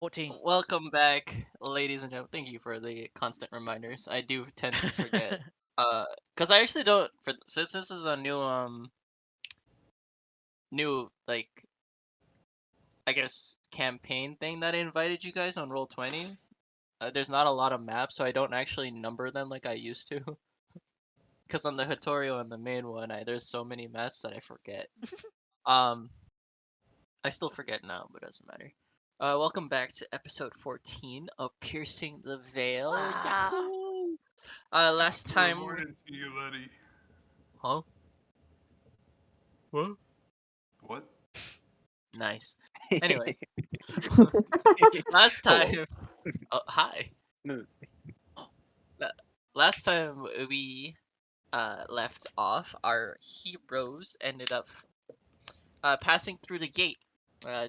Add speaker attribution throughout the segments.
Speaker 1: 14.
Speaker 2: Welcome back, ladies and gentlemen. Thank you for the constant reminders. I do tend to forget. Because I actually don't. Since this is a new I guess campaign thing that I invited you guys on Roll20. There's not a lot of maps, so I don't actually number them like I used to. Because on the tutorial and the main one, there's so many maps that I forget. Um, I still forget now, but it doesn't matter. Welcome back to episode 14 of Piercing the Veil. Yahoo! Last
Speaker 3: Good
Speaker 2: time,
Speaker 3: morning to you, Letty.
Speaker 2: huh? What?
Speaker 3: What?
Speaker 2: Nice. Anyway, last time, oh, hi.
Speaker 4: No.
Speaker 2: La- Last time we left off, our heroes ended up passing through the gate,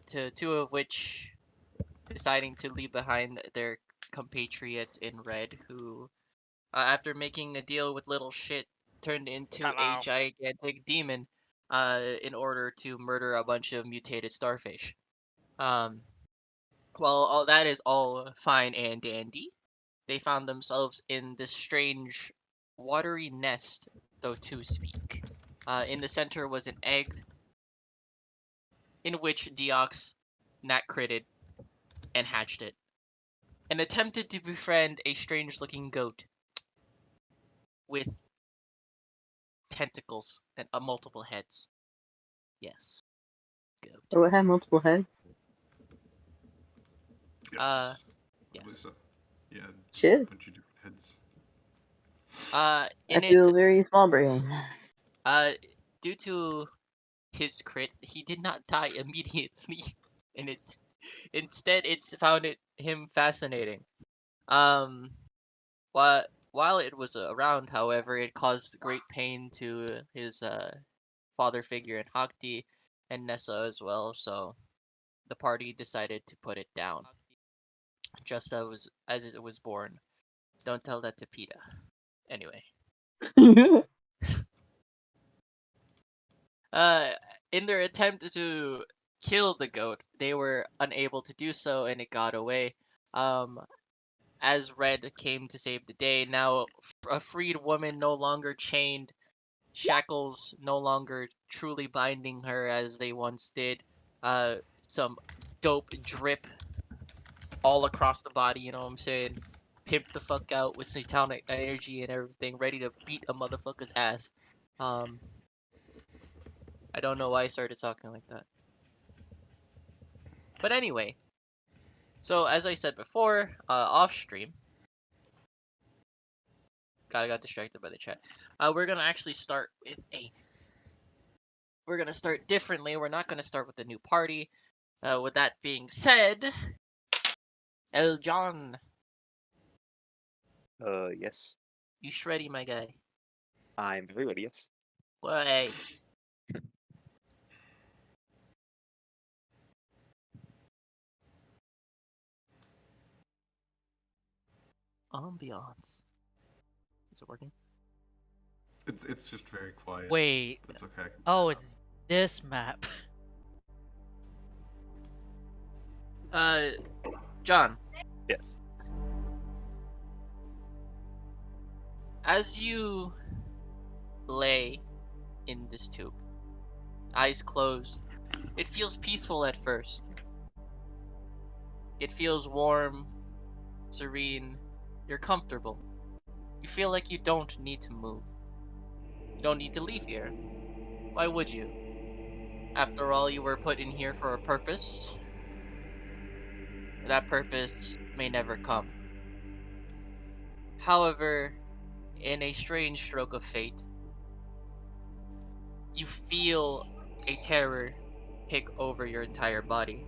Speaker 2: to two of which deciding to leave behind their compatriots in red, who, after making a deal with little shit, turned into a
Speaker 1: Hello.
Speaker 2: gigantic demon, in order to murder a bunch of mutated starfish. Um, Well, all that is all fine and dandy. They found themselves in this strange watery nest, so to speak. In the center was an egg in which Deox nat-critted and hatched it, and attempted to befriend a strange-looking goat with tentacles and multiple heads. Yes, goat.
Speaker 5: Oh, it had multiple heads?
Speaker 3: Yes.
Speaker 2: Yes.
Speaker 3: Lisa. Yeah, a
Speaker 5: Shit.
Speaker 3: bunch of different heads.
Speaker 5: I
Speaker 2: In
Speaker 5: feel
Speaker 2: it,
Speaker 5: very small brain.
Speaker 2: due to his crit, he did not die immediately, and instead it's found him fascinating. Um, while it was around, however, it caused great pain to his father figure in Hakti and Nessa as well. So the party decided to put it down, just as it was born. Don't tell that to PETA. Anyway, in their attempt to kill the goat, they were unable to do so, and it got away. As Red came to save the day, now a freed woman, no longer chained, shackles no longer truly binding her as they once did. Some dope drip all across the body, you know what I'm saying? Pimp the fuck out with satanic energy and everything, ready to beat a motherfucker's ass. I don't know why I started talking like that. But anyway, so as I said before, off stream, God, I got distracted by the chat. We're gonna actually start with we're gonna start differently. We're not gonna start with the new party. With that being said, El John,
Speaker 4: Yes.
Speaker 2: you shreddy, my guy.
Speaker 4: I'm very ready, yes.
Speaker 2: Why? Ambiance. Is it working?
Speaker 3: It's just very quiet.
Speaker 1: Wait.
Speaker 3: But it's okay. I can
Speaker 1: Oh,
Speaker 3: turn it
Speaker 1: it's this map.
Speaker 2: John,
Speaker 4: Yes.
Speaker 2: as you lay in this tube, eyes closed, it feels peaceful at first. It feels warm, serene, you're comfortable. You feel like you don't need to move. You don't need to leave here. Why would you? After all, you were put in here for a purpose. That purpose may never come. However, in a strange stroke of fate, you feel a terror take over your entire body.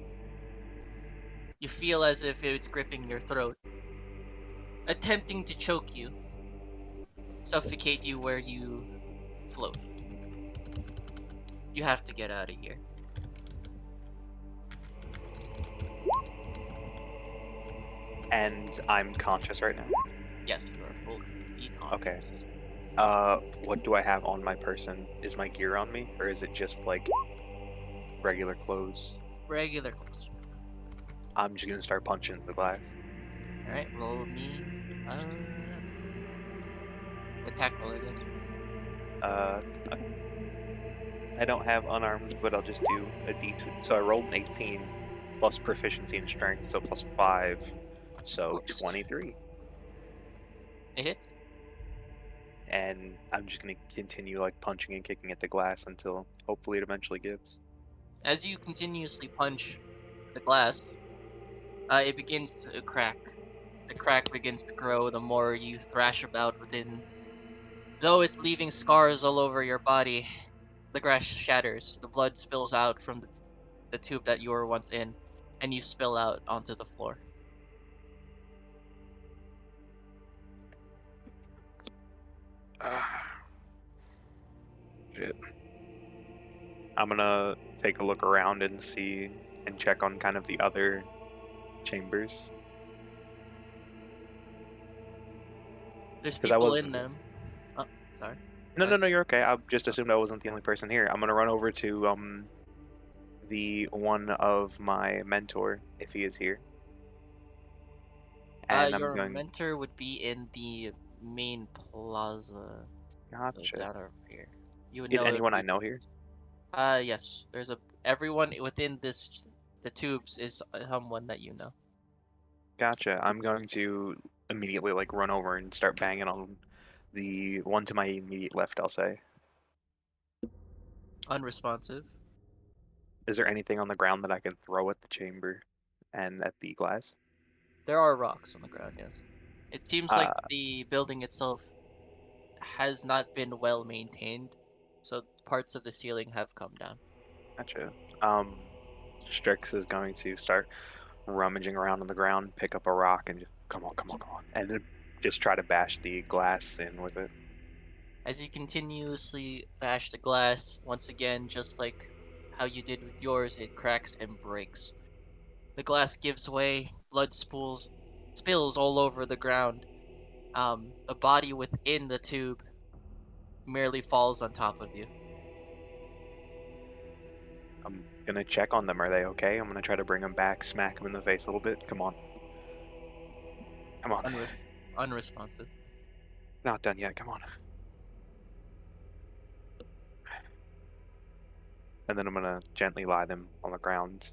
Speaker 2: You feel as if it's gripping your throat, attempting to choke you, suffocate you where you float. You have to get out of here.
Speaker 4: And I'm conscious right now.
Speaker 2: Yes, you are fully
Speaker 4: Okay.
Speaker 2: conscious.
Speaker 4: What do I have on my person? Is my gear on me, or is it just like regular clothes?
Speaker 2: Regular clothes.
Speaker 4: I'm just gonna start punching the glass.
Speaker 2: All right, roll me. Attack roll, I guess.
Speaker 4: Uh, I don't have unarmed, but I'll just do a D2. So I rolled an 18 plus proficiency in strength, so plus 5,
Speaker 2: Of
Speaker 4: so
Speaker 2: course.
Speaker 4: 23.
Speaker 2: It hits.
Speaker 4: And I'm just gonna continue like punching and kicking at the glass until hopefully it eventually gives.
Speaker 2: As you continuously punch the glass, it begins to crack. The crack begins to grow the more you thrash about within. Though it's leaving scars all over your body, the glass shatters. The blood spills out from the tube that you were once in, and you spill out onto the floor.
Speaker 4: Shit. I'm gonna take a look around and see and check on kind of the other chambers
Speaker 2: There's
Speaker 4: because I
Speaker 2: people
Speaker 4: was.
Speaker 2: in them. Oh, sorry.
Speaker 4: No,
Speaker 2: Go
Speaker 4: no,
Speaker 2: ahead.
Speaker 4: no, you're okay. I just assumed I wasn't the only person here. I'm gonna run over to the one of my mentor if he is here, and I'm
Speaker 2: Your
Speaker 4: going.
Speaker 2: mentor would be in the main plaza, so
Speaker 4: Gotcha.
Speaker 2: down over here. You would
Speaker 4: Is
Speaker 2: know
Speaker 4: anyone I
Speaker 2: the.
Speaker 4: know here?
Speaker 2: Yes. There's a everyone within the tubes is someone that you know.
Speaker 4: Gotcha. I'm going to immediately like run over and start banging on the one to my immediate left, I'll say.
Speaker 2: Unresponsive.
Speaker 4: Is there anything on the ground that I can throw at the chamber and at the glass?
Speaker 2: There are rocks on the ground, yes. It seems like
Speaker 4: Uh,
Speaker 2: the building itself has not been well maintained, so parts of the ceiling have come down.
Speaker 4: Gotcha. Strix is going to start rummaging around on the ground, pick up a rock, and just come on, come on, come on, and then just try to bash the glass in with it.
Speaker 2: As you continuously bash the glass, once again, just like how you did with yours, it cracks and breaks. The glass gives way, blood spills all over the ground. The body within the tube merely falls on top of you.
Speaker 4: I'm gonna check on them. Are they okay? I'm gonna try to bring them back, smack them in the face a little bit. Come on, come on.
Speaker 2: Unres- Unresponsive.
Speaker 4: Not done yet. Come on. And then I'm gonna gently lie them on the ground,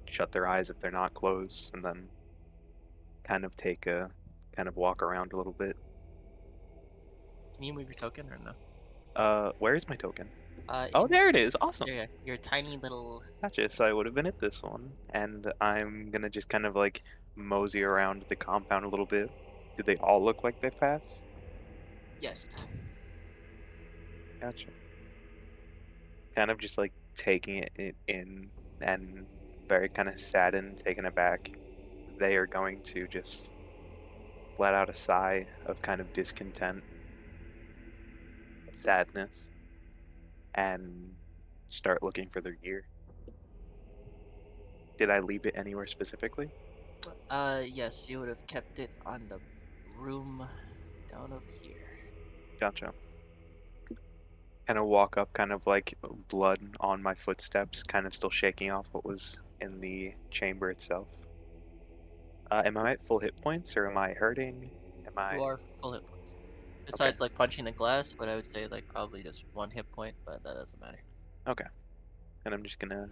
Speaker 4: shut their eyes if they're not closed, and then kind of walk around a little bit.
Speaker 2: Can you move your token or no?
Speaker 4: Where is my token? Oh,
Speaker 2: In
Speaker 4: there it is. Awesome.
Speaker 2: yeah, your tiny little.
Speaker 4: Gotcha. So I would have been at this one, and I'm gonna just kind of like mosey around the compound a little bit. Do they all look like they passed?
Speaker 2: Yes.
Speaker 4: Gotcha. Kind of just like taking it in and very kind of saddened, taken aback. They are going to just let out a sigh of kind of discontent, sadness, and start looking for their gear. Did I leave it anywhere specifically?
Speaker 2: Yes, you would have kept it on the room down over here.
Speaker 4: Gotcha. Kind of walk up, kind of like blood on my footsteps, kind of still shaking off what was in the chamber itself. Am I at full hit points or am I hurting? Am
Speaker 2: You
Speaker 4: I
Speaker 2: are full hit points.
Speaker 4: okay?
Speaker 2: Besides like punching the glass, but I would say like probably just one hit point, but that doesn't matter.
Speaker 4: Okay. And I'm just gonna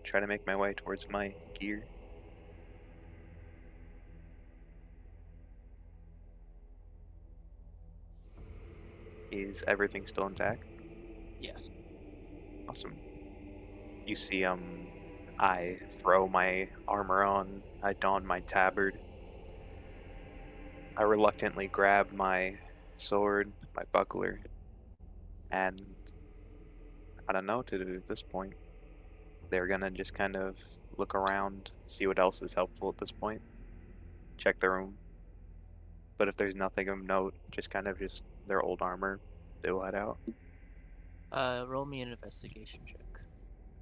Speaker 4: try to make my way towards my gear. Is everything still intact?
Speaker 2: Yes.
Speaker 4: Awesome. You see, I throw my armor on, I don my tabard, I reluctantly grab my sword, my buckler, and I don't know what to do at this point. They're gonna just kind of look around, see what else is helpful at this point, check the room. But if there's nothing of note, just kind of just their old armor, they'll head out.
Speaker 2: Roll me an investigation check.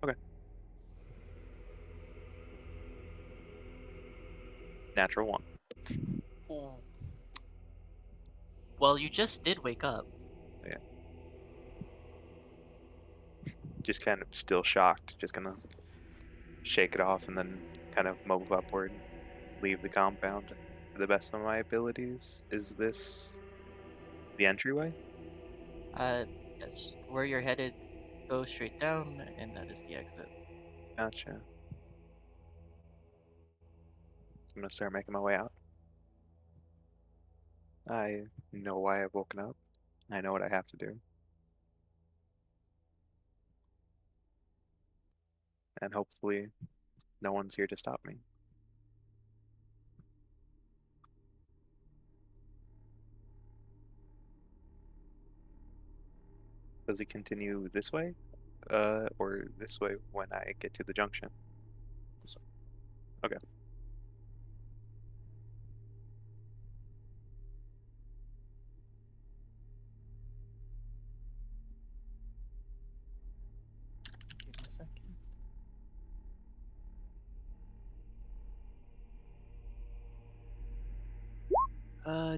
Speaker 4: Okay. Natural one.
Speaker 2: Ooh. Well, you just did wake up.
Speaker 4: Yeah. Just kind of still shocked, just gonna shake it off and then kind of move upward, leave the compound to the best of my abilities. Is this the entryway?
Speaker 2: Yes, where you're headed, go straight down, and that is the exit.
Speaker 4: Gotcha. I'm gonna start making my way out. I know why I've woken up. I know what I have to do. And hopefully no one's here to stop me. Does he continue this way? Or this way when I get to the junction?
Speaker 2: This way.
Speaker 4: Okay.
Speaker 2: Give me a second.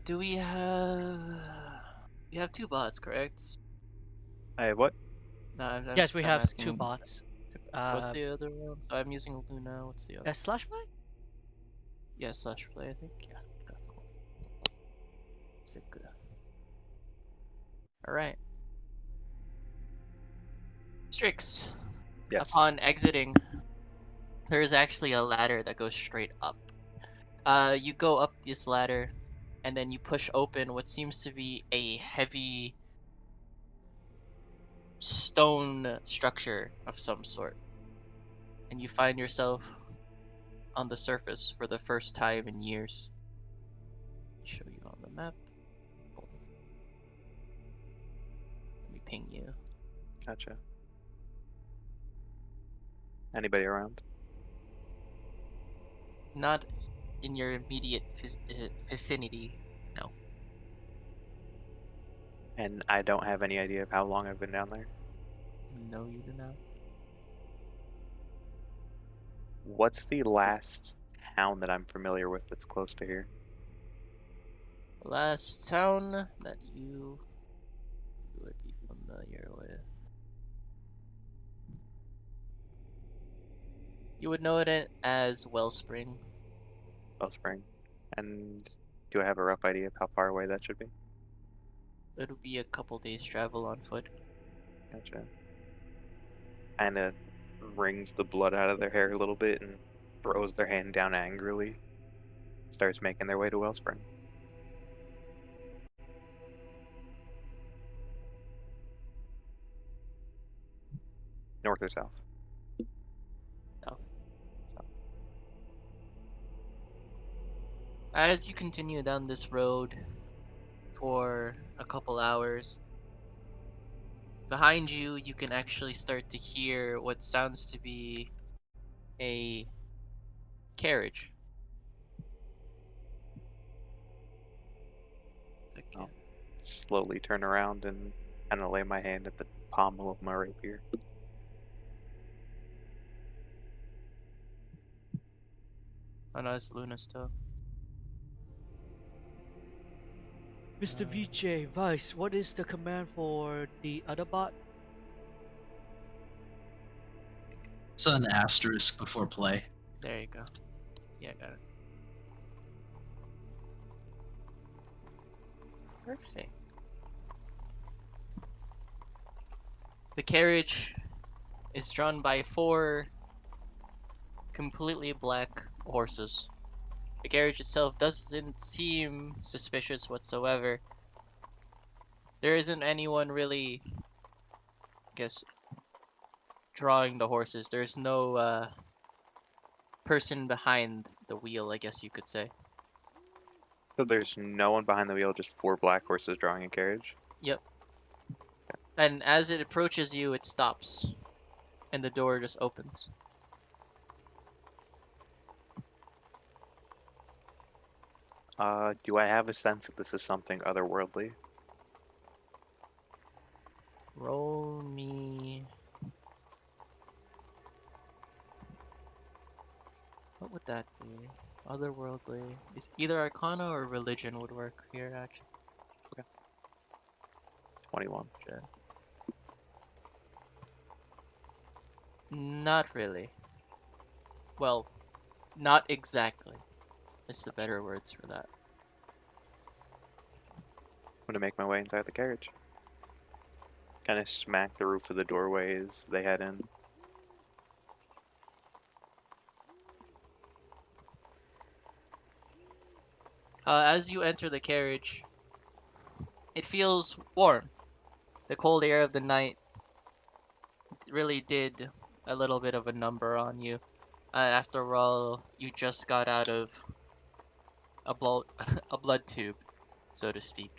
Speaker 2: Do we have? We have two bots, correct?
Speaker 4: I have what?
Speaker 2: No,
Speaker 1: Yes, we
Speaker 2: I'm
Speaker 1: have
Speaker 2: asking.
Speaker 1: two bots.
Speaker 2: Two bots. What's the other one? So I'm using Luna. What's the other?
Speaker 1: Slash play?
Speaker 2: Yeah, slash play. I think. Yeah. Okay, cool. Sick. All right. Strix.
Speaker 4: Yes.
Speaker 2: Upon exiting, there is actually a ladder that goes straight up. You go up this ladder, and then you push open what seems to be a heavy stone structure of some sort, and you find yourself on the surface for the first time in years. Show you on the map. Let me ping you.
Speaker 4: Gotcha. Anybody around?
Speaker 2: Not in your immediate vicinity. No.
Speaker 4: And I don't have any idea of how long I've been down there.
Speaker 2: No, you do not.
Speaker 4: What's the last town that I'm familiar with that's close to here?
Speaker 2: Last town that you would be familiar with. You would know it as Wellspring.
Speaker 4: Wellspring. And do I have a rough idea of how far away that should be?
Speaker 2: It would be a couple days travel on foot.
Speaker 4: Gotcha. Kinda wrings the blood out of their hair a little bit and throws their hand down angrily. Starts making their way to Wellspring. North or south?
Speaker 2: South. As you continue down this road for a couple hours, behind you, you can actually start to hear what sounds to be a carriage.
Speaker 4: I'll slowly turn around and kind of lay my hand at the pommel of my rapier.
Speaker 2: Oh no, it's Luna still.
Speaker 1: Mr. VJ, Vice, what is the command for the other bot?
Speaker 6: It's an asterisk before play.
Speaker 2: There you go. Yeah, got it. Perfect. The carriage is drawn by 4 completely black horses. The carriage itself doesn't seem suspicious whatsoever. There isn't anyone really, I guess, drawing the horses. There's no person behind the wheel, I guess you could say.
Speaker 4: So there's no one behind the wheel, just 4 black horses drawing a carriage?
Speaker 2: Yep. And as it approaches you, it stops. And the door just opens.
Speaker 4: Do I have a sense that this is something otherworldly?
Speaker 2: Roll me... What would that be? Otherworldly. Is either Arcana or Religion would work here, actually.
Speaker 4: 21.
Speaker 2: Not really. Well, Not exactly. It's the better words for that.
Speaker 4: I'm gonna make my way inside the carriage. Kind of smack the roof of the doorway as they head in.
Speaker 2: As you enter the carriage, it feels warm. The cold air of the night really did a little bit of a number on you. After all, you just got out of a blood a blood tube, so to speak,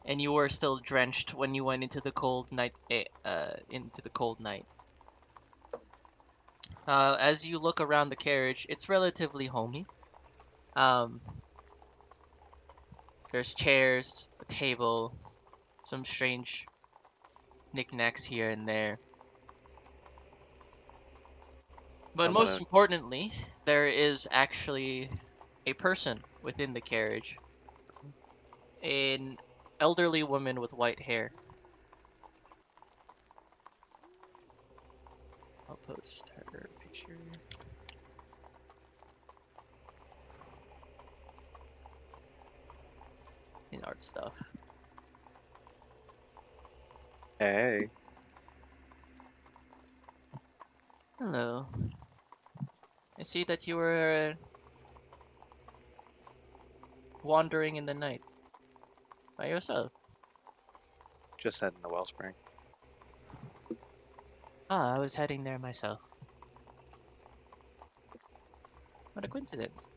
Speaker 2: and you were still drenched when you went into the cold night. Into the cold night. As you look around the carriage, it's relatively homey. Um, there's chairs, a table, some strange knickknacks here and there. But
Speaker 4: I'm
Speaker 2: most
Speaker 4: gonna
Speaker 2: importantly, there is actually a person within the carriage, an elderly woman with white hair. I'll post her picture. In art stuff.
Speaker 4: hey.
Speaker 2: Hello. I see that you were wandering in the night by yourself.
Speaker 4: Just heading to Wellspring.
Speaker 2: Ah, I was heading there myself. What a coincidence.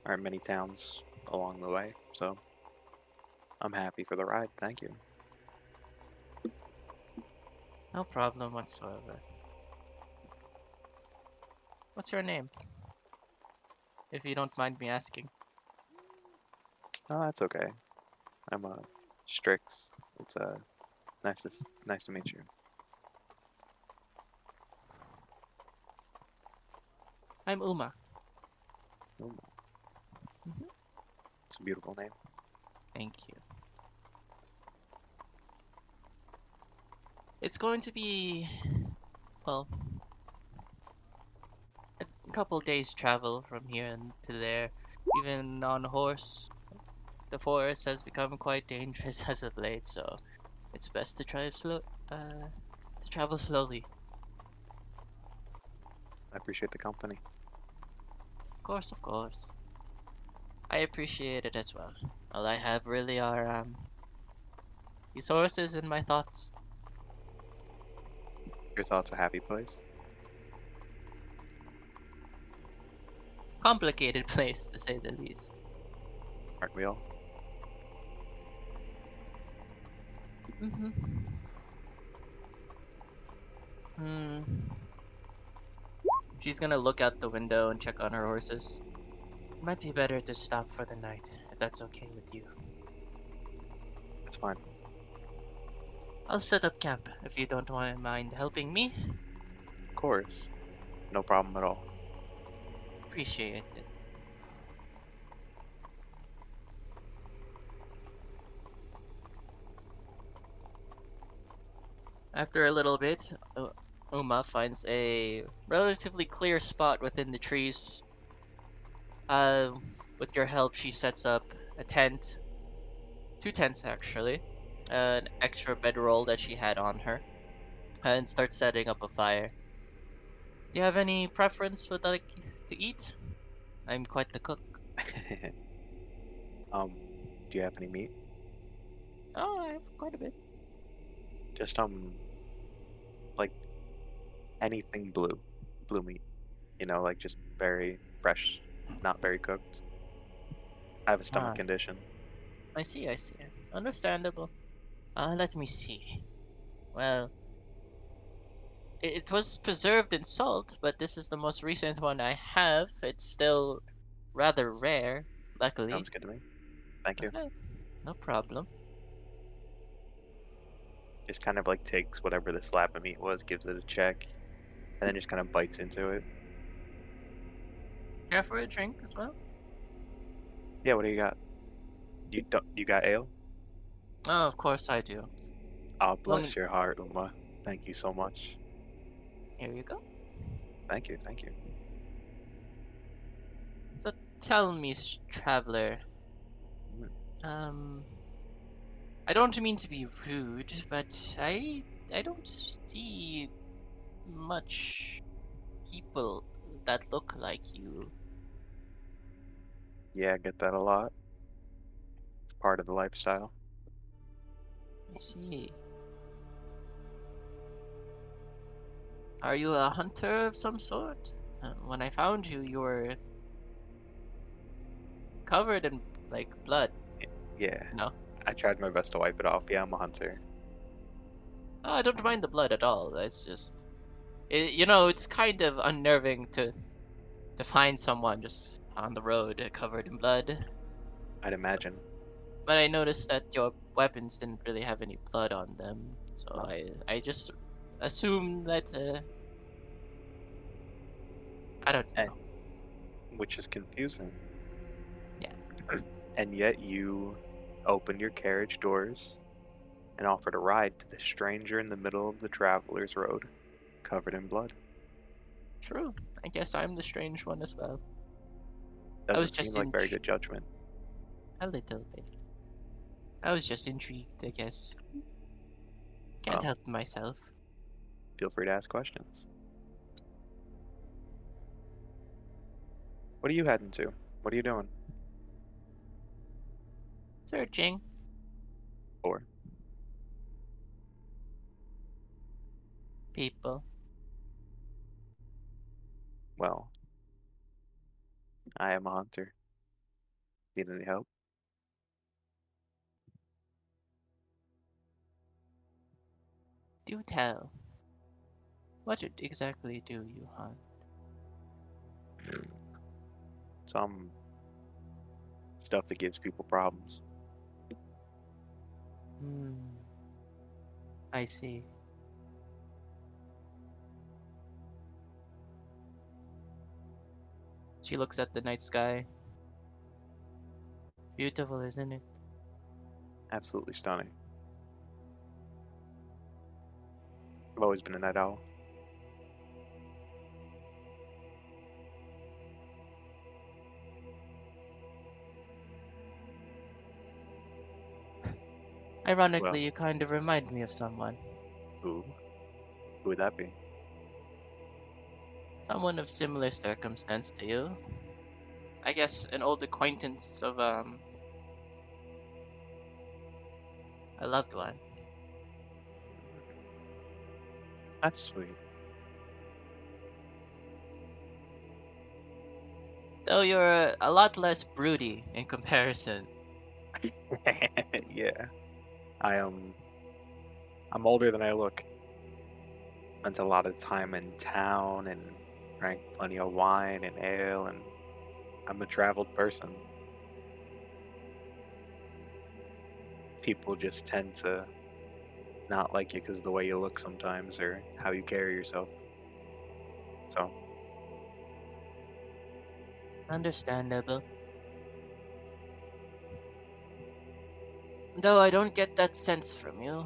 Speaker 4: Aren't many towns along the way, so I'm happy for the ride. Thank you.
Speaker 2: No problem whatsoever. What's your name? If you don't mind me asking.
Speaker 4: Oh, that's okay. I'm Strix. It's nice to meet you.
Speaker 2: I'm Uma.
Speaker 4: Ooh,
Speaker 2: Mhm.
Speaker 4: it's a beautiful name.
Speaker 2: Thank you. It's going to be, well, a couple days travel from here and to there. Even on horse, the forest has become quite dangerous as of late, so it's best to to travel slowly.
Speaker 4: I appreciate the company.
Speaker 2: Of course, of course. I appreciate it as well. All I have really are these horses and my thoughts.
Speaker 4: Your thoughts a happy place?
Speaker 2: Complicated place to say the least.
Speaker 4: Aren't we all?
Speaker 2: Mm-hmm. Hmm. She's gonna look out the window and check on her horses. Might be better to stop for the night, if that's okay with you.
Speaker 4: It's fine.
Speaker 2: I'll set up camp if you don't mind helping me.
Speaker 4: Of course. No problem at all.
Speaker 2: Appreciate it. After a little bit, Uma finds a relatively clear spot within the trees. Uh, with your help, she sets up a tent, two tents actually, an extra bedroll that she had on her, and starts setting up a fire. Do you have any preference for like to eat? I'm quite the cook.
Speaker 4: um, do you have any meat?
Speaker 2: Oh, I have quite a bit.
Speaker 4: Just like anything blue meat. You know, like just very fresh, not very cooked. I have a stomach
Speaker 2: Ah,
Speaker 4: condition.
Speaker 2: I see, I see. Understandable. Let me see. Well, it was preserved in salt, but this is the most recent one I have. It's still rather rare, luckily.
Speaker 4: Sounds good to me. Thank you.
Speaker 2: Okay, no problem.
Speaker 4: Just kind of like takes whatever the slab of meat was, gives it a check, and then just kind of bites into it.
Speaker 2: Care for a drink as well?
Speaker 4: Yeah, what do you got? You got ale?
Speaker 2: Oh, of course I do.
Speaker 4: Oh,
Speaker 2: Long,
Speaker 4: bless your heart, Uma. Thank you so much.
Speaker 2: here you go.
Speaker 4: Thank you, thank you.
Speaker 2: So tell me, traveler.
Speaker 4: Mm.
Speaker 2: I don't mean to be rude, but I don't see much people that look like you.
Speaker 4: Yeah, I get that a lot. It's part of the lifestyle.
Speaker 2: I see. Are you a hunter of some sort? When I found you, you were covered in like blood.
Speaker 4: Yeah,
Speaker 2: No,
Speaker 4: I tried my best to wipe it off. Yeah, I'm a hunter.
Speaker 2: oh, I don't mind the blood at all. It's just, it's kind of unnerving to find someone just on the road covered in blood.
Speaker 4: I'd imagine.
Speaker 2: But I noticed that your weapons didn't really have any blood on them, so
Speaker 4: No.
Speaker 2: I just assumed that I don't
Speaker 4: Eh,
Speaker 2: know.
Speaker 4: which is confusing.
Speaker 2: Yeah.
Speaker 4: And yet you opened your carriage doors and offered a ride to the stranger in the middle of the traveler's road, covered in blood.
Speaker 2: True. I guess I'm the strange one as well. I was
Speaker 4: Doesn't seem
Speaker 2: just
Speaker 4: like very good judgment.
Speaker 2: a little bit. I was just intrigued, I guess. Can't
Speaker 4: Well,
Speaker 2: help myself.
Speaker 4: feel free to ask questions. What are you heading to? What are you doing?
Speaker 2: Searching.
Speaker 4: For?
Speaker 2: People.
Speaker 4: Well, I am a hunter. Need any help?
Speaker 2: Do tell. What exactly do you hunt?
Speaker 4: Some stuff that gives people problems.
Speaker 2: Hmm. I see. She looks at the night sky. Beautiful, isn't it?
Speaker 4: Absolutely stunning. I've always been a night owl. Well,
Speaker 2: Ironically, you kind of remind me of someone.
Speaker 4: who? Who would that be?
Speaker 2: Someone of similar circumstance to you. I guess an old acquaintance of a loved one.
Speaker 4: That's sweet.
Speaker 2: Though you're a lot less broody in comparison.
Speaker 4: Yeah. I'm older than I look. Spent a lot of time in town and drank plenty of wine and ale, and I'm a traveled person. People just tend to not like you because of the way you look sometimes or how you carry yourself. So,
Speaker 2: Understandable. Though I don't get that sense from you.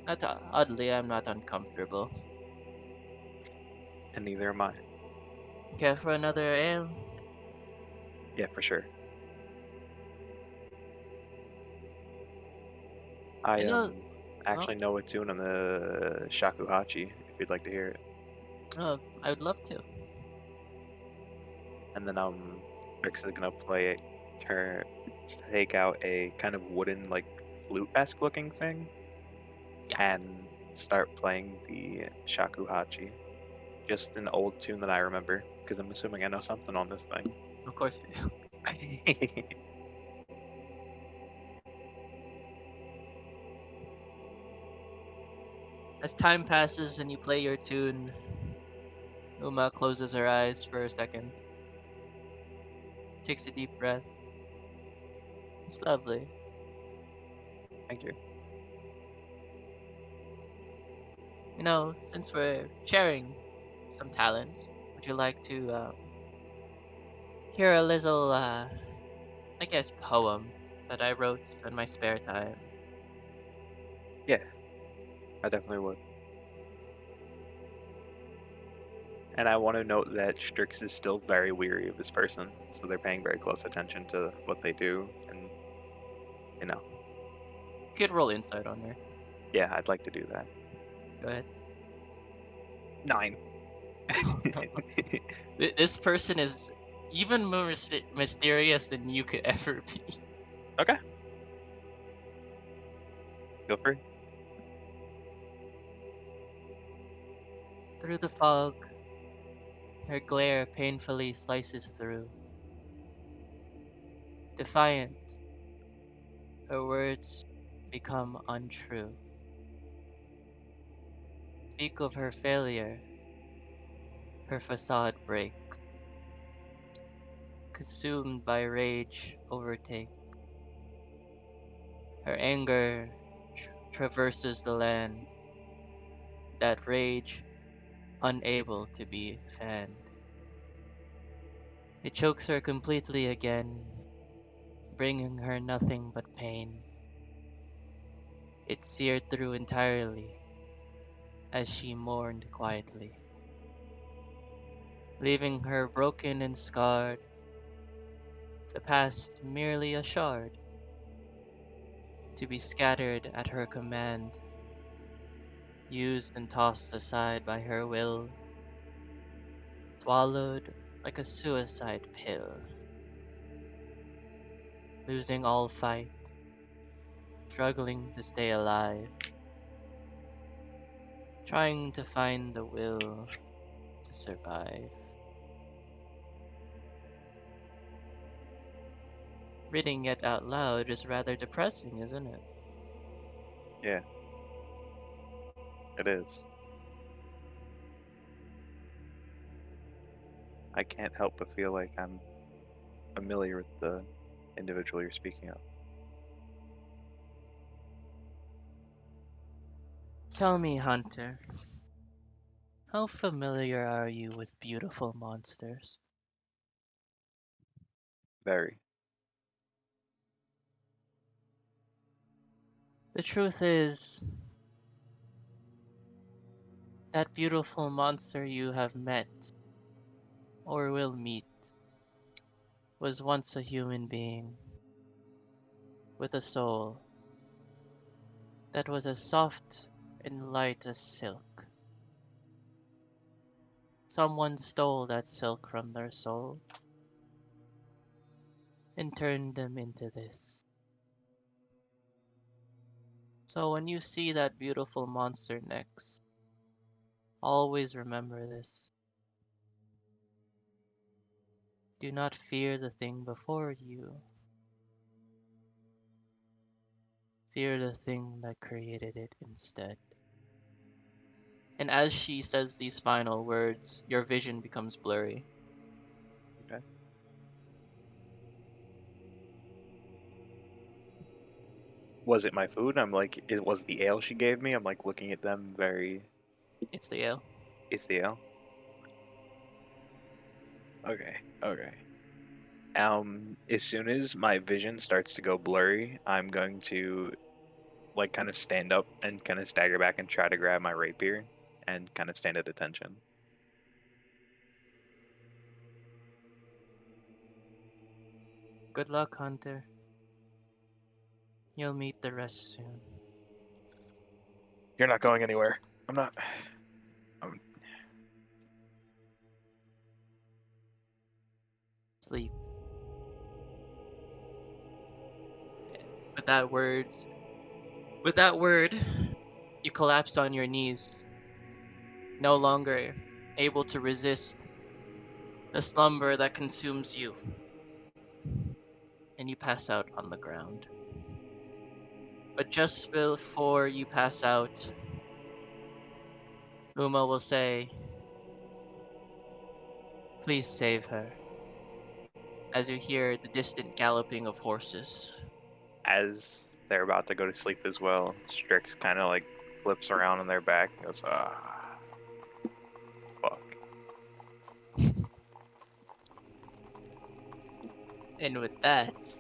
Speaker 2: Not oddly, I'm not uncomfortable.
Speaker 4: and neither am I.
Speaker 2: Care for another ale?
Speaker 4: Yeah, for sure.
Speaker 2: I
Speaker 4: I
Speaker 2: know. Oh,
Speaker 4: actually know a tune on the shakuhachi if you'd like to hear it.
Speaker 2: oh, I would love to.
Speaker 4: And then Rix is gonna play it, turn, take out a kind of wooden like flute-esque looking thing,
Speaker 2: Yeah,
Speaker 4: and start playing the shakuhachi. Just an old tune that I remember, because I'm assuming I know something on this thing.
Speaker 2: of course we do. As time passes and you play your tune, Uma closes her eyes for a second, takes a deep breath. It's lovely.
Speaker 4: Thank you.
Speaker 2: Since we're sharing some talents, would you like to hear a little, I guess, poem that I wrote in my spare time?
Speaker 4: Yeah, I definitely would. And I want to note that Strix is still very weary of this person, so they're paying very close attention to what they do. And, you know,
Speaker 2: You could roll insight on her.
Speaker 4: yeah, I'd like to do that.
Speaker 2: Go ahead.
Speaker 4: 9.
Speaker 2: This person is even more mysterious than you could ever be.
Speaker 4: Okay. Feel free.
Speaker 2: Through the fog, her glare painfully slices through. Defiant, her words become untrue. Speak of her failure, her facade breaks. Consumed by rage overtake. Her anger traverses the land. That rage unable to be fanned. It chokes her completely again, bringing her nothing but pain. It seared through entirely as she mourned quietly, leaving her broken and scarred, the past merely a shard, to be scattered at her command, used and tossed aside by her will, swallowed like a suicide pill, losing all fight, struggling to stay alive, trying to find the will to survive. Reading it out loud is rather depressing, isn't it?
Speaker 4: Yeah, it is. I can't help but feel like I'm familiar with the individual you're speaking of.
Speaker 2: Tell me, Hunter, how familiar are you with beautiful monsters?
Speaker 4: Very.
Speaker 2: The truth is, that beautiful monster you have met, or will meet, was once a human being, with a soul, that was as soft and light as silk. Someone stole that silk from their soul, and turned them into this. So when you see that beautiful monster next, always remember this. Do not fear the thing before you. Fear the thing that created it instead. And as she says these final words, your vision becomes blurry.
Speaker 4: Okay. Was it my food? I'm like, it was the ale she gave me. I'm like looking at them very.
Speaker 2: It's the ale.
Speaker 4: It's the ale. Okay. Okay. As soon as my vision starts to go blurry, I'm going to like kind of stand up and kind of stagger back and try to grab my rapier and kind of stand at attention.
Speaker 2: Good luck, Hunter. You'll meet the rest soon.
Speaker 4: You're not going anywhere. I'm not.
Speaker 2: Sleep. With that words, with that word, you collapse on your knees, no longer able to resist the slumber that consumes you, and you pass out on the ground. But just before you pass out, Uma will say, "Please save her," as you hear the distant galloping of horses.
Speaker 4: As they're about to go to sleep as well, Strix kind of like flips around on their back and goes, ah, fuck.
Speaker 2: And with that,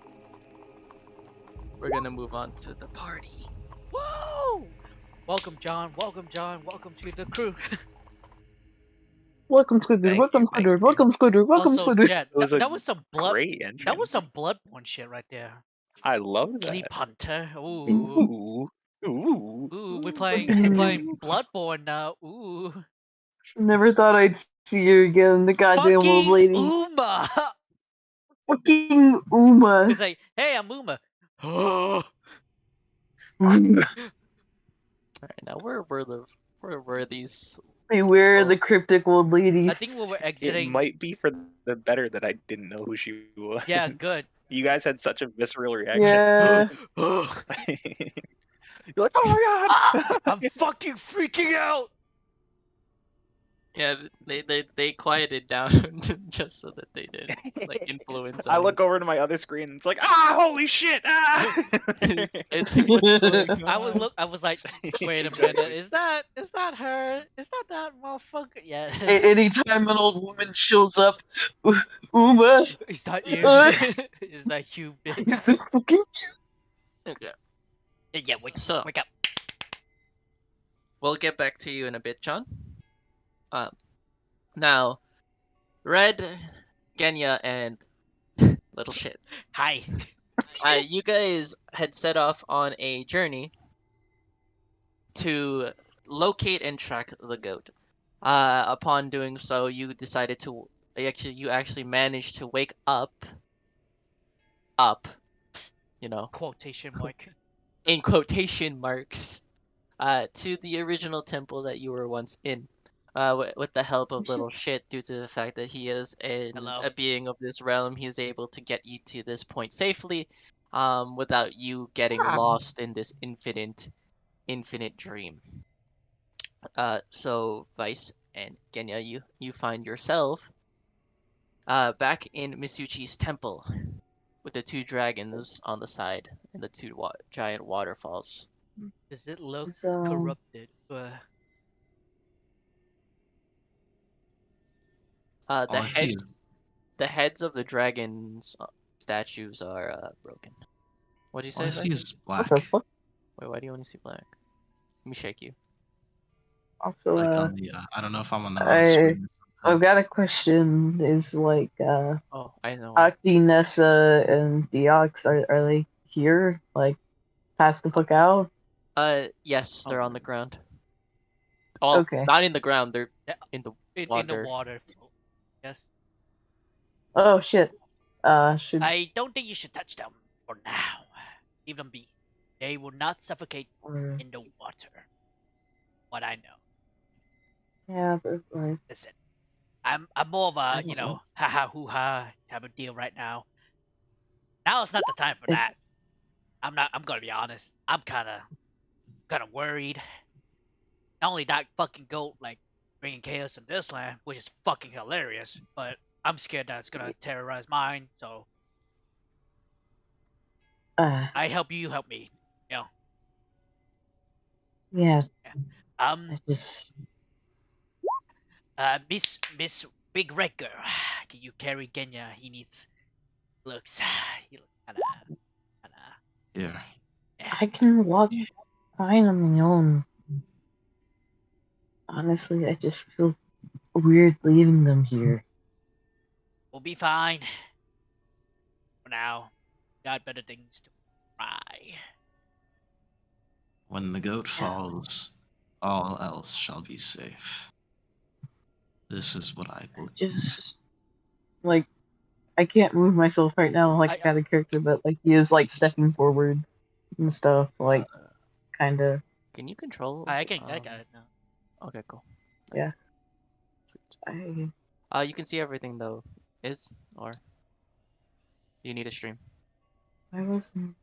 Speaker 2: we're gonna move on to the party.
Speaker 1: Whoa! Welcome, John. Welcome, John. Welcome to the crew.
Speaker 5: Welcome, Squidward.
Speaker 4: Thank
Speaker 5: Welcome,
Speaker 4: you, thank
Speaker 5: Squidward.
Speaker 4: you.
Speaker 5: Welcome, Squidward. Welcome,
Speaker 1: Also,
Speaker 5: Squidward.
Speaker 1: Jet,
Speaker 4: It was
Speaker 1: that
Speaker 4: a
Speaker 1: was some blood.
Speaker 4: great
Speaker 1: That was
Speaker 4: entrance.
Speaker 1: some Bloodborne shit right there.
Speaker 4: I love that.
Speaker 1: Sleep Hunter. Ooh.
Speaker 4: Ooh. Ooh.
Speaker 1: Ooh, we're playing Bloodborne now. Ooh.
Speaker 5: Never thought I'd see you again, the goddamn old
Speaker 1: Fucking
Speaker 5: lady.
Speaker 1: Uma!
Speaker 5: Fucking Uma.
Speaker 1: It's like, hey, I'm Uma.
Speaker 2: Alright, now where were these?
Speaker 5: Beware the cryptic old ladies.
Speaker 1: I think we were
Speaker 4: It
Speaker 1: exiting.
Speaker 4: might be for the better that I didn't know who she was.
Speaker 1: Yeah, good.
Speaker 4: You guys had such a visceral reaction.
Speaker 5: Yeah.
Speaker 4: You're like, oh my god!
Speaker 1: I'm fucking freaking out.
Speaker 2: Yeah, they quieted down just so that they didn't like influence.
Speaker 4: I look over to my other screen. And it's like, ah, holy shit! Ah!
Speaker 2: It's like, what's going on?
Speaker 1: I was like, wait a minute, is that her? Is that motherfucker? Yeah.
Speaker 5: Anytime an old woman shows up, Uma.
Speaker 1: Is that you? Is that you, bitch?
Speaker 5: Is it fucking
Speaker 2: Okay,
Speaker 1: Yeah, wake
Speaker 2: so
Speaker 1: up.
Speaker 2: we'll get back to you in a bit, John. Now, Red, Genya, and little shit.
Speaker 1: Hi.
Speaker 2: You guys had set off on a journey to locate and track the goat. Upon doing so, you decided to you actually managed to wake up, you know,
Speaker 1: Quotation mark.
Speaker 2: in quotation marks, to the original temple that you were once in. With the help of little shit, due to the fact that he is
Speaker 1: Hello.
Speaker 2: a being of this realm, he is able to get you to this point safely, without you getting lost in this infinite dream. So Vice and Genya, you find yourself back in Misuchi's temple with the two dragons on the side and the two giant waterfalls.
Speaker 1: Does it look
Speaker 5: So-
Speaker 1: corrupted?
Speaker 2: The
Speaker 6: All I see
Speaker 2: heads of the dragons statues are broken. What'd you
Speaker 6: All I
Speaker 2: say?
Speaker 6: see
Speaker 2: Vice?
Speaker 6: is
Speaker 5: What
Speaker 6: black.
Speaker 5: the fuck?
Speaker 2: Wait, why do you only see black? Let me shake you.
Speaker 5: Also,
Speaker 6: Like on the, I don't know if I'm on the wrong screen.
Speaker 5: I've got a question. Is like,
Speaker 2: Oh, I know.
Speaker 5: Octi, Nessa, and Deox, are they here? Like, pass the fuck out?
Speaker 2: Yes, they're
Speaker 1: Oh.
Speaker 2: on the ground. Oh,
Speaker 5: Okay.
Speaker 2: not in the ground. They're
Speaker 1: Yeah,
Speaker 2: in the
Speaker 1: in the
Speaker 2: water.
Speaker 1: water. Yes.
Speaker 5: Oh shit. Should
Speaker 1: I don't think you should touch them for now. Leave them be. They will not suffocate
Speaker 5: or-
Speaker 1: in the water. What I know.
Speaker 5: yeah, but like,
Speaker 1: Listen, I'm more of
Speaker 5: I
Speaker 1: a,
Speaker 5: don't know.
Speaker 1: haha hoo ha type of deal right now. Now is not the time for
Speaker 5: It-
Speaker 1: that. I'm gonna be honest. I'm kinda worried. Not only that fucking goat like bringing chaos in this land, which is fucking hilarious, but I'm scared that it's gonna terrorize mine. So I help you, you help me.
Speaker 5: yeah,
Speaker 1: Um,
Speaker 5: I just
Speaker 1: Miss Big Red Girl, can you carry Genya? He looks he looks kinda
Speaker 6: Here.
Speaker 5: I can walk fine on my own. Honestly, I just feel weird leaving them here.
Speaker 1: We'll be fine. For now, got better things to try.
Speaker 6: When the goat falls, all else shall be safe. This is what I believe.
Speaker 5: Just like I can't move myself right now like out of character, but like he is like stepping forward and stuff, like kind of.
Speaker 2: Can you control?
Speaker 1: I got it now.
Speaker 2: Okay, cool.
Speaker 5: Yeah.
Speaker 2: Sweet. You can see everything though. Or you need a stream?
Speaker 5: I wasn't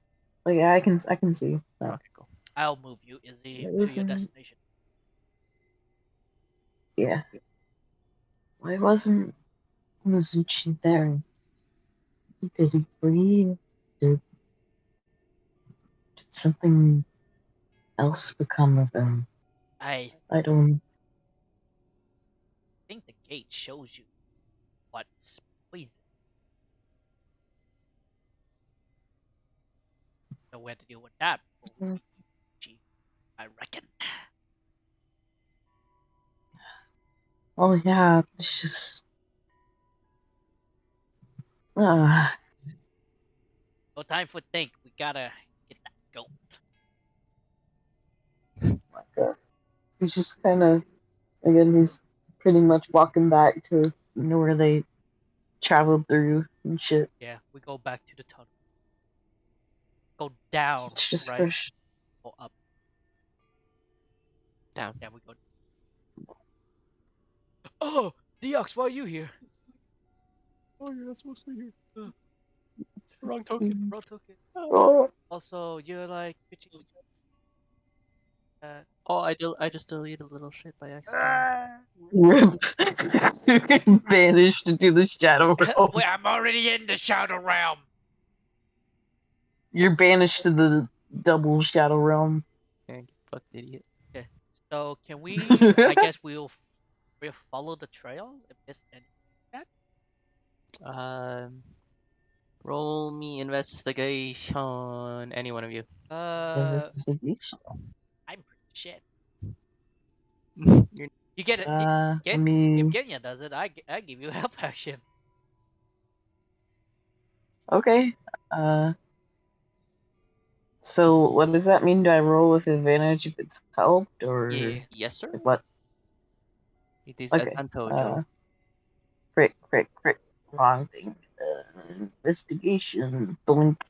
Speaker 5: like I can see. That.
Speaker 2: Okay, cool.
Speaker 1: I'll move you, Izzy,
Speaker 5: It
Speaker 1: to your
Speaker 5: wasn't-
Speaker 1: destination.
Speaker 5: Yeah. Why wasn't Mizuchi there? Did he breathe? Did something else become of him?
Speaker 1: I
Speaker 5: I don't.
Speaker 1: think the gate shows you what's poison. So we have to deal with that before we Chief, I reckon.
Speaker 5: Oh yeah, it's just. Uh,
Speaker 1: No time for think. We gotta get that goat.
Speaker 5: he's just kind of. Again, he's pretty much walking back to where they traveled through and shit.
Speaker 1: Yeah, we go back to the tunnel. Go down,
Speaker 5: It's just
Speaker 1: right?
Speaker 5: fresh.
Speaker 1: Or up.
Speaker 2: Down.
Speaker 1: Yeah, we go. Oh, Deox, why are you here?
Speaker 2: Oh, you're not supposed to be here.
Speaker 1: Uh,
Speaker 2: Wrong token.
Speaker 1: Bro took it.
Speaker 5: Oh,
Speaker 1: Also, you're like bitching.
Speaker 2: Oh, I just deleted a little shit by accident.
Speaker 5: rip. Banished into the shadow realm.
Speaker 1: Wait, I'm already in the shadow realm.
Speaker 5: You're banished to the double shadow realm.
Speaker 2: Man, fucked idiot.
Speaker 1: Okay, so can we? I guess we'll follow the trail if there's any.
Speaker 2: Um, roll me investigation. Any one of you.
Speaker 5: Investigation.
Speaker 1: I'm pretty shit.
Speaker 2: You're
Speaker 1: You get it.
Speaker 5: I
Speaker 1: If
Speaker 5: mean,
Speaker 1: Kenya does it, I give you help action.
Speaker 5: okay. So what does that mean? Do I roll with advantage if it's helped, or
Speaker 1: Yeah.
Speaker 2: yes, sir.
Speaker 5: like what?
Speaker 2: It is
Speaker 5: Okay.
Speaker 2: advantage.
Speaker 5: Frick. Wrong thing. Investigation. Blink.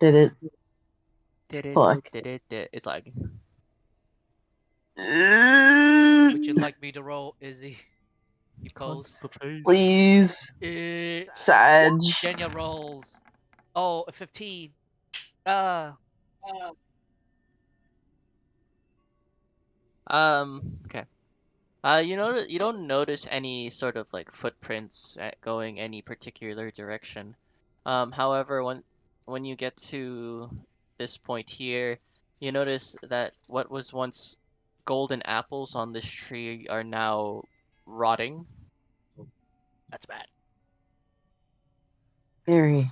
Speaker 5: Did it? Fuck.
Speaker 2: It's lagging.
Speaker 1: Would you like me to roll, Izzy? Because
Speaker 5: Please, Sag.
Speaker 1: Kenya rolls. Oh, a 15.
Speaker 2: Okay. You don't notice any sort of like footprints going any particular direction. However, when you get to this point here, you notice that what was once golden apples on this tree are now rotting.
Speaker 1: That's bad.
Speaker 5: Very.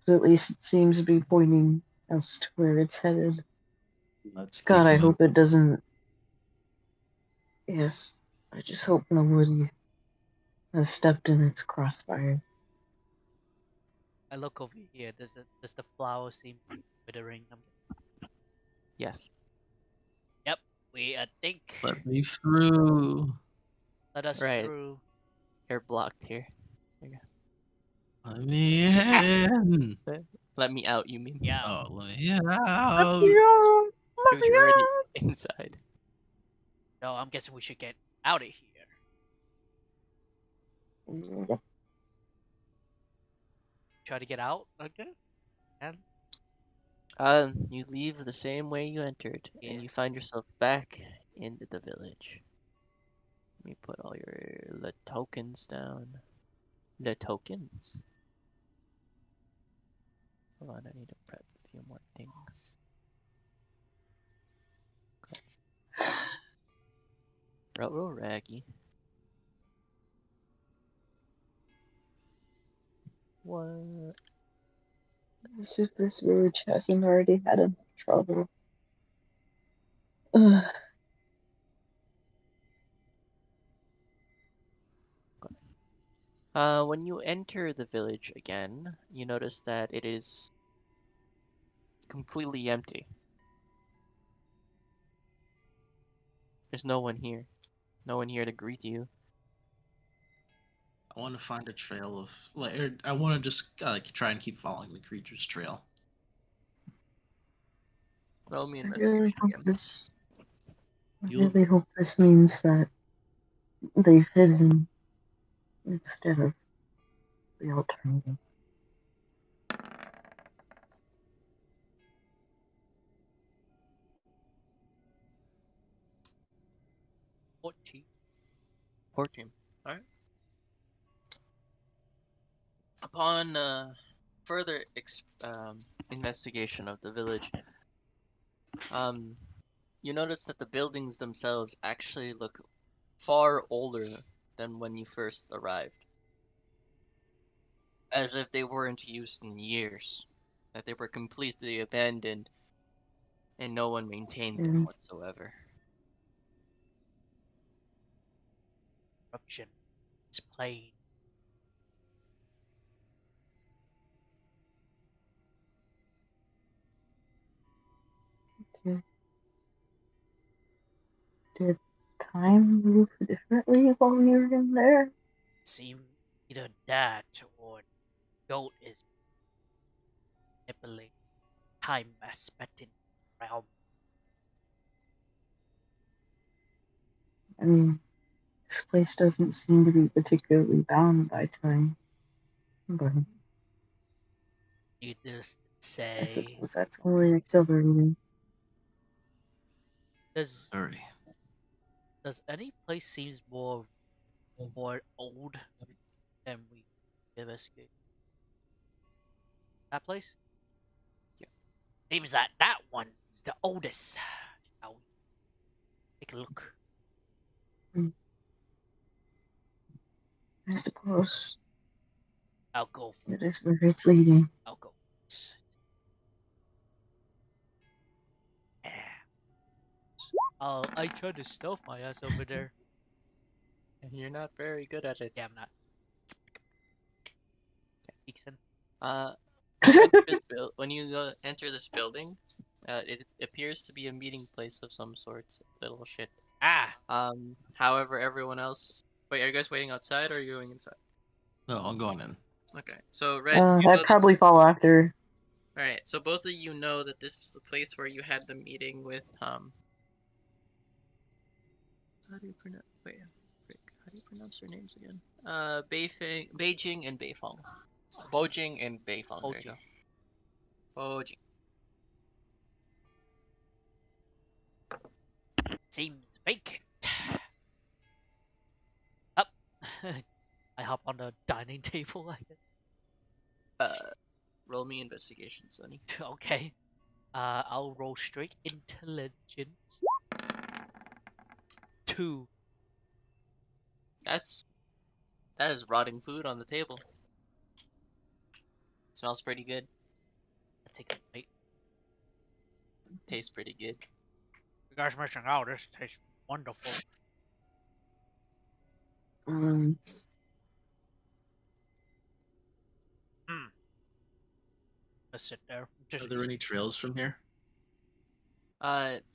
Speaker 5: But at least it seems to be pointing as to where it's headed.
Speaker 6: Let's
Speaker 5: God,
Speaker 6: keep
Speaker 5: I
Speaker 6: moving.
Speaker 5: hope it doesn't. Yes, I just hope nobody has stepped in its crossfire.
Speaker 1: I look over here. Does the flower seem withering?
Speaker 2: Yes.
Speaker 1: Yep. We think.
Speaker 6: Let me through.
Speaker 1: Let us
Speaker 2: Right.
Speaker 1: through.
Speaker 2: You're blocked here.
Speaker 6: Let me in.
Speaker 2: Let me out, you mean?
Speaker 1: Yeah.
Speaker 6: Oh, let me out.
Speaker 2: Because you're already inside.
Speaker 1: No, I'm guessing we should get out of here. Try to get out again. And
Speaker 2: You leave the same way you entered,
Speaker 1: Yeah.
Speaker 2: and you find yourself back into the village. Let me put all your tokens down. The tokens. Hold on, I need to prep a few more things. Okay. Real raggy. What?
Speaker 5: As if this village hasn't already had enough trouble. Ugh.
Speaker 2: When you enter the village again, you notice that it is completely empty. There's no one here. No one here to greet you.
Speaker 6: I want to find a trail of I want to just try and keep following the creature's trail.
Speaker 2: Roll me
Speaker 5: I really
Speaker 2: investigation
Speaker 5: hope
Speaker 2: again.
Speaker 5: this. I
Speaker 6: You'll-
Speaker 5: really hope this means that they've hidden instead of the alternative.
Speaker 1: what? Gee.
Speaker 2: 14. Alright. Upon further investigation of the village, you notice that the buildings themselves actually look far older than when you first arrived. As if they weren't used in years. That they were completely abandoned and no one maintained them
Speaker 5: And
Speaker 2: whatsoever.
Speaker 1: corruption is plain.
Speaker 5: Did time move differently while we were in there?
Speaker 1: Seem either that or goat is manipulating time aspect in realm.
Speaker 5: I mean, this place doesn't seem to be particularly bound by time. But
Speaker 1: Needless to
Speaker 5: I
Speaker 1: say,
Speaker 5: suppose that's only accelerating.
Speaker 1: does
Speaker 6: Sorry.
Speaker 1: does any place seems more old than we investigate? That place?
Speaker 2: Yeah.
Speaker 1: Seems that that one is the oldest. Shall we take a look?
Speaker 5: I suppose
Speaker 1: I'll go.
Speaker 5: it is where it's leading.
Speaker 1: I'll go. Yeah. I tried to stealth my ass over there.
Speaker 2: You're not very good at it.
Speaker 1: Yeah, I'm not. Eekson.
Speaker 2: When you enter this building, it appears to be a meeting place of some sort. Little shit.
Speaker 1: Ah,
Speaker 2: However, everyone else. Wait, are you guys waiting outside or are you going inside?
Speaker 6: No, I'm going in.
Speaker 2: Okay, so Red, you know
Speaker 5: I'd probably follow after.
Speaker 2: All right, so both of you know that this is the place where you had the meeting with How do you pronounce? Wait, how do you pronounce their names again? Beijing and Beifong. Bojing and Beifong. There you go. Bojing.
Speaker 1: seems vacant. Up. I hop on the dining table. I guess.
Speaker 2: Roll me investigation, Sonny.
Speaker 1: Okay. I'll roll straight intelligence. 2.
Speaker 2: That is rotting food on the table. Smells pretty good.
Speaker 1: I take a bite.
Speaker 2: Tastes pretty good.
Speaker 1: You guys mentioned, oh, this tastes wonderful.
Speaker 5: Um,
Speaker 1: Hmm. Let's sit there. Just
Speaker 6: Are there any trails from here?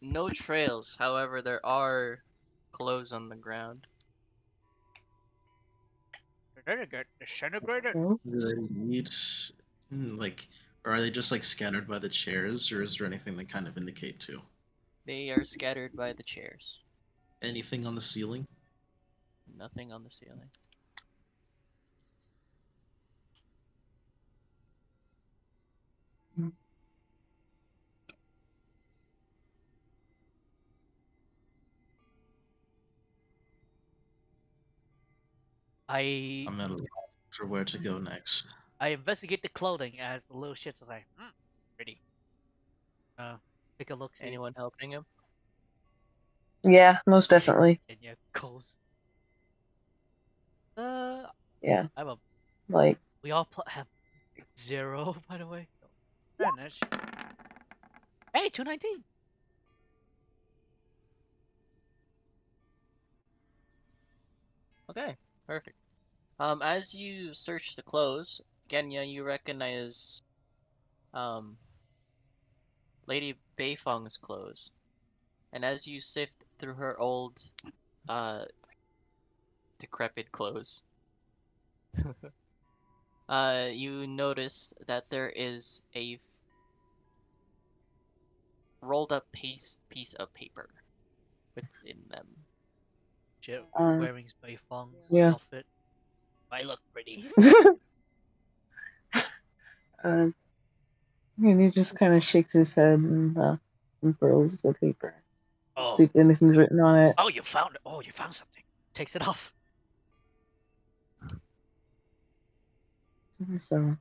Speaker 2: No trails. However, there are clothes on the ground.
Speaker 1: Did it get disintegrated?
Speaker 5: well,
Speaker 6: Do they need, like, or are they just like scattered by the chairs, or is there anything that kind of indicate too?
Speaker 2: They are scattered by the chairs.
Speaker 6: Anything on the ceiling?
Speaker 2: Nothing on the ceiling.
Speaker 1: I
Speaker 6: I'm at a loss for where to go next.
Speaker 1: I investigate the clothing as the little shits is like, pretty. Take a look. See.
Speaker 2: Anyone helping him?
Speaker 5: yeah, most definitely.
Speaker 1: And yeah, goes.
Speaker 5: Yeah,
Speaker 1: I'm a.
Speaker 5: like
Speaker 1: We all have 0, by the way. Finish. Hey, 219.
Speaker 2: Okay, perfect. As you search the clothes, Genya, you recognize Lady Beifong's clothes. And as you sift through her old, decrepit clothes, you notice that there is a rolled up piece of paper within them.
Speaker 1: Shit,
Speaker 5: Uh,
Speaker 1: wearing Beifong's
Speaker 5: yeah.
Speaker 1: outfit. I look pretty.
Speaker 5: and he just kind of shakes his head and unfurls the paper.
Speaker 1: Oh.
Speaker 5: See if anything's written on it.
Speaker 1: Oh, you found it. Oh, you found something. Takes it off.
Speaker 5: So,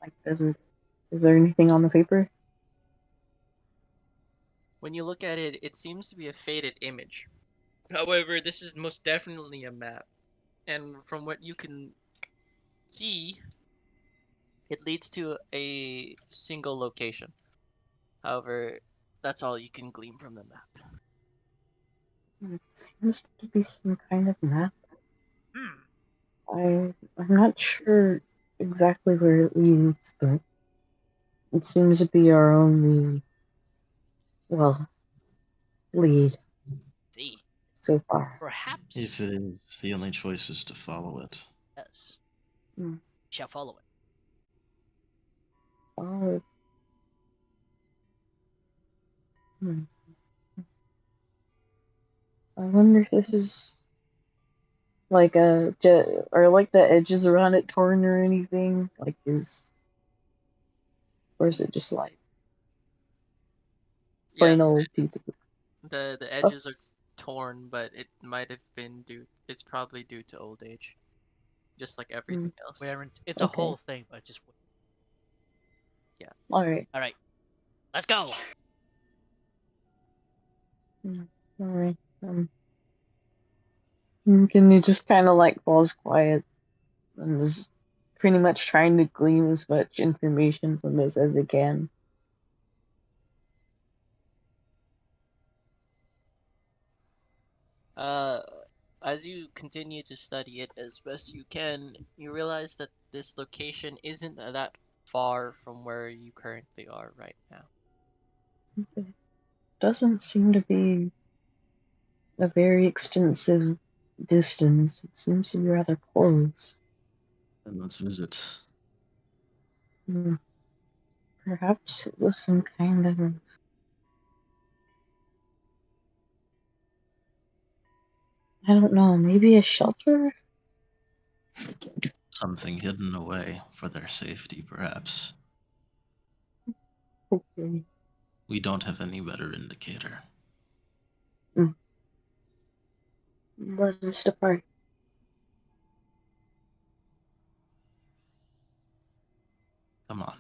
Speaker 5: like, is there anything on the paper?
Speaker 2: When you look at it, it seems to be a faded image. However, this is most definitely a map. And from what you can see, it leads to a single location. However, that's all you can glean from the map.
Speaker 5: It seems to be some kind of map.
Speaker 1: Hmm.
Speaker 5: I'm not sure exactly where it leads, but it seems to be our only, well, lead
Speaker 1: See,
Speaker 5: so far.
Speaker 1: perhaps
Speaker 6: If it is, the only choice is to follow it.
Speaker 1: yes,
Speaker 5: Hmm.
Speaker 1: shall follow it.
Speaker 5: Oh, hmm. I wonder if this is like or like the edges around it torn or anything. Like or is it just like
Speaker 2: Yeah,
Speaker 5: plain old piece of
Speaker 2: the
Speaker 5: oh,
Speaker 2: edges are torn, but it might have been due. It's probably due to old age, just like everything else.
Speaker 1: It's a
Speaker 5: okay.
Speaker 1: whole thing, but just
Speaker 2: Yeah.
Speaker 5: All right.
Speaker 1: all right. Let's go.
Speaker 5: All right. Can you just kind of like falls quiet and is pretty much trying to glean as much information from this as it can.
Speaker 2: Uh, as you continue to study it as best you can, you realize that this location isn't that far from where you currently are right now.
Speaker 5: It doesn't seem to be a very extensive distance. It seems to be rather close.
Speaker 6: Then let's visit.
Speaker 5: Hmm, perhaps it was some kind of I don't know, maybe a shelter?
Speaker 6: Something hidden away for their safety, perhaps.
Speaker 5: Hopefully.
Speaker 6: We don't have any better indicator.
Speaker 5: Let us depart.
Speaker 6: Come on.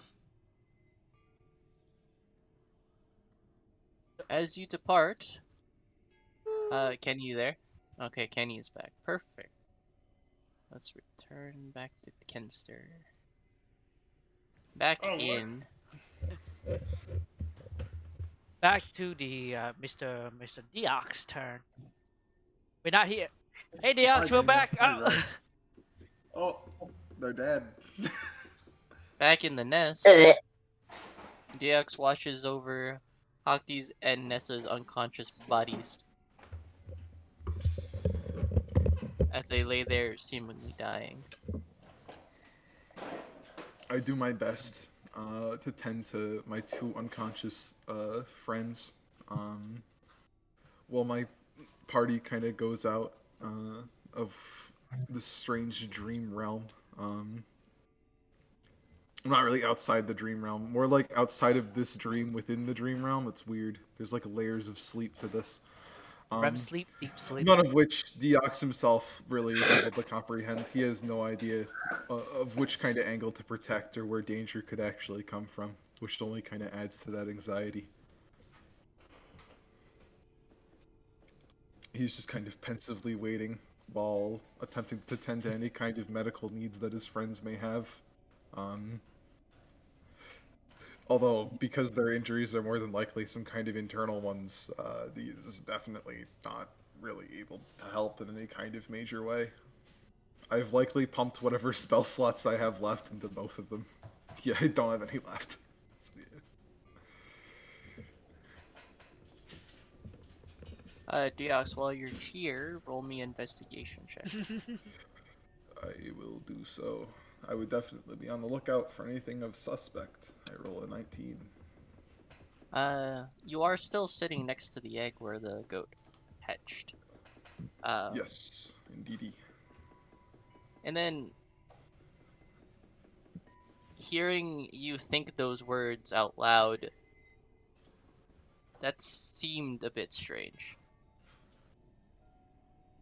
Speaker 2: As you depart, Kenny, you there? Okay, Kenny is back. Perfect. Let's return back to Kenster. Back
Speaker 3: Oh, what?
Speaker 2: in.
Speaker 1: Back to the Mr. Deox turn. We're not here. Hey
Speaker 3: Hi,
Speaker 1: Deox, we're
Speaker 3: Daniel.
Speaker 1: back.
Speaker 3: Hi,
Speaker 1: Oh.
Speaker 3: Red. Oh, they're dead.
Speaker 2: Back in the nest,
Speaker 5: Eh,
Speaker 2: DX watches over Hakti's and Nessa's unconscious bodies as they lay there seemingly dying.
Speaker 3: I do my best to tend to my two unconscious friends. Um, while my party kind of goes out of this strange dream realm. Um, I'm not really outside the dream realm. More like outside of this dream within the dream realm. It's weird. There's like layers of sleep to this.
Speaker 1: REM
Speaker 3: Um,
Speaker 1: sleep, deep sleep.
Speaker 3: None of which Deox himself really is able to comprehend. He has no idea of which kind of angle to protect or where danger could actually come from, which only kind of adds to that anxiety. He's just kind of pensively waiting while attempting to tend to any kind of medical needs that his friends may have. Um, Although, because their injuries are more than likely some kind of internal ones, these is definitely not really able to help in any kind of major way. I've likely pumped whatever spell slots I have left into both of them. Yeah, I don't have any left. So, yeah.
Speaker 2: Deox, while you're here, roll me an investigation check.
Speaker 3: I will do so. I would definitely be on the lookout for anything of suspect. I roll a 19.
Speaker 2: You are still sitting next to the egg where the goat hatched.
Speaker 3: Yes, indeedy.
Speaker 2: And then hearing you think those words out loud, that seemed a bit strange.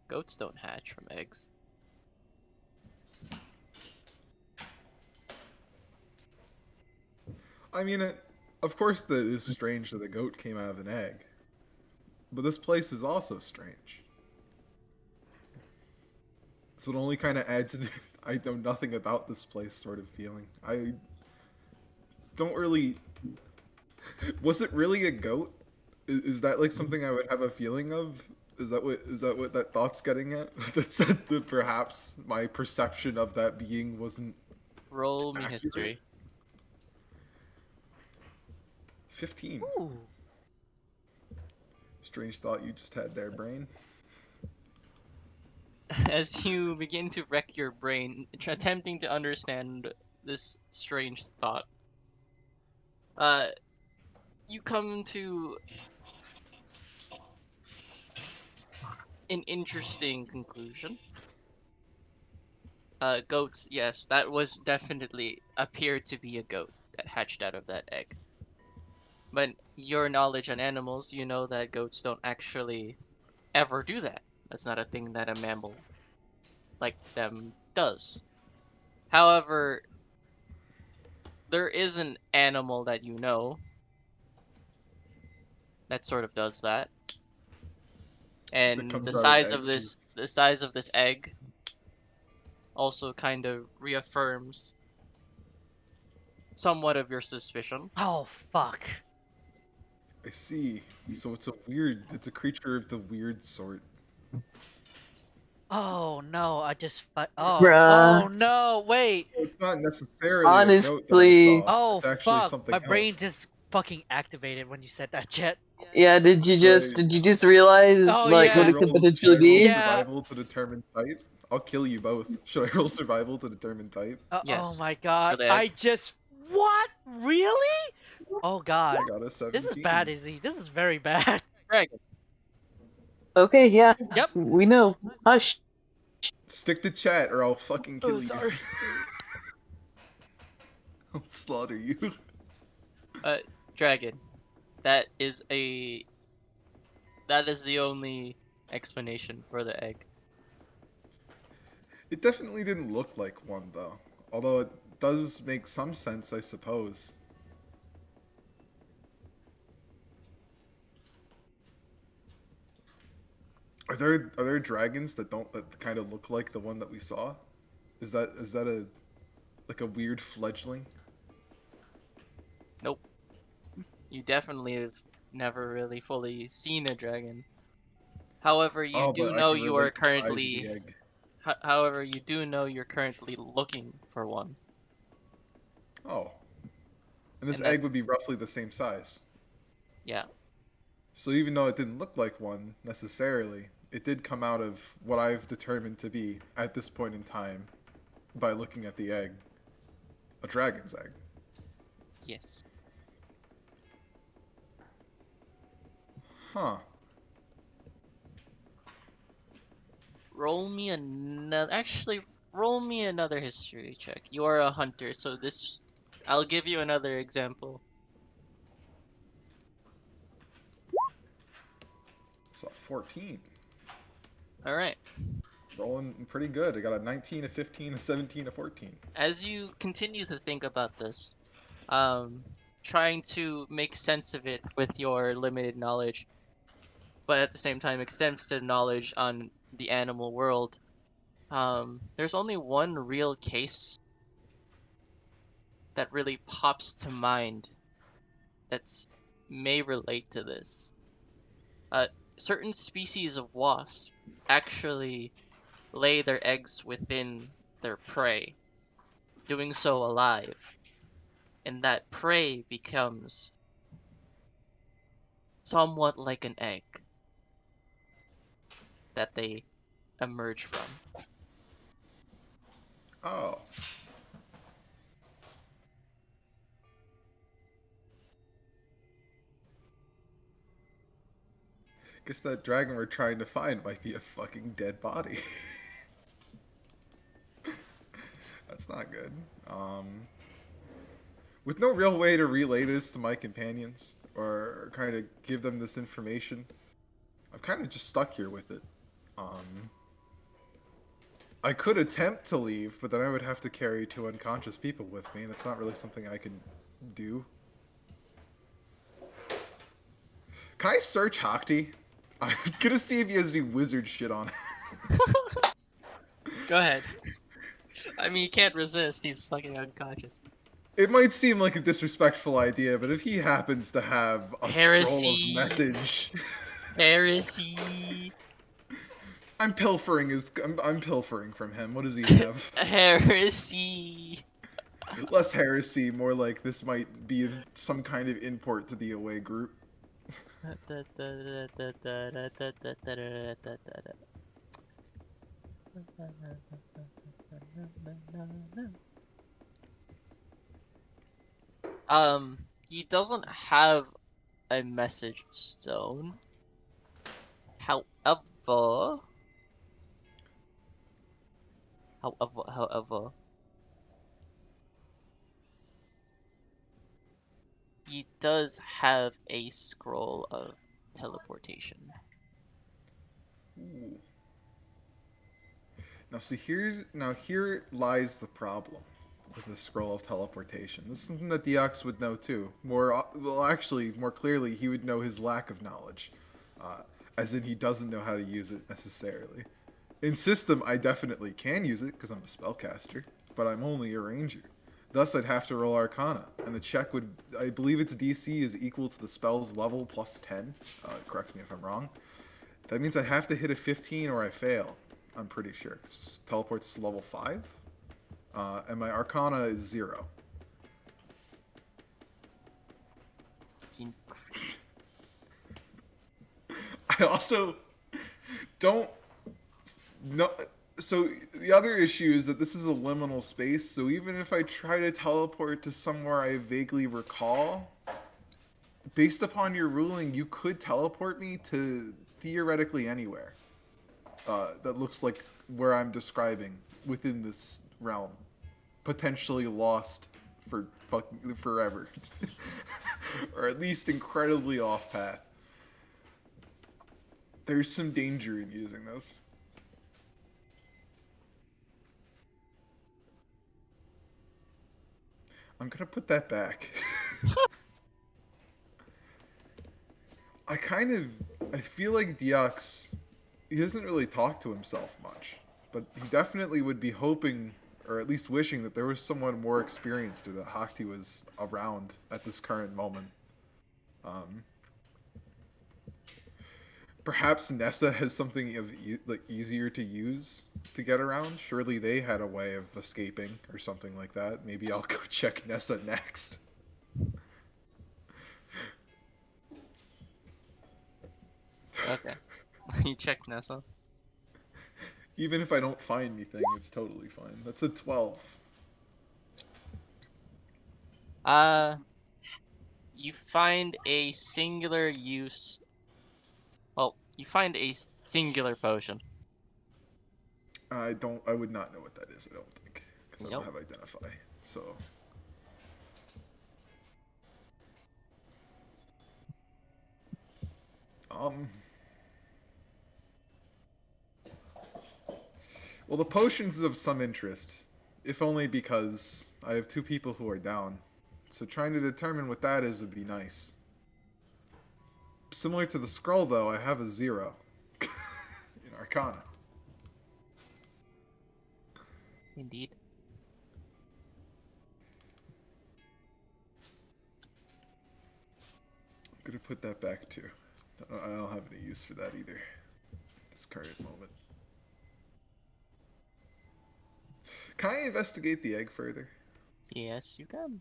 Speaker 2: Goats don't hatch from eggs.
Speaker 3: I mean, of course, that is strange that a goat came out of an egg. But this place is also strange. So it only kind of adds an I know nothing about this place sort of feeling. I don't really. Was it really a goat? Is that like something I would have a feeling of? Is that what that thought's getting at? That's that perhaps my perception of that being wasn't
Speaker 2: Roll me
Speaker 3: accurate?
Speaker 2: history.
Speaker 3: 15.
Speaker 1: Ooh.
Speaker 3: Strange thought you just had there, brain.
Speaker 2: As you begin to wreck your brain, attempting to understand this strange thought, you come to an interesting conclusion. Goats, yes, that was definitely appeared to be a goat that hatched out of that egg. But your knowledge on animals, you know that goats don't actually ever do that. That's not a thing that a mammal like them does. However, there is an animal that you know that sort of does that.
Speaker 3: That
Speaker 2: And
Speaker 3: comes out of eggs.
Speaker 2: the size of this egg also kind of reaffirms somewhat of your suspicion.
Speaker 1: Oh fuck.
Speaker 3: I see. So it's a creature of the weird sort.
Speaker 1: Oh no, I just
Speaker 5: Bruh.
Speaker 1: oh no, wait.
Speaker 3: So it's not necessarily a goat that I
Speaker 5: Honestly,
Speaker 3: saw.
Speaker 1: Oh
Speaker 3: It's actually
Speaker 1: fuck.
Speaker 3: something
Speaker 1: My brain
Speaker 3: else.
Speaker 1: just fucking activated when you said that, Jet.
Speaker 5: yeah,
Speaker 3: Should
Speaker 5: did you just realize
Speaker 1: Oh
Speaker 5: like what
Speaker 1: yeah.
Speaker 5: it could
Speaker 3: should
Speaker 5: potentially
Speaker 3: I roll
Speaker 5: be?
Speaker 1: Yeah.
Speaker 3: survival to determine type? I'll kill you both. Should I roll survival to determine type?
Speaker 1: Oh
Speaker 2: Yes,
Speaker 1: my
Speaker 2: for
Speaker 1: god.
Speaker 2: the egg.
Speaker 1: I just what? Really? Oh god.
Speaker 3: I got a 17.
Speaker 1: This is bad, Izzy. This is very bad.
Speaker 2: Dragon.
Speaker 5: Okay, yeah,
Speaker 1: Yep.
Speaker 5: we know. Hush.
Speaker 3: Stick to chat or I'll fucking kill
Speaker 1: Oh,
Speaker 3: you.
Speaker 1: sorry.
Speaker 3: I'll slaughter you.
Speaker 2: Dragon. That is the only explanation for the egg.
Speaker 3: It definitely didn't look like one though. Although it does make some sense, I suppose. Are there dragons that kind of look like the one that we saw? Is that a like a weird fledgling?
Speaker 2: Nope. You definitely have never really fully seen a dragon. However, you
Speaker 3: Oh,
Speaker 2: do
Speaker 3: but I
Speaker 2: know
Speaker 3: can
Speaker 2: you are
Speaker 3: relate the size of the
Speaker 2: currently.
Speaker 3: egg.
Speaker 2: However, you do know you're currently looking for one.
Speaker 3: Oh. And this
Speaker 2: And that-
Speaker 3: egg would be roughly the same size.
Speaker 2: Yeah.
Speaker 3: So even though it didn't look like one necessarily, it did come out of what I've determined to be at this point in time by looking at the egg, a dragon's egg.
Speaker 2: Yes.
Speaker 3: Huh.
Speaker 2: Roll me another. Actually, roll me another history check. You are a hunter, so this. I'll give you another example.
Speaker 3: It's a 14.
Speaker 2: All right.
Speaker 3: Rolling pretty good. I got a 19, a 15, a 17, a 14.
Speaker 2: As you continue to think about this, trying to make sense of it with your limited knowledge, but at the same time extensive knowledge on the animal world, there's only one real case that really pops to mind that's may relate to this. Certain species of wasp actually lay their eggs within their prey, doing so alive, and that prey becomes somewhat like an egg that they emerge from.
Speaker 3: Oh. Guess that dragon we're trying to find might be a fucking dead body. That's not good. With no real way to relay this to my companions or kind of give them this information, I'm kind of just stuck here with it. I could attempt to leave, but then I would have to carry 2 unconscious people with me, and it's not really something I can do. Can I search Hakti? I'm gonna see if he has any wizard shit on it.
Speaker 2: Go ahead. I mean, you can't resist. He's fucking unconscious.
Speaker 3: It might seem like a disrespectful idea, but if he happens to have a scroll
Speaker 2: Heresy.
Speaker 3: of message,
Speaker 2: Heresy.
Speaker 3: I'm pilfering I'm pilfering from him. What does he have?
Speaker 2: Heresy.
Speaker 3: Less heresy, more like this might be some kind of import to the away group.
Speaker 2: He doesn't have a message stone. However, however, he does have a scroll of teleportation.
Speaker 3: Ooh. Here lies the problem with the scroll of teleportation. This is something that Deox would know too. More clearly, he would know his lack of knowledge, uh, as in he doesn't know how to use it necessarily. In system, I definitely can use it because I'm a spellcaster, but I'm only a ranger. Thus, I'd have to roll Arcana, and the check would, I believe its DC is equal to the spell's level plus 10. Correct me if I'm wrong. That means I have to hit a 15 or I fail. I'm pretty sure. Teleports to level 5. And my Arcana is 0. I also don't know. So the other issue is that this is a liminal space, so even if I try to teleport to somewhere I vaguely recall, based upon your ruling, you could teleport me to theoretically anywhere that looks like where I'm describing within this realm. Potentially lost for fucking forever. Or at least incredibly off path. There's some danger in using this. I'm gonna put that back. I feel like Deox, he doesn't really talk to himself much, but he definitely would be hoping, or at least wishing, that there was someone more experienced or that Hakti was around at this current moment. Um, Perhaps Nessa has something easier to use to get around. Surely they had a way of escaping or something like that. Maybe I'll go check Nessa next.
Speaker 2: Okay. You check Nessa.
Speaker 3: Even if I don't find anything, it's totally fine. That's a 12.
Speaker 2: You find a singular use. Well, you find a singular potion.
Speaker 3: I would not know what that is, I don't think. Because I
Speaker 2: Yep.
Speaker 3: don't have Identify. So. Well, the potions is of some interest. If only because I have 2 people who are down. So trying to determine what that is would be nice. Similar to the scroll, though, I have a 0 in Arcana.
Speaker 2: Indeed.
Speaker 3: I'm gonna put that back too. I don't have any use for that either. This current moment. Can I investigate the egg further?
Speaker 2: Yes, you can.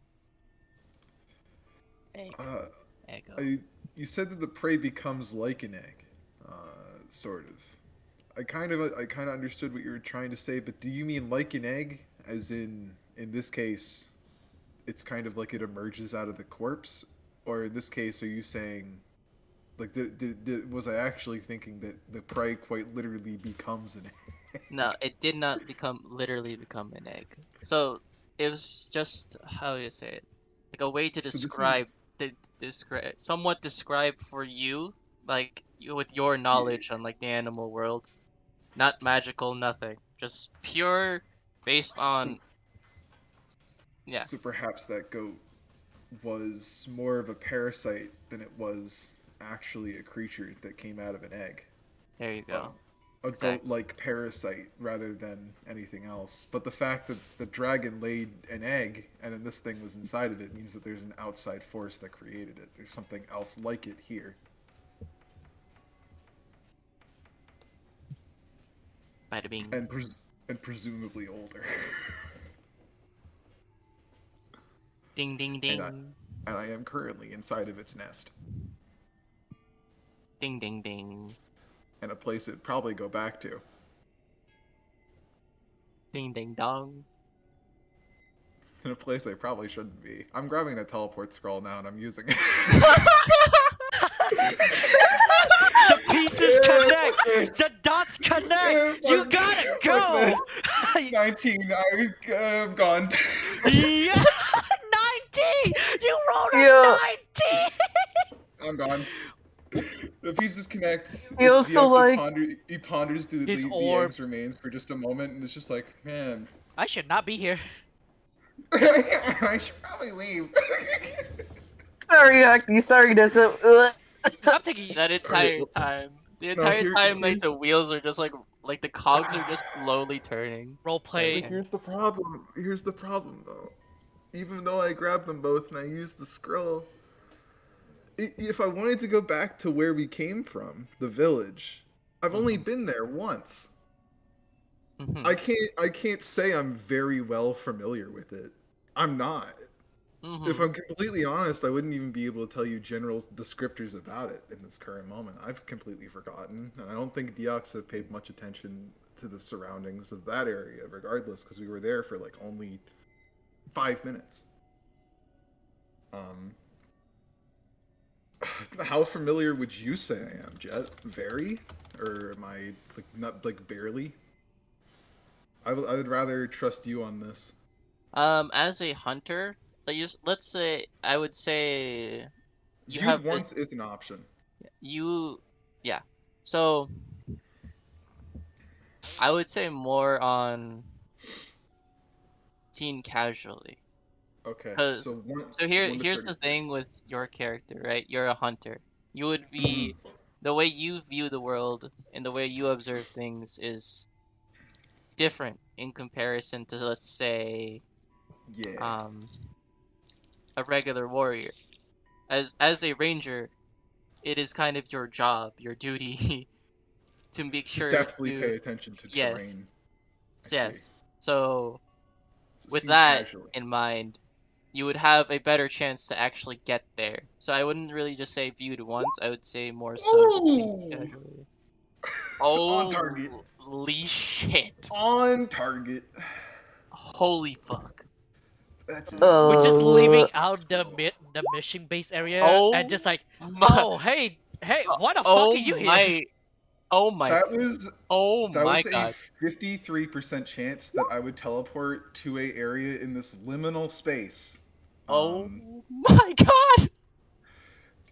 Speaker 2: Egg.
Speaker 3: You said that the prey becomes like an egg, sort of. I kind of understood what you were trying to say, but do you mean like an egg, as in this case, it's kind of like it emerges out of the corpse, or in this case, are you saying, like, was I actually thinking that the prey quite literally becomes an egg?
Speaker 2: No, it did not literally become an egg. So it was just, how do you say it? Like a way to
Speaker 3: So this
Speaker 2: describe,
Speaker 3: is
Speaker 2: somewhat describe for you, like with your
Speaker 3: yeah.
Speaker 2: knowledge on like the animal world. Not magical, nothing. Just pure based
Speaker 3: So
Speaker 2: on, yeah,
Speaker 3: so perhaps that goat was more of a parasite than it was actually a creature that came out of an egg.
Speaker 2: there you
Speaker 3: A,
Speaker 2: go.
Speaker 3: a
Speaker 2: Exactly.
Speaker 3: goat-like parasite rather than anything else. But the fact that the dragon laid an egg and then this thing was inside of it means that there's an outside force that created it. There's something else like it here.
Speaker 2: Bada bing.
Speaker 3: and presumably older.
Speaker 2: Ding ding
Speaker 3: and
Speaker 2: ding.
Speaker 3: I am currently inside of its nest,
Speaker 2: Ding ding ding.
Speaker 3: and a place it'd probably go back to.
Speaker 2: Ding ding dong.
Speaker 3: In a place I probably shouldn't be. I'm grabbing that teleport scroll now and I'm using it.
Speaker 1: The pieces connect. The dots connect. You gotta go.
Speaker 3: 19. I'm gone.
Speaker 1: Yeah, 19. You rolled a
Speaker 5: Yeah.
Speaker 1: 19.
Speaker 3: I'm gone. The pieces connect.
Speaker 5: He also, like-
Speaker 3: He ponders
Speaker 1: His
Speaker 3: the
Speaker 1: orb.
Speaker 3: egg's remains for just a moment, and it's just like, man,
Speaker 1: I should not be here.
Speaker 3: I should probably leave.
Speaker 5: Sorry, Aki. Sorry, Nessa.
Speaker 1: I'm taking.
Speaker 2: That entire time. The entire time, like, the wheels are just like the cogs are just slowly turning.
Speaker 1: Role play.
Speaker 2: Sorry.
Speaker 3: Here's the problem. Here's the problem, though. Even though I grabbed them both and I used the scroll, if I wanted to go back to where we came from, the village, I've only been there once.
Speaker 2: Mhm.
Speaker 3: I can't say I'm very well familiar with it. I'm not. If I'm completely honest, I wouldn't even be able to tell you general descriptors about it in this current moment. I've completely forgotten, and I don't think Deox have paid much attention to the surroundings of that area, regardless, because we were there for like only 5 minutes. How familiar would you say I am, Jet? Very, or am I like not like barely? I would rather trust you on this.
Speaker 2: As a hunter, let's say I would say you
Speaker 3: Viewed
Speaker 2: have
Speaker 3: once is an option.
Speaker 2: yeah. So I would say more on seen casually.
Speaker 3: Okay,
Speaker 2: Cause
Speaker 3: so
Speaker 2: here's the thing with your character, right? You're a hunter. You would be the way you view the world and the way you observe things is different in comparison to, let's say,
Speaker 3: Yeah.
Speaker 2: a regular warrior. As a ranger, it is kind of your job, your duty to make sure
Speaker 3: Definitely
Speaker 2: to
Speaker 3: pay attention to
Speaker 2: yes,
Speaker 3: terrain. I see.
Speaker 2: yes. So
Speaker 3: So
Speaker 2: with
Speaker 3: seen
Speaker 2: that
Speaker 3: casually.
Speaker 2: in mind, you would have a better chance to actually get there. So I wouldn't really just say viewed once. I would say more so seen
Speaker 3: Ooh!
Speaker 2: casually.
Speaker 3: On target.
Speaker 2: Holy shit!
Speaker 3: On target.
Speaker 2: Holy fuck!
Speaker 3: That's it.
Speaker 1: We're just leaving
Speaker 5: Uh,
Speaker 1: out the mission base area and
Speaker 2: Oh
Speaker 1: just like,
Speaker 2: my!
Speaker 1: oh hey, why the fuck
Speaker 2: Oh
Speaker 1: are you here?
Speaker 2: my! Oh my!
Speaker 3: That was
Speaker 2: Oh
Speaker 3: that
Speaker 2: my
Speaker 3: was a
Speaker 2: god!
Speaker 3: 53% chance that I would teleport to a area in this liminal space.
Speaker 2: Oh my god!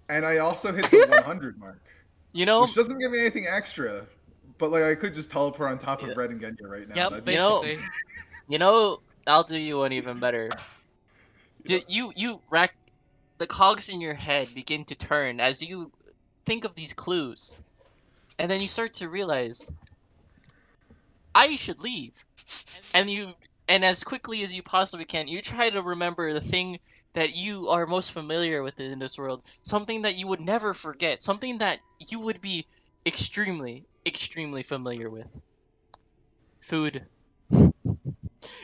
Speaker 3: And I also hit the 100 mark,
Speaker 2: You know,
Speaker 3: which doesn't give me anything extra. But like I could just teleport on top
Speaker 2: Yeah.
Speaker 3: of Red and Genya right now.
Speaker 1: Yep,
Speaker 3: That'd be
Speaker 2: You know-
Speaker 1: basically.
Speaker 2: you know, I'll do you one even better.
Speaker 3: Yeah.
Speaker 2: You rack the cogs in your head begin to turn as you think of these clues, and then you start to realize I should leave, and as quickly as you possibly can, you try to remember the thing that you are most familiar with in this world, something that you would never forget, something that you would be extremely, extremely familiar with. Food.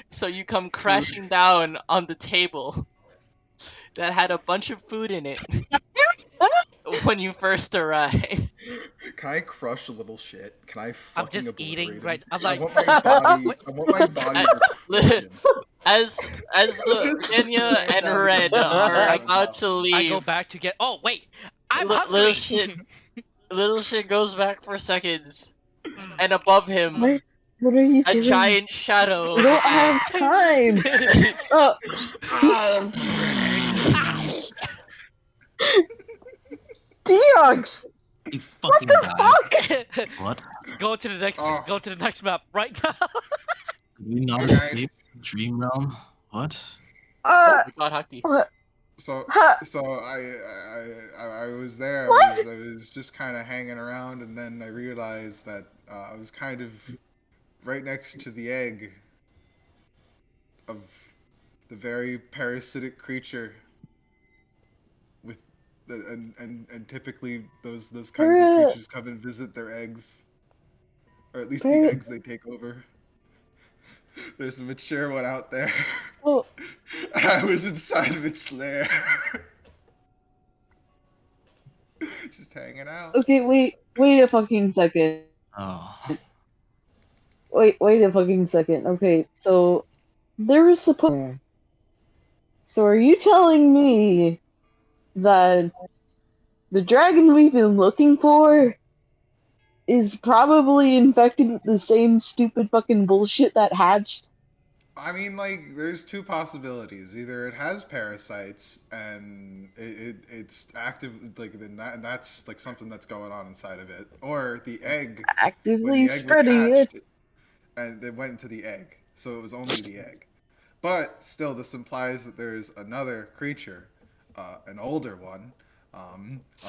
Speaker 2: So you come crashing down on the table that had a bunch of food in it when you first arrived.
Speaker 3: Can I crush a little shit? Can I
Speaker 1: I'm
Speaker 3: fucking
Speaker 1: just
Speaker 3: obliterate
Speaker 1: eating
Speaker 3: him?
Speaker 1: right. I'm
Speaker 3: I
Speaker 1: like,
Speaker 3: want my body.
Speaker 1: Wait.
Speaker 3: I want my body to crush him.
Speaker 2: As the Kenya and
Speaker 3: Down to
Speaker 2: Red
Speaker 3: the
Speaker 2: are
Speaker 3: bottom.
Speaker 2: about to
Speaker 1: I go
Speaker 2: leave,
Speaker 1: back to get. Oh wait, I'm
Speaker 2: Li-
Speaker 1: hungry.
Speaker 2: little shit. Little shit goes back for seconds, and above him,
Speaker 5: what are you
Speaker 2: a
Speaker 5: doing?
Speaker 2: giant shadow.
Speaker 5: We don't have time. Oh, Deox!
Speaker 6: You fucking died. What?
Speaker 1: Go to the next.
Speaker 3: Oh.
Speaker 1: Go to the next map right now.
Speaker 6: Did we not
Speaker 3: Guys.
Speaker 6: escape the dream realm? What?
Speaker 2: Oh my god, Hakti.
Speaker 3: So
Speaker 5: Huh.
Speaker 3: I was there.
Speaker 5: What?
Speaker 3: I was just kind of hanging around, and then I realized that I was kind of right next to the egg of the very parasitic creature. With and typically those kinds of
Speaker 5: Bruh.
Speaker 3: creatures come and visit their eggs. or at least the
Speaker 5: Right.
Speaker 3: eggs they take over. There's a mature one out there.
Speaker 5: So,
Speaker 3: I was inside of its lair. Just hanging out.
Speaker 5: okay, wait a fucking second.
Speaker 6: Oh,
Speaker 5: Wait a fucking second. Okay, so there was supposed. So are you telling me that the dragon we've been looking for is probably infected with the same stupid fucking bullshit that hatched?
Speaker 3: I mean, like, there's two possibilities. Either it has parasites and it's active, like, and that's like something that's going on inside of it, or the egg, when
Speaker 5: Actively
Speaker 3: the egg was
Speaker 5: spreading it.
Speaker 3: hatched, and it went into the egg, so it was only the egg. But still, this implies that there's another creature, an older one, a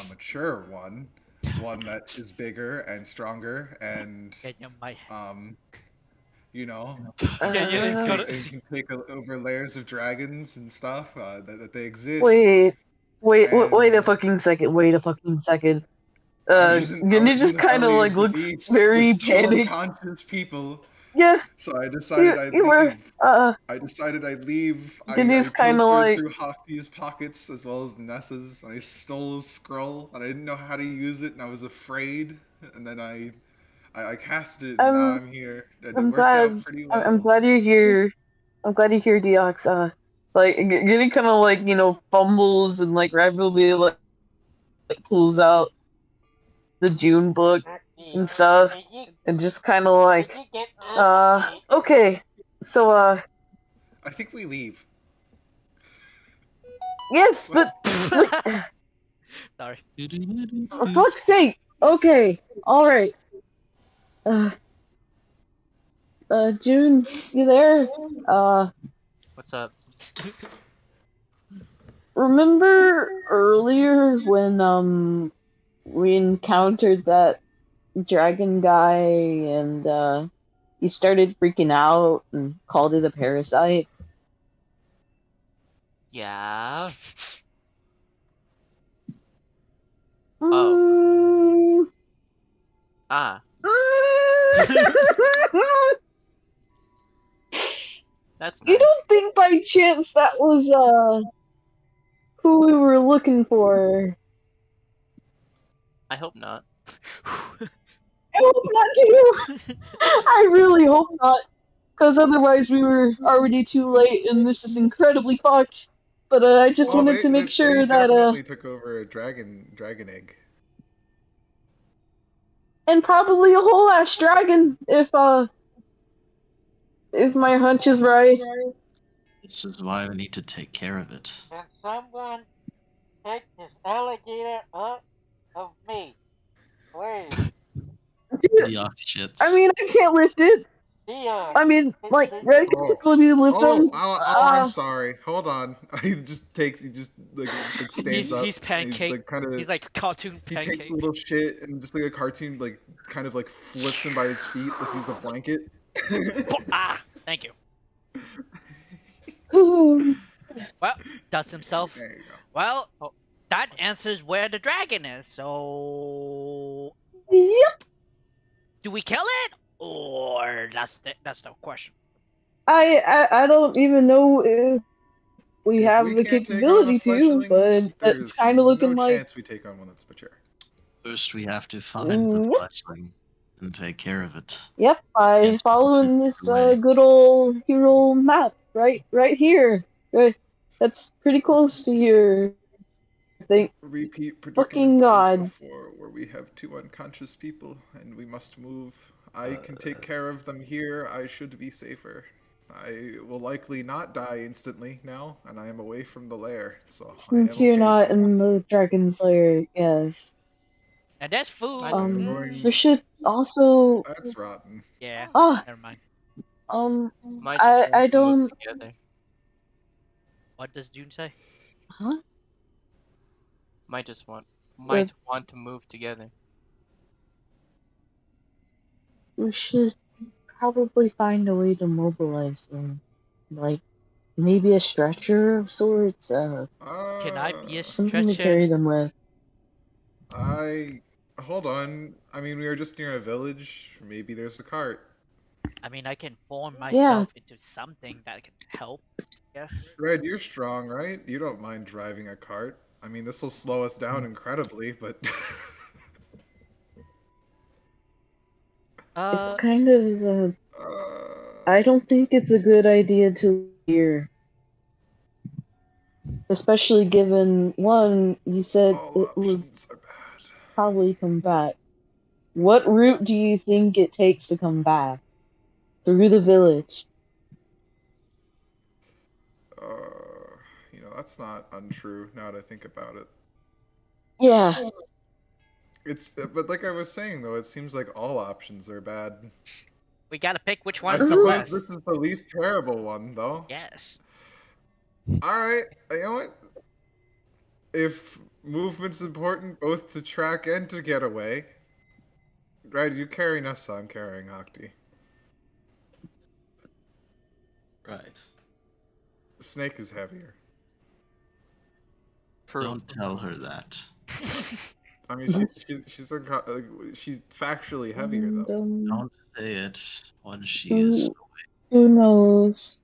Speaker 3: mature one that is bigger and stronger, and
Speaker 1: Get your mic.
Speaker 3: you know,
Speaker 1: Yeah, it's gonna.
Speaker 3: and can take over layers of dragons and stuff. That they exist.
Speaker 5: Wait a
Speaker 3: And
Speaker 5: fucking second. Wait a fucking second.
Speaker 3: I
Speaker 5: Ginny
Speaker 3: was in
Speaker 5: just
Speaker 3: the
Speaker 5: kind of
Speaker 3: belly
Speaker 5: like
Speaker 3: of the
Speaker 5: looks
Speaker 3: beast
Speaker 5: very
Speaker 3: with two
Speaker 5: panicked.
Speaker 3: unconscious people.
Speaker 5: Yeah,
Speaker 3: So I decided I'd
Speaker 5: you were.
Speaker 3: leave. I decided I'd leave. I
Speaker 5: Ginny's kind of
Speaker 3: pilfered
Speaker 5: like.
Speaker 3: through Hockey's pockets as well as Nessa's. I stole his scroll, and I didn't know how to use it, and I was afraid. And then I cast it, and now
Speaker 5: I'm
Speaker 3: I'm here. And it
Speaker 5: I'm
Speaker 3: worked out
Speaker 5: glad.
Speaker 3: pretty
Speaker 5: I'm
Speaker 3: well.
Speaker 5: glad you're here. I'm glad you're here, Deox. Like Ginny kind of like fumbles and like rapidly like pulls out the June book and stuff, and just kind of like, okay, so
Speaker 3: I think we leave.
Speaker 5: yes, but like,
Speaker 1: Sorry.
Speaker 5: for fuck's sake, okay, all right, uh, June, you there?
Speaker 2: What's up?
Speaker 5: Remember earlier when we encountered that dragon guy and he started freaking out and called it a parasite?
Speaker 2: Yeah.
Speaker 5: Mm.
Speaker 2: Ah, that's
Speaker 5: You
Speaker 2: nice.
Speaker 5: don't think by chance that was who we were looking for?
Speaker 2: I hope not.
Speaker 5: I hope not too. I really hope not, because otherwise we were already too late, and this is incredibly fucked. But I just
Speaker 3: Well,
Speaker 5: wanted to make
Speaker 3: they
Speaker 5: sure that
Speaker 3: definitely took over a dragon egg.
Speaker 5: and probably a whole ass dragon if my hunch is right.
Speaker 6: this is why we need to take care of it.
Speaker 7: Can someone take this alligator up of me? Please.
Speaker 5: Dude,
Speaker 6: The ox shits.
Speaker 5: I mean, I can't lift it.
Speaker 7: Dion.
Speaker 5: I mean, like, Red can
Speaker 3: Oh.
Speaker 5: typically lift them.
Speaker 3: I'm sorry. Hold on. He just like stands
Speaker 1: He's
Speaker 3: up.
Speaker 1: he's
Speaker 3: and
Speaker 1: pancake.
Speaker 3: Like kind of.
Speaker 1: He's like cartoon
Speaker 3: He takes
Speaker 1: pancake.
Speaker 3: a little shit and just like a cartoon, like kind of like flips him by his feet like he's a blanket.
Speaker 1: Thank you.
Speaker 5: Um,
Speaker 1: Well, does himself.
Speaker 3: There you go.
Speaker 1: Well, that answers where the dragon is. So,
Speaker 5: yep.
Speaker 1: do we kill it, or that's the question?
Speaker 5: I don't even know if we
Speaker 3: If
Speaker 5: have
Speaker 3: we
Speaker 5: the
Speaker 3: can't take on a
Speaker 5: capability to,
Speaker 3: fledgling,
Speaker 5: but it's
Speaker 3: there's
Speaker 5: kind of looking
Speaker 3: no
Speaker 5: like.
Speaker 3: chance we take on one that's mature.
Speaker 6: First, we have to find the
Speaker 5: Yep.
Speaker 6: fledgling and take care of it.
Speaker 5: Yep, by
Speaker 6: Can't
Speaker 5: following
Speaker 6: shoot
Speaker 5: this
Speaker 6: it away.
Speaker 5: good old hero map right here. Right, that's pretty close to here. I think.
Speaker 3: Repeat
Speaker 5: Fucking
Speaker 3: predicament as
Speaker 5: God.
Speaker 3: before, where we have two unconscious people and we must move. I can take care of them here. I should be safer. I will likely not die instantly now, and I am away from the lair, so I am
Speaker 5: Since you're
Speaker 3: okay
Speaker 5: not
Speaker 3: now.
Speaker 5: in the dragon's lair, yes.
Speaker 1: And there's food.
Speaker 2: I am
Speaker 5: There should also.
Speaker 3: That's rotten.
Speaker 1: Yeah.
Speaker 5: Ah,
Speaker 1: Never mind.
Speaker 2: Might just want
Speaker 5: I
Speaker 2: to move
Speaker 5: don't.
Speaker 2: together.
Speaker 1: What does June say?
Speaker 5: Huh?
Speaker 2: Might want to move together.
Speaker 5: We should probably find a way to mobilize them. Like, maybe a stretcher of sorts,
Speaker 1: Can I be a
Speaker 5: something to
Speaker 1: stretcher?
Speaker 5: carry them with.
Speaker 3: I Hold on. I mean, we were just near a village. Maybe there's a cart.
Speaker 1: I mean, I can form
Speaker 5: Yeah.
Speaker 1: myself into something that can help. Yes.
Speaker 3: Red, you're strong, right? You don't mind driving a cart. I mean, this will slow us down incredibly, but
Speaker 5: It's kind of.
Speaker 3: uh,
Speaker 5: I don't think it's a good idea to here, especially given one you said
Speaker 3: all
Speaker 5: it would
Speaker 3: options are bad.
Speaker 5: probably come back. What route do you think it takes to come back? Through the village.
Speaker 3: That's not untrue now that I think about it.
Speaker 5: Yeah.
Speaker 3: But like I was saying though, it seems like all options are bad.
Speaker 1: We gotta pick which
Speaker 3: I
Speaker 1: one's the
Speaker 3: suppose
Speaker 1: best.
Speaker 3: this is the least terrible one, though.
Speaker 1: Yes.
Speaker 3: Alright, you know what? If movement's important both to track and to get away, right, you carry Nessa, I'm carrying Octi.
Speaker 6: Right.
Speaker 3: Snake is heavier.
Speaker 2: True.
Speaker 6: Don't tell her that.
Speaker 3: I mean, she's factually heavier,
Speaker 5: And,
Speaker 3: though.
Speaker 6: Don't say it when she is.
Speaker 5: who knows?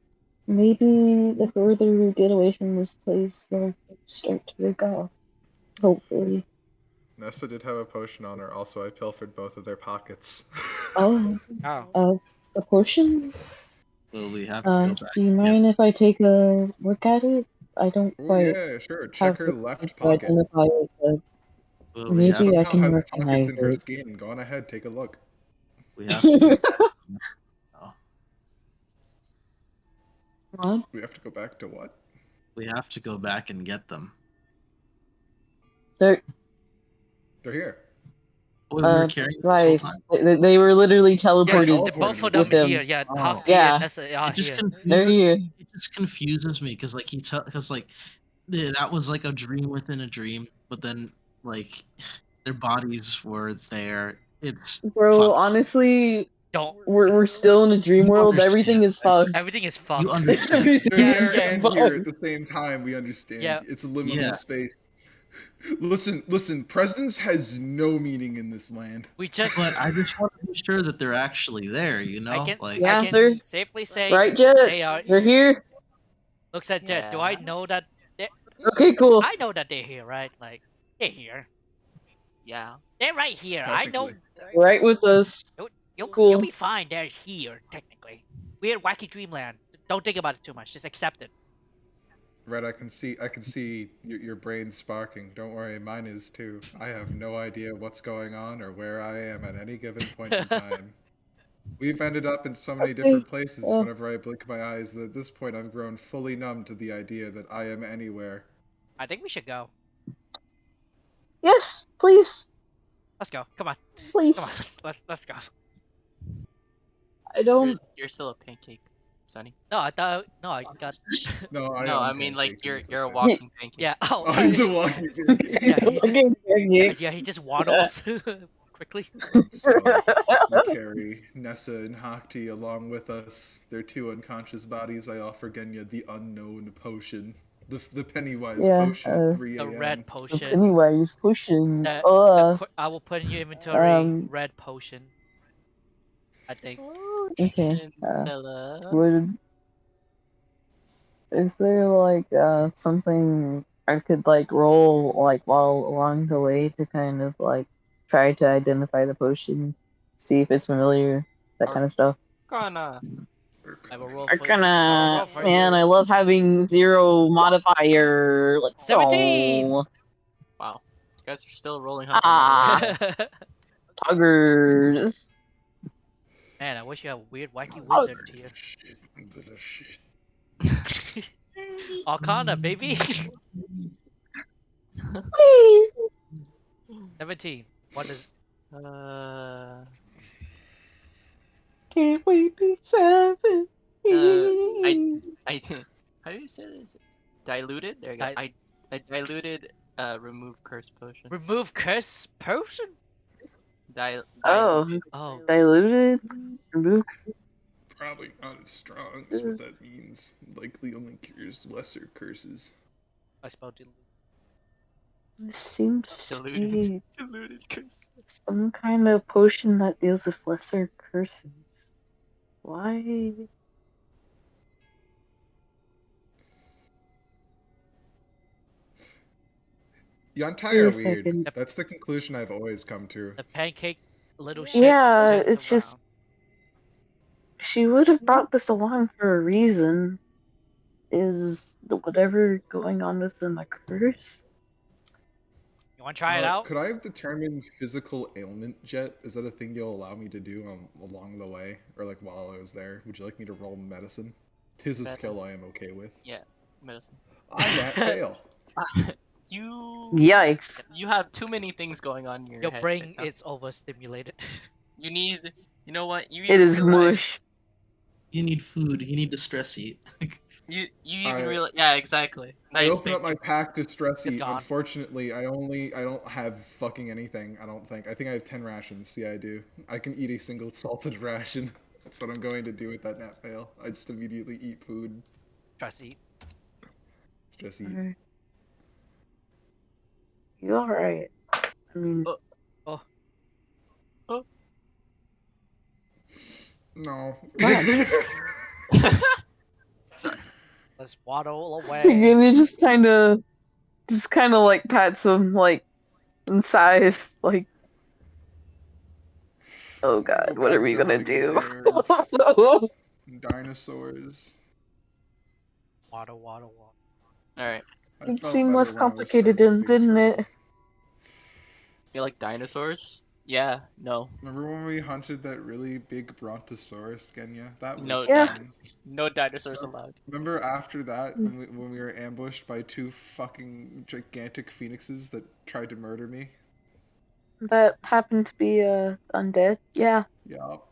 Speaker 5: Maybe the further we get away from this place, they'll start to wake up. Hopefully.
Speaker 3: Nessa did have a potion on her, also I pilfered both of their pockets.
Speaker 5: Oh,
Speaker 1: Oh.
Speaker 5: a potion?
Speaker 6: Will we have to go back?
Speaker 5: Do you mind if I take a look at it? I don't
Speaker 3: Oh
Speaker 5: quite
Speaker 3: yeah, sure.
Speaker 5: have
Speaker 3: Check her
Speaker 5: the
Speaker 3: left
Speaker 5: to
Speaker 3: pocket.
Speaker 5: identify it, but
Speaker 6: Will we
Speaker 3: She
Speaker 6: have,
Speaker 5: maybe I
Speaker 3: somehow
Speaker 5: can
Speaker 3: has pockets
Speaker 5: recognize
Speaker 3: in her
Speaker 5: it.
Speaker 3: skin. Go on ahead, take a look.
Speaker 6: we have to go back. Oh,
Speaker 5: What?
Speaker 3: We have to go back to what?
Speaker 6: we have to go back and get them.
Speaker 5: They're
Speaker 3: They're here.
Speaker 6: Oh, we were carrying them this whole
Speaker 5: guys.
Speaker 6: time.
Speaker 5: They were literally
Speaker 1: Yeah,
Speaker 5: teleported
Speaker 1: the both of
Speaker 5: with
Speaker 1: them
Speaker 5: him.
Speaker 1: here. Yeah,
Speaker 6: Oh.
Speaker 1: Hockey
Speaker 5: Yeah.
Speaker 1: and Nessa are
Speaker 6: It just
Speaker 1: here.
Speaker 6: confuses.
Speaker 5: They're here.
Speaker 6: It just confuses me because like that was like a dream within a dream, but then like their bodies were there. It's
Speaker 5: Bro,
Speaker 6: fucked.
Speaker 5: honestly,
Speaker 1: Don't.
Speaker 5: we're still in a dream
Speaker 6: You
Speaker 5: world.
Speaker 6: understand.
Speaker 5: Everything is fucked.
Speaker 1: Everything is fucked.
Speaker 6: You understand.
Speaker 5: Everything
Speaker 1: Yeah,
Speaker 3: They're
Speaker 5: is
Speaker 3: there and
Speaker 5: fucked.
Speaker 3: here at the same time. We understand.
Speaker 1: Yeah.
Speaker 3: It's a liminal
Speaker 6: Yeah.
Speaker 3: space. Listen. Presence has no meaning in this land.
Speaker 1: We just.
Speaker 6: But I just want to be sure that they're actually there. You know,
Speaker 1: I can.
Speaker 6: like
Speaker 5: Yeah,
Speaker 1: I
Speaker 5: they're-
Speaker 1: can safely say
Speaker 5: Right, Jet?
Speaker 1: they are.
Speaker 5: They're here.
Speaker 1: Looks at Jet. Do I
Speaker 2: Yeah.
Speaker 1: know that?
Speaker 5: Okay, cool.
Speaker 1: I know that they're here, right? Like they're here.
Speaker 2: Yeah.
Speaker 1: They're right here. I know.
Speaker 3: Technically.
Speaker 5: Right with us.
Speaker 1: You'll
Speaker 5: Cool.
Speaker 1: be fine. They're here technically. We're in wacky dreamland. Don't think about it too much. Just accept it.
Speaker 3: Red, I can see your brain sparking. Don't worry, mine is too. I have no idea what's going on or where I am at any given point in time. We've ended up in so many different places
Speaker 5: well.
Speaker 3: whenever I blink my eyes that at this point I've grown fully numb to the idea that I am anywhere.
Speaker 1: I think we should go.
Speaker 5: Yes, please,
Speaker 1: Let's go. Come on.
Speaker 5: please.
Speaker 1: Come on. Let's go.
Speaker 5: I don't.
Speaker 2: You're still a pancake, Sonny.
Speaker 1: No, I thought. No, I got.
Speaker 3: No,
Speaker 2: No, I
Speaker 3: am
Speaker 2: mean like
Speaker 3: pancakes,
Speaker 2: you're a
Speaker 3: it's okay.
Speaker 2: walking pancake.
Speaker 1: Yeah. Oh.
Speaker 3: Oh, he's a walking pancake.
Speaker 1: Yeah, he just.
Speaker 5: Okay,
Speaker 1: Yeah, yeah, he just waddles quickly.
Speaker 3: So, we carry Nessa and Hakti along with us. Their two unconscious bodies. I offer Genya the unknown potion. The Pennywise
Speaker 5: Yeah,
Speaker 3: potion at 3
Speaker 1: The
Speaker 3: a.m.
Speaker 1: red
Speaker 5: The
Speaker 1: potion.
Speaker 5: Pennywise pushing.
Speaker 1: I will put in your inventory red potion. I think.
Speaker 5: Okay.
Speaker 2: Shinsella.
Speaker 5: Would is there like something I could like roll like while along the way to kind of like try to identify the potion, see if it's familiar, that kind of stuff.
Speaker 2: Gonna.
Speaker 1: I will roll
Speaker 5: I
Speaker 1: for
Speaker 5: kinda,
Speaker 1: I will roll for
Speaker 5: man,
Speaker 1: you.
Speaker 5: I love having 0 modifier. Let's
Speaker 1: 17!
Speaker 5: go.
Speaker 2: Wow. You guys are still rolling high. by the way.
Speaker 5: Tuggers.
Speaker 1: Man, I wish you had a weird wacky wizard here.
Speaker 3: Shit.
Speaker 1: Arcana, baby.
Speaker 5: Please.
Speaker 1: 17. What is?
Speaker 5: Can't wait to 7.
Speaker 2: I how do you say this? Diluted? There you go. I diluted remove curse potion.
Speaker 1: Remove curse potion?
Speaker 5: Oh,
Speaker 1: Oh.
Speaker 5: diluted? Remove.
Speaker 3: Probably not as strong as what that means. Likely only cures lesser curses.
Speaker 1: I spelled dilute.
Speaker 5: This seems to
Speaker 2: Deluded,
Speaker 5: be
Speaker 2: deluded Christmas.
Speaker 5: some kind of potion that deals with lesser curses. Why?
Speaker 3: Yantai
Speaker 5: Wait
Speaker 3: are
Speaker 5: a
Speaker 3: weird.
Speaker 5: second.
Speaker 3: That's the conclusion I've always come to.
Speaker 1: The pancake little shit
Speaker 5: Yeah,
Speaker 1: turns
Speaker 5: it's just
Speaker 1: around.
Speaker 5: she would have brought this along for a reason. Is whatever going on with them a curse?
Speaker 1: You want to try it out?
Speaker 3: Could I have determined physical ailment yet? Is that a thing you'll allow me to do along the way, or like while I was there? Would you like me to roll medicine? Tis a skill I am okay with.
Speaker 2: Yeah, medicine.
Speaker 3: I can't fail.
Speaker 2: You
Speaker 5: Yikes!
Speaker 2: have too many things going on in your
Speaker 1: Your
Speaker 2: head.
Speaker 1: brain
Speaker 2: right now.
Speaker 1: is overstimulated.
Speaker 2: You need. You know what? You
Speaker 5: It
Speaker 2: even
Speaker 5: is
Speaker 2: realize.
Speaker 5: mush.
Speaker 6: You need food. You need to stress eat.
Speaker 2: You even
Speaker 3: Alright.
Speaker 2: realize. Yeah, exactly.
Speaker 3: I
Speaker 2: Nice.
Speaker 3: open up my pack to stress
Speaker 1: It's
Speaker 3: eat.
Speaker 1: gone.
Speaker 3: Unfortunately, I don't have fucking anything. I don't think. I think I have 10 rations. Yeah, I do. I can eat a single salted ration. That's what I'm going to do with that nap fail. I just immediately eat food.
Speaker 1: Try to eat.
Speaker 3: Stress eat.
Speaker 5: Alright. You alright? I mean,
Speaker 1: Oh,
Speaker 3: No.
Speaker 2: Sorry.
Speaker 1: let's waddle away.
Speaker 5: and it just kind of like pats him like in size, like, oh god,
Speaker 3: Go
Speaker 5: what are
Speaker 3: back
Speaker 5: we
Speaker 3: to
Speaker 5: gonna
Speaker 3: hunting
Speaker 5: do?
Speaker 3: bears, dinosaurs.
Speaker 1: Waddle, waddle, waddle.
Speaker 2: All right.
Speaker 3: I
Speaker 5: It
Speaker 3: felt
Speaker 5: seemed
Speaker 3: better
Speaker 5: less
Speaker 3: when I was
Speaker 5: complicated,
Speaker 3: serving Big
Speaker 5: didn't
Speaker 3: Turtle.
Speaker 5: it?
Speaker 2: You like dinosaurs? Yeah. No.
Speaker 3: Remember when we hunted that really big brontosaurus, Kenya? That was
Speaker 2: No
Speaker 5: Yeah.
Speaker 3: fun.
Speaker 2: dinosaurs. No dinosaurs allowed.
Speaker 3: Remember after that when we were ambushed by two fucking gigantic phoenixes that tried to murder me?
Speaker 5: That happened to be undead. Yeah.
Speaker 3: Yup.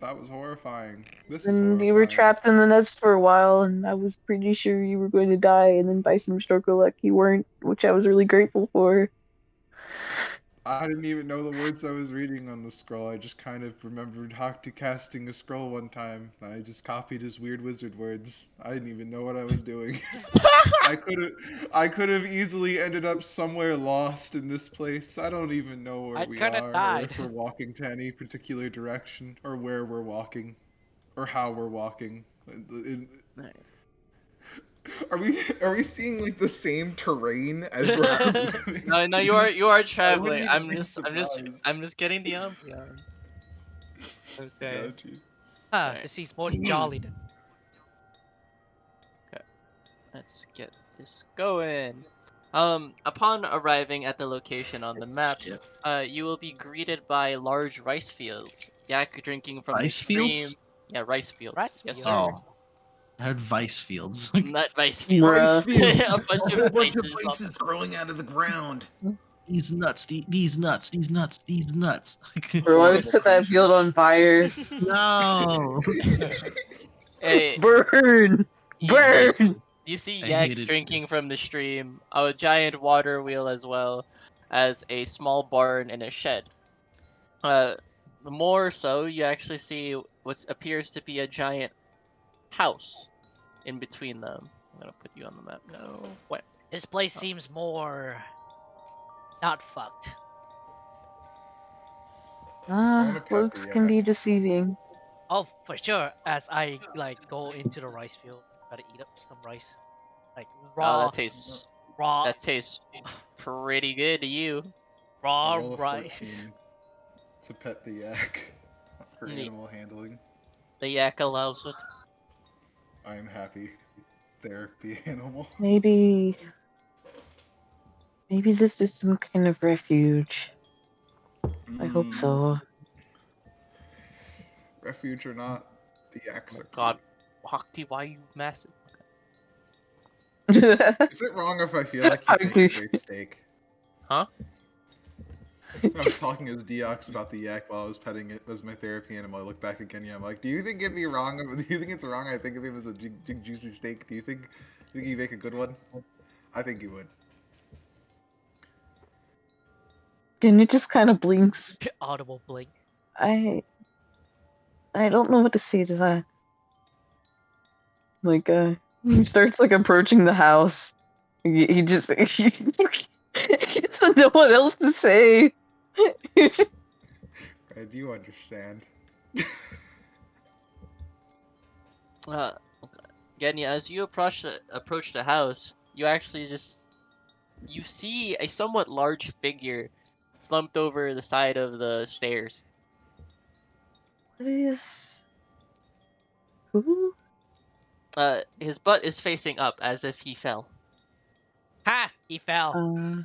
Speaker 3: That was horrifying. This is
Speaker 5: And
Speaker 3: horrifying.
Speaker 5: you were trapped in the nest for a while, and I was pretty sure you were going to die, and then by some stroke of luck you weren't, which I was really grateful for.
Speaker 3: I didn't even know the words I was reading on the scroll. I just kind of remembered Hakti casting a scroll one time. And I just copied his weird wizard words. I didn't even know what I was doing. I could have easily ended up somewhere lost in this place. I don't even know where
Speaker 1: I'd
Speaker 3: we
Speaker 1: kinda
Speaker 3: are, or
Speaker 1: died.
Speaker 3: if we're walking to any particular direction, or where we're walking, or how we're walking. Are we seeing like the same terrain as we're moving?
Speaker 2: No, you are traveling.
Speaker 3: even
Speaker 2: I'm
Speaker 3: be
Speaker 2: just getting the ambiance. Okay.
Speaker 3: Got you.
Speaker 1: Huh,
Speaker 2: Alright.
Speaker 1: this seems more jolly than.
Speaker 2: Let's get this going. Upon arriving at the location on the map, you will be greeted by large rice fields. Yak drinking from the
Speaker 6: Rice
Speaker 2: stream.
Speaker 6: fields?
Speaker 2: Yeah, rice fields.
Speaker 1: Rice
Speaker 2: Yes,
Speaker 1: fields.
Speaker 2: sir.
Speaker 6: Oh, I heard vice fields.
Speaker 2: Not rice fields.
Speaker 5: Bruh.
Speaker 2: A bunch of vices on
Speaker 3: growing out of the ground.
Speaker 6: These nuts, these nuts, these nuts, these nuts.
Speaker 5: Bro, I would set that field on fire.
Speaker 6: No.
Speaker 2: Hey,
Speaker 5: Burn!
Speaker 2: you see,
Speaker 5: Burn!
Speaker 2: you see
Speaker 6: I
Speaker 2: Yak
Speaker 6: hate it.
Speaker 2: drinking from the stream, a giant water wheel as well as a small barn and a shed. More so, you actually see what appears to be a giant house in between them. I'm gonna put you on the map now. What?
Speaker 1: This place seems more not fucked.
Speaker 3: wanna pet
Speaker 5: Looks
Speaker 3: the
Speaker 5: can be
Speaker 3: yak.
Speaker 5: deceiving.
Speaker 1: Oh, for sure. As I like go into the rice field, try to eat up some rice, like
Speaker 2: Oh,
Speaker 1: raw,
Speaker 2: that tastes
Speaker 1: raw
Speaker 2: pretty good to you.
Speaker 1: raw
Speaker 3: I roll a
Speaker 1: rice.
Speaker 3: 14 to pet the yak for
Speaker 2: Neat.
Speaker 3: animal handling.
Speaker 2: The yak allows it.
Speaker 3: I am happy. Therapy animal.
Speaker 5: Maybe this is some kind of refuge. I hope so.
Speaker 3: Refuge or not, the yaks are
Speaker 2: God, Hakti, why you massive?
Speaker 3: cool. Is it wrong if I feel like you make a
Speaker 5: Hakti.
Speaker 3: great steak?
Speaker 2: Huh?
Speaker 3: I was talking as Deox about the yak while I was petting it as my therapy animal. I look back at Kenya. I'm like, do you think it'd be wrong? Do you think it's wrong? I think of him as a big juicy steak. Do you think he'd make a good one? I think he would.
Speaker 5: And it just kind of blinks.
Speaker 1: Audible blink.
Speaker 5: I don't know what to say to that. Like, he starts like approaching the house. He just He doesn't know what else to say.
Speaker 3: Red, you understand.
Speaker 2: Genya, as you approach the house, you actually you see a somewhat large figure slumped over the side of the stairs.
Speaker 5: What is... Who?
Speaker 2: His butt is facing up as if he fell.
Speaker 1: Ha! He fell.
Speaker 5: Uh,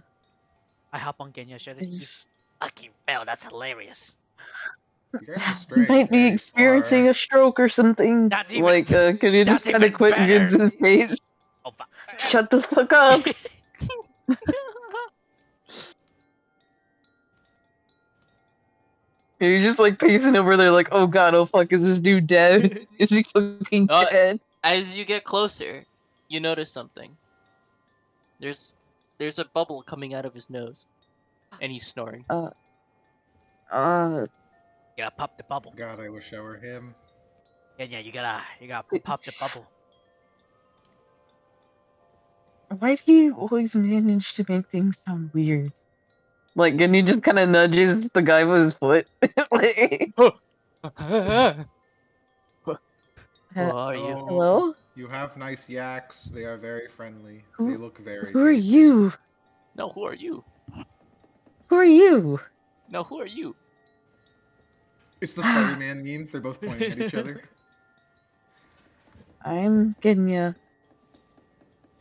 Speaker 1: I hop on Genyo's shoulder. He
Speaker 5: is...
Speaker 1: fucking fell. That's hilarious.
Speaker 3: You guys are
Speaker 5: He
Speaker 3: straying
Speaker 5: might be
Speaker 3: very
Speaker 5: experiencing
Speaker 3: far.
Speaker 5: a stroke or something.
Speaker 1: That's even-
Speaker 5: Like, could you
Speaker 1: that's
Speaker 5: just kind of
Speaker 1: even
Speaker 5: quit
Speaker 1: better.
Speaker 5: Gids in his face?
Speaker 1: Oh,
Speaker 5: Shut the fuck up! You're just like pacing over there like, oh god, oh fuck, is this dude dead? Is he fucking dead?
Speaker 2: As you get closer, you notice something. There's a bubble coming out of his nose, and he's snoring.
Speaker 5: Uh,
Speaker 1: You gotta pop the bubble.
Speaker 3: God, I wish I were him.
Speaker 1: Yeah, you gotta pop the bubble.
Speaker 5: why do you always manage to make things sound weird? Like, and he just kind of nudges the guy with his foot. Like,
Speaker 2: Who are you?
Speaker 3: Oh,
Speaker 5: hello?
Speaker 3: You have nice yaks. They are very friendly.
Speaker 5: Who-
Speaker 3: They look very
Speaker 5: Who are
Speaker 3: tasty.
Speaker 5: you?
Speaker 2: No, who are you?
Speaker 5: Who are you?
Speaker 2: No, who are you?
Speaker 3: It's the Spider-Man meme. They're both pointing at each other.
Speaker 5: I'm Genya.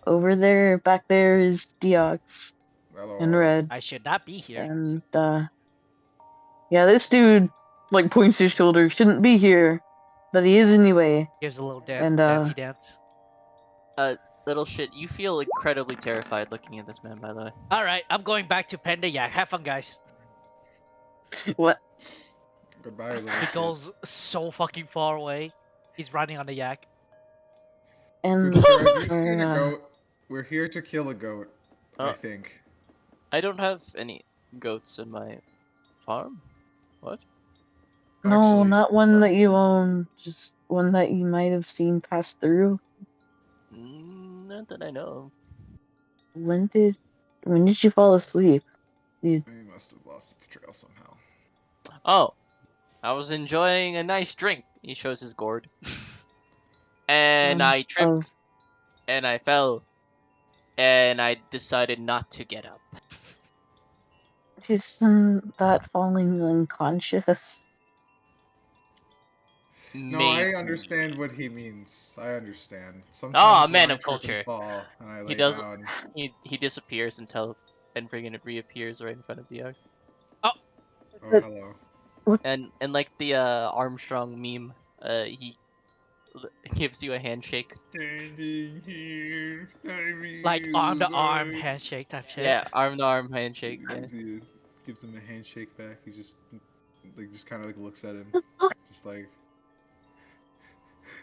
Speaker 5: Over there, back there is Deox
Speaker 3: Hello.
Speaker 5: in red.
Speaker 1: I should not be here.
Speaker 5: And, yeah, this dude, like, points his shoulder, shouldn't be here. But he is anyway.
Speaker 1: Gives a little
Speaker 5: And,
Speaker 1: dancey dance.
Speaker 2: Little shit, you feel incredibly terrified looking at this man, by the way.
Speaker 1: Alright, I'm going back to Panda Yak. Have fun, guys.
Speaker 5: What?
Speaker 3: Goodbye, little
Speaker 1: He
Speaker 3: shit.
Speaker 1: goes so fucking far away. He's riding on the yak.
Speaker 5: And,
Speaker 3: Good sir, have you seen a
Speaker 5: uh,
Speaker 3: goat? We're here to kill a goat, I
Speaker 2: Oh.
Speaker 3: think.
Speaker 2: I don't have any goats in my farm. What?
Speaker 5: no,
Speaker 3: Actually,
Speaker 5: not one that you own, just one that you might have seen pass through.
Speaker 2: Not that I know of.
Speaker 5: When did you fall asleep?
Speaker 3: we must have lost its trail somehow.
Speaker 2: Oh, I was enjoying a nice drink. He shows his gourd. And I tripped. And I fell. And I decided not to get up.
Speaker 5: Isn't that falling unconscious?
Speaker 3: No,
Speaker 2: Maybe.
Speaker 3: I understand what he means. I understand.
Speaker 2: Oh,
Speaker 3: Sometimes
Speaker 2: a man
Speaker 3: when I
Speaker 2: of
Speaker 3: trip and
Speaker 2: culture.
Speaker 3: fall and I
Speaker 2: He
Speaker 3: lay
Speaker 2: does-
Speaker 3: down.
Speaker 2: He disappears until friggin' it reappears right in front of Deox.
Speaker 3: Oh,
Speaker 5: But-
Speaker 3: hello.
Speaker 2: And like the Armstrong meme, he gives you a handshake.
Speaker 3: Standing here, I
Speaker 1: Like arm to arm
Speaker 3: realize-
Speaker 1: handshake type shit.
Speaker 2: Yeah, arm to arm handshake. Yeah.
Speaker 3: Dude, gives him a handshake back. He just kind of like looks at him, just like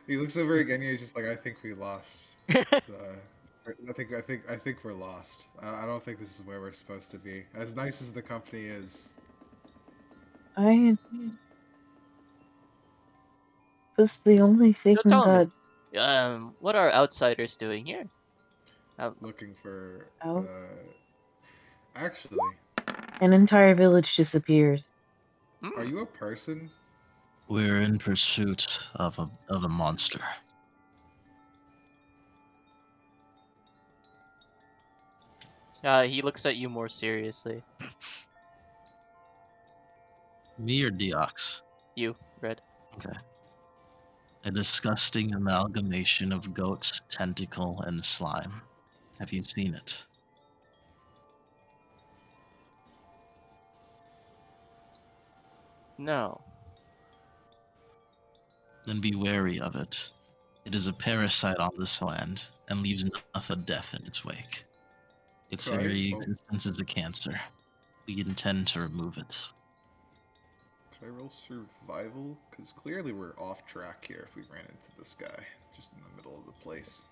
Speaker 3: he looks over again. And he's just like, I think we lost. I think we're lost. I don't think this is where we're supposed to be. As nice as the company is,
Speaker 5: I was the only thing
Speaker 2: tell me.
Speaker 5: that
Speaker 2: What are outsiders doing here?
Speaker 3: looking for.
Speaker 5: Oh.
Speaker 3: Actually,
Speaker 5: an entire village disappeared.
Speaker 3: are you a person?
Speaker 6: We're in pursuit of a monster.
Speaker 2: He looks at you more seriously.
Speaker 6: Me or Deox?
Speaker 2: You, Red.
Speaker 6: Okay. A disgusting amalgamation of goat, tentacle, and slime. Have you seen it?
Speaker 2: No.
Speaker 6: Then be wary of it. It is a parasite on this land and leaves nothing death in its wake. Its
Speaker 3: Right.
Speaker 6: very
Speaker 3: Oh.
Speaker 6: existence is a cancer. We intend to remove it.
Speaker 3: Could I roll survival? Because clearly we're off track here if we ran into this guy just in the middle of the place.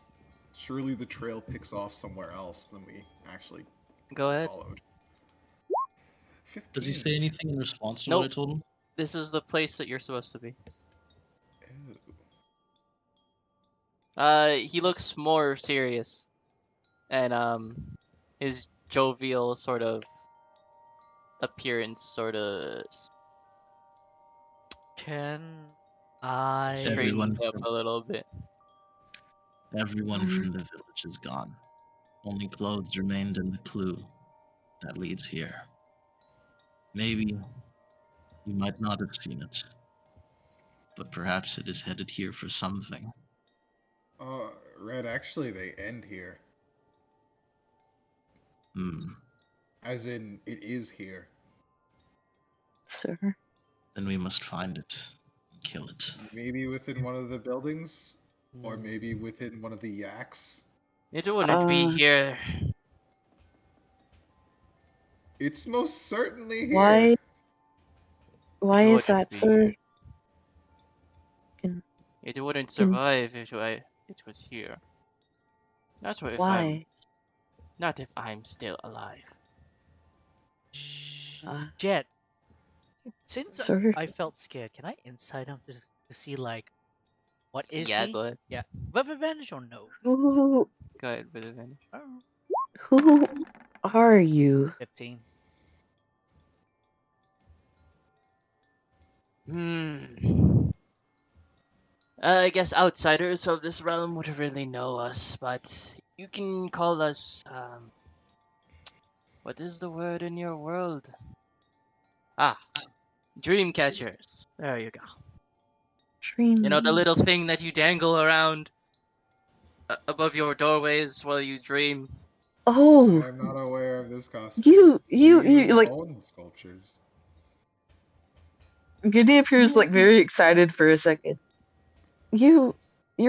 Speaker 3: Surely the trail picks off somewhere else than we actually
Speaker 2: Go ahead.
Speaker 3: followed. 15.
Speaker 6: Does he say anything in response to
Speaker 2: Nope.
Speaker 6: what I told him?
Speaker 2: This is the place that you're supposed to be.
Speaker 3: Ew.
Speaker 2: He looks more serious. And his jovial sort of appearance, sort of
Speaker 1: Can I?
Speaker 6: Everyone
Speaker 2: straightened up a little bit.
Speaker 6: Everyone from the village is gone. Only clothes remained in the clue that leads here. Maybe you might not have seen it, but perhaps it is headed here for something.
Speaker 3: Red, actually, they end here.
Speaker 6: Hmm.
Speaker 3: As in, it is here.
Speaker 5: Sir.
Speaker 6: Then we must find it and kill it.
Speaker 3: Maybe within one of the buildings, or maybe within one of the yaks.
Speaker 2: It wouldn't be here.
Speaker 3: It's most certainly
Speaker 5: Why?
Speaker 3: here.
Speaker 5: Why
Speaker 2: It
Speaker 5: is
Speaker 2: wouldn't
Speaker 5: that,
Speaker 2: be.
Speaker 5: sir? Can,
Speaker 2: It wouldn't
Speaker 5: can,
Speaker 2: survive if it was here. Not if
Speaker 5: why?
Speaker 2: not if I'm still alive.
Speaker 1: Jet. Since
Speaker 5: Sir?
Speaker 1: I felt scared, can I insight him to see like what is
Speaker 2: Yeah,
Speaker 1: he?
Speaker 2: go ahead.
Speaker 1: Yeah, with advantage or no?
Speaker 5: Who,
Speaker 2: Go ahead with advantage.
Speaker 1: Oh,
Speaker 5: who are you?
Speaker 1: 15.
Speaker 2: I guess outsiders of this realm would really know us, but you can call us, what is the word in your world? Ah, dream catchers. There you go. You know, the
Speaker 5: Dream.
Speaker 2: little thing that you dangle around above your doorways while you dream.
Speaker 3: I
Speaker 5: Oh,
Speaker 3: am not aware of this costume.
Speaker 5: you,
Speaker 3: Do you use
Speaker 5: like,
Speaker 3: bone sculptures?
Speaker 5: Giddy appears like very excited for a second. You're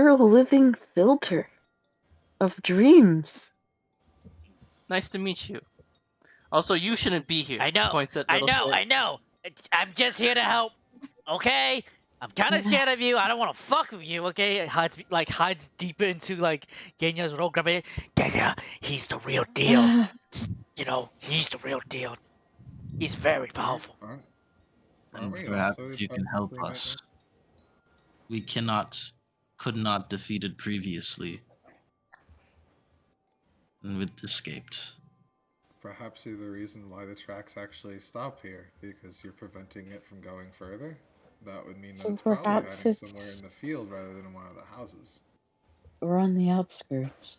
Speaker 5: a living filter of dreams.
Speaker 2: Nice to meet you. Also, you shouldn't be here.
Speaker 1: I know,
Speaker 2: Points at
Speaker 1: I
Speaker 2: little
Speaker 1: know,
Speaker 2: shit.
Speaker 1: I know. I'm just here to help. Okay, I'm kind of scared of you. I don't want to fuck with you. Okay, hides deeper into like Genya's role. Grabbing it. Genya, he's the real deal. You know, he's the real deal. He's very powerful.
Speaker 3: Aren't
Speaker 6: And
Speaker 3: we
Speaker 6: perhaps
Speaker 3: also
Speaker 6: you can help
Speaker 3: technically
Speaker 6: us.
Speaker 3: nightmares?
Speaker 6: We could not defeat it previously, and it escaped.
Speaker 3: Perhaps you're the reason why the tracks actually stop here, because you're preventing it from going further? That would mean that
Speaker 5: So
Speaker 3: it's probably
Speaker 5: perhaps
Speaker 3: hiding somewhere
Speaker 5: it's
Speaker 3: in the field rather than in one of the houses.
Speaker 5: we're on the outskirts.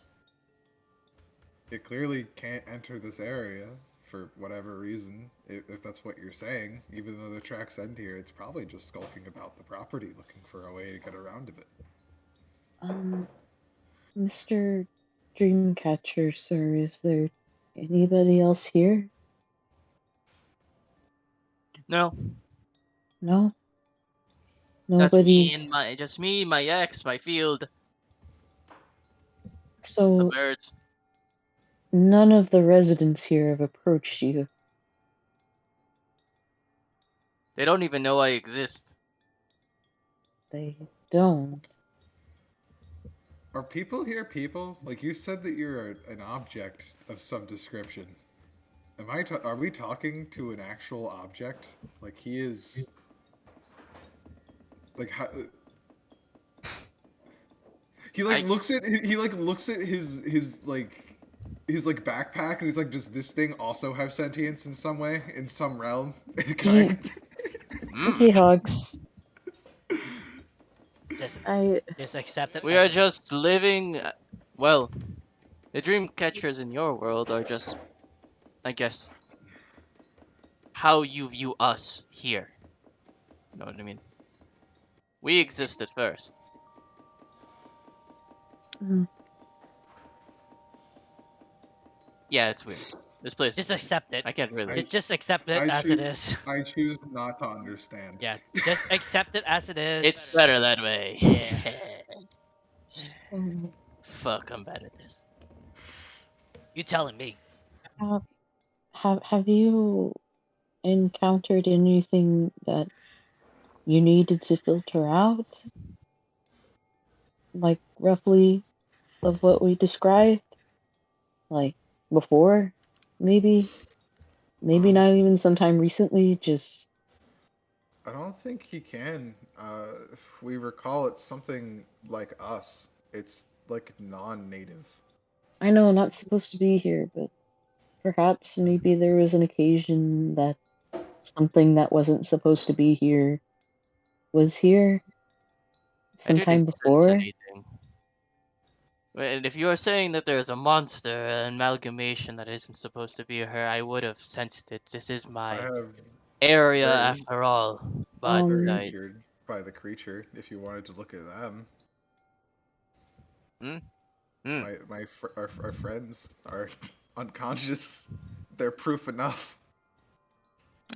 Speaker 3: It clearly can't enter this area for whatever reason, if that's what you're saying. Even though the tracks end here, it's probably just skulking about the property looking for a way to get around of it.
Speaker 5: Mr. Dreamcatcher, sir, is there anybody else here?
Speaker 2: No,
Speaker 5: No?
Speaker 2: that's me
Speaker 5: Nobody's.
Speaker 2: and just me, my ex, my field, the
Speaker 5: So,
Speaker 2: birds.
Speaker 5: none of the residents here have approached you.
Speaker 2: They don't even know I exist.
Speaker 5: They don't.
Speaker 3: Are people here people? Like, you said that you're an object of some description. Are we talking to an actual object? Like, he is... Like, how... He like
Speaker 2: I-
Speaker 3: looks at his backpack, and he's like, does this thing also have sentience in some way, in some realm? Can I...
Speaker 5: Okay, Hogs.
Speaker 1: Just,
Speaker 5: I.
Speaker 1: just accept it.
Speaker 2: We
Speaker 1: as
Speaker 2: are
Speaker 1: it-
Speaker 2: just living. Well, the dream catchers in your world are just, I guess, how you view us here. You know what I mean? We existed first.
Speaker 5: Mm,
Speaker 2: Yeah, it's weird. This place.
Speaker 1: Just
Speaker 2: Is weird.
Speaker 1: accept it.
Speaker 2: I can't really.
Speaker 1: Just accept it
Speaker 3: I
Speaker 1: as it
Speaker 3: choose-
Speaker 1: is.
Speaker 3: I choose not to understand.
Speaker 1: Yeah, just accept it as it is.
Speaker 2: It's better that way.
Speaker 1: Yeah.
Speaker 5: um,
Speaker 2: Fuck, I'm bad at this.
Speaker 1: You telling me?
Speaker 5: have you encountered anything that you needed to filter out? Like, roughly of what we described? Like, before? Maybe? Maybe not even sometime recently, just.
Speaker 3: I don't think he can. If we recall, it's something like us. It's like non-native.
Speaker 5: I know, not supposed to be here, but Perhaps maybe there was an occasion that something that wasn't supposed to be here was here
Speaker 2: I
Speaker 5: sometime
Speaker 2: didn't sense
Speaker 5: before.
Speaker 2: anything. And if you are saying that there's a monster, an amalgamation that isn't supposed to be her, I would have sensed it. This is
Speaker 3: I
Speaker 2: my
Speaker 3: have
Speaker 2: area
Speaker 3: very
Speaker 2: after all. But
Speaker 3: very
Speaker 5: Um,
Speaker 3: injured by the creature. If you wanted to look at them,
Speaker 2: hmm? Hmm.
Speaker 3: our friends are unconscious. They're proof enough.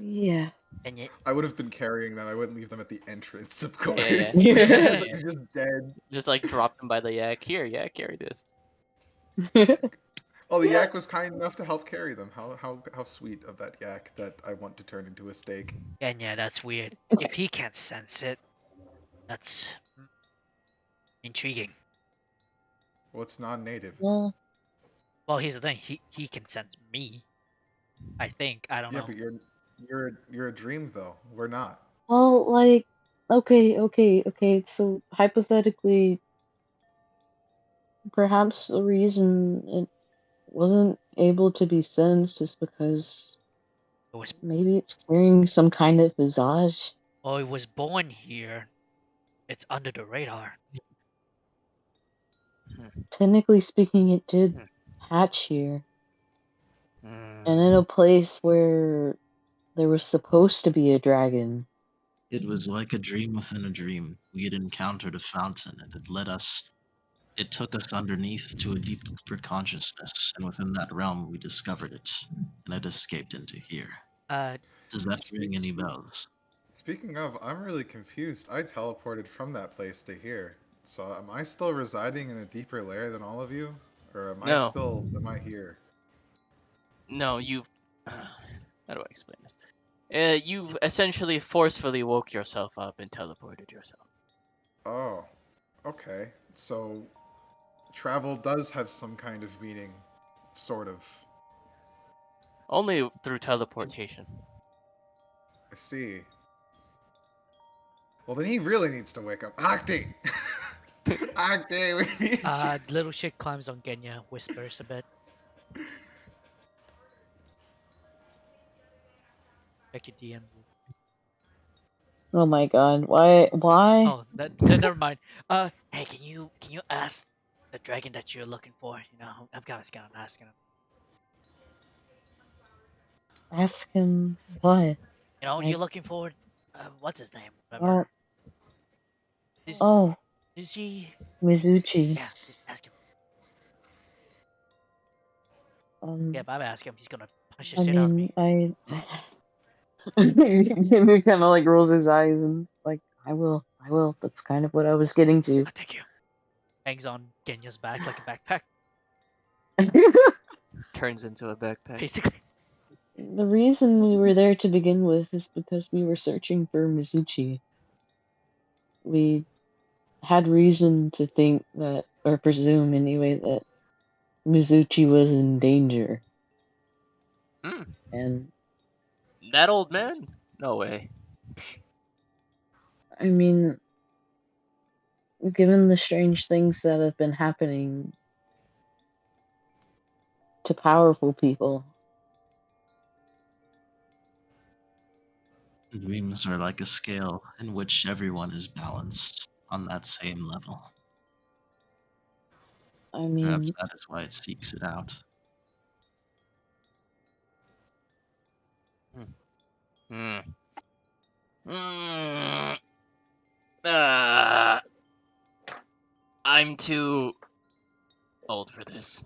Speaker 5: yeah.
Speaker 1: And you,
Speaker 3: I would have been carrying them. I wouldn't leave them at the entrance, of
Speaker 2: Yeah.
Speaker 3: course.
Speaker 5: Yeah.
Speaker 3: They're just dead.
Speaker 2: Just like drop them by the yak. Here, yeah, carry this.
Speaker 3: Oh, the yak was kind enough to help carry them. How sweet of that yak that I want to turn into a steak.
Speaker 1: and yeah, that's weird. If he can't sense it, that's intriguing.
Speaker 3: Well, it's non-native.
Speaker 5: Well,
Speaker 1: Well, here's the thing. He can sense me. I think. I don't
Speaker 3: Yeah,
Speaker 1: know.
Speaker 3: but you're a dream though. We're not.
Speaker 5: well, like, okay. So hypothetically, perhaps the reason it wasn't able to be sensed is because
Speaker 1: It was
Speaker 5: maybe it's carrying some kind of visage.
Speaker 1: oh, it was born here. It's under the radar.
Speaker 5: Technically speaking, it did
Speaker 2: Hmm.
Speaker 5: hatch here,
Speaker 2: Hmm.
Speaker 5: and in a place where there was supposed to be a dragon.
Speaker 6: It was like a dream within a dream. We had encountered a fountain, and it took us underneath to a deeper consciousness, and within that realm we discovered it, and it escaped into here.
Speaker 1: Uh,
Speaker 6: Does that ring any bells?
Speaker 3: Speaking of, I'm really confused. I teleported from that place to here. So am I still residing in a deeper layer than all of you? Or
Speaker 2: No.
Speaker 3: am I here?
Speaker 2: No, you've. How do I explain this? You've essentially forcefully woke yourself up and teleported yourself.
Speaker 3: Oh. Okay. So travel does have some kind of meaning. Sort of.
Speaker 2: Only through teleportation.
Speaker 3: I see. Well then he really needs to wake up. Octi! Octi, we need you.
Speaker 1: little shit climbs on Genya, whispers a bit. Check your DMs.
Speaker 5: Oh my god, why?
Speaker 1: Oh, never mind. Hey, can you ask the dragon that you're looking for? You know, I'm kind of scared. I'm asking him.
Speaker 5: Ask him what?
Speaker 1: You know,
Speaker 5: Like,
Speaker 1: you're looking for. What's his name?
Speaker 5: oh,
Speaker 1: Remember? Is
Speaker 5: oh,
Speaker 1: is he?
Speaker 5: Mizuchi.
Speaker 1: Yeah, just ask him.
Speaker 5: Um,
Speaker 1: Yeah, if I ask him, he's gonna punch the
Speaker 5: I
Speaker 1: shit out of me.
Speaker 5: mean, Jimmy kind of like rolls his eyes and like, I will. That's kind of what I was getting to.
Speaker 1: Oh, thank you. Hangs on Genya's back like a backpack,
Speaker 2: Turns into a backpack.
Speaker 1: basically.
Speaker 5: The reason we were there to begin with is because we were searching for Mizuchi. We had reason to think that, or presume anyway, that Mizuchi was in danger.
Speaker 2: Hmm.
Speaker 5: And,
Speaker 2: That old man? No way.
Speaker 5: I mean, given the strange things that have been happening to powerful people,
Speaker 6: Dreams are like a scale in which everyone is balanced on that same level.
Speaker 5: I
Speaker 6: Perhaps
Speaker 5: mean,
Speaker 6: that is why it seeks it out.
Speaker 2: Hmm. Hmm. Uh, I'm too old for this.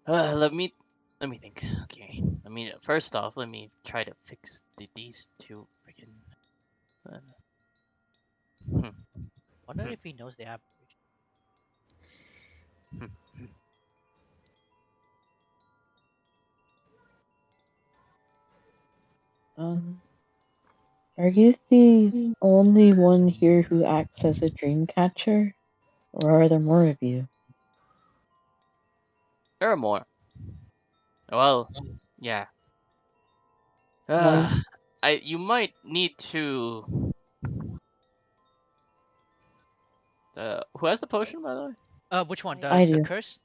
Speaker 2: Let me think. Okay. First off, let me try to fix these two freaking.
Speaker 1: Wonder if he knows the app.
Speaker 2: Hmm.
Speaker 5: are you the only one here who acts as a dream catcher? Or are there more of you?
Speaker 2: There are more. Well, yeah.
Speaker 5: Like,
Speaker 2: You might need to. Who has the potion, by the way?
Speaker 1: Which one?
Speaker 5: I
Speaker 1: The
Speaker 5: do.
Speaker 1: curse?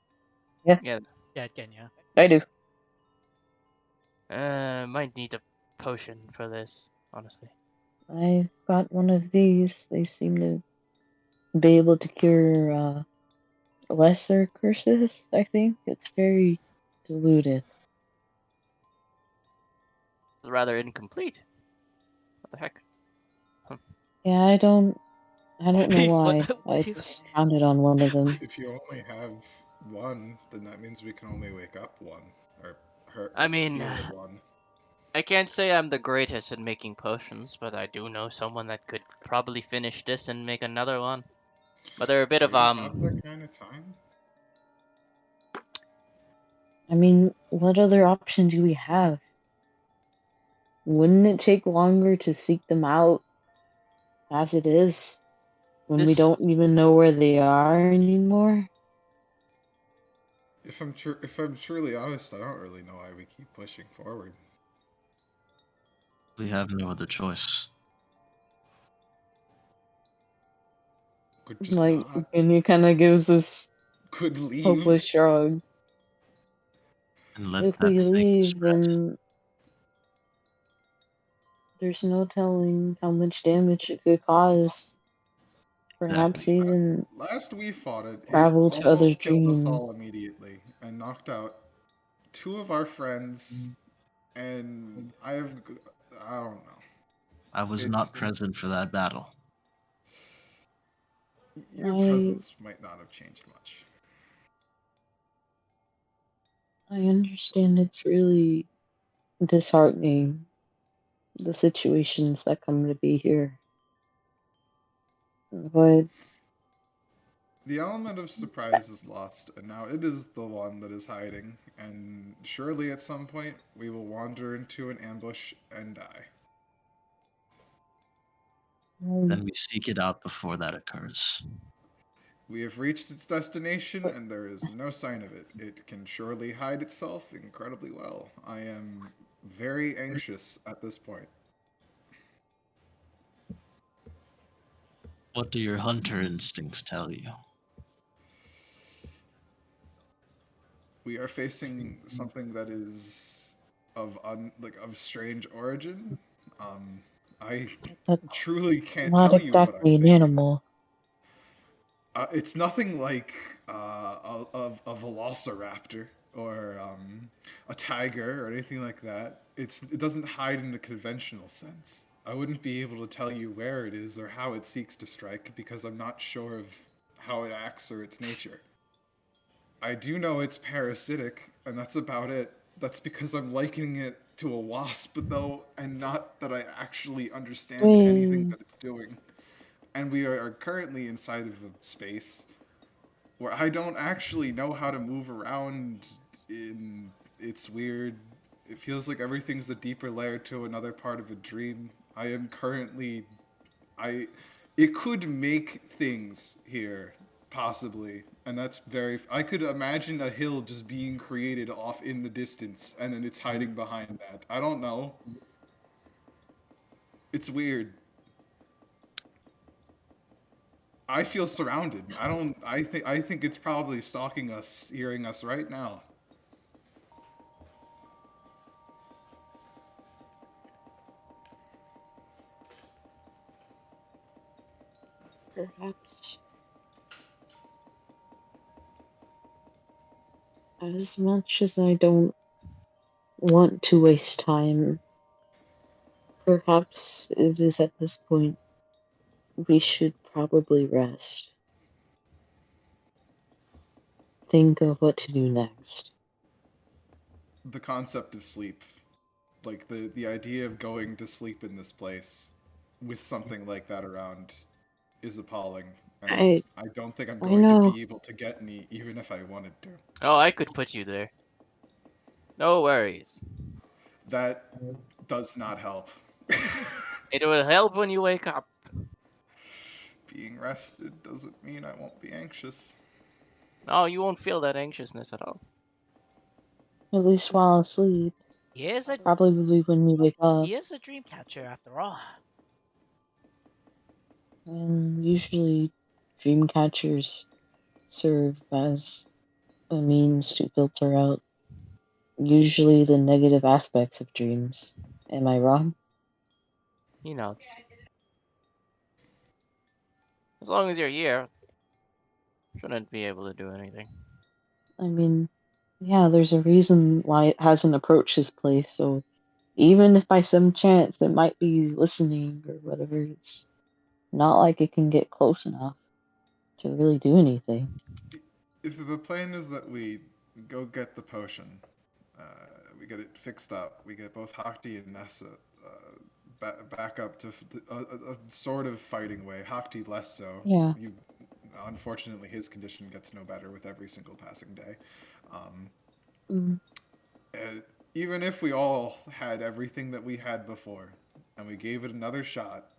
Speaker 2: Yeah.
Speaker 1: Yeah, Genya.
Speaker 5: I do.
Speaker 2: Might need a potion for this, honestly.
Speaker 5: I've got one of these. They seem to be able to cure lesser curses, I think. It's very diluted.
Speaker 2: It's rather incomplete. What the heck?
Speaker 5: Yeah, I don't know
Speaker 1: What-
Speaker 5: why. I just found it on one of them.
Speaker 3: If you only have one, then that means we can only wake up one or hurt.
Speaker 2: I mean,
Speaker 3: heal one.
Speaker 2: I can't say I'm the greatest at making potions, but I do know someone that could probably finish this and make another one. But they're a bit
Speaker 3: Do
Speaker 2: of
Speaker 3: you have that kind of time?
Speaker 5: I mean, what other option do we have? Wouldn't it take longer to seek them out as it is when we
Speaker 2: This
Speaker 5: don't even know where they are anymore?
Speaker 3: If I'm truly honest, I don't really know why we keep pushing forward.
Speaker 6: We have no other choice.
Speaker 3: Could just
Speaker 5: Like,
Speaker 3: not.
Speaker 5: and he kind of gives this
Speaker 3: Could leave.
Speaker 5: hopeless shrug.
Speaker 6: And let
Speaker 5: If
Speaker 6: that
Speaker 5: we
Speaker 6: thing
Speaker 5: leave,
Speaker 6: spread.
Speaker 5: then there's no telling how much damage it could cause. Perhaps
Speaker 6: Exactly.
Speaker 5: even
Speaker 3: Last we fought it, it
Speaker 5: travel to other
Speaker 3: almost killed us
Speaker 5: dreams.
Speaker 3: all immediately and knocked out two of our friends. And I don't know.
Speaker 6: I was
Speaker 3: It's-
Speaker 6: not present for that battle.
Speaker 3: Your
Speaker 5: I
Speaker 3: presence might not have changed much.
Speaker 5: understand it's really disheartening, the situations that come to be here. But
Speaker 3: The element of surprise is lost, and now it is the one that is hiding, and surely at some point we will wander into an ambush and die.
Speaker 6: Then we seek it out before that occurs.
Speaker 3: We have reached its destination, and there is no sign of it. It can surely hide itself incredibly well. I am very anxious at this point.
Speaker 6: What do your hunter instincts tell you?
Speaker 3: We are facing something that is of strange origin. I
Speaker 5: that's
Speaker 3: truly can't
Speaker 5: not
Speaker 3: tell you what I'm
Speaker 5: exactly an
Speaker 3: thinking.
Speaker 5: animal.
Speaker 3: It's nothing like a velociraptor or a tiger or anything like that. It doesn't hide in the conventional sense. I wouldn't be able to tell you where it is or how it seeks to strike because I'm not sure of how it acts or its nature. I do know it's parasitic, and that's about it. That's because I'm likening it to a wasp, though, and not that I actually understand anything
Speaker 5: Wait,
Speaker 3: that it's doing. And we are currently inside of a space where I don't actually know how to move around in it's weird. It feels like everything's a deeper layer to another part of a dream. I am currently I it could make things here possibly, and that's very I could imagine a hill just being created off in the distance and then it's hiding behind that. I don't know. It's weird. I feel surrounded. I don't. I think it's probably stalking us, hearing us right now.
Speaker 5: perhaps as much as I don't want to waste time, perhaps it is at this point we should probably rest. Think of what to do next.
Speaker 3: The concept of sleep, like the idea of going to sleep in this place with something like that around, is appalling, and
Speaker 5: I
Speaker 3: I don't think I'm
Speaker 5: I
Speaker 3: going to
Speaker 5: know.
Speaker 3: be able to get any, even if I wanted to.
Speaker 2: Oh, I could put you there. No worries.
Speaker 3: That does not help.
Speaker 2: It will help when you wake up.
Speaker 3: Being rested doesn't mean I won't be anxious.
Speaker 2: Oh, you won't feel that anxiousness at all.
Speaker 5: At least while asleep.
Speaker 1: He is a
Speaker 5: Probably when we wake up.
Speaker 1: he is a dream catcher after all.
Speaker 5: And usually dream catchers serve as a means to filter out usually the negative aspects of dreams. Am I wrong?
Speaker 2: He nods. As long as you're here, shouldn't be able to do anything.
Speaker 5: I mean, yeah, there's a reason why it hasn't approached this place, so even if by some chance it might be listening or whatever, it's not like it can get close enough to really do anything.
Speaker 3: If the plan is that we go get the potion, uh, we get it fixed up, we get both Hakti and Nessa back up to a sort of fighting way. Hakti less so.
Speaker 5: Yeah.
Speaker 3: Unfortunately, his condition gets no better with every single passing day. Um,
Speaker 5: Mm.
Speaker 3: uh, Even if we all had everything that we had before, and we gave it another shot,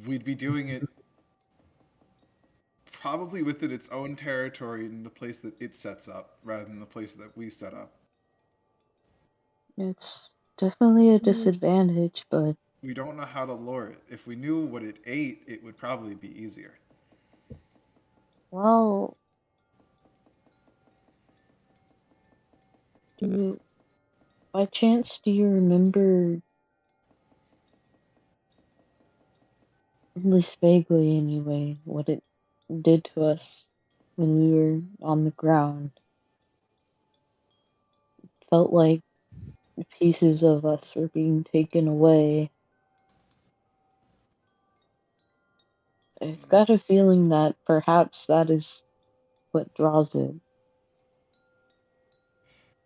Speaker 3: we'd be doing it probably within its own territory in the place that it sets up, rather than the place that we set up.
Speaker 5: It's definitely a disadvantage, but
Speaker 3: We don't know how to lure it. If we knew what it ate, it would probably be easier.
Speaker 5: well, by chance, do you remember, at least vaguely anyway, what it did to us when we were on the ground? Felt like pieces of us were being taken away. I've got a feeling that perhaps that is what draws it,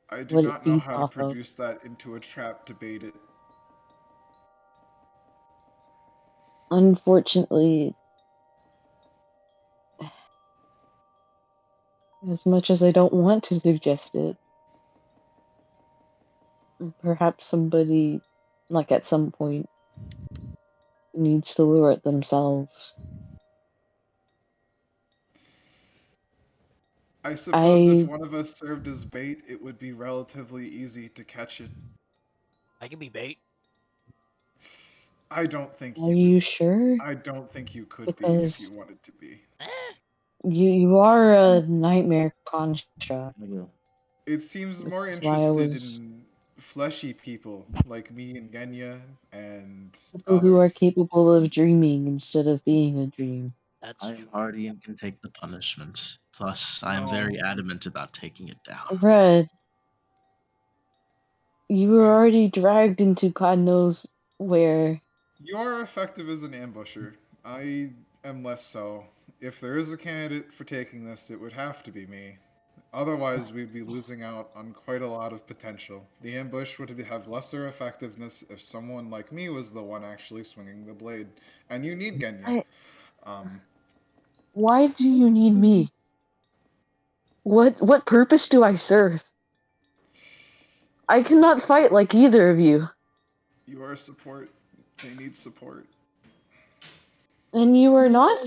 Speaker 3: I do
Speaker 5: what it
Speaker 3: not know
Speaker 5: feeds
Speaker 3: how to
Speaker 5: off of.
Speaker 3: produce that into a trap to bait it.
Speaker 5: Unfortunately, as much as I don't want to suggest it, perhaps somebody, like at some point, needs to lure it themselves.
Speaker 3: I suppose if
Speaker 5: I
Speaker 3: one of us served as bait, it would be relatively easy to catch it.
Speaker 1: I can be bait.
Speaker 3: I don't think
Speaker 5: Are
Speaker 3: you would.
Speaker 5: you sure?
Speaker 3: I don't think you could be if you
Speaker 5: Because
Speaker 3: wanted to be.
Speaker 1: Eh,
Speaker 5: you are a nightmare construct,
Speaker 3: It seems
Speaker 5: which
Speaker 3: more
Speaker 5: is why I
Speaker 3: interested
Speaker 5: was
Speaker 3: in fleshy people like me and Genya and
Speaker 5: people who are
Speaker 3: others.
Speaker 5: capable of dreaming instead of being a dream.
Speaker 1: that's
Speaker 6: I am
Speaker 1: true.
Speaker 6: hardy and can take the punishment. Plus, I am
Speaker 3: No,
Speaker 6: very adamant about taking it down.
Speaker 5: Red, you were
Speaker 3: I,
Speaker 5: already dragged into God knows where.
Speaker 3: you are effective as an ambusher. I am less so. If there is a candidate for taking this, it would have to be me. Otherwise, we'd be losing out on quite a lot of potential. The ambush would have lesser effectiveness if someone like me was the one actually swinging the blade. And you need Genya.
Speaker 5: I,
Speaker 3: Um,
Speaker 5: why do you need me? What purpose do I serve? I cannot fight
Speaker 3: support.
Speaker 5: like either of you.
Speaker 3: You are support. They need support.
Speaker 5: And you are not?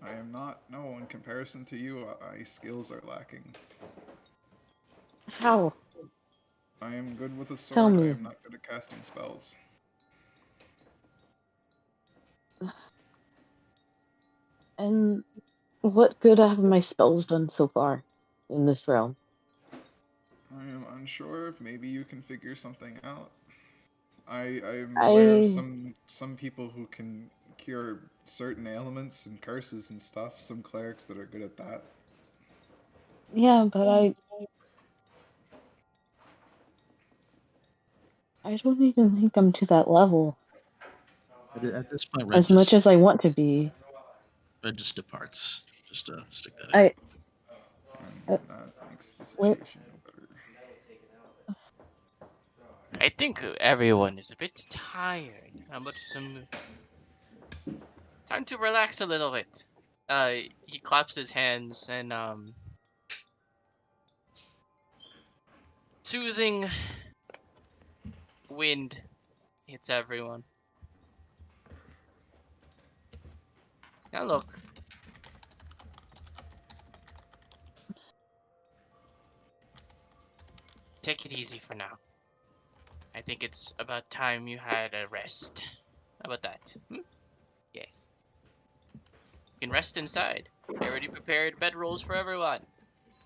Speaker 3: I am not. No, in comparison to you, my skills are lacking.
Speaker 5: How?
Speaker 3: I am good with a
Speaker 5: Tell
Speaker 3: sword. I
Speaker 5: me.
Speaker 3: am not good at casting spells.
Speaker 5: And what good have my spells done so far in this realm?
Speaker 3: I am unsure. Maybe you can figure something out. I am aware of
Speaker 5: I
Speaker 3: some people who can cure certain ailments and curses and stuff. Some clerics that are good at that.
Speaker 5: yeah, but I don't even think I'm to that level
Speaker 6: At this point,
Speaker 5: as much as I want to be.
Speaker 6: Red just departs. Just to stick that in.
Speaker 5: I
Speaker 3: And that makes the
Speaker 5: where
Speaker 3: situation no better.
Speaker 2: I think everyone is a bit tired. How about some time to relax a little bit? He claps his hands and soothing wind hits everyone. Now look, take it easy for now. I think it's about time you had a rest. How about that? Hmm? Yes. You can rest inside. I already prepared bedrolls for everyone.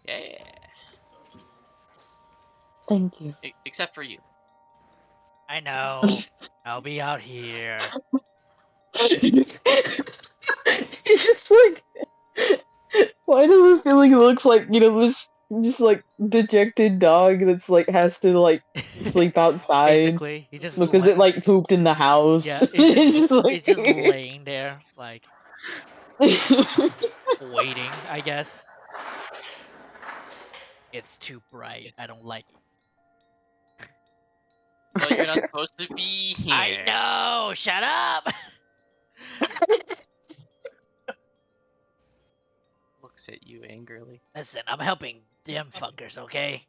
Speaker 2: Yeah.
Speaker 5: Thank you.
Speaker 2: Except for you.
Speaker 1: I know. I'll be out here.
Speaker 5: It's just like, why does it feel like it looks like, this just like dejected dog that's like has to like sleep outside
Speaker 1: Basically, he just
Speaker 5: because it like pooped in the house.
Speaker 1: yeah, it's just
Speaker 5: like
Speaker 1: it's just laying there, like waiting. I guess it's too bright. I don't like it.
Speaker 2: Well, you're not supposed to be here.
Speaker 1: I know. Shut up.
Speaker 2: Looks at you angrily.
Speaker 1: Listen, I'm helping them fuckers, okay?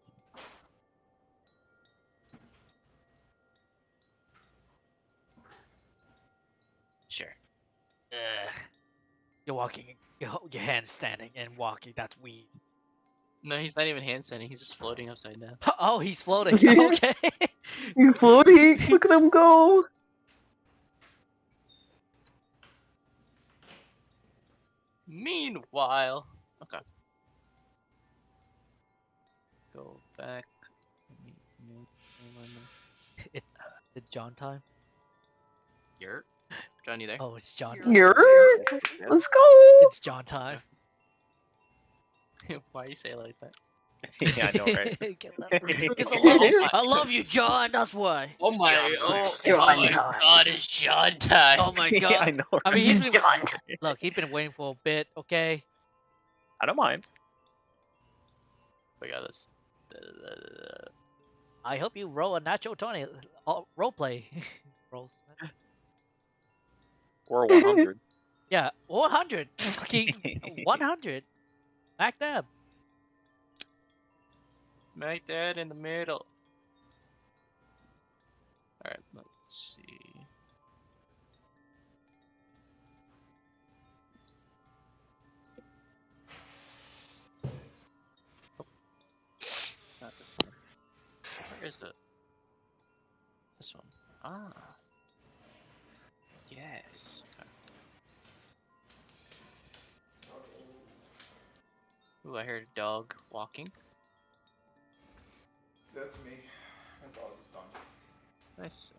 Speaker 2: Sure.
Speaker 1: You're walking, your hands standing and walking. That's weird.
Speaker 2: No, he's not even handstanding. He's just floating upside down.
Speaker 1: Oh, he's floating. Okay.
Speaker 5: You floating? Look at him go.
Speaker 2: Meanwhile, okay. Go back.
Speaker 1: It's John time.
Speaker 2: Yurt. John, you there?
Speaker 1: Oh, it's John time.
Speaker 5: You're. Let's go.
Speaker 1: It's John time.
Speaker 2: Why you say it like that?
Speaker 4: Yeah, I know, right?
Speaker 1: Because I love you, John. That's why.
Speaker 2: Oh my!
Speaker 5: John
Speaker 2: my
Speaker 5: time.
Speaker 2: God! It's John time.
Speaker 1: Oh my
Speaker 4: Yeah, I
Speaker 1: god.
Speaker 4: know.
Speaker 1: I
Speaker 4: Right?
Speaker 1: mean, he's been
Speaker 5: John.
Speaker 1: look. He's been waiting for a bit. Okay.
Speaker 4: I don't mind.
Speaker 2: We got this.
Speaker 1: I hope you roll a natural 20 role play rolls.
Speaker 4: Or 100.
Speaker 1: Yeah, 100. Fucking 100. Back them.
Speaker 2: Smack that in the middle. Alright, let's see. Oh. Not this one. Where is it? This one. Ah. Yes. Okay. Ooh, I heard a dog walking.
Speaker 3: That's me. My dog is done.
Speaker 2: Nice.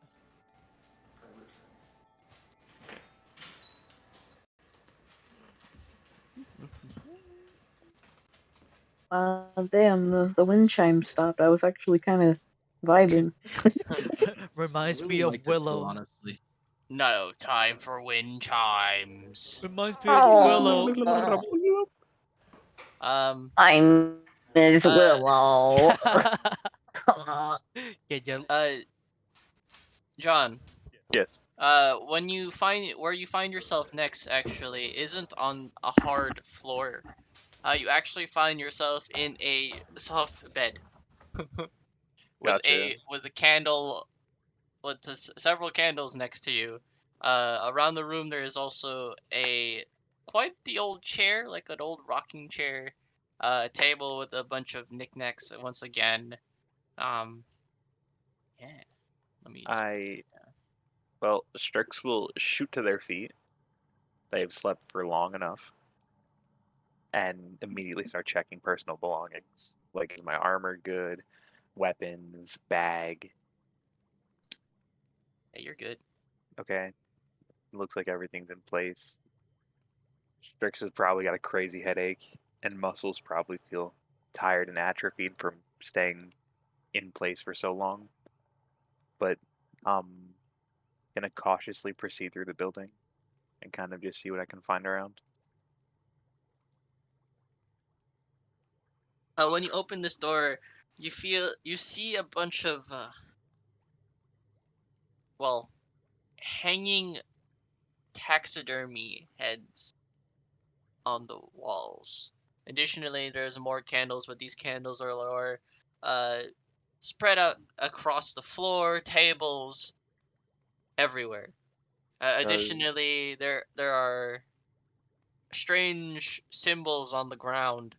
Speaker 5: Damn, the wind chime stopped. I was actually kind of vibing.
Speaker 1: Reminds
Speaker 6: I
Speaker 1: me
Speaker 6: really
Speaker 1: of
Speaker 6: liked it, though,
Speaker 1: Willow.
Speaker 6: honestly.
Speaker 2: No time for wind chimes.
Speaker 1: Reminds me of Willow.
Speaker 5: I'm Miss Willow.
Speaker 1: Get your
Speaker 2: John.
Speaker 4: Yes.
Speaker 2: When you find where you find yourself next actually isn't on a hard floor. You actually find yourself in a soft bed with
Speaker 4: Gotcha.
Speaker 2: a candle, with several candles next to you. Around the room there is also quite the old chair, like an old rocking chair. Table with a bunch of knickknacks once again. Yeah. Let me just
Speaker 4: Well, Strix will shoot to their feet. They have slept for long enough. And immediately start checking personal belongings. Like, is my armor good? Weapons, bag.
Speaker 2: Yeah, you're good.
Speaker 4: Okay. Looks like everything's in place. Strix has probably got a crazy headache, and muscles probably feel tired and atrophied from staying in place for so long. But gonna cautiously proceed through the building and kind of just see what I can find around.
Speaker 2: When you open this door, you see a bunch of hanging taxidermy heads on the walls. Additionally, there's more candles, but these candles are lower, spread out across the floor, tables, everywhere. Additionally, there are strange symbols on the ground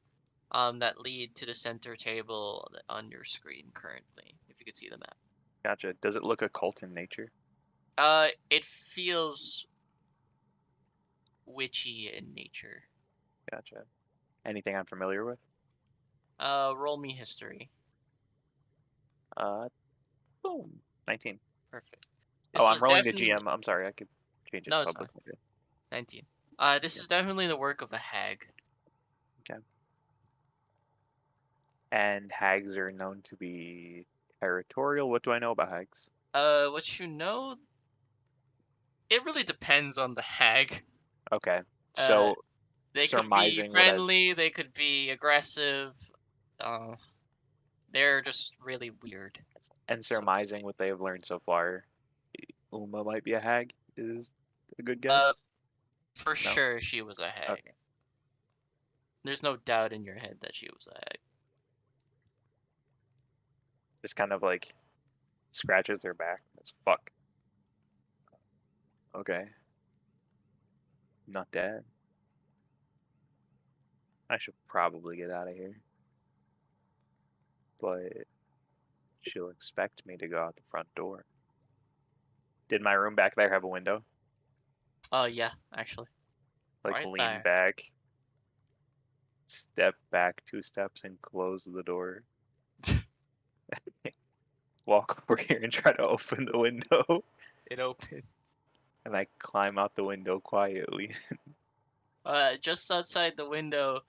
Speaker 2: that lead to the center table on your screen currently, if you could see the map.
Speaker 4: Gotcha. Does it look occult in nature?
Speaker 2: It feels witchy in nature.
Speaker 4: Gotcha. Anything I'm familiar with?
Speaker 2: Roll me history.
Speaker 4: Boom. 19.
Speaker 2: Perfect.
Speaker 4: Oh,
Speaker 2: This
Speaker 4: I'm
Speaker 2: was
Speaker 4: rolling the
Speaker 2: definitely
Speaker 4: GM. I'm sorry, I could change it
Speaker 2: no,
Speaker 4: to
Speaker 2: it's
Speaker 4: public.
Speaker 2: fine. 19. This
Speaker 4: Yeah.
Speaker 2: is definitely the work of a hag.
Speaker 4: Okay. And hags are known to be territorial. What do I know about hags?
Speaker 2: What you know, it really depends on the hag.
Speaker 4: Okay.
Speaker 2: Uh,
Speaker 4: So
Speaker 2: they could be
Speaker 4: surmising what I've
Speaker 2: friendly, they could be aggressive. Uh, they're just really weird.
Speaker 4: and
Speaker 2: So to say.
Speaker 4: surmising what they have learned so far, Uma might be a hag is a good
Speaker 2: Uh,
Speaker 4: guess.
Speaker 2: for
Speaker 4: No?
Speaker 2: sure she was a hag.
Speaker 4: Okay.
Speaker 2: There's no doubt in your head that she was a hag.
Speaker 4: Just kind of like scratches their back. It's fuck. Okay. Not dead. I should probably get out of here. But she'll expect me to go out the front door. Did my room back there have a window?
Speaker 2: Oh yeah, actually.
Speaker 4: Like
Speaker 2: Right
Speaker 4: lean
Speaker 2: there.
Speaker 4: back, step back 2 steps, and close the door. Walk over here and try to open the window.
Speaker 2: It opened.
Speaker 4: And I climb out the window quietly.
Speaker 2: Just outside the window,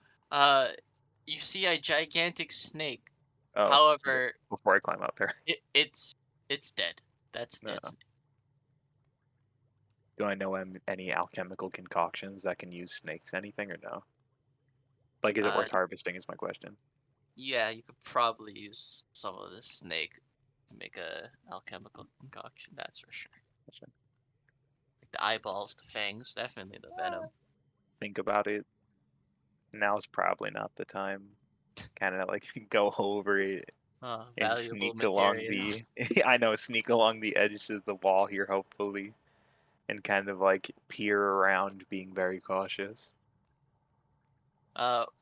Speaker 2: you see a gigantic snake.
Speaker 4: Oh,
Speaker 2: However,
Speaker 4: before I climb out there.
Speaker 2: it's dead. That's
Speaker 4: No.
Speaker 2: dead snake.
Speaker 4: Do I know any alchemical concoctions that can use snakes? Anything or no? Like, is it worth harvesting? Is my question.
Speaker 2: Yeah, you could probably use some of this snake to make a alchemical concoction. That's for sure. Like the eyeballs, the fangs, definitely the venom.
Speaker 4: Think about it. Now's probably not the time. Kind of like go over it and
Speaker 2: Valuable
Speaker 4: sneak along the.
Speaker 2: materials.
Speaker 4: I know, sneak along the edges of the wall here, hopefully, and kind of like peer around, being very cautious.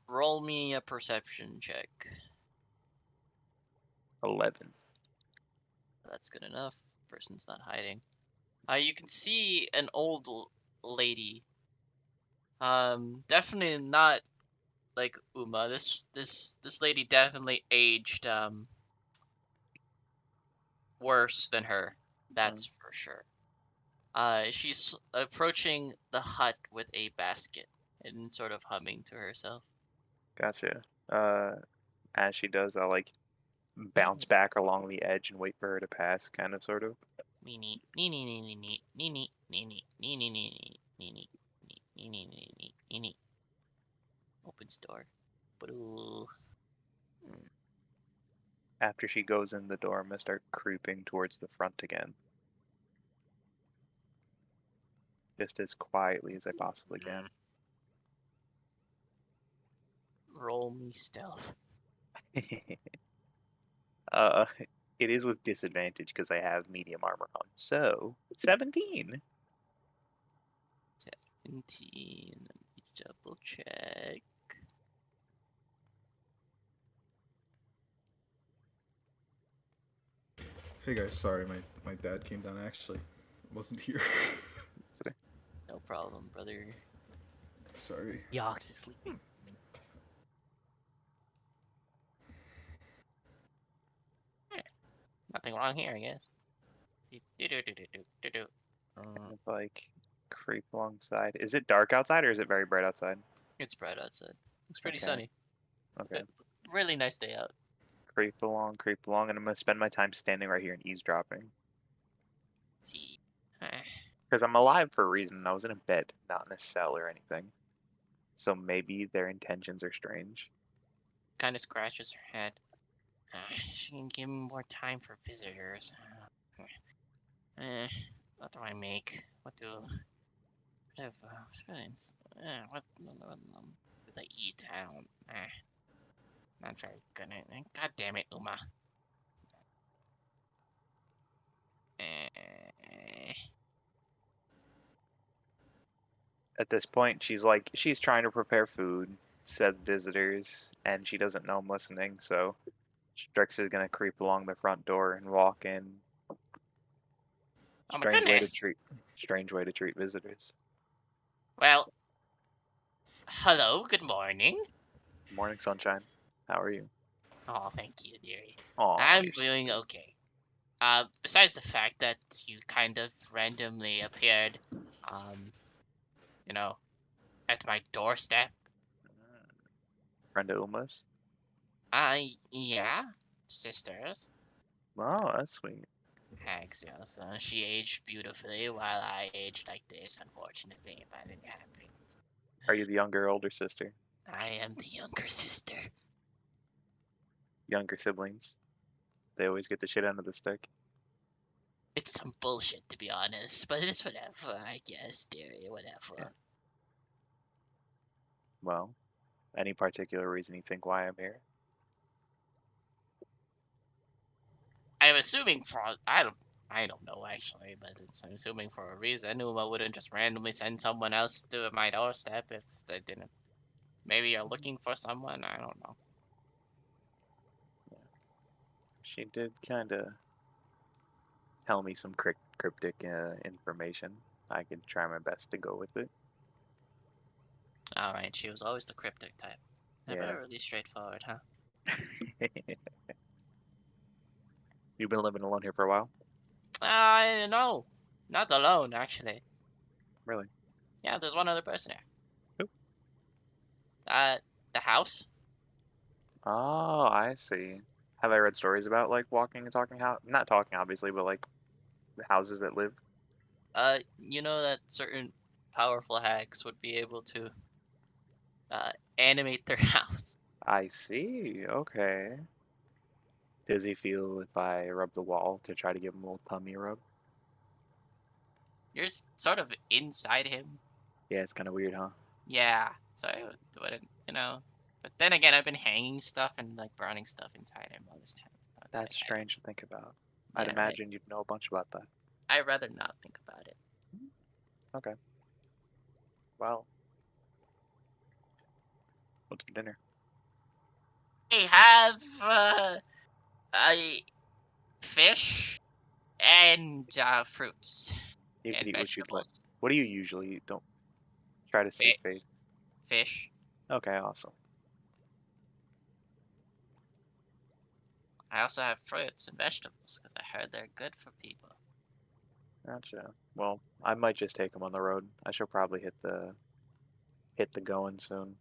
Speaker 2: Roll me a perception check.
Speaker 4: 11.
Speaker 2: That's good enough. Person's not hiding. You can see an old lady. Definitely not like Uma. This lady definitely aged worse than her. That's for sure. She's approaching the hut with a basket and sort of humming to herself.
Speaker 4: Gotcha. As she does, I'll like bounce back along the edge and wait for her to pass, kind of, sort of.
Speaker 2: Opens door.
Speaker 4: After she goes in the door, I'm gonna start creeping towards the front again. Just as quietly as I possibly can.
Speaker 2: Roll me stealth.
Speaker 4: uh, it is with disadvantage because I have medium armor on. So, 17.
Speaker 2: 17. Let me double check.
Speaker 3: Hey guys, sorry, my dad came down. I actually wasn't here.
Speaker 2: No problem, brother.
Speaker 3: Sorry.
Speaker 1: Yox is sleeping.
Speaker 2: Nothing wrong here, I guess.
Speaker 4: Kind of like creep alongside. Is it dark outside or is it very bright outside?
Speaker 2: It's bright outside. It's pretty
Speaker 4: Okay.
Speaker 2: sunny.
Speaker 4: Okay.
Speaker 2: Really nice day out.
Speaker 4: Creep along, and I'm gonna spend my time standing right here and eavesdropping.
Speaker 2: See.
Speaker 4: Because I'm alive for a reason. I was in a bed, not in a cell or anything. So maybe their intentions are strange.
Speaker 2: Kind of scratches her head. She can give me more time for visitors. What do I make? What do what do they eat? I don't. Not very good. God damn it, Uma.
Speaker 4: At this point, she's trying to prepare food, said visitors, and she doesn't know I'm listening, so Strix is gonna creep along the front door and walk in.
Speaker 2: Oh my goodness!
Speaker 4: Strange way to treat visitors.
Speaker 2: Well, hello, good morning.
Speaker 4: Morning, sunshine. How are you?
Speaker 2: Oh, thank you, dearie.
Speaker 4: Oh,
Speaker 2: I'm doing okay. Besides the fact that you kind of randomly appeared, um, you know, at my doorstep.
Speaker 4: Friend of Uma's.
Speaker 2: Yeah, sisters.
Speaker 4: Oh, that's sweet.
Speaker 2: Hags, yes. She aged beautifully while I aged like this, unfortunately, but it happens.
Speaker 4: Are you the younger or older sister?
Speaker 2: I am the younger sister.
Speaker 4: Younger siblings. They always get the shit out of the stick.
Speaker 2: It's some bullshit, to be honest, but it's whatever, I guess, dearie, whatever.
Speaker 4: Well, any particular reason you think why I'm here?
Speaker 2: I'm assuming for I don't know actually, but I'm assuming for a reason. Uma wouldn't just randomly send someone else to my doorstep if they didn't. Maybe you're looking for someone. I don't know.
Speaker 4: She did kind of tell me some cryptic information. I could try my best to go with it.
Speaker 2: All right, she was always the cryptic type. Never
Speaker 4: Yeah.
Speaker 2: really straightforward, huh?
Speaker 4: You've been living alone here for a while?
Speaker 2: I know. Not alone, actually.
Speaker 4: Really?
Speaker 2: Yeah, there's one other person here.
Speaker 4: Who?
Speaker 2: The house.
Speaker 4: Oh, I see. Have I read stories about like walking and talking house? Not talking, obviously, but like the houses that live.
Speaker 2: You know that certain powerful hags would be able to animate their house.
Speaker 4: I see. Okay. Does he feel if I rub the wall to try to give him a little tummy rub?
Speaker 2: You're sort of inside him.
Speaker 4: Yeah, it's kind of weird, huh?
Speaker 2: Yeah, so I wouldn't, you know. But then again, I've been hanging stuff and like burning stuff inside him all this time. It's
Speaker 4: That's
Speaker 2: like,
Speaker 4: strange to think about. I'd
Speaker 2: yeah, right.
Speaker 4: imagine you'd know a bunch about that.
Speaker 2: I'd rather not think about it.
Speaker 4: Okay. Well, what's for dinner?
Speaker 2: I have a fish and fruits
Speaker 4: You could
Speaker 2: and
Speaker 4: eat what you'd like.
Speaker 2: vegetables.
Speaker 4: What do you usually eat? Don't try to save
Speaker 2: Fi-
Speaker 4: face.
Speaker 2: Fish.
Speaker 4: Okay, awesome.
Speaker 2: I also have fruits and vegetables because I heard they're good for people.
Speaker 4: Gotcha. Well, I might just take him on the road. I should probably hit the going soon.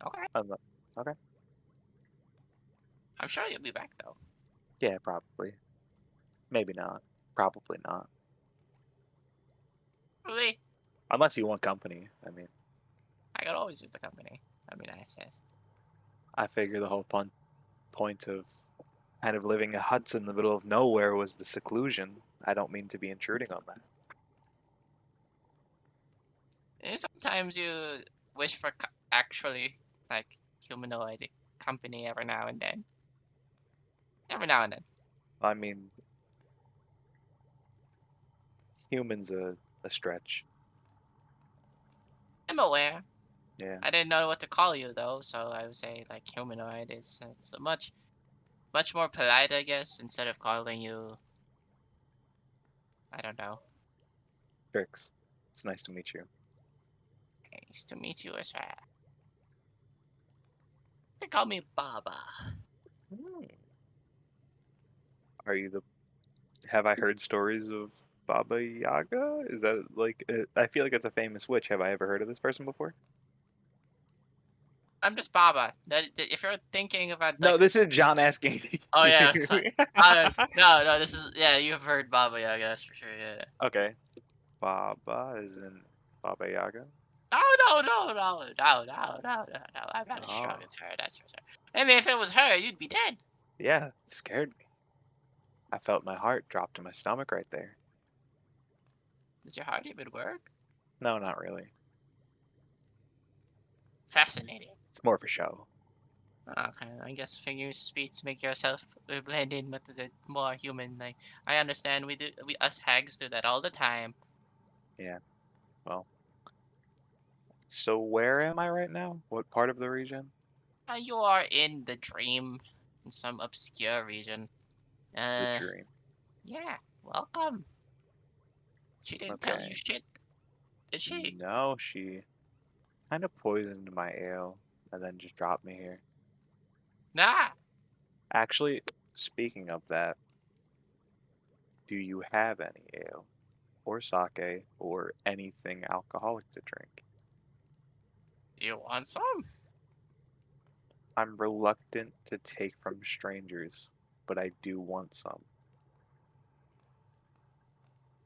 Speaker 2: Okay.
Speaker 4: Okay.
Speaker 2: I'm sure you'll be back though.
Speaker 4: Yeah, probably. Maybe not. Probably not.
Speaker 2: Really?
Speaker 4: Unless you want company. I mean,
Speaker 2: I could always use the company. That'd be nice, yes.
Speaker 4: I figure the whole point of kind of living a huts in the middle of nowhere was the seclusion. I don't mean to be intruding on that.
Speaker 2: Sometimes you wish for actually like humanoid company every now and then. Every now and then.
Speaker 4: I mean, humans a stretch.
Speaker 2: I'm aware.
Speaker 4: Yeah.
Speaker 2: I didn't know what to call you though, so I would say like humanoid is it's a much more polite, I guess, instead of calling you. I don't know.
Speaker 4: Tricks. It's nice to meet you.
Speaker 2: Nice to meet you as well. They call me Baba.
Speaker 4: Are you the? Have I heard stories of Baba Yaga? Is that like? I feel like it's a famous witch. Have I ever heard of this person before?
Speaker 2: I'm just Baba. If you're thinking about
Speaker 4: No,
Speaker 2: like,
Speaker 4: this is John asking.
Speaker 2: oh yeah,
Speaker 4: you.
Speaker 2: no, this is yeah, you've heard Baba Yaga, that's for sure. Yeah.
Speaker 4: Okay. Baba is in Baba Yaga.
Speaker 2: No. I'm not as strong
Speaker 4: Oh,
Speaker 2: as her. That's for sure. I mean, if it was her, you'd be dead.
Speaker 4: yeah, it scared me. I felt my heart drop to my stomach right there.
Speaker 2: Does your heart even work?
Speaker 4: No, not really.
Speaker 2: Fascinating.
Speaker 4: It's more for show.
Speaker 2: Okay, I guess figure of speech make yourself blend in with the more human. Like I understand, we us hags do that all the time.
Speaker 4: Yeah. Well, so where am I right now? What part of the region?
Speaker 2: You are in the dream, in some obscure region.
Speaker 4: The dream.
Speaker 2: Yeah, welcome. She didn't tell you
Speaker 4: Okay.
Speaker 2: shit, did she?
Speaker 4: No, she kind of poisoned my ale and then just dropped me here.
Speaker 2: Nah.
Speaker 4: Actually, speaking of that, do you have any ale or sake or anything alcoholic to drink?
Speaker 2: Do you want some?
Speaker 4: I'm reluctant to take from strangers, but I do want some.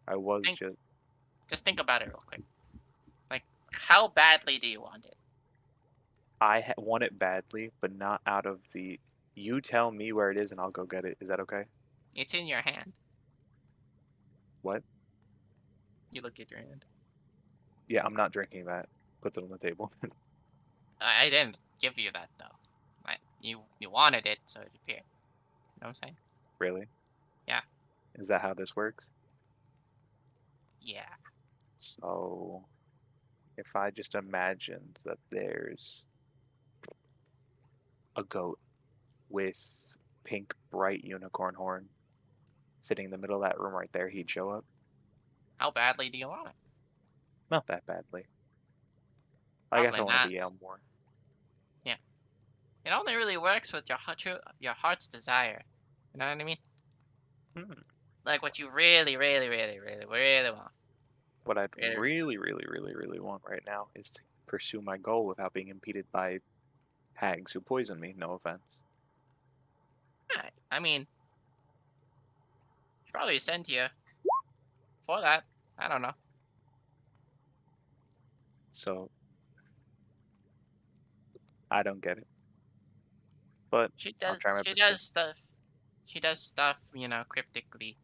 Speaker 4: I was
Speaker 2: Think.
Speaker 4: just
Speaker 2: Just think about it real quick. Like, how badly do you want it?
Speaker 4: want it badly, but not out of the. You tell me where it is, and I'll go get it. Is that okay?
Speaker 2: It's in your hand.
Speaker 4: What?
Speaker 2: You look at your hand.
Speaker 4: Yeah, I'm not drinking that. Put that on the table.
Speaker 2: I didn't give you that though. You wanted it, so it appeared. You know what I'm saying?
Speaker 4: Really?
Speaker 2: Yeah.
Speaker 4: Is that how this works?
Speaker 2: Yeah.
Speaker 4: So, if I just imagined that there's a goat with pink, bright unicorn horn sitting in the middle of that room right there, he'd show up.
Speaker 2: How badly do you want it?
Speaker 4: Not that badly. I guess
Speaker 2: Probably
Speaker 4: I wanted
Speaker 2: not.
Speaker 4: the ale more.
Speaker 2: Yeah. It only really works with your heart's desire. You know what I mean?
Speaker 4: Hmm.
Speaker 2: Like what you really, really, really, really, really want.
Speaker 4: What I'd
Speaker 2: Really,
Speaker 4: really, really, really, really want right now is to pursue my goal without being impeded by hags who poison me. No offense.
Speaker 2: yeah. I mean, should probably send you for that. I don't know.
Speaker 4: So, I don't get it. But
Speaker 2: She
Speaker 4: I'll
Speaker 2: does.
Speaker 4: try my
Speaker 2: She
Speaker 4: best to.
Speaker 2: does stuff. She does stuff. You know, cryptically.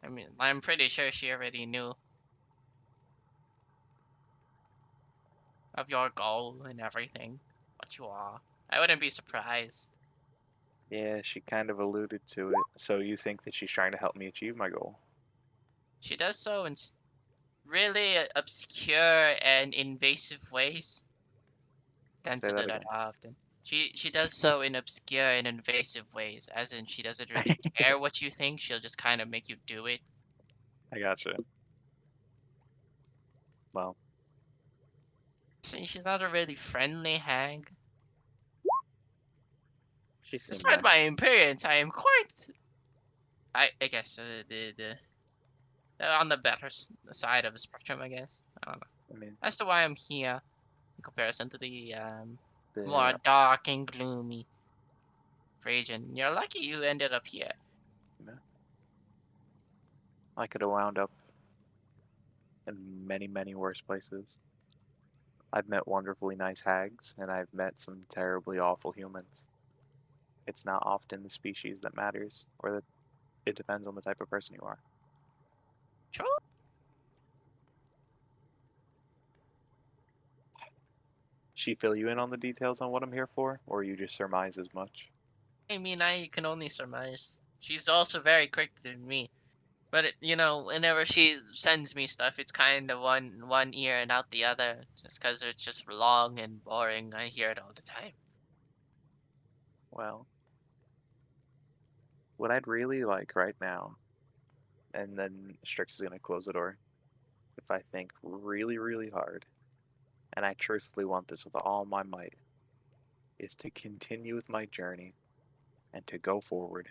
Speaker 2: I mean, I'm pretty sure she already knew of your goal and everything. What you are. I wouldn't be surprised.
Speaker 4: Yeah, she kind of alluded to it. So you think that she's trying to help me achieve my goal?
Speaker 2: She does so in really obscure and invasive ways. Tends
Speaker 4: Say
Speaker 2: to
Speaker 4: that
Speaker 2: do that
Speaker 4: again.
Speaker 2: often. She does so in obscure and invasive ways, as in she doesn't really care what you think. She'll just kind of make you do it.
Speaker 4: I gotcha. Well,
Speaker 2: See, she's not a really friendly hag.
Speaker 4: she seemed
Speaker 2: Despite
Speaker 4: nice.
Speaker 2: my appearance, I am quite. I guess on the better side of the spectrum. I guess I don't know.
Speaker 4: I mean,
Speaker 2: That's why I'm here in comparison to the more
Speaker 4: the
Speaker 2: dark and gloomy region. You're lucky you ended up here.
Speaker 4: I could have wound up in many, many worse places. I've met wonderfully nice hags, and I've met some terribly awful humans. It's not often the species that matters, or that it depends on the type of person you are.
Speaker 2: True.
Speaker 4: She fill you in on the details on what I'm here for, or you just surmise as much?
Speaker 2: I mean, I can only surmise. She's also very quick than me. But whenever she sends me stuff, it's kind of one ear and out the other, just because it's just long and boring. I hear it all the time.
Speaker 4: Well, what I'd really like right now, and then Strix is gonna close the door, if I think really, really hard, and I truthfully want this with all my might, is to continue with my journey and to go forward.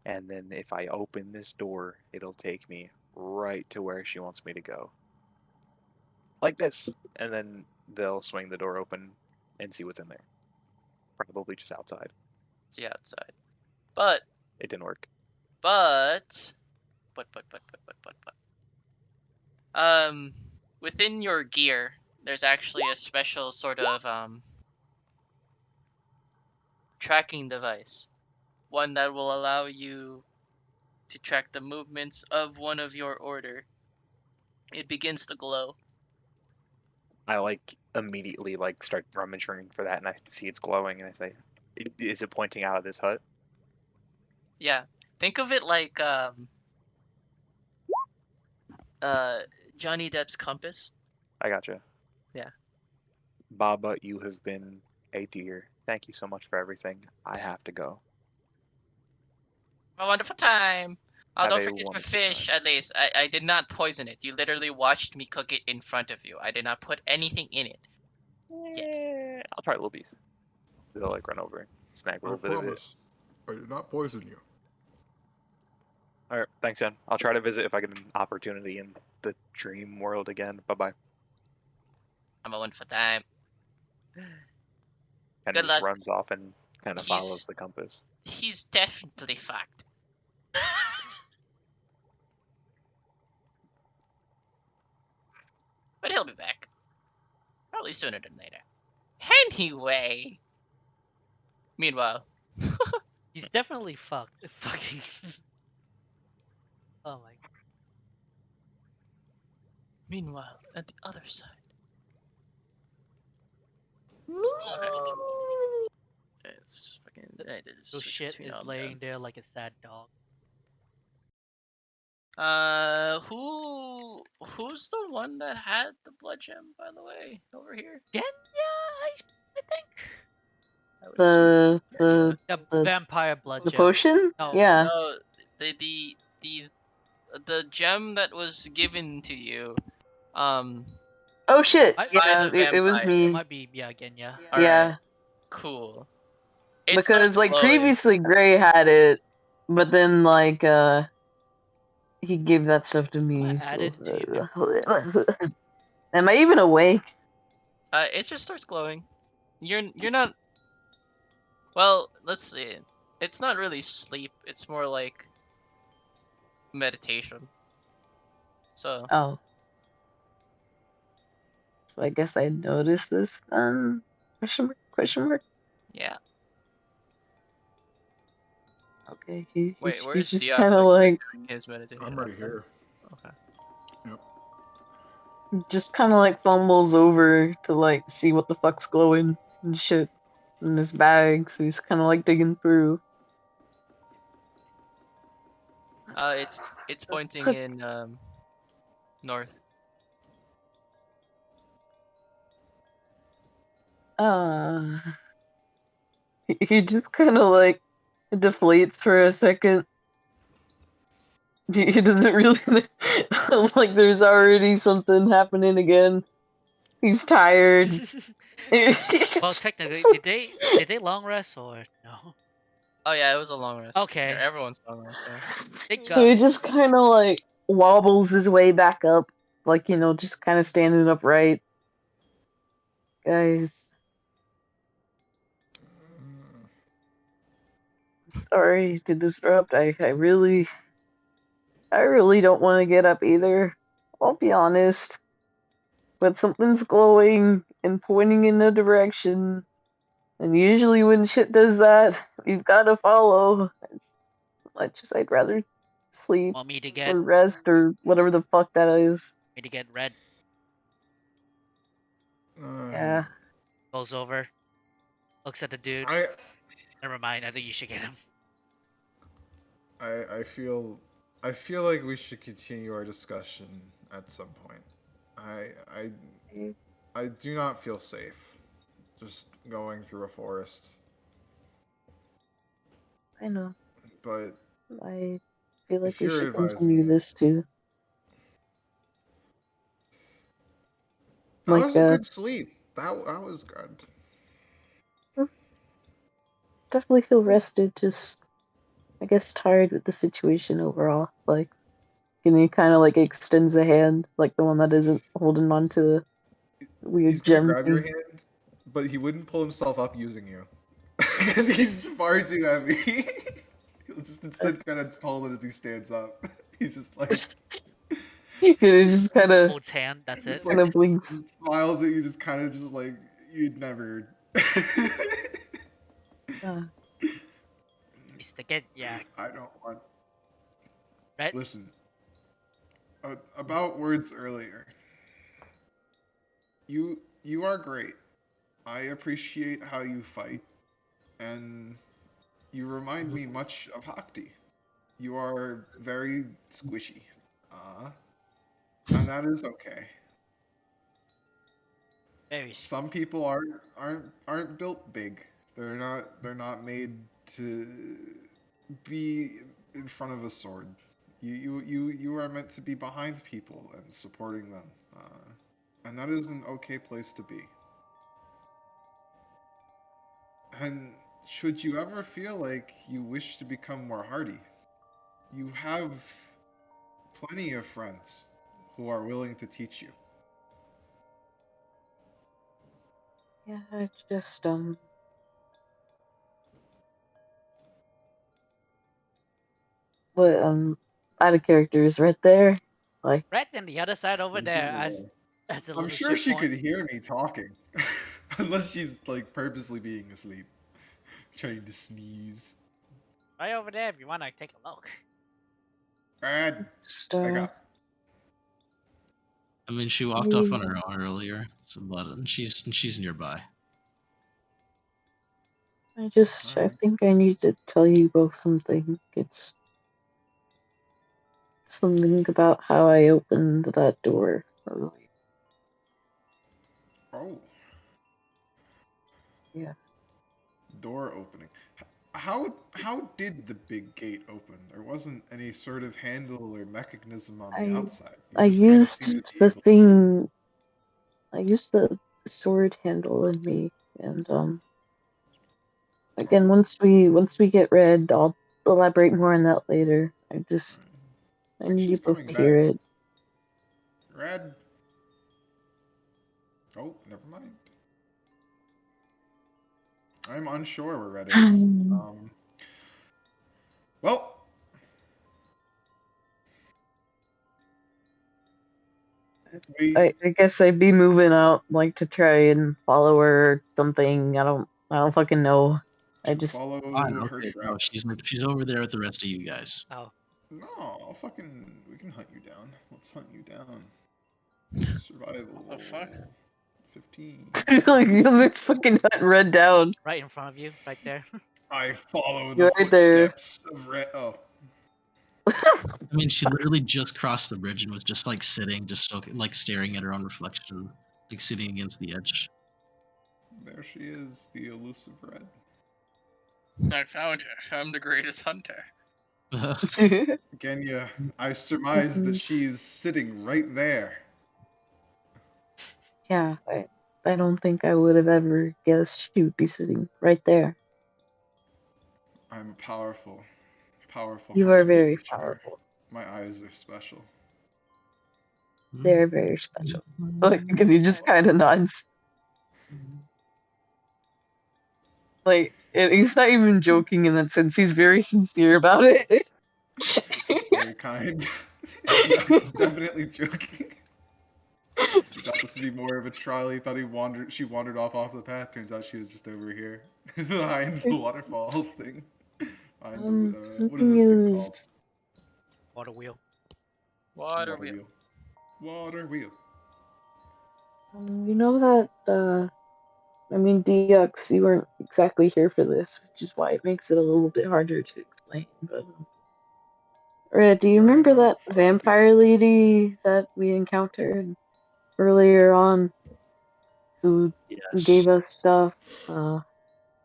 Speaker 4: And then if I open this door, it'll take me right to where she wants me to go. Like this. And then they'll swing the door open and see what's in there. Probably just outside.
Speaker 2: See outside. But
Speaker 4: It didn't work.
Speaker 2: but but within your gear, there's actually a special sort of tracking device, one that will allow you to track the movements of one of your order. It begins to glow.
Speaker 4: I like immediately like start rummaging for that and I see it's glowing and I say, is it pointing out of this hut?
Speaker 2: Yeah, think of it like uh Johnny Depp's compass.
Speaker 4: I gotcha.
Speaker 2: Yeah.
Speaker 4: Baba, you have been a dear. Thank you so much for everything. I have to go.
Speaker 2: A wonderful time. Oh,
Speaker 4: Have
Speaker 2: don't
Speaker 4: a
Speaker 2: forget your
Speaker 4: wonderful
Speaker 2: fish,
Speaker 4: time.
Speaker 2: at least. I did not poison it. You literally watched me cook it in front of you. I did not put anything in it. Yes.
Speaker 4: I'll try a little piece. They'll like run over. Snag a
Speaker 3: I
Speaker 4: little bit of it.
Speaker 3: promise. I did not poison you.
Speaker 4: All right, thanks, Jen. I'll try to visit if I get an opportunity in the dream world again. Bye bye.
Speaker 2: I'm going for time.
Speaker 4: And
Speaker 2: Good
Speaker 4: just
Speaker 2: luck.
Speaker 4: runs off and kind of
Speaker 2: He's-
Speaker 4: follows the compass.
Speaker 2: He's definitely fucked. But he'll be back. Probably sooner than later. Anyway. Meanwhile.
Speaker 1: He's definitely fucked. Fucking. Oh my.
Speaker 2: Meanwhile, at the other side. It's fucking.
Speaker 1: So shit is laying there like a sad dog.
Speaker 2: Who's the one that had the blood gem, by the way, over here?
Speaker 1: Genya, I think.
Speaker 2: I would assume
Speaker 5: The
Speaker 1: The vampire blood
Speaker 5: the
Speaker 1: gem.
Speaker 5: potion?
Speaker 1: No.
Speaker 5: Yeah.
Speaker 2: No, the gem that was given to you.
Speaker 5: Oh shit.
Speaker 1: I-
Speaker 5: Yeah,
Speaker 2: By the
Speaker 5: it was
Speaker 2: vampire.
Speaker 1: It
Speaker 5: me.
Speaker 1: might be Genya.
Speaker 2: Alright,
Speaker 5: Yeah.
Speaker 2: cool. It
Speaker 5: Because
Speaker 2: starts
Speaker 5: like
Speaker 2: glowing.
Speaker 5: previously Gray had it, but then like he gave that stuff to me.
Speaker 1: I added
Speaker 5: So,
Speaker 1: to
Speaker 5: am I even awake?
Speaker 2: It just starts glowing. You're not. Well, let's see. It's not really sleep. It's more like meditation. So
Speaker 5: Oh. So I guess I noticed this then? Question mark? Question mark?
Speaker 2: yeah.
Speaker 5: Okay,
Speaker 2: Wait,
Speaker 5: he's
Speaker 2: where's
Speaker 5: just
Speaker 2: Diaz
Speaker 5: kind of like
Speaker 2: doing his meditation?
Speaker 3: I'm right
Speaker 2: outside?
Speaker 3: here.
Speaker 2: Okay.
Speaker 5: fumbles over to like see what the fuck's glowing and shit in his bag. So he's kind of like digging through.
Speaker 2: It's pointing in north.
Speaker 5: Uh, he just kind of like deflates for a second. He doesn't really like. There's already something happening again. He's tired.
Speaker 1: Well, technically, did they long rest or no?
Speaker 2: Oh yeah, it was a long rest.
Speaker 1: Okay.
Speaker 2: Yeah, everyone's long rest. Yeah.
Speaker 1: Thank
Speaker 5: So
Speaker 1: God.
Speaker 5: he just kind of like wobbles his way back up, like just kind of standing upright. Guys, sorry to disrupt. I really don't want to get up either. I'll be honest. But something's glowing and pointing in a direction. And usually when shit does that, we've got to follow. As much as I'd rather sleep
Speaker 1: Want me to get
Speaker 5: or rest or whatever the fuck that is.
Speaker 1: red?
Speaker 5: Yeah.
Speaker 1: Goes over, looks at the dude.
Speaker 3: I
Speaker 1: Never mind. I think you should get him.
Speaker 3: I feel like we should continue our discussion at some point. I do not feel safe just going through a forest.
Speaker 5: I know.
Speaker 3: But
Speaker 5: I feel like
Speaker 3: if
Speaker 5: we
Speaker 3: you're
Speaker 5: should
Speaker 3: advising
Speaker 5: continue
Speaker 3: it,
Speaker 5: this too.
Speaker 3: that
Speaker 5: Like,
Speaker 3: was a good sleep. That was good.
Speaker 5: definitely feel rested, just, I guess, tired with the situation overall. Like, and he kind of like extends a hand, like the one that isn't holding on to the weird
Speaker 3: He's gonna
Speaker 5: gem
Speaker 3: grab your
Speaker 5: thing.
Speaker 3: hand, but he wouldn't pull himself up using you because he's far too heavy. He'll just instead kind of hold it as he stands up. He's just like
Speaker 5: He just kind of
Speaker 1: Holds hand. That's it.
Speaker 3: just
Speaker 5: kind of blinks.
Speaker 3: just smiles at you, just kind of just like you'd never.
Speaker 1: Mr. Genya.
Speaker 3: I don't want.
Speaker 1: Right?
Speaker 3: Listen. About words earlier. You are great. I appreciate how you fight, and you remind me much of Hakti. You are very squishy, and that is okay.
Speaker 1: Very.
Speaker 3: Some people aren't built big. They're not made to be in front of a sword. You are meant to be behind people and supporting them, and that is an okay place to be. And should you ever feel like you wish to become more hardy, you have plenty of friends who are willing to teach you.
Speaker 5: Yeah, I just what out of characters right there. Like
Speaker 1: Red's on the other side over there as the
Speaker 3: I'm
Speaker 1: little
Speaker 3: sure
Speaker 1: ship
Speaker 3: she
Speaker 1: point.
Speaker 3: could hear me talking, unless she's like purposely being asleep, trying to sneeze.
Speaker 1: Right over there if you wanna take a look.
Speaker 3: Brad,
Speaker 5: just
Speaker 3: wake up.
Speaker 6: I mean, she walked off on her own earlier, so but she's nearby.
Speaker 5: I
Speaker 3: Alright.
Speaker 5: think I need to tell you both something. It's something about how I opened that door earlier.
Speaker 3: Oh,
Speaker 5: Yeah.
Speaker 3: door opening. How did the big gate open? There wasn't any sort of handle or mechanism on the outside. You
Speaker 5: I
Speaker 3: just kind of seemed to
Speaker 5: used
Speaker 3: be
Speaker 5: the
Speaker 3: able to do it.
Speaker 5: thing. I used the sword handle in me, and again,
Speaker 3: Oh,
Speaker 5: once we get red, I'll elaborate more on that later. I
Speaker 3: I think
Speaker 5: need you
Speaker 3: she's
Speaker 5: both
Speaker 3: coming
Speaker 5: to hear
Speaker 3: back.
Speaker 5: it.
Speaker 3: Red. Oh, never mind. I'm unsure where Red is. Well, we
Speaker 5: I guess I'd be moving out, like to try and follow her or something. I don't fucking know. I
Speaker 3: to
Speaker 5: just
Speaker 6: Fine,
Speaker 3: follow her
Speaker 6: okay. No,
Speaker 3: tracks.
Speaker 6: she's over there with the rest of you guys.
Speaker 1: Oh.
Speaker 3: No, we can hunt you down. Let's hunt you down. Survival.
Speaker 2: The fuck?
Speaker 3: 15.
Speaker 5: like it's fucking hunt red down.
Speaker 1: Right in front of you, right there.
Speaker 3: I follow the
Speaker 5: You're right there.
Speaker 3: footsteps of Red. Oh,
Speaker 6: I mean, she literally just crossed the bridge and was just like sitting, just so, like staring at her own reflection, like sitting against the edge.
Speaker 3: there she is, the elusive Red.
Speaker 2: I found her. I'm the greatest hunter.
Speaker 3: Genya, I surmise that she's sitting right there.
Speaker 5: Yeah, I don't think I would have ever guessed she would be sitting right there.
Speaker 3: I'm a powerful
Speaker 5: You are
Speaker 3: hunter
Speaker 5: very
Speaker 3: creature.
Speaker 5: powerful.
Speaker 3: My eyes are special.
Speaker 5: They're very special. Like, because he just kind of nods. Like, he's not even joking in that sense. He's very sincere about it.
Speaker 3: Very kind. Deox is definitely joking. He thought this would be more of a trial. He thought she wandered off the path. Turns out she was just over here, behind the waterfall thing. Behind the, what is this thing
Speaker 5: Something
Speaker 3: called?
Speaker 1: Water wheel.
Speaker 2: Water wheel.
Speaker 3: Water wheel.
Speaker 5: you know that, I mean, Deox, you weren't exactly here for this, which is why it makes it a little bit harder to explain. But, Red, do you
Speaker 3: We're
Speaker 5: remember
Speaker 3: not
Speaker 5: that
Speaker 3: far
Speaker 5: vampire lady that we encountered earlier on who
Speaker 6: Yes.
Speaker 5: gave us stuff?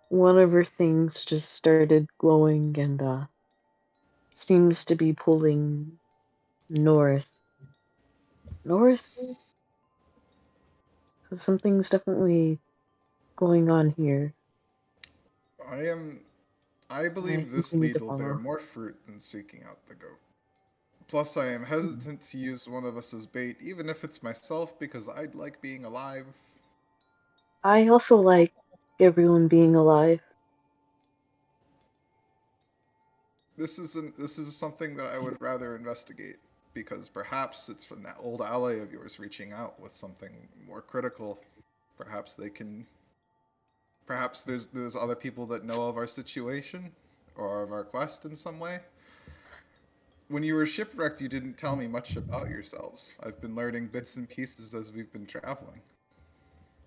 Speaker 5: One of her things just started glowing and, seems to be pulling north. North? So something's definitely going on here.
Speaker 3: I am. I
Speaker 5: I
Speaker 3: believe
Speaker 5: think
Speaker 3: this
Speaker 5: we need to
Speaker 3: lead will bear
Speaker 5: follow.
Speaker 3: more fruit than seeking out the goat. Plus, I am hesitant to use one of us as bait, even if it's myself, because I'd like being alive.
Speaker 5: I also like everyone being alive.
Speaker 3: This is something that I would rather investigate, because perhaps it's an old ally of yours reaching out with something more critical. Perhaps they can. Perhaps there's other people that know of our situation or of our quest in some way. When you were shipwrecked, you didn't tell me much about yourselves. I've been learning bits and pieces as we've been traveling.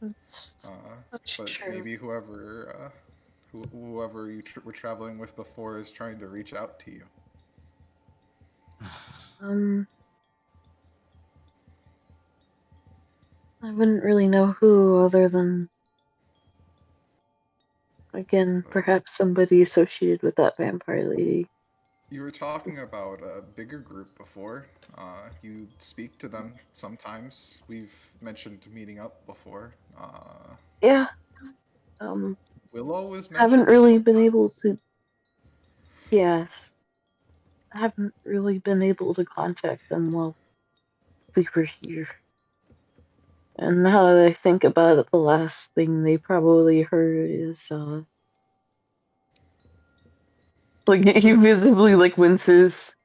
Speaker 5: That's
Speaker 3: But
Speaker 5: true.
Speaker 3: maybe whoever were traveling with before is trying to reach out to you.
Speaker 5: I wouldn't really know who other than, again, perhaps somebody associated with that vampire lady.
Speaker 3: You were talking about a bigger group before. You speak to them sometimes. We've mentioned meeting up before.
Speaker 5: Yeah. Um,
Speaker 3: Willow is
Speaker 5: haven't
Speaker 3: mentioned
Speaker 5: really been
Speaker 3: sometimes.
Speaker 5: able to. Yes, I haven't really been able to contact them while we were here. And now that I think about it, the last thing they probably heard is like he visibly like winces.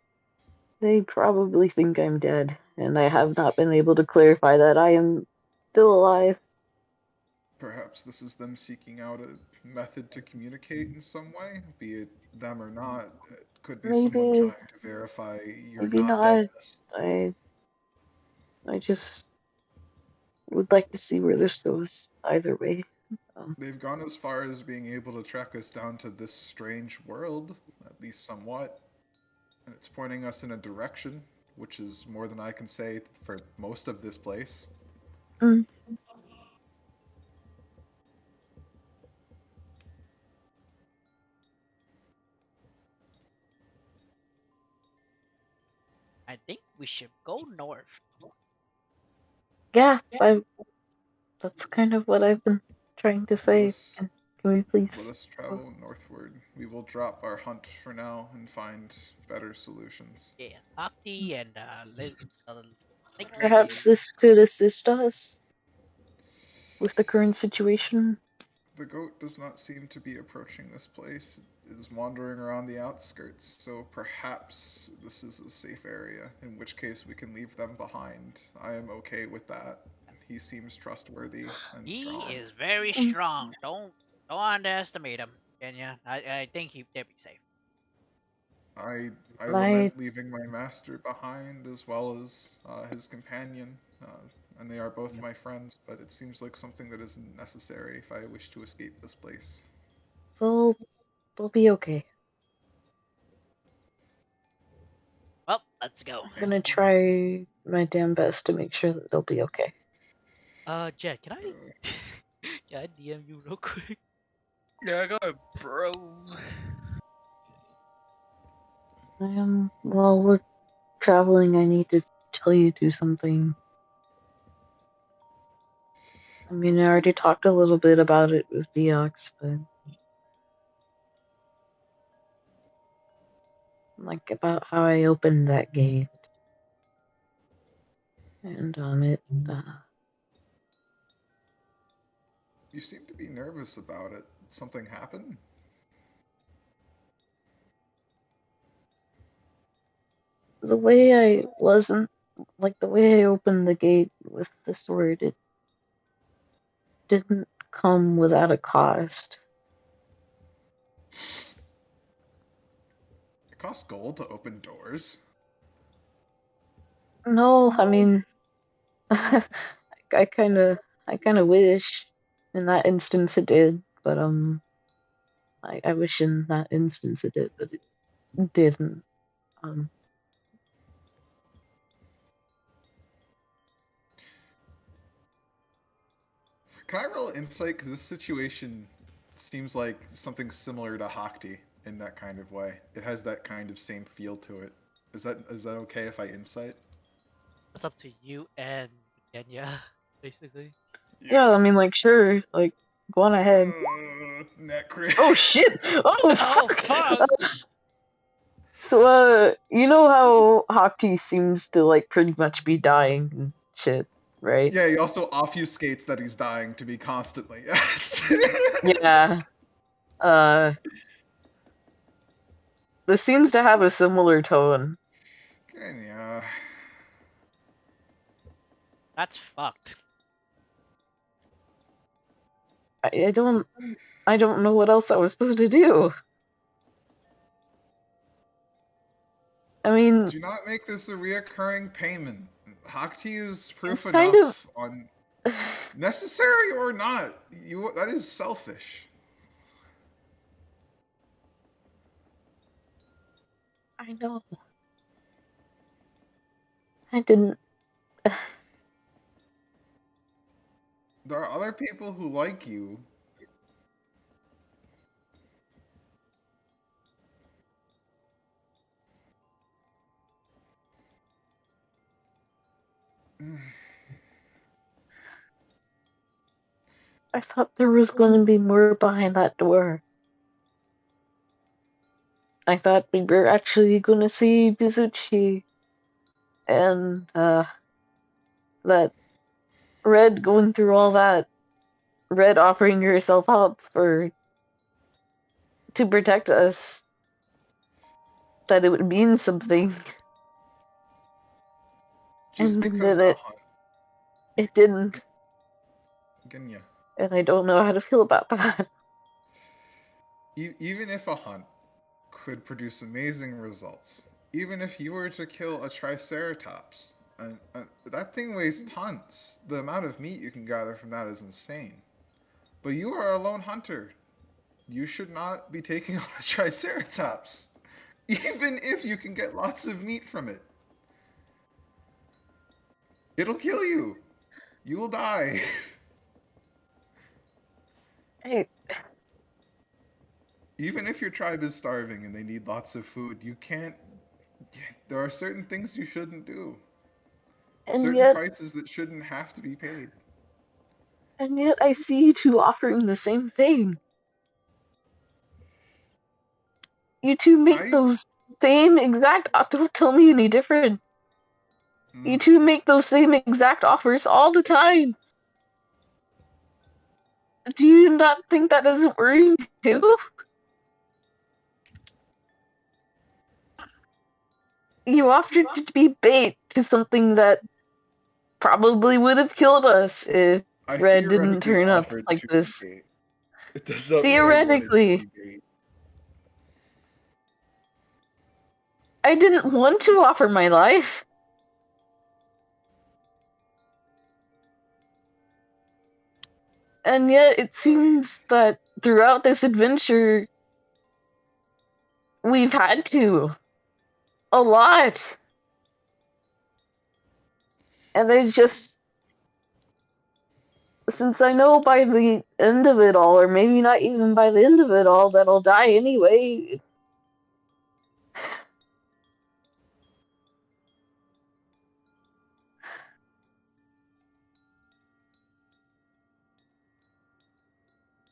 Speaker 5: They probably think I'm dead, and I have not been able to clarify that I am still alive.
Speaker 3: Perhaps this is them seeking out a method to communicate in some way, be it them or not. It could be someone
Speaker 5: Maybe,
Speaker 3: trying to verify your
Speaker 5: maybe
Speaker 3: not
Speaker 5: not.
Speaker 3: deadness.
Speaker 5: I just would like to see where this goes. Either way.
Speaker 3: They've gone as far as being able to track us down to this strange world, at least somewhat, and it's pointing us in a direction, which is more than I can say for most of this place.
Speaker 5: Mm,
Speaker 1: I think we should go north.
Speaker 5: yeah, that's kind of what I've been trying to
Speaker 3: Let
Speaker 5: say.
Speaker 3: us
Speaker 5: Can we
Speaker 3: let
Speaker 5: please?
Speaker 3: us travel northward. We will drop our hunt for now and find better solutions.
Speaker 1: Yeah, Akti and Lake
Speaker 5: Perhaps
Speaker 1: Lady.
Speaker 5: this could assist us with the current situation.
Speaker 3: The goat does not seem to be approaching this place. It is wandering around the outskirts, so perhaps this is a safe area, in which case we can leave them behind. I am okay with that. He seems trustworthy and
Speaker 1: He
Speaker 3: strong.
Speaker 1: is very
Speaker 5: Mm,
Speaker 1: strong. Don't underestimate him, Kenya. I think they'd be safe.
Speaker 3: I I
Speaker 5: I
Speaker 3: lament leaving my master behind as well as his companion, and they are both my friends. But it seems like something that isn't necessary if I wish to escape this place.
Speaker 5: they'll they'll be okay.
Speaker 1: Well, let's go.
Speaker 5: I'm gonna try my damn best to make sure that they'll be okay.
Speaker 1: Jet, can I can I DM you real quick?
Speaker 2: Yeah, go ahead, bro.
Speaker 5: While we're traveling, I need to tell you to something. I mean, I
Speaker 3: What's
Speaker 5: already talked a little bit about it with Deox, but like about how I opened that gate, and it.
Speaker 3: You seem to be nervous about it. Something happened?
Speaker 5: The way I wasn't like the way I opened the gate with the sword, it didn't come without a cost.
Speaker 3: It costs gold to open doors.
Speaker 5: No, I mean, I kind of, I kind of wish in that instance it did, but I wish in that instance it did, but it didn't. Um,
Speaker 3: Can I roll insight? Because this situation seems like something similar to Hakti in that kind of way. It has that kind of same feel to it. Is that okay if I insight?
Speaker 1: It's up to you and Kenya, basically.
Speaker 5: yeah, I mean, like, sure, like, go on ahead.
Speaker 3: Net crit.
Speaker 5: Oh shit! Oh
Speaker 1: Oh
Speaker 5: fuck!
Speaker 1: fuck!
Speaker 5: So, you know how Hakti seems to, like, pretty much be dying and shit, right?
Speaker 3: Yeah, he also obfuscates that he's dying to me constantly. Yes.
Speaker 5: Yeah. Uh, this seems to have a similar tone.
Speaker 3: Kenya.
Speaker 1: That's fucked.
Speaker 5: I don't, I don't know what else I was supposed to do. I mean,
Speaker 3: Do not make this a reoccurring payment. Hakti is proof
Speaker 5: it's kind
Speaker 3: enough on
Speaker 5: of.
Speaker 3: necessary or not. That is selfish.
Speaker 5: I know. I didn't.
Speaker 3: There are other people who like you.
Speaker 5: I thought there was going to be more behind that door. I thought we were actually going to see Bizuchi and that Red going through all that, Red offering herself up to protect us, that it would mean something.
Speaker 3: Just
Speaker 5: And
Speaker 3: because
Speaker 5: then
Speaker 3: a hunt.
Speaker 5: it didn't.
Speaker 3: Again,
Speaker 5: And I don't know how to feel about that.
Speaker 3: even if a hunt could produce amazing results, even if you were to kill a triceratops, and that thing weighs tons. The amount of meat you can gather from that is insane. But you are a lone hunter. You should not be taking on a triceratops, even if you can get lots of meat from it. It'll kill you. You will die.
Speaker 5: Hey,
Speaker 3: Even if your tribe is starving and they need lots of food, you can't. There are certain things you shouldn't do.
Speaker 5: and
Speaker 3: Certain
Speaker 5: yet,
Speaker 3: prices that shouldn't have to be paid.
Speaker 5: I see you two offering the same thing. You two make
Speaker 3: I.
Speaker 5: those same exact. Don't tell me any different. You
Speaker 3: Mm,
Speaker 5: two make those same exact offers all the time. Do you not think that doesn't worry you too? You offered to be bait to something that probably would have killed us if
Speaker 3: I
Speaker 5: Red didn't
Speaker 3: theoretically
Speaker 5: turn up
Speaker 3: offered
Speaker 5: like
Speaker 3: to be
Speaker 5: this.
Speaker 3: bait. It does not mean I wanted to
Speaker 5: Theoretically,
Speaker 3: be bait.
Speaker 5: I didn't want to offer my life. And yet it seems that throughout this adventure, we've had to. A lot. And I just, since I know by the end of it all, or maybe not even by the end of it all, that I'll die anyway.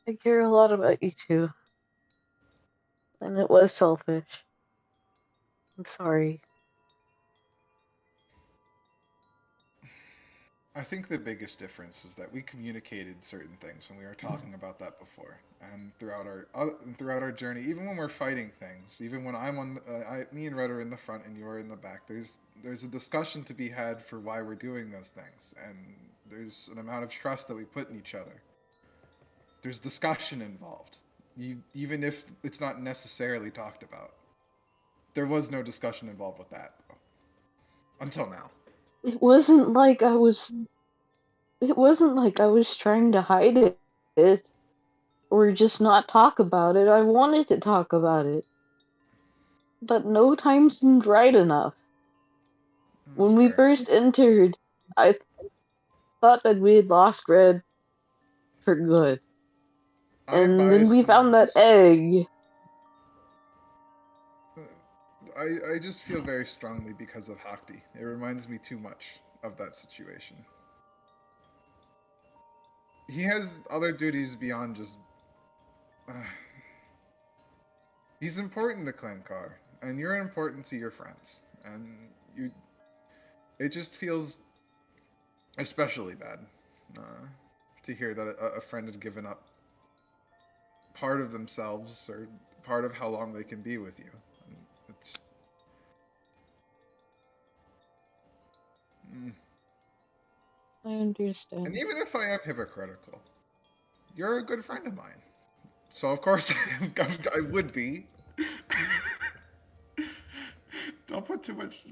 Speaker 5: I care a lot about you two. And it was selfish. I'm sorry.
Speaker 3: I think the biggest difference is that we communicated certain things when we were talking about that before, and throughout our journey, even when we're fighting things, even when I'm on, me and Red are in the front and you're in the back. There's a discussion to be had for why we're doing those things, and there's an amount of trust that we put in each other. There's discussion involved, even if it's not necessarily talked about. There was no discussion involved with that until now.
Speaker 5: It wasn't like I was. It wasn't like I was trying to hide it or just not talk about it. I wanted to talk about it. But no time seemed right enough.
Speaker 3: That's
Speaker 5: When we
Speaker 3: fair.
Speaker 5: first entered, I thought that we had lost Red for good.
Speaker 3: I'm
Speaker 5: And then
Speaker 3: biased
Speaker 5: we
Speaker 3: to
Speaker 5: found that
Speaker 3: this.
Speaker 5: egg.
Speaker 3: I just feel very strongly because of Hakti. It reminds me too much of that situation. He has other duties beyond just. Uh, he's important to Clancar, and you're important to your friends, and you. It just feels especially bad to hear that a friend had given up part of themselves or part of how long they can be with you. It's. Mm.
Speaker 5: I
Speaker 3: And
Speaker 5: understand.
Speaker 3: even if I am hypocritical, you're a good friend of mine. So of course I would be. Don't put too much.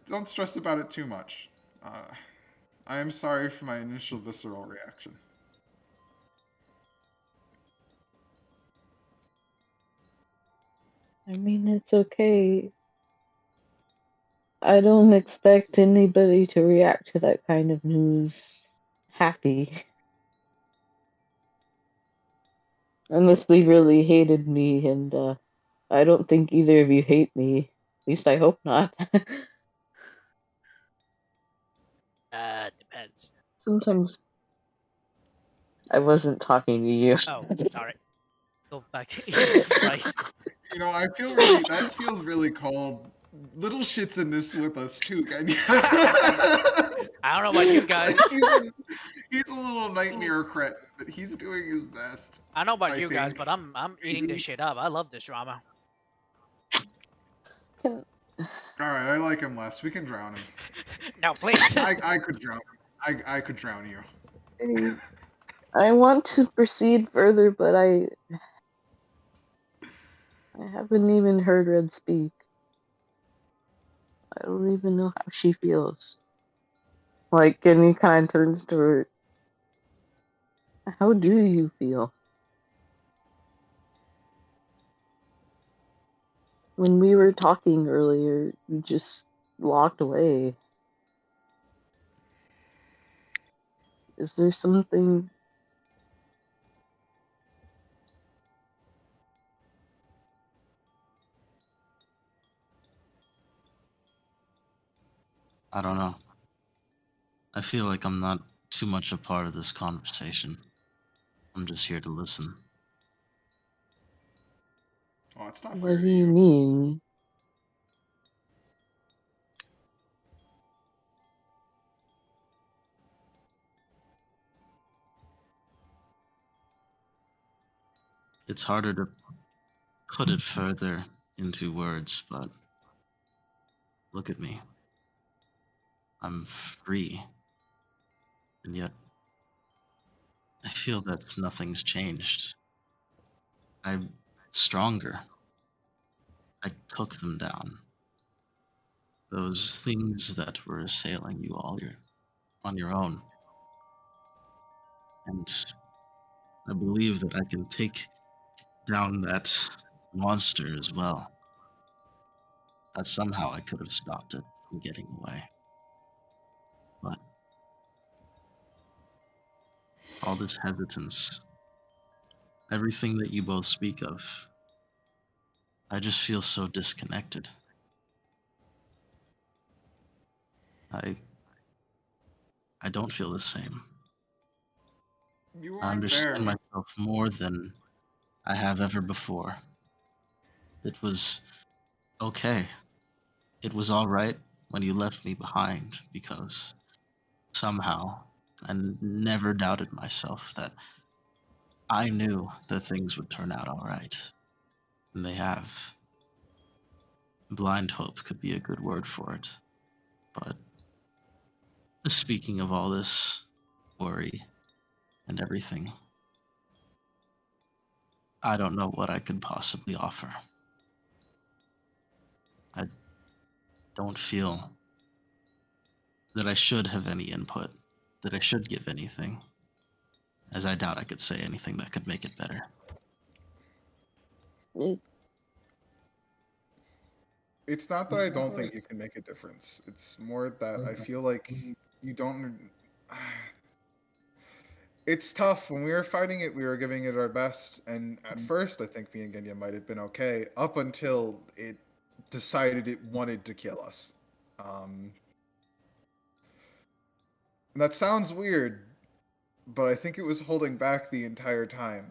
Speaker 3: Don't stress about it too much. I am sorry for my initial visceral reaction.
Speaker 5: I mean, it's okay. I don't expect anybody to react to that kind of news happy. Unless they really hated me, and I don't think either of you hate me. At least I hope not.
Speaker 1: Depends.
Speaker 5: Sometimes I wasn't talking to you.
Speaker 1: Oh, sorry. Go back to eating rice.
Speaker 3: You know, that feels really cold. Little shit's in this with us too, Kenya.
Speaker 1: I don't know about you guys.
Speaker 3: He's a little nightmare cret, but he's doing his best.
Speaker 1: I don't know about
Speaker 3: I
Speaker 1: you guys,
Speaker 3: think.
Speaker 1: but I'm eating this
Speaker 3: Maybe.
Speaker 1: shit up. I love this drama.
Speaker 5: Can,
Speaker 3: All right, I like him less. We can drown him.
Speaker 1: No, please.
Speaker 3: I could drown him. I could drown you.
Speaker 5: I want to proceed further, but I haven't even heard Red speak. I don't even know how she feels. Like, and he kind of turns to her. How do you feel? When we were talking earlier, you just walked away. Is there something?
Speaker 6: I don't know. I feel like I'm not too much a part of this conversation. I'm just here to listen.
Speaker 3: Oh, it's not
Speaker 5: What
Speaker 3: fair
Speaker 5: do
Speaker 3: to
Speaker 5: you
Speaker 3: you.
Speaker 5: mean?
Speaker 6: It's harder to put it further into words, but look at me. I'm free. And yet, I feel that nothing's changed. I'm stronger. I took them down. Those things that were assailing you on your own. And I believe that I can take down that monster as well. That somehow I could have stopped it from getting away. But all this hesitance, everything that you both speak of, I just feel so disconnected. I don't feel the same.
Speaker 3: You
Speaker 6: I
Speaker 3: weren't there.
Speaker 6: understand myself more than I have ever before. It was okay. It was all right when you left me behind because somehow I never doubted myself that I knew that things would turn out all right. And they have. Blind hope could be a good word for it. But speaking of all this worry and everything, I don't know what I could possibly offer. I don't feel that I should have any input, that I should give anything, as I doubt I could say anything that could make it better.
Speaker 5: It,
Speaker 3: It's not that I don't think you can make a difference. It's more that I feel like you don't. It's tough. When we were fighting it, we were giving it our best, and at first, I think me and Genya might have been okay, up until it decided it wanted to kill us. Um, and that sounds weird, but I think it was holding back the entire time,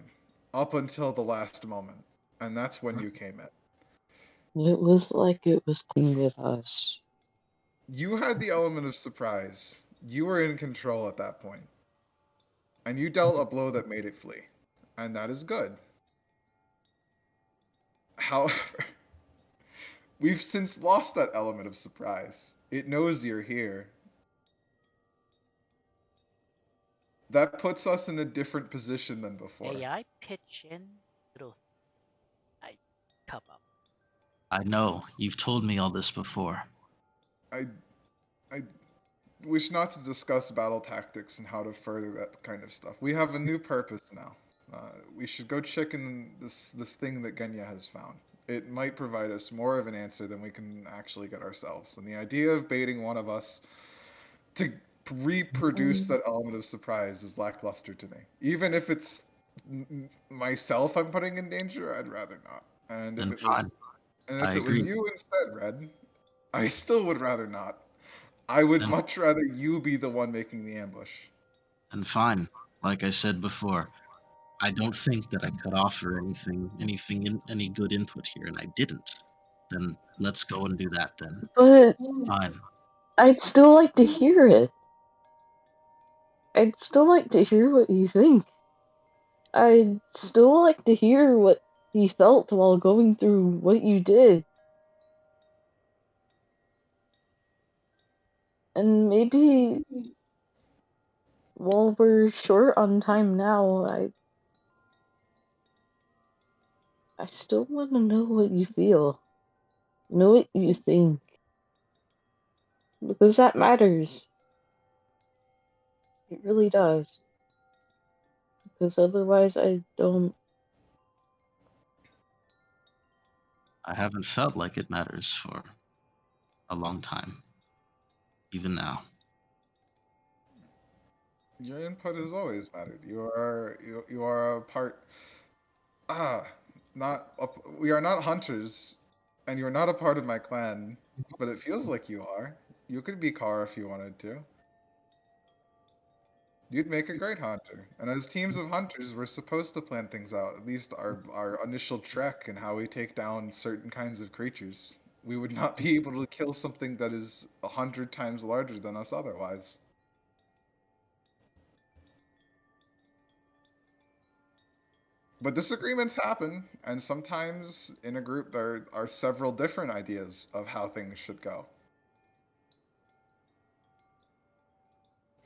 Speaker 3: up until the last moment, and that's when you came in.
Speaker 5: it was like it was playing with us.
Speaker 3: You had the element of surprise. You were in control at that point. And you dealt a blow that made it flee. And that is good. However, we've since lost that element of surprise. It knows you're here. That puts us in a different position than before.
Speaker 1: May I pitch in? Little, I cup up.
Speaker 6: I know, you've told me all this before.
Speaker 3: I wish not to discuss battle tactics and how to further that kind of stuff. We have a new purpose now. We should go check in this thing that Genya has found. It might provide us more of an answer than we can actually get ourselves. And the idea of baiting one of us to reproduce that element of surprise is lackluster to me. Even if it's myself I'm putting in danger, I'd rather not. And if
Speaker 6: Then
Speaker 3: it was,
Speaker 6: fine.
Speaker 3: and if
Speaker 6: I
Speaker 3: it was
Speaker 6: agree.
Speaker 3: you instead, Red, I still would rather not. I would
Speaker 6: Then-
Speaker 3: much rather you be the one making the ambush.
Speaker 6: And fine, like I said before, I don't think that I could offer any good input here, and I didn't. Then let's go and do that then.
Speaker 5: But
Speaker 6: Fine.
Speaker 5: I'd still like to hear it. I'd still like to hear what you think. I'd still like to hear what you felt while going through what you did. And maybe while we're short on time now, I still want to know what you feel. Know what you think. Because that matters. It really does. Because otherwise I don't.
Speaker 6: I haven't felt like it matters for a long time. Even now.
Speaker 3: Your input has always mattered. You are a part. Ah, not. We are not hunters, and you are not a part of my clan. But it feels like you are. You could be Car if you wanted to. You'd make a great hunter. And as teams of hunters, we're supposed to plan things out. At least our initial trek and how we take down certain kinds of creatures. We would not be able to kill something that is 100 times larger than us otherwise. But disagreements happen, and sometimes in a group there are several different ideas of how things should go.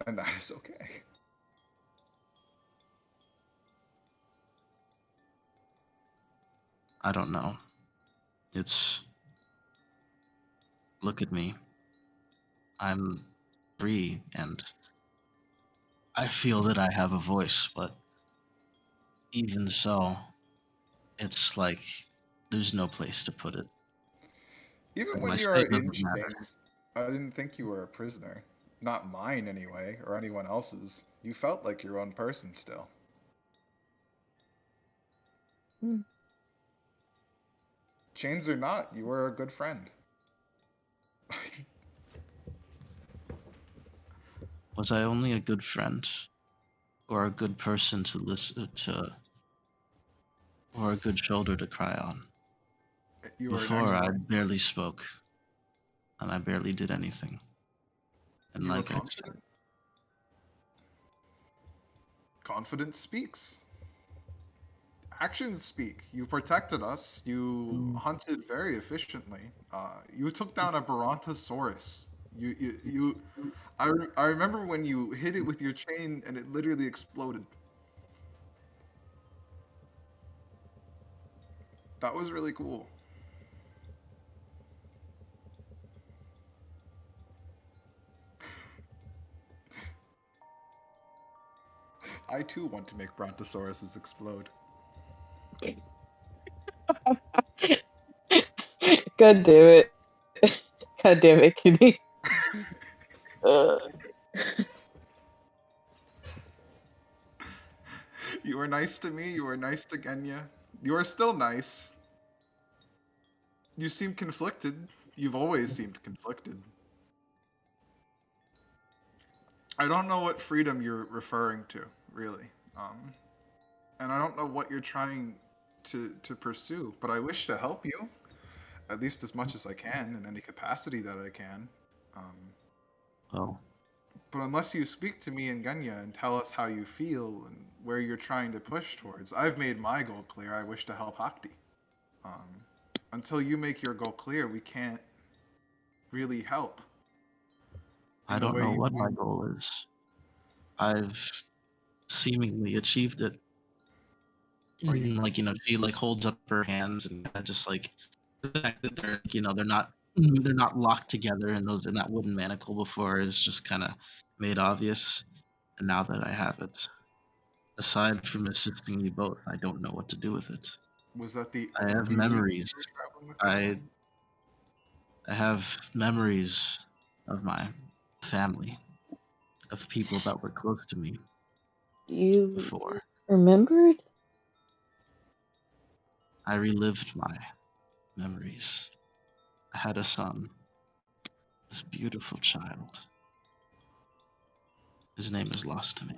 Speaker 3: And that is okay.
Speaker 6: I don't know. It's. Look at me. I'm free, and I feel that I have a voice, but even so, it's like there's no place to put it.
Speaker 3: Even
Speaker 6: Like,
Speaker 3: when
Speaker 6: my
Speaker 3: you are
Speaker 6: state
Speaker 3: in
Speaker 6: doesn't matter.
Speaker 3: chains, I didn't think you were a prisoner. Not mine, anyway, or anyone else's. You felt like your own person still.
Speaker 5: Hmm.
Speaker 3: Chains or not, you were a good friend.
Speaker 6: Was I only a good friend? Or a good person to listen to? Or a good shoulder to cry on?
Speaker 3: You were an
Speaker 6: Before, I
Speaker 3: excellent.
Speaker 6: barely spoke, and I barely did anything. And
Speaker 3: You were
Speaker 6: like I said,
Speaker 3: confident. Confidence speaks. Actions speak. You protected us. You hunted very efficiently. You took down a Brontosaurus. I remember when you hit it with your chain and it literally exploded. That was really cool. I too want to make Brontosauruses explode.
Speaker 5: God damn it. God damn it, Kitty.
Speaker 3: You were nice to me. You were nice to Genya. You are still nice. You seem conflicted. You've always seemed conflicted. I don't know what freedom you're referring to, really. And I don't know what you're trying to pursue, but I wish to help you, at least as much as I can, in any capacity that I can. Um,
Speaker 6: well,
Speaker 3: but unless you speak to me and Genya and tell us how you feel and where you're trying to push towards, I've made my goal clear. I wish to help Hakti. Um, until you make your goal clear, we can't really help
Speaker 6: I
Speaker 3: in the
Speaker 6: don't
Speaker 3: way
Speaker 6: know
Speaker 3: you
Speaker 6: what my
Speaker 3: want.
Speaker 6: goal is. I've seemingly achieved it.
Speaker 3: Or you,
Speaker 6: Like, she like holds up her hands and kinda just like the fact that they're they're not locked together in that wooden manacle before is just kind of made obvious. And now that I have it, aside from assisting you both, I don't know what to do with it.
Speaker 3: was that the
Speaker 6: I have
Speaker 3: only reason
Speaker 6: memories.
Speaker 3: you were traveling with
Speaker 6: I
Speaker 3: Genya?
Speaker 6: I have memories of my family, of people that were close to me
Speaker 5: You
Speaker 6: before.
Speaker 5: remembered?
Speaker 6: I relived my memories. I had a son, this beautiful child. His name is lost to me.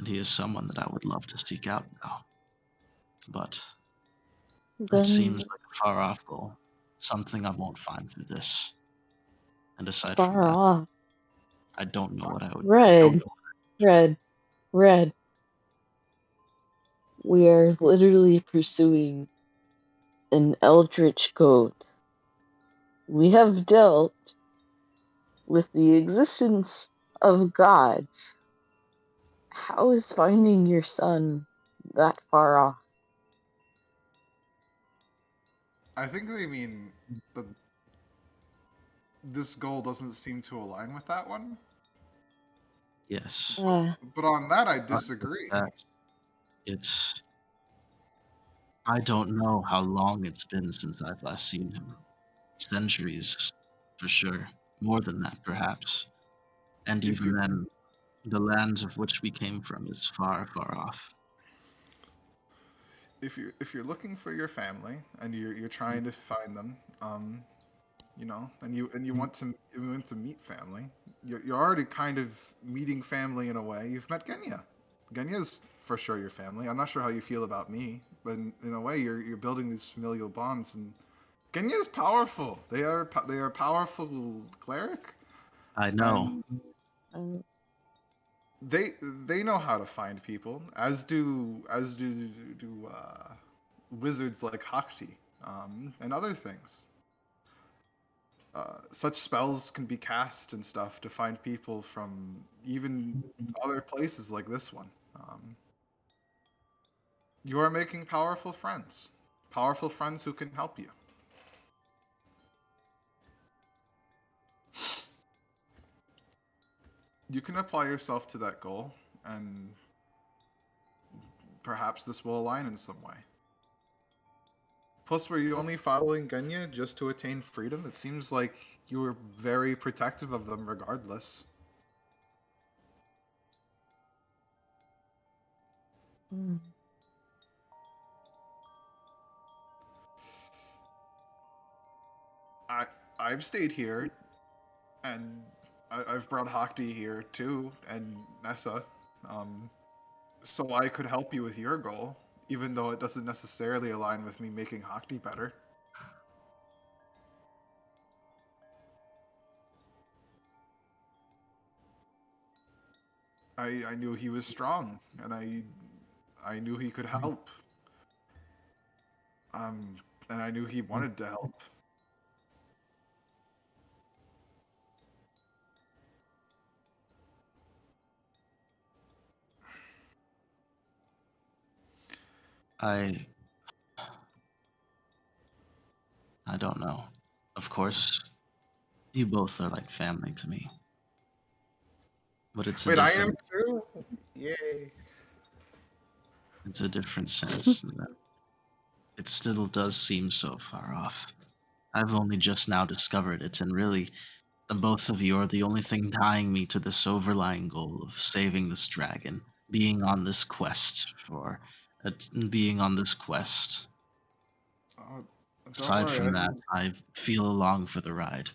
Speaker 6: and he is someone that I would love to seek out now. But it
Speaker 5: Then
Speaker 6: seems like a far off goal, something I won't find through this. And aside from
Speaker 5: far
Speaker 6: that,
Speaker 5: off.
Speaker 6: I don't know what I would.
Speaker 5: Red, red, red. We are literally pursuing an eldritch goat. We have dealt with the existence of gods. How is finding your son that far off?
Speaker 3: I think they mean that this goal doesn't seem to align with that one.
Speaker 6: Yes.
Speaker 3: But on that, I
Speaker 6: But with
Speaker 3: disagree.
Speaker 6: that, it's. I don't know how long it's been since I've last seen him. Centuries, for sure. More than that, perhaps. And
Speaker 3: If
Speaker 6: even
Speaker 3: you
Speaker 6: then, the land of which we came from is far, far off.
Speaker 3: if you're looking for your family and you're trying to find them, and you want to meet family, you're already kind of meeting family in a way. You've met Genya. Genya's for sure your family. I'm not sure how you feel about me, but in a way, you're building these familial bonds, and Genya is powerful. They are powerful cleric,
Speaker 6: I know.
Speaker 3: and
Speaker 5: Um,
Speaker 3: they know how to find people, as do wizards like Hakti, and other things. Such spells can be cast and stuff to find people from even other places like this one. You are making powerful friends who can help you. You can apply yourself to that goal, and perhaps this will align in some way. Plus, were you only following Genya just to attain freedom? It seems like you were very protective of them regardless.
Speaker 5: hmm.
Speaker 3: I I've stayed here, and I've brought Hakti here too, and Nessa, um, so I could help you with your goal, even though it doesn't necessarily align with me making Hakti better. I knew he was strong, and I knew he could help. Um, and I knew he wanted to help.
Speaker 6: I I don't know. Of course, you both are like family to me. But
Speaker 3: Wait, I am too. Yay!
Speaker 6: it's a different sense in that it still does seem so far off. I've only just now discovered it, and really, the both of you are the only thing tying me to this overlying goal of saving this dragon, being on this quest for, being on this quest.
Speaker 3: Oh, don't
Speaker 6: Aside
Speaker 3: worry.
Speaker 6: from that, I feel along for the ride.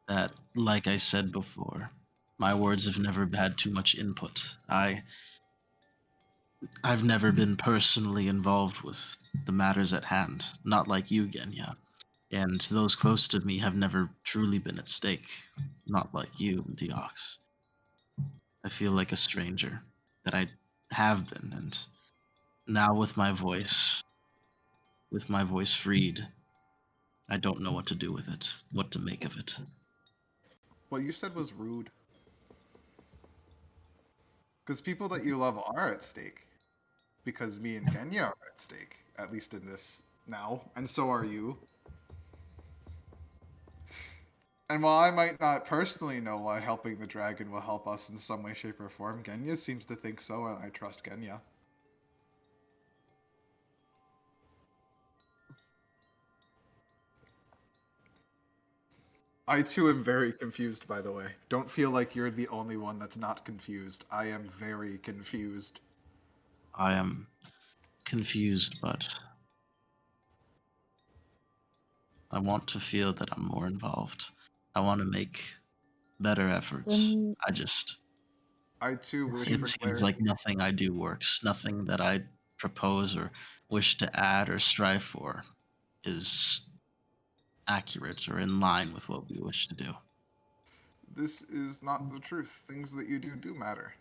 Speaker 6: That, like I said before, my words have never had too much input. I've never been personally involved with the matters at hand, not like you, Genya. And those close to me have never truly been at stake, not like you, the Ox. I feel like a stranger, that I have been, and now with my voice freed, I don't know what to do with it, what to make of it.
Speaker 3: What you said was rude. Because people that you love are at stake. Because me and Genya are at stake, at least in this now, and so are you. And while I might not personally know why helping the dragon will help us in some way, shape, or form, Genya seems to think so, and I trust Genya. I too am very confused, by the way. Don't feel like you're the only one that's not confused. I am very confused.
Speaker 6: I am confused, but I want to feel that I'm more involved. I want to make better efforts.
Speaker 5: Then
Speaker 6: I just
Speaker 3: I too wish
Speaker 6: It
Speaker 3: for
Speaker 6: seems
Speaker 3: clarity.
Speaker 6: like nothing I do works. Nothing that I propose or wish to add or strive for is accurate or in line with what we wish to do.
Speaker 3: This is not the truth. Things that you do matter.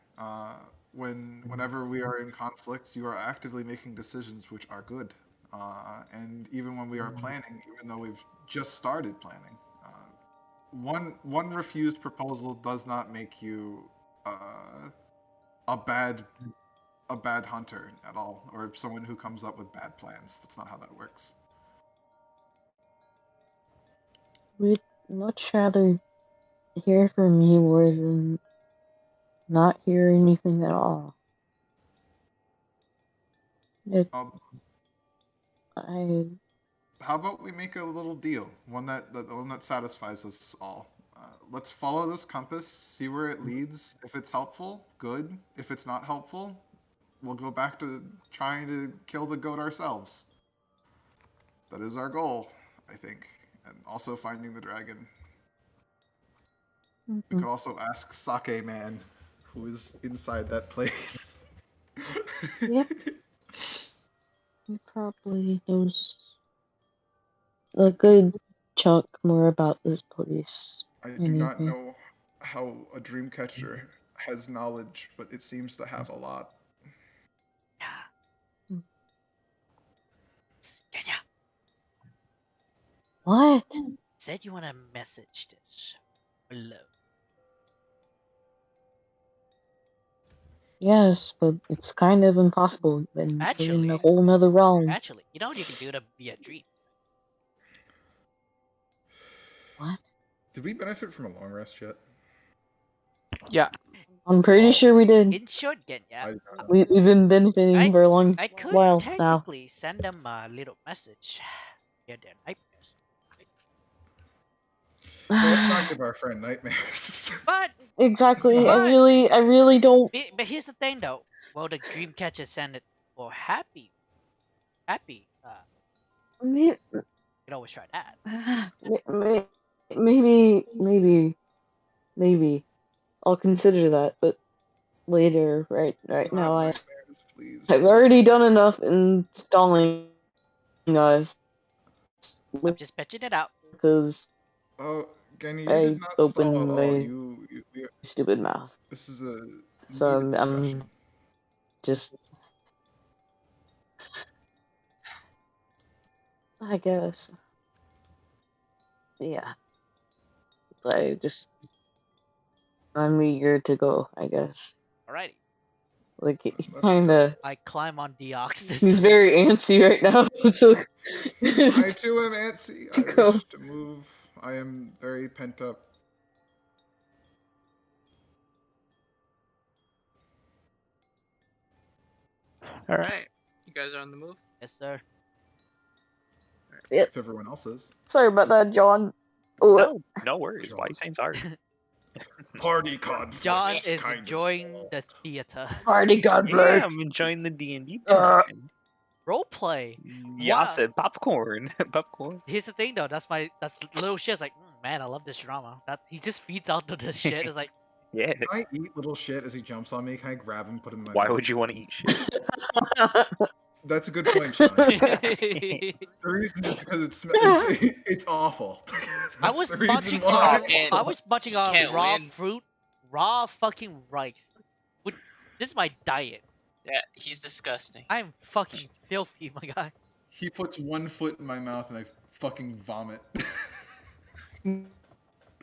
Speaker 3: Whenever we are in conflict, you are actively making decisions which are good. And even when we are planning, even though we've just started planning, one refused proposal does not make you a bad hunter at all, or someone who comes up with bad plans. That's not how that works.
Speaker 5: We'd much rather hear from you more than not hear anything at all. I
Speaker 3: How about we make a little deal, one that satisfies us all. Let's follow this compass, see where it leads. If it's helpful, good. If it's not helpful, we'll go back to trying to kill the goat ourselves. That is our goal, I think, and also finding the dragon. We could also ask Sake Man, who is inside that place.
Speaker 5: Yep. He probably knows a good chunk more about this place.
Speaker 3: I do not know how a dream catcher has knowledge, but it seems to have a lot.
Speaker 1: Yeah.
Speaker 5: What?
Speaker 1: Said you want to message this below.
Speaker 5: Yes, but it's kind of impossible. And in a
Speaker 1: Actually,
Speaker 5: whole nother realm.
Speaker 1: you know what you can do to be a dream?
Speaker 5: What?
Speaker 3: Did we benefit from a long rest yet?
Speaker 2: Yeah.
Speaker 5: I'm pretty sure we did.
Speaker 1: In short, Genya,
Speaker 5: We've been benefiting for a long
Speaker 1: I could
Speaker 5: while now.
Speaker 1: technically send them a little message. Yeah, they're nightmares.
Speaker 3: No, let's not give our friend nightmares.
Speaker 1: But
Speaker 5: Exactly.
Speaker 1: But-
Speaker 5: I really don't.
Speaker 1: but here's the thing, though. Well, the dream catcher send it for happy.
Speaker 5: Maybe,
Speaker 1: You can always try that.
Speaker 5: maybe I'll consider that, but later. Right now,
Speaker 3: Nightmares, please.
Speaker 5: I've already done enough installing us
Speaker 1: I'm just pitching it out.
Speaker 5: because
Speaker 3: Oh, Genny, you
Speaker 5: I
Speaker 3: did not stall
Speaker 5: opened
Speaker 3: at all.
Speaker 5: my
Speaker 3: You
Speaker 5: stupid mouth.
Speaker 3: this is a
Speaker 5: So
Speaker 3: needed discussion.
Speaker 5: I'm just. I guess. Yeah. I'm eager to go, I guess.
Speaker 1: Alrighty.
Speaker 5: Like, he
Speaker 3: Let's
Speaker 5: kinda.
Speaker 1: I climb on Deoxys.
Speaker 5: He's very antsy right now. So,
Speaker 3: I too am antsy. I
Speaker 5: Go.
Speaker 3: wish to move. I am very pent up.
Speaker 2: All right. You guys are on the move?
Speaker 1: Yes, sir.
Speaker 3: If everyone else is.
Speaker 5: Sorry about that, John.
Speaker 4: No worries. Why are you saying sorry?
Speaker 3: Party conflict.
Speaker 1: John is
Speaker 3: kind of.
Speaker 1: enjoying the theater.
Speaker 5: Party
Speaker 4: Yeah,
Speaker 5: conflict.
Speaker 4: I'm enjoying the D&D
Speaker 5: Uh,
Speaker 4: time.
Speaker 1: Roleplay.
Speaker 4: Yeah,
Speaker 1: Wow.
Speaker 4: said popcorn. Popcorn.
Speaker 1: Here's the thing, though. That's little shit's like, man, I love this drama. That he just feeds out to this shit. It's like,
Speaker 4: Yeah.
Speaker 3: Can I eat little shit as he jumps on me? Can I grab him, put him in my
Speaker 4: Why
Speaker 3: mouth?
Speaker 4: would you want to eat shit?
Speaker 3: That's a good point, Sean. The
Speaker 1: I
Speaker 3: reason is because it's awful. That's
Speaker 1: was
Speaker 3: the reason
Speaker 1: munching
Speaker 3: why.
Speaker 1: on, I was munching on
Speaker 2: Can't
Speaker 1: raw
Speaker 2: win.
Speaker 1: fruit, raw fucking rice. This is my diet.
Speaker 2: Yeah, he's disgusting.
Speaker 1: I'm fucking filthy, my guy.
Speaker 3: He puts one foot in my mouth and I fucking vomit.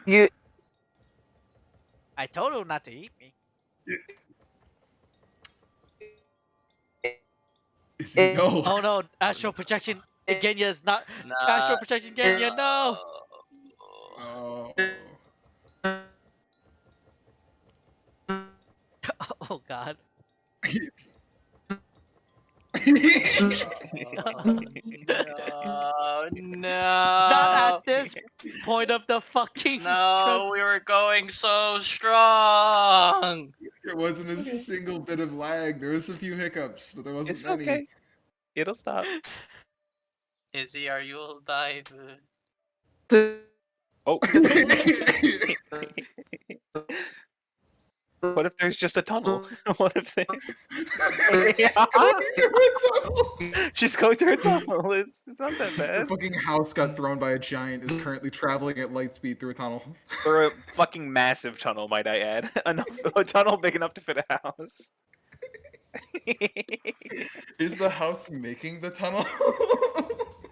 Speaker 5: you.
Speaker 1: I told him not to eat me.
Speaker 3: Is he no?
Speaker 1: Oh no, astral projection. Genya is not.
Speaker 2: No.
Speaker 1: Astral projection, Genya, no.
Speaker 3: Oh.
Speaker 1: Oh god.
Speaker 2: No.
Speaker 1: Not at this point of the fucking.
Speaker 2: No, we were going so strong.
Speaker 3: There wasn't a single bit of lag. There was a few hiccups, but there wasn't
Speaker 4: It's
Speaker 3: many.
Speaker 4: okay. It'll stop.
Speaker 2: Izzy, are you alive?
Speaker 4: Oh. What if there's just a tunnel? What if they...
Speaker 3: She's going through a tunnel.
Speaker 4: She's going through a tunnel. It's not that
Speaker 3: The
Speaker 4: bad.
Speaker 3: fucking house got thrown by a giant. Is currently traveling at light speed through a tunnel.
Speaker 4: Or a fucking massive tunnel, might I add. A tunnel big enough to fit a house.
Speaker 3: Is the house making the tunnel?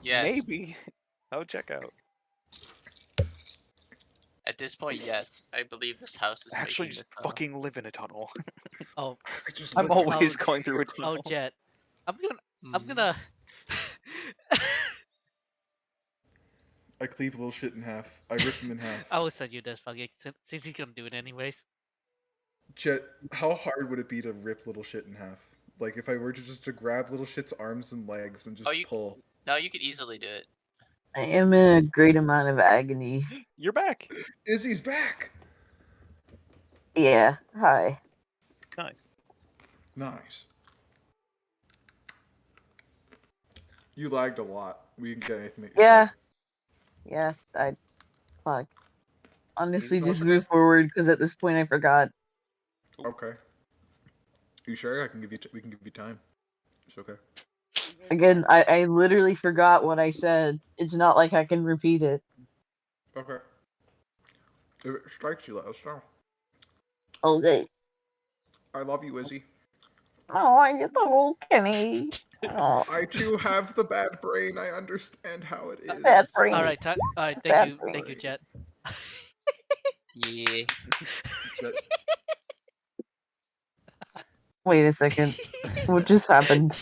Speaker 2: Yes.
Speaker 4: Maybe. I would check out.
Speaker 2: At this point, yes. I believe this house is
Speaker 4: Actually,
Speaker 2: making
Speaker 4: just
Speaker 2: this tunnel.
Speaker 4: fucking live in a tunnel.
Speaker 1: Oh,
Speaker 4: I'm always
Speaker 1: Oh,
Speaker 4: going through a
Speaker 1: oh,
Speaker 4: tunnel.
Speaker 1: Jet. I'm
Speaker 2: Mhm.
Speaker 1: gonna.
Speaker 3: I cleave little shit in half. I rip him in half.
Speaker 1: I will send you this fucking since he's gonna do it anyways.
Speaker 3: Jet, how hard would it be to rip little shit in half? Like if I were to just to grab little shit's arms and legs and just pull.
Speaker 2: No, you could easily do it.
Speaker 5: I am in a great amount of agony.
Speaker 4: You're back.
Speaker 3: Izzy's back.
Speaker 5: Yeah, hi.
Speaker 4: Nice.
Speaker 3: Nice. You lagged a lot. We didn't get anything. that you
Speaker 5: Yeah. Yeah, I... Fuck. Honestly, just move forward, because at this point I forgot.
Speaker 3: said. Okay. You sure? I can give you. We can give you time. It's okay.
Speaker 5: Again, I literally forgot what I said. It's not like I can repeat it.
Speaker 3: Okay. If it strikes you, let us know.
Speaker 5: Okay.
Speaker 3: I love you, Izzy.
Speaker 5: Oh, I get the whole Kenny. Oh,
Speaker 3: I too have the bad brain. I understand how it is.
Speaker 5: bad brain.
Speaker 1: All right, all right.
Speaker 5: Bad
Speaker 1: Thank you, Jet.
Speaker 2: Yeah.
Speaker 5: Wait a second. What just happened?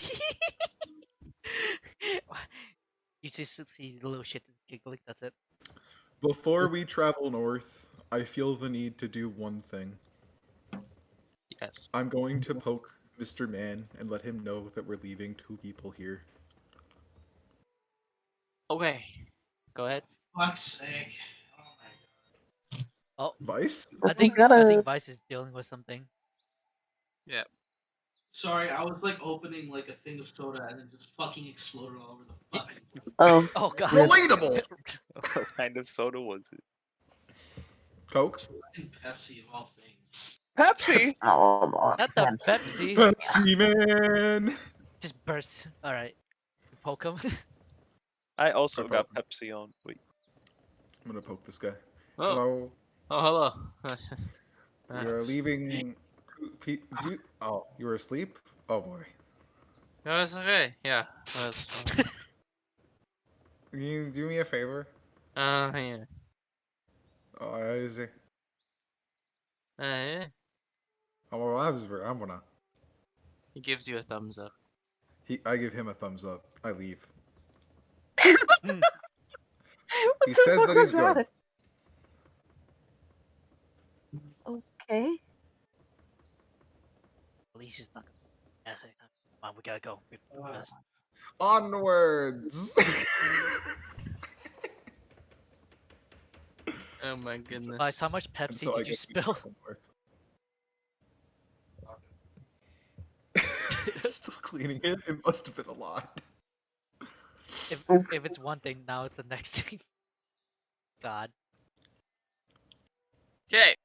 Speaker 1: You just see the little shit giggling. That's it.
Speaker 3: Before we travel north, I feel the need to do one thing.
Speaker 2: Yes.
Speaker 3: I'm going to poke Mr. Man and let him know that we're leaving 2 people here.
Speaker 2: Okay. Go ahead.
Speaker 8: Fuck's sake. Oh my god.
Speaker 1: Oh,
Speaker 3: Vice?
Speaker 1: I think Vice is dealing with something.
Speaker 2: Yeah.
Speaker 8: Sorry, I was like opening like a thing of soda and it just fucking exploded all over the fucking
Speaker 5: Oh,
Speaker 1: Oh god.
Speaker 3: Relatable!
Speaker 4: What kind of soda was it?
Speaker 3: Coke?
Speaker 8: fucking Pepsi of all things.
Speaker 4: Pepsi.
Speaker 5: oh, Lord.
Speaker 1: Not the Pepsi.
Speaker 3: Pepsi Man!
Speaker 1: Just burst. All right. Poke him.
Speaker 4: I also
Speaker 3: I
Speaker 4: got
Speaker 3: thought-
Speaker 4: Pepsi on. Wait.
Speaker 3: I'm gonna poke this guy.
Speaker 2: Oh.
Speaker 3: Hello.
Speaker 2: Oh, hello.
Speaker 3: We are leaving. Oh, you were asleep? Oh boy.
Speaker 2: No, it's okay. Yeah. That's,
Speaker 3: Can you do me a favor?
Speaker 2: yeah.
Speaker 3: Oh, is it?
Speaker 2: Yeah.
Speaker 3: Oh, I'm gonna.
Speaker 2: He gives you a thumbs up.
Speaker 3: I give him a thumbs up. I leave.
Speaker 5: What
Speaker 3: He
Speaker 5: the
Speaker 3: says
Speaker 5: fuck
Speaker 3: that he's
Speaker 5: was that?
Speaker 3: good.
Speaker 5: Okay.
Speaker 1: At least he's not gonna ask anything. Come on, we gotta go. We have to do this.
Speaker 3: Onwards!
Speaker 2: Oh my goodness.
Speaker 1: Vice, how much
Speaker 3: And
Speaker 1: Pepsi
Speaker 3: so I
Speaker 1: did you
Speaker 3: guess we
Speaker 1: spill?
Speaker 3: go north. Still cleaning it. It must have been a lot.
Speaker 1: If it's one thing, now it's the next thing. God.
Speaker 2: Okay.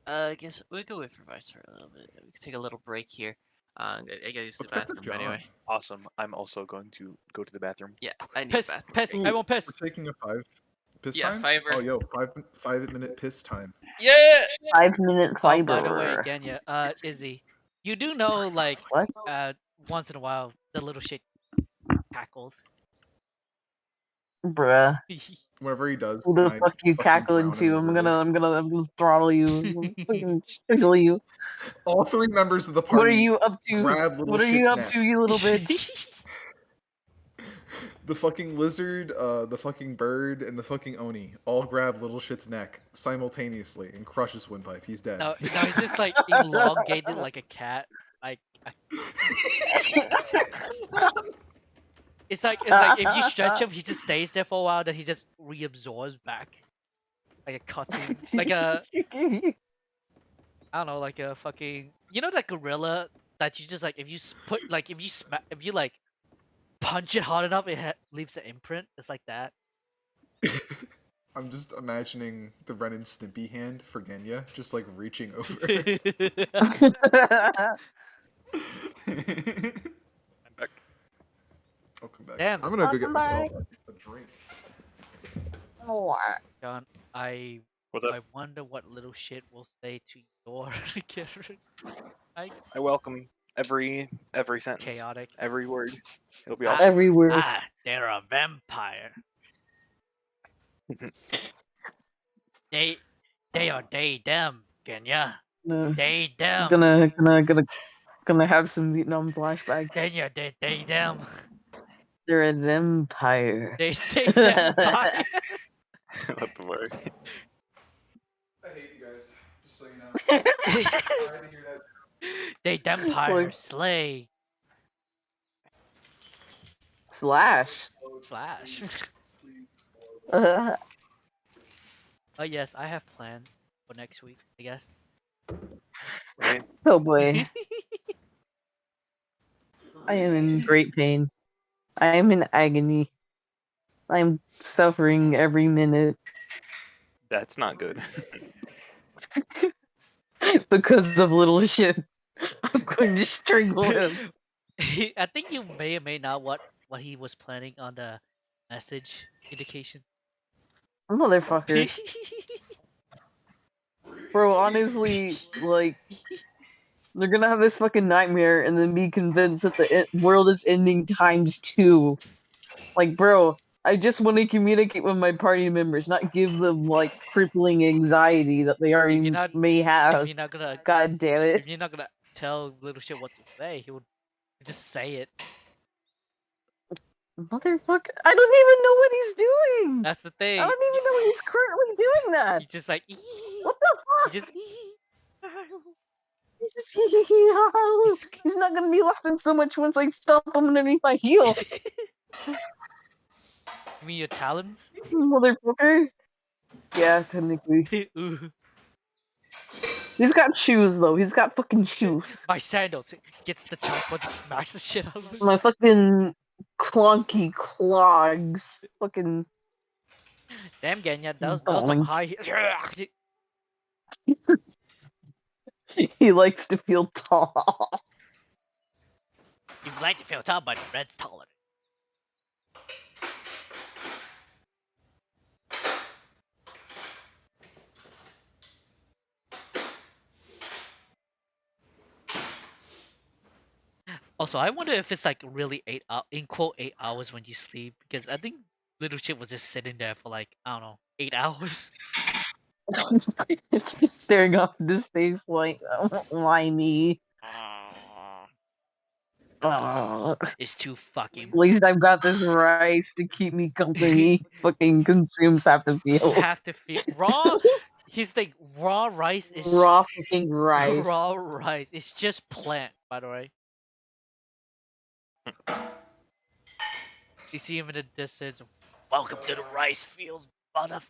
Speaker 2: I guess we'll go wait for Vice for a little bit. We can take a little break here. I gotta use the
Speaker 3: Let's get to
Speaker 2: bathroom
Speaker 3: John.
Speaker 2: anyway.
Speaker 4: Awesome. I'm also going to go to the bathroom.
Speaker 2: Yeah, I need
Speaker 1: Piss,
Speaker 2: a bathroom.
Speaker 1: piss.
Speaker 2: break.
Speaker 1: I won't piss.
Speaker 3: We're taking a 5 piss
Speaker 2: Yeah,
Speaker 3: time?
Speaker 2: fiver.
Speaker 3: Oh, yo, 5-minute piss time.
Speaker 2: Yeah.
Speaker 5: 5-minute
Speaker 1: Oh,
Speaker 5: fiber.
Speaker 1: by the way, Genya, Izzy, you do know, like,
Speaker 5: What?
Speaker 1: once in a while, the little shit cackles.
Speaker 5: Bruh.
Speaker 3: Whenever he does,
Speaker 5: Who the
Speaker 3: I
Speaker 5: fuck you
Speaker 3: fucking
Speaker 5: cackling
Speaker 3: drown him
Speaker 5: to?
Speaker 3: in the
Speaker 5: I'm
Speaker 3: river.
Speaker 5: gonna throttle you. I'm gonna fucking strangle you.
Speaker 3: All 3 members of the
Speaker 5: What
Speaker 3: party
Speaker 5: are you up to?
Speaker 3: grab little
Speaker 5: What are you
Speaker 3: shit's
Speaker 5: up
Speaker 3: neck.
Speaker 5: to, you little bitch?
Speaker 3: The fucking lizard, the fucking bird, and the fucking Oni all grab little shit's neck simultaneously and crush his windpipe. He's dead.
Speaker 1: No, he's just like elongated like a cat. Like it's like if you stretch him, he just stays there for a while, then he just reabsorbs back, like a cartoon, like a I don't know, like a fucking that gorilla that you just like if you if you like punch it hard enough, it leaves an imprint. It's like that.
Speaker 3: I'm just imagining the Ren and Stimpy hand for Genya, just like reaching over.
Speaker 4: I'm back.
Speaker 3: I'll come back.
Speaker 1: Damn.
Speaker 3: I'm gonna go get
Speaker 5: Welcome
Speaker 3: myself
Speaker 5: back.
Speaker 3: a drink.
Speaker 1: John, I
Speaker 4: What's up?
Speaker 1: wonder what little shit will say to your Karen. I
Speaker 4: I welcome every sentence,
Speaker 1: chaotic.
Speaker 4: every word. It'll be
Speaker 1: Ah,
Speaker 4: awesome.
Speaker 5: Every word.
Speaker 1: They're a vampire. They are them, Kenya.
Speaker 5: Uh,
Speaker 1: They them.
Speaker 5: gonna have some Vietnam flashbacks.
Speaker 1: Kenya, they them.
Speaker 5: They're a vampire.
Speaker 1: They vampire.
Speaker 4: What the fuck?
Speaker 3: I hate you guys. Just so you know. Sorry to hear that.
Speaker 1: They vampire
Speaker 5: Like-
Speaker 1: slay
Speaker 5: Slash.
Speaker 1: slash.
Speaker 3: Please.
Speaker 5: Uh,
Speaker 1: Oh yes, I have plans for next week. I guess.
Speaker 4: Right?
Speaker 5: oh boy. I am in great pain. I am in agony. I am suffering every minute
Speaker 4: That's not good.
Speaker 5: because of little shit. I'm going to strangle him.
Speaker 1: I think you may or may not what he was planning on the message indication.
Speaker 5: Motherfucker. Bro, honestly, like, they're gonna have this fucking nightmare and then be convinced that the world is ending ×2. Like, bro, I just want to communicate with my party members, not give them, like, crippling anxiety that they already may
Speaker 1: If
Speaker 5: have.
Speaker 1: you're not gonna
Speaker 5: God damn
Speaker 1: if
Speaker 5: it.
Speaker 1: you're not gonna tell little shit what to say, he would just say it.
Speaker 5: Motherfucker. I don't even know what he's doing!
Speaker 1: That's the thing.
Speaker 5: I don't even know he's currently doing that!
Speaker 1: He's just like
Speaker 5: What the fuck?
Speaker 1: he just
Speaker 5: He's just he's not gonna be laughing so much once I stomp him underneath my heel.
Speaker 1: You mean your talons?
Speaker 5: Motherfucker. Yeah, technically.
Speaker 1: Ooh.
Speaker 5: He's got shoes though. He's got fucking shoes.
Speaker 1: My sandals gets the chomp but smacks the shit out of him.
Speaker 5: My fucking clunky clogs. Fucking
Speaker 1: Damn, Genya, that was some
Speaker 5: Boink.
Speaker 1: high.
Speaker 5: he likes to feel tall.
Speaker 1: You'd like to feel tall, but Red's taller. Also, I wonder if it's like really 8 hours when you sleep, because I think little shit was just sitting there for like, I don't know, 8 hours.
Speaker 5: it's just staring off into space like, why me?
Speaker 1: It's too fucking.
Speaker 5: At least I've got this rice to keep me company. Fucking consumes have to feel.
Speaker 1: Have to feel raw. He's like raw rice is
Speaker 5: Raw fucking rice.
Speaker 1: raw rice. It's just plant, by the way. You see him in the distance. Welcome to the rice fields, motherfucker.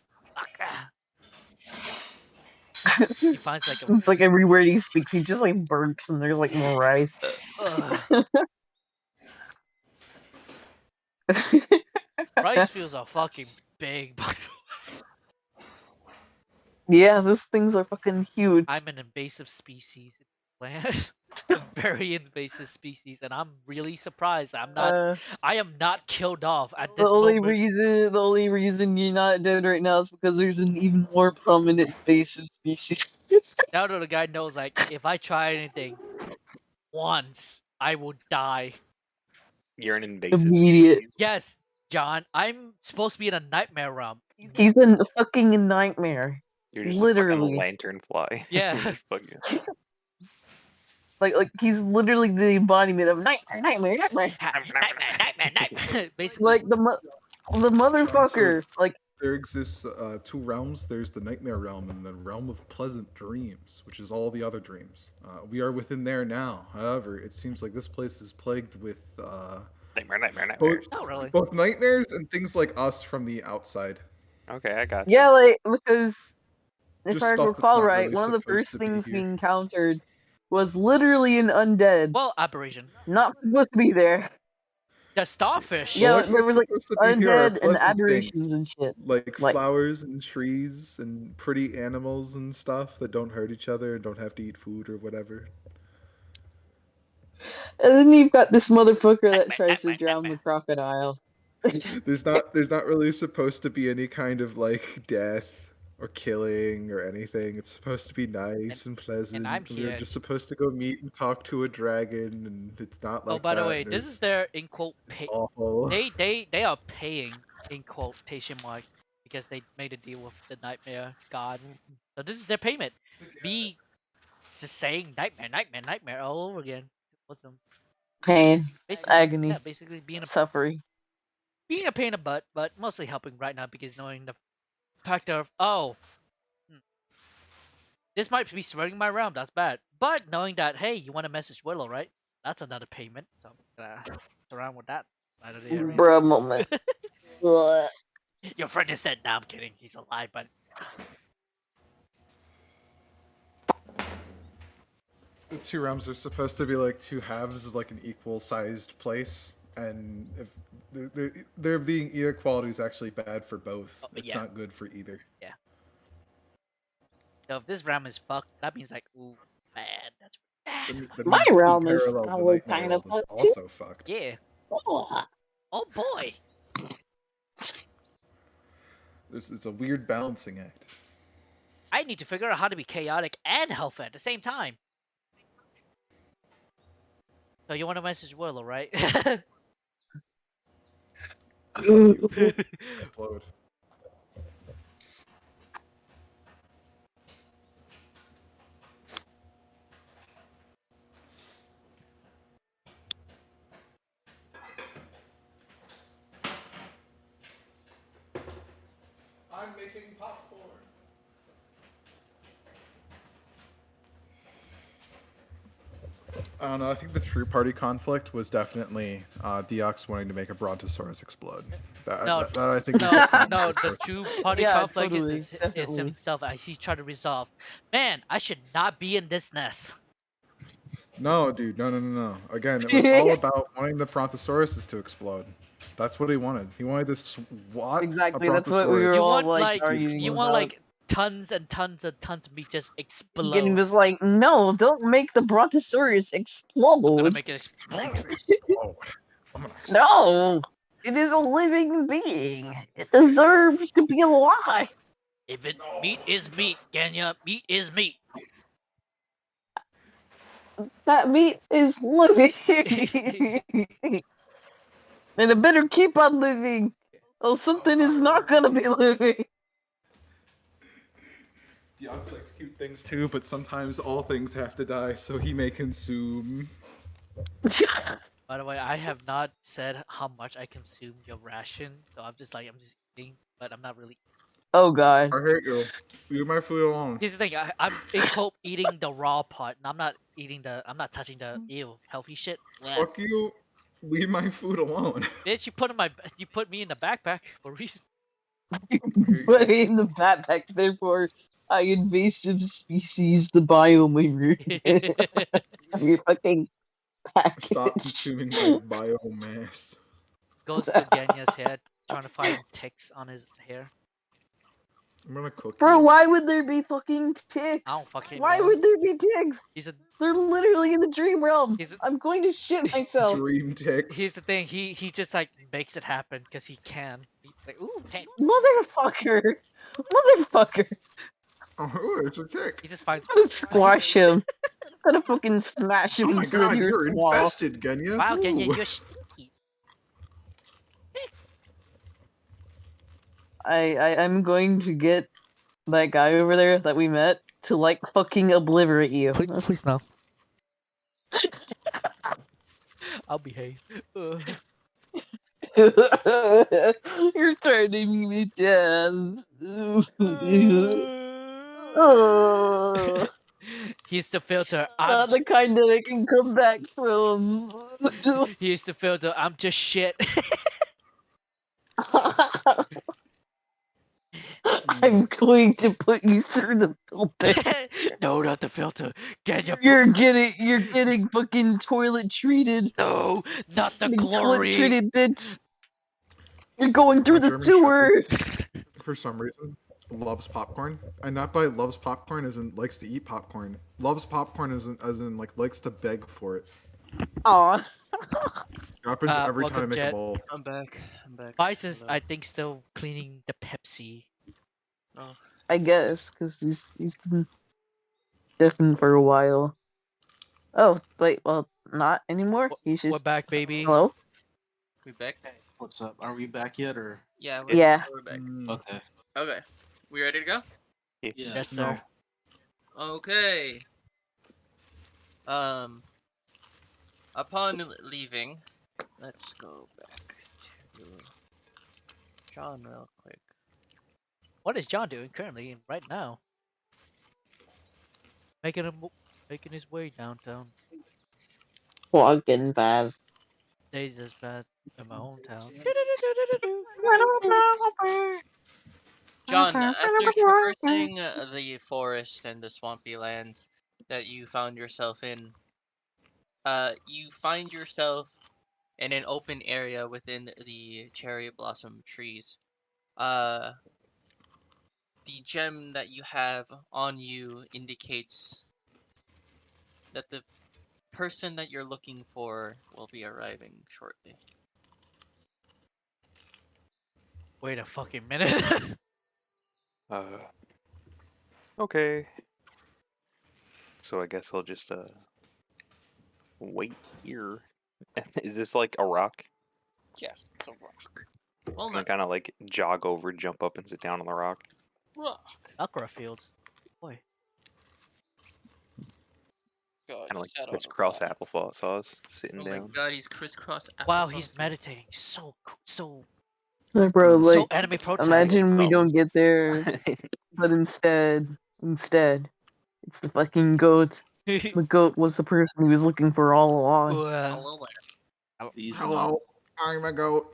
Speaker 1: He finds like a.
Speaker 5: It's like every word he speaks, he just like burps and there's like more rice.
Speaker 1: Rice fields are fucking big, by the way.
Speaker 5: Yeah, those things are fucking huge.
Speaker 1: I'm an invasive species in the plant. A very invasive species, and I'm really surprised I'm not. I am not killed off at this
Speaker 5: the only
Speaker 1: moment.
Speaker 5: reason you're not dead right now is because there's an even more prominent invasive species.
Speaker 1: Now that the guy knows, like, if I try anything once, I will die.
Speaker 4: You're an invasive
Speaker 5: Immediate.
Speaker 4: species.
Speaker 1: Yes, John, I'm supposed to be in a nightmare realm.
Speaker 5: He's a fucking nightmare.
Speaker 4: You're just
Speaker 5: Literally.
Speaker 4: a fucking lantern fly.
Speaker 1: Yeah.
Speaker 4: Just fucking-
Speaker 5: Like he's literally the embodiment of nightmare.
Speaker 1: Nightmare. Basically,
Speaker 5: Like the motherfucker. Like
Speaker 3: There exists two realms. There's the nightmare realm and the realm of pleasant dreams, which is all the other dreams. We are within there now. However, it seems like this place is plagued with
Speaker 4: nightmare.
Speaker 3: both,
Speaker 1: not really.
Speaker 3: both nightmares and things like us from the outside.
Speaker 4: Okay, I got
Speaker 5: yeah, like because if
Speaker 3: Just
Speaker 5: I
Speaker 3: stuff that's
Speaker 5: recall
Speaker 3: not
Speaker 5: right,
Speaker 3: really
Speaker 5: one of the
Speaker 3: supposed
Speaker 5: first
Speaker 3: to be
Speaker 5: things
Speaker 3: here.
Speaker 5: we encountered was literally an undead.
Speaker 1: Well, aberration.
Speaker 5: Not supposed to be there.
Speaker 1: The starfish.
Speaker 5: Yeah,
Speaker 3: what
Speaker 5: there
Speaker 3: is
Speaker 5: was like
Speaker 3: supposed to be here are
Speaker 5: undead and
Speaker 3: pleasant
Speaker 5: adorations
Speaker 3: things,
Speaker 5: and shit.
Speaker 3: like
Speaker 5: Like,
Speaker 3: flowers and trees and pretty animals and stuff that don't hurt each other and don't have to eat food or whatever.
Speaker 5: and then you've got this motherfucker that
Speaker 1: Nightmare,
Speaker 5: tries to
Speaker 1: nightmare,
Speaker 5: drown the
Speaker 1: nightmare.
Speaker 5: crocodile.
Speaker 3: There's not really supposed to be any kind of like death or killing or anything. It's supposed to be nice and pleasant.
Speaker 1: I'm
Speaker 3: We're
Speaker 1: here.
Speaker 3: just supposed to go meet and talk to a dragon, and it's not
Speaker 1: Oh,
Speaker 3: like
Speaker 1: by the
Speaker 3: that.
Speaker 1: way,
Speaker 3: and
Speaker 1: this is
Speaker 3: it's
Speaker 1: their in quote pay.
Speaker 3: awful.
Speaker 1: They are paying in quotation mark because they made a deal with the nightmare god. So this is their payment. Be just saying nightmare, nightmare, nightmare all over again. What's them?
Speaker 5: Pain,
Speaker 1: Basically,
Speaker 5: agony,
Speaker 1: yeah, basically being
Speaker 5: suffering.
Speaker 1: a pain in the butt, but mostly helping right now because knowing the fact of this might be swirling my realm. That's bad. But knowing that hey, you want to message Willow, right? That's another payment. So I'm gonna around with that side of the area.
Speaker 5: Bruh moment. Ugh.
Speaker 1: Your friend is dead. Nah, I'm kidding. He's alive, but
Speaker 3: The two realms are supposed to be like two halves of like an equal-sized place, and if there being inequality is actually bad for both. It's
Speaker 1: yeah.
Speaker 3: not good for either.
Speaker 1: Yeah. So if this realm is fucked, that means like, ooh, bad. That's bad.
Speaker 3: That
Speaker 5: My
Speaker 3: means in
Speaker 5: realm is
Speaker 3: parallel, the
Speaker 5: probably
Speaker 3: nightmare
Speaker 5: kind of
Speaker 3: world is
Speaker 5: fucked too.
Speaker 3: also fucked.
Speaker 1: Yeah.
Speaker 5: Oh.
Speaker 1: Oh boy.
Speaker 3: It's a weird balancing act.
Speaker 1: I need to figure out how to be chaotic and healthy at the same time. So you want to message Willow, right?
Speaker 3: Explode. I'm making popcorn. I don't know. I think the true party conflict was definitely Deox wanting to make a Brontosaurus explode. That I think is the common
Speaker 1: no. The
Speaker 3: conflict.
Speaker 1: true party
Speaker 5: Yeah,
Speaker 1: conflict
Speaker 5: totally,
Speaker 1: is
Speaker 5: definitely.
Speaker 1: himself as he's trying to resolve. Man, I should not be in this nest.
Speaker 3: No, dude, no. Again, it was all about wanting the Brontosauruses to explode. That's what he wanted. He wanted to swat
Speaker 5: Exactly,
Speaker 3: a
Speaker 5: that's what we
Speaker 3: Brontosaurus.
Speaker 5: were
Speaker 1: You
Speaker 5: all
Speaker 1: want
Speaker 5: like arguing
Speaker 1: you
Speaker 5: about.
Speaker 1: want like tons and tons and tons of meat just
Speaker 5: Gideon
Speaker 1: explode.
Speaker 5: was like, no, don't make the Brontosaurus
Speaker 1: I'm gonna
Speaker 5: explode.
Speaker 1: make it explode.
Speaker 3: explode. I'm gonna explode.
Speaker 5: No, it is a living being. It deserves to be alive.
Speaker 1: If it meat is meat, Ganya, meat is meat.
Speaker 5: That meat is living. And it better keep on living. Or something is not gonna be living.
Speaker 3: Deox likes cute things too, but sometimes all things have to die, so he may consume.
Speaker 1: By the way, I have not said how much I consume your ration, so I'm just eating, but I'm not really.
Speaker 5: Oh god.
Speaker 3: I hate you. Leave my food alone.
Speaker 1: Here's the thing, I'm in quote eating the raw part, and I'm not touching the healthy shit. Blech.
Speaker 3: Fuck you. Leave my food alone.
Speaker 1: Bitch, you put me in the backpack for a reason.
Speaker 5: Put me in the backpack, therefore I invasive species the biome you fucking package.
Speaker 3: Stop consuming my biomass.
Speaker 1: Goes to Ganya's head, trying to find ticks on his hair.
Speaker 3: I'm gonna cook
Speaker 5: Bro,
Speaker 3: you.
Speaker 5: why would there be fucking ticks?
Speaker 1: I don't fucking
Speaker 5: Why
Speaker 1: know.
Speaker 5: would there be ticks?
Speaker 1: He's a
Speaker 5: They're literally in the dream realm.
Speaker 1: He's a-
Speaker 5: I'm going to shit myself.
Speaker 3: Dream ticks.
Speaker 1: here's the thing, he just like makes it happen because he can. He's like, ooh, tick.
Speaker 5: Motherfucker. Motherfucker.
Speaker 3: Oh, it's a tick.
Speaker 1: He just finds.
Speaker 5: I'm gonna squash him. I'm gonna fucking smash him
Speaker 3: Oh my
Speaker 5: into
Speaker 3: god,
Speaker 5: your
Speaker 3: you're
Speaker 5: skull.
Speaker 3: infested, Genya.
Speaker 1: Wow, Genya,
Speaker 3: Ooh.
Speaker 1: you're stinky.
Speaker 5: I'm going to get that guy over there that we met to like fucking obliterate you.
Speaker 1: Please no. I'll behave.
Speaker 5: You're threatening me, Jazz. Oh,
Speaker 1: He's the filter.
Speaker 5: not the kind that I can come back from.
Speaker 1: He's the filter. I'm just shit.
Speaker 5: I'm going to put you through the filter.
Speaker 1: No, not the filter. Can you?
Speaker 5: You're getting fucking toilet treated.
Speaker 1: No, not the
Speaker 5: Getting toilet
Speaker 1: chlorine.
Speaker 5: treated, bitch. You're going through
Speaker 3: My
Speaker 5: the
Speaker 3: German
Speaker 5: sewer.
Speaker 3: Shepherd, for some reason, loves popcorn, and not by loves popcorn as in likes to eat popcorn. Loves popcorn as in like likes to beg for it.
Speaker 5: Aw.
Speaker 3: It happens every time I
Speaker 1: Welcome,
Speaker 3: make a
Speaker 1: Jet.
Speaker 3: bowl.
Speaker 2: I'm back. I'm back.
Speaker 1: Vice is,
Speaker 2: Hello.
Speaker 1: I think, still cleaning the Pepsi.
Speaker 2: Oh,
Speaker 5: I guess, because he's been different for a while. Oh, wait, well, not anymore? He's
Speaker 1: We're
Speaker 5: just...
Speaker 1: back, baby.
Speaker 5: Hello?
Speaker 2: we back?
Speaker 8: Hey, what's up? Are we back yet, or?
Speaker 2: Yeah,
Speaker 5: Yeah.
Speaker 2: we're back.
Speaker 8: Okay.
Speaker 2: Okay. We ready to go?
Speaker 8: Yeah.
Speaker 1: Yes,
Speaker 8: No.
Speaker 1: sir.
Speaker 2: Okay. Upon leaving, let's go back to John real quick.
Speaker 1: What is John doing currently, right now? Making his way downtown.
Speaker 5: Walking fast.
Speaker 1: Days is bad in my hometown.
Speaker 2: John, after traversing the forest and the swampy lands that you found yourself in, you find yourself in an open area within the cherry blossom trees. The gem that you have on you indicates that the person that you're looking for will be arriving shortly.
Speaker 1: Wait a fucking minute.
Speaker 4: Okay. So I guess I'll just wait here. Is this like a rock?
Speaker 2: Yes, it's a rock. Well,
Speaker 4: Can I
Speaker 2: not
Speaker 4: kind of like jog over, jump up, and sit down on the rock?
Speaker 2: rock.
Speaker 1: Okra fields. Boy.
Speaker 2: God,
Speaker 4: Kind of
Speaker 2: he
Speaker 4: like
Speaker 2: sat on a
Speaker 4: crisscross
Speaker 2: rock.
Speaker 4: applesauce, sitting
Speaker 2: Oh my
Speaker 4: down.
Speaker 2: god, he's crisscross
Speaker 1: Wow, he's
Speaker 2: applesauce.
Speaker 1: meditating. So
Speaker 5: Bro,
Speaker 1: so
Speaker 5: like,
Speaker 1: anime pro tag.
Speaker 5: imagine we don't
Speaker 4: Thumbs.
Speaker 5: get there, but instead, it's the fucking goat. The goat was the person he was looking for all along.
Speaker 2: Hello there.
Speaker 8: These
Speaker 3: Hello, I'm a goat.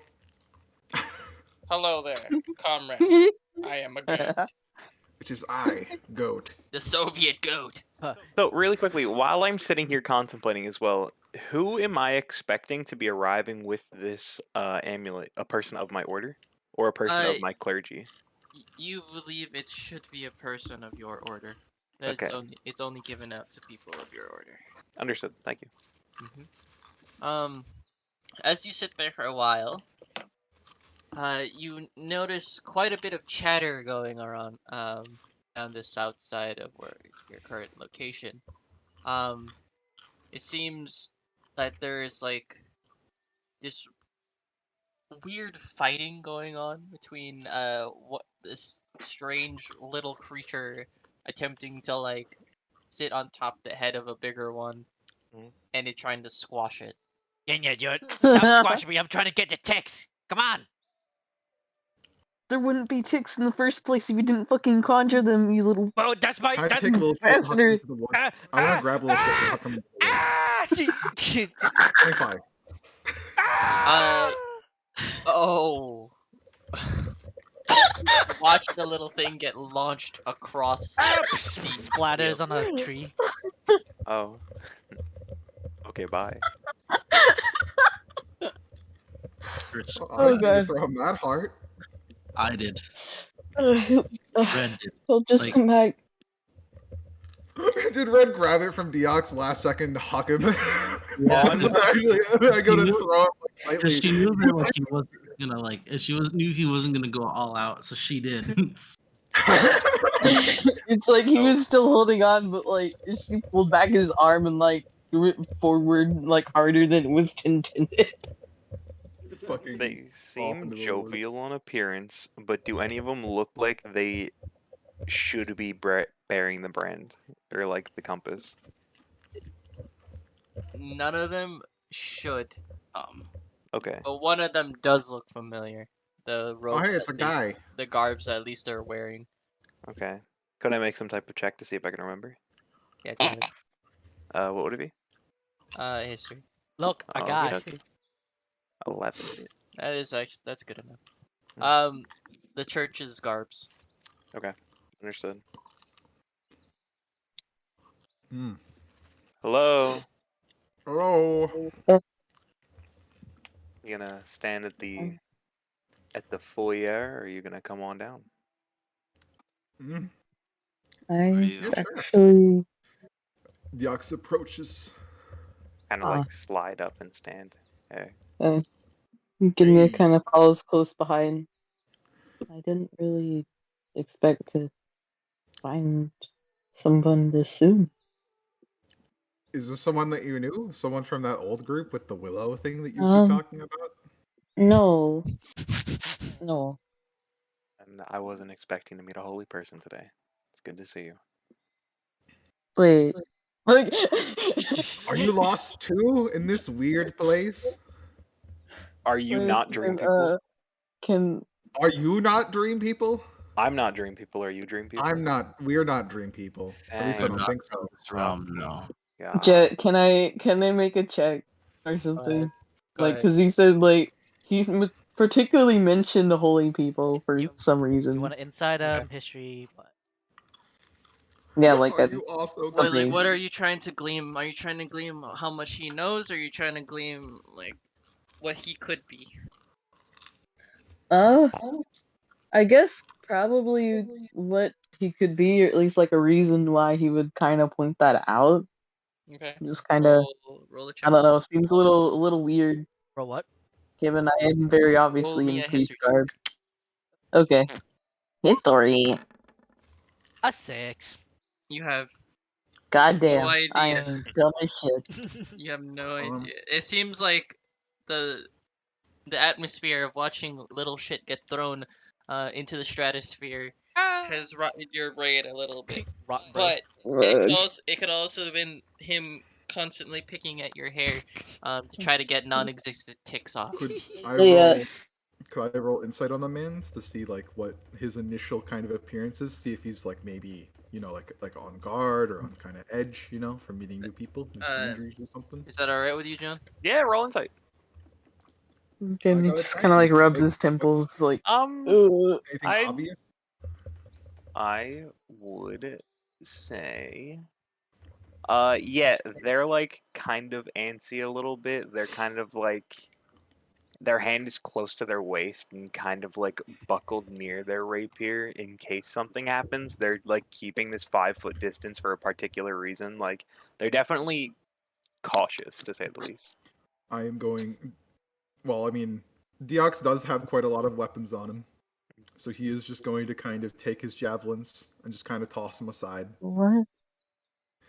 Speaker 2: Hello there, comrade. I am a goat.
Speaker 3: Which is I, goat.
Speaker 2: The Soviet goat.
Speaker 4: So really quickly, while I'm sitting here contemplating as well, who am I expecting to be arriving with this amulet? A person of my order, or a person of my clergy?
Speaker 2: You believe it should be a person of your order.
Speaker 4: Okay.
Speaker 2: It's only given out to people of your order.
Speaker 4: Understood. Thank you.
Speaker 2: As you sit there for a while, you notice quite a bit of chatter going around on the south side of where your current location. It seems that there's like this weird fighting going on between what this strange little creature attempting to like sit on top the head of a bigger one and it trying to squash it.
Speaker 1: Genya, stop squashing me. I'm trying to get the text. Come on.
Speaker 5: There wouldn't be ticks in the first place if you didn't fucking conjure them, you little...
Speaker 1: Oh, that's my.
Speaker 3: Can I
Speaker 1: That's
Speaker 3: take a little shit and huck him
Speaker 5: bastard.
Speaker 3: into the woods? I want to grab a little shit and huck him into the woods.
Speaker 1: Ah!
Speaker 3: 25.
Speaker 2: Oh. Watch the little thing get launched across
Speaker 1: Splatters on a tree.
Speaker 4: Oh. Okay. Bye.
Speaker 6: Chris,
Speaker 3: I didn't
Speaker 5: God.
Speaker 3: throw him that hard.
Speaker 6: I did. Red did.
Speaker 5: He'll just
Speaker 6: Like-
Speaker 5: come back.
Speaker 3: Did Red grab it from Deox's last second to huck him?
Speaker 6: Yeah.
Speaker 3: I go to throw him like,
Speaker 6: Because
Speaker 3: lightly.
Speaker 6: she knew that like he wasn't gonna like, knew he wasn't gonna go all out, so she did.
Speaker 5: It's like he was still holding on, but like she pulled back his arm and like threw it forward like harder than it was intended.
Speaker 3: Fucking
Speaker 4: They
Speaker 3: off
Speaker 4: seem
Speaker 3: into the
Speaker 4: jovial
Speaker 3: woods.
Speaker 4: on appearance, but do any of them look like they should be bearing the brand or like the compass?
Speaker 2: None of them should.
Speaker 4: Okay.
Speaker 2: But one of them does look familiar. The
Speaker 3: Oh,
Speaker 2: robes
Speaker 3: hey, it's a
Speaker 2: that
Speaker 3: guy.
Speaker 2: the garbs at least they're wearing.
Speaker 4: Okay. Could I make some type of check to see if I can remember?
Speaker 2: Yeah, go ahead.
Speaker 4: What would it be?
Speaker 2: History.
Speaker 1: Look, a guy.
Speaker 4: Okay. 11.
Speaker 2: That is actually that's good enough.
Speaker 4: Hmm.
Speaker 2: The church's garbs.
Speaker 4: Okay, understood.
Speaker 3: Hmm.
Speaker 4: Hello.
Speaker 3: Hello.
Speaker 4: You gonna stand at the foyer, or are you gonna come on down?
Speaker 3: Hmm.
Speaker 6: Are
Speaker 5: I
Speaker 6: you?
Speaker 3: Yeah, sure.
Speaker 5: actually.
Speaker 3: Diox approaches.
Speaker 4: Kind of
Speaker 5: Uh,
Speaker 4: like slide up and stand. Hey.
Speaker 5: uh, Genya
Speaker 3: Hey,
Speaker 5: kind of follows close behind. I didn't really expect to find someone this soon.
Speaker 3: is this someone that you knew? Someone from that old group with the willow thing that you keep
Speaker 5: Um,
Speaker 3: talking about?
Speaker 5: no, no.
Speaker 4: And I wasn't expecting to meet a holy person today. It's good to see you.
Speaker 5: Wait, like,
Speaker 3: Are you lost too in this weird place?
Speaker 4: Are you
Speaker 5: wait,
Speaker 4: not dream people?
Speaker 5: can
Speaker 3: Are you not dream people?
Speaker 4: I'm not dream people. Are you dream people?
Speaker 3: I'm not. We're not dream people. At least I
Speaker 4: Thank
Speaker 6: We're
Speaker 3: don't
Speaker 6: not.
Speaker 3: think so.
Speaker 6: No.
Speaker 4: God.
Speaker 5: Jet, can they make a check or
Speaker 1: Go ahead.
Speaker 5: something?
Speaker 1: Go
Speaker 5: Like,
Speaker 1: ahead.
Speaker 5: cause he said like particularly mentioned the holy people for
Speaker 1: You
Speaker 5: some
Speaker 1: you
Speaker 5: reason.
Speaker 1: want to inside
Speaker 4: Okay.
Speaker 1: history? What?
Speaker 5: Yeah, like
Speaker 3: Are
Speaker 5: a
Speaker 3: you also
Speaker 2: What like
Speaker 5: something.
Speaker 2: what are you trying to glean? Are you trying to glean how much he knows, or are you trying to glean like what he could be?
Speaker 5: Uh, I guess probably what he could be, or at least like a reason why he would kind of point that out.
Speaker 2: Okay.
Speaker 5: Just kind of,
Speaker 2: Roll a
Speaker 5: I
Speaker 2: check.
Speaker 5: don't know, seems a little weird,
Speaker 1: Bro, what?
Speaker 5: given I am very
Speaker 2: Roll
Speaker 5: obviously
Speaker 2: me
Speaker 5: in
Speaker 2: a
Speaker 5: priest
Speaker 2: history check.
Speaker 5: garb. Okay, history.
Speaker 1: A 6.
Speaker 2: You have no
Speaker 5: Goddamn, I
Speaker 2: idea.
Speaker 5: am dumb as shit.
Speaker 2: You have no
Speaker 3: um
Speaker 2: idea. It seems like the the atmosphere of watching little shit get thrown into the stratosphere has rotted your brain a little bit.
Speaker 1: Rotten brain.
Speaker 2: But
Speaker 5: Ugh.
Speaker 2: it could also have been him constantly picking at your hair to try to get non-existent ticks off.
Speaker 3: could I
Speaker 5: Yeah,
Speaker 3: roll could I roll insight on the man's to see like what his initial kind of appearance is? See if he's like maybe like on guard or on kind of edge, from meeting new people, new
Speaker 2: Uh,
Speaker 3: strangers or something.
Speaker 2: is that all right with you, John?
Speaker 4: Yeah, roll insight.
Speaker 3: I
Speaker 5: and he
Speaker 3: gotta
Speaker 5: just
Speaker 3: try
Speaker 5: kind of like
Speaker 3: again.
Speaker 5: rubs
Speaker 3: Like,
Speaker 5: his temples, like,
Speaker 4: Um,
Speaker 5: ugh.
Speaker 3: anything
Speaker 4: I
Speaker 3: obvious?
Speaker 4: I would say, yeah, they're like kind of antsy a little bit. They're kind of like their hand is close to their waist and kind of like buckled near their rapier in case something happens. They're like keeping this 5 foot distance for a particular reason. Like they're definitely cautious to say the least.
Speaker 3: I am going. Well, I mean, Diox does have quite a lot of weapons on him, so he is just going to kind of take his javelins and just kind of toss them aside.
Speaker 5: What?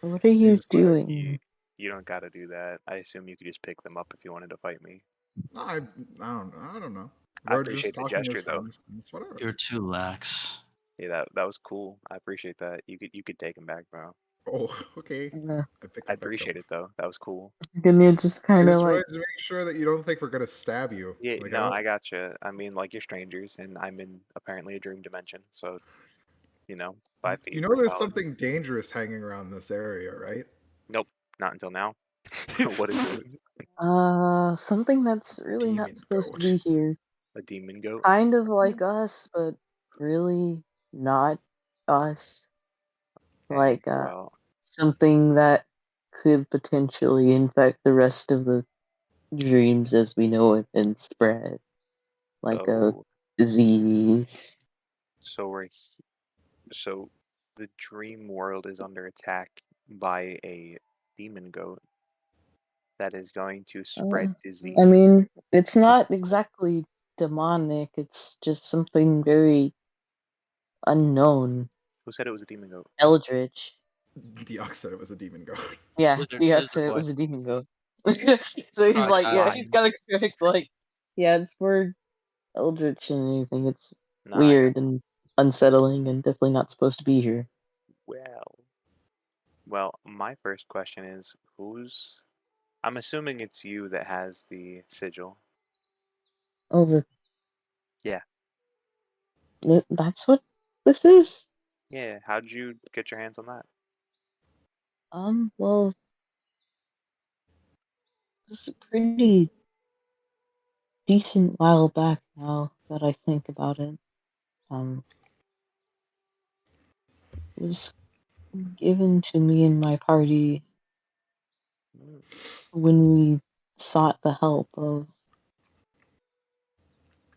Speaker 5: What are
Speaker 3: He's
Speaker 5: you
Speaker 3: just like,
Speaker 4: You
Speaker 5: doing?
Speaker 4: you don't got to do that. I assume you could just pick them up if you wanted to fight me.
Speaker 3: I don't know.
Speaker 4: I
Speaker 3: We're just
Speaker 4: appreciate the
Speaker 3: talking as
Speaker 4: gesture though.
Speaker 3: friends. It's whatever.
Speaker 6: You're too lax.
Speaker 4: Yeah, that was cool. I appreciate that. You could take them back, bro.
Speaker 3: Oh, okay.
Speaker 5: Uh,
Speaker 3: I pick
Speaker 4: I
Speaker 3: them back up.
Speaker 4: appreciate it though. That was cool.
Speaker 5: Ganya just
Speaker 3: I
Speaker 5: kind of
Speaker 3: just
Speaker 5: like,
Speaker 3: wanted to make sure that you don't think we're gonna stab you.
Speaker 4: Yeah,
Speaker 3: Like I
Speaker 4: no,
Speaker 3: don't.
Speaker 4: I gotcha. I mean, like you're strangers, and I'm in apparently a dream dimension. So 5 feet.
Speaker 3: You know,
Speaker 4: We're
Speaker 3: there's
Speaker 4: solid.
Speaker 3: something dangerous hanging around this area, right?
Speaker 4: Nope, not until now. What is it?
Speaker 5: something that's really not
Speaker 3: Demon
Speaker 5: supposed to
Speaker 3: goat.
Speaker 5: be here.
Speaker 4: A demon goat?
Speaker 5: Kind of like us, but really not us.
Speaker 4: Okay,
Speaker 5: Like,
Speaker 4: well,
Speaker 5: something that could potentially infect the rest of the dreams as we know it and spread. Like a
Speaker 4: so
Speaker 5: disease.
Speaker 4: so so the dream world is under attack by a demon goat that is going to
Speaker 5: Uh,
Speaker 4: spread
Speaker 5: I
Speaker 4: disease.
Speaker 5: mean, it's not exactly demonic, it's just something very unknown.
Speaker 4: Who said it was a demon goat?
Speaker 5: Eldritch.
Speaker 3: Diox said it was a demon goat.
Speaker 5: Yeah, yeah,
Speaker 2: Lizard
Speaker 5: said it
Speaker 2: boy.
Speaker 5: was a demon goat. So he's like, yeah,
Speaker 2: Crocodile.
Speaker 5: he's
Speaker 6: Lies.
Speaker 5: gotta correct, like, yeah, it's for Eldritch and anything. It's
Speaker 4: No, I got
Speaker 5: weird and unsettling and definitely not supposed to be here.
Speaker 4: well, my first question is who's I'm assuming it's you that has the sigil.
Speaker 5: Oh,
Speaker 4: Yeah.
Speaker 5: that's what this is?
Speaker 4: Yeah, how'd you get your hands on that?
Speaker 5: Well, it was a pretty decent while back now that I think about it. Um, was given to me and my party when we sought the help of,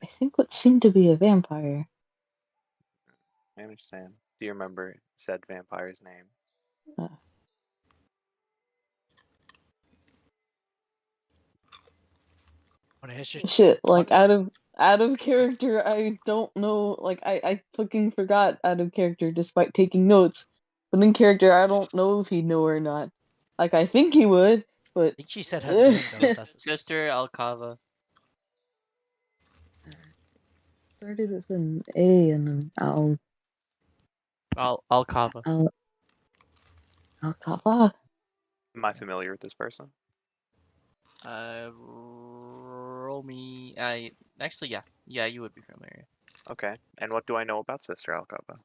Speaker 5: I think, what seemed to be a vampire.
Speaker 4: I understand. Do you remember said vampire's name?
Speaker 5: Uh,
Speaker 1: On a history.
Speaker 5: Shit, like out of character, I don't know. Like I fucking forgot out of character, despite taking notes. But in character, I don't know if he'd know or not. Like I think he would, but
Speaker 1: I think she said her name though. That's
Speaker 2: Sister Alcava.
Speaker 5: started with an A and an
Speaker 2: Alcava.
Speaker 5: Alcava.
Speaker 4: Am I familiar with this person?
Speaker 2: Roll me. Actually, yeah, you would be familiar.
Speaker 4: Okay. And what do I know about Sister Alcaba?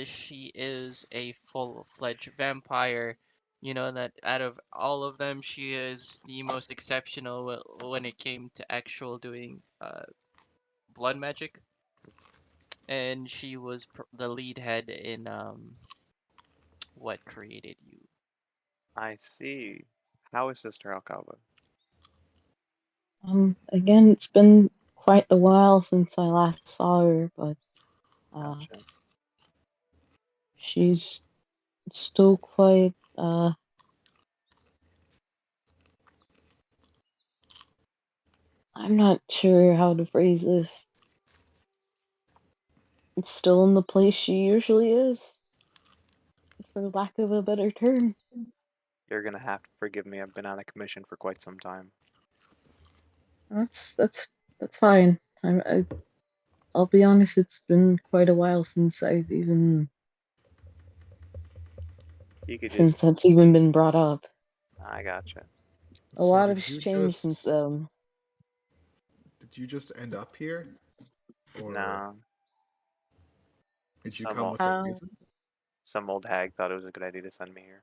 Speaker 2: She is a full-fledged vampire. You know that out of all of them, she is the most exceptional when it came to actual doing blood magic, and she was the lead head in what created you.
Speaker 4: I see. How is Sister Alcaba?
Speaker 5: Again, it's been quite a while since I last saw her, but
Speaker 4: Gotcha.
Speaker 5: she's still quite I'm not sure how to phrase this. It's still in the place she usually is, for lack of a better term.
Speaker 4: You're gonna have to forgive me. I've been on a commission for quite some time.
Speaker 5: That's fine. I'll be honest. It's been quite a while since
Speaker 4: You could just.
Speaker 5: since that's even been brought up.
Speaker 4: I gotcha.
Speaker 5: A
Speaker 3: So
Speaker 5: lot
Speaker 3: did
Speaker 5: has
Speaker 3: you
Speaker 5: changed since
Speaker 3: just
Speaker 5: then.
Speaker 3: did you just end up here, or
Speaker 4: Nah.
Speaker 3: did you
Speaker 4: Some
Speaker 3: come
Speaker 4: old,
Speaker 3: with a reason?
Speaker 4: some old hag thought it was a good idea to send me here.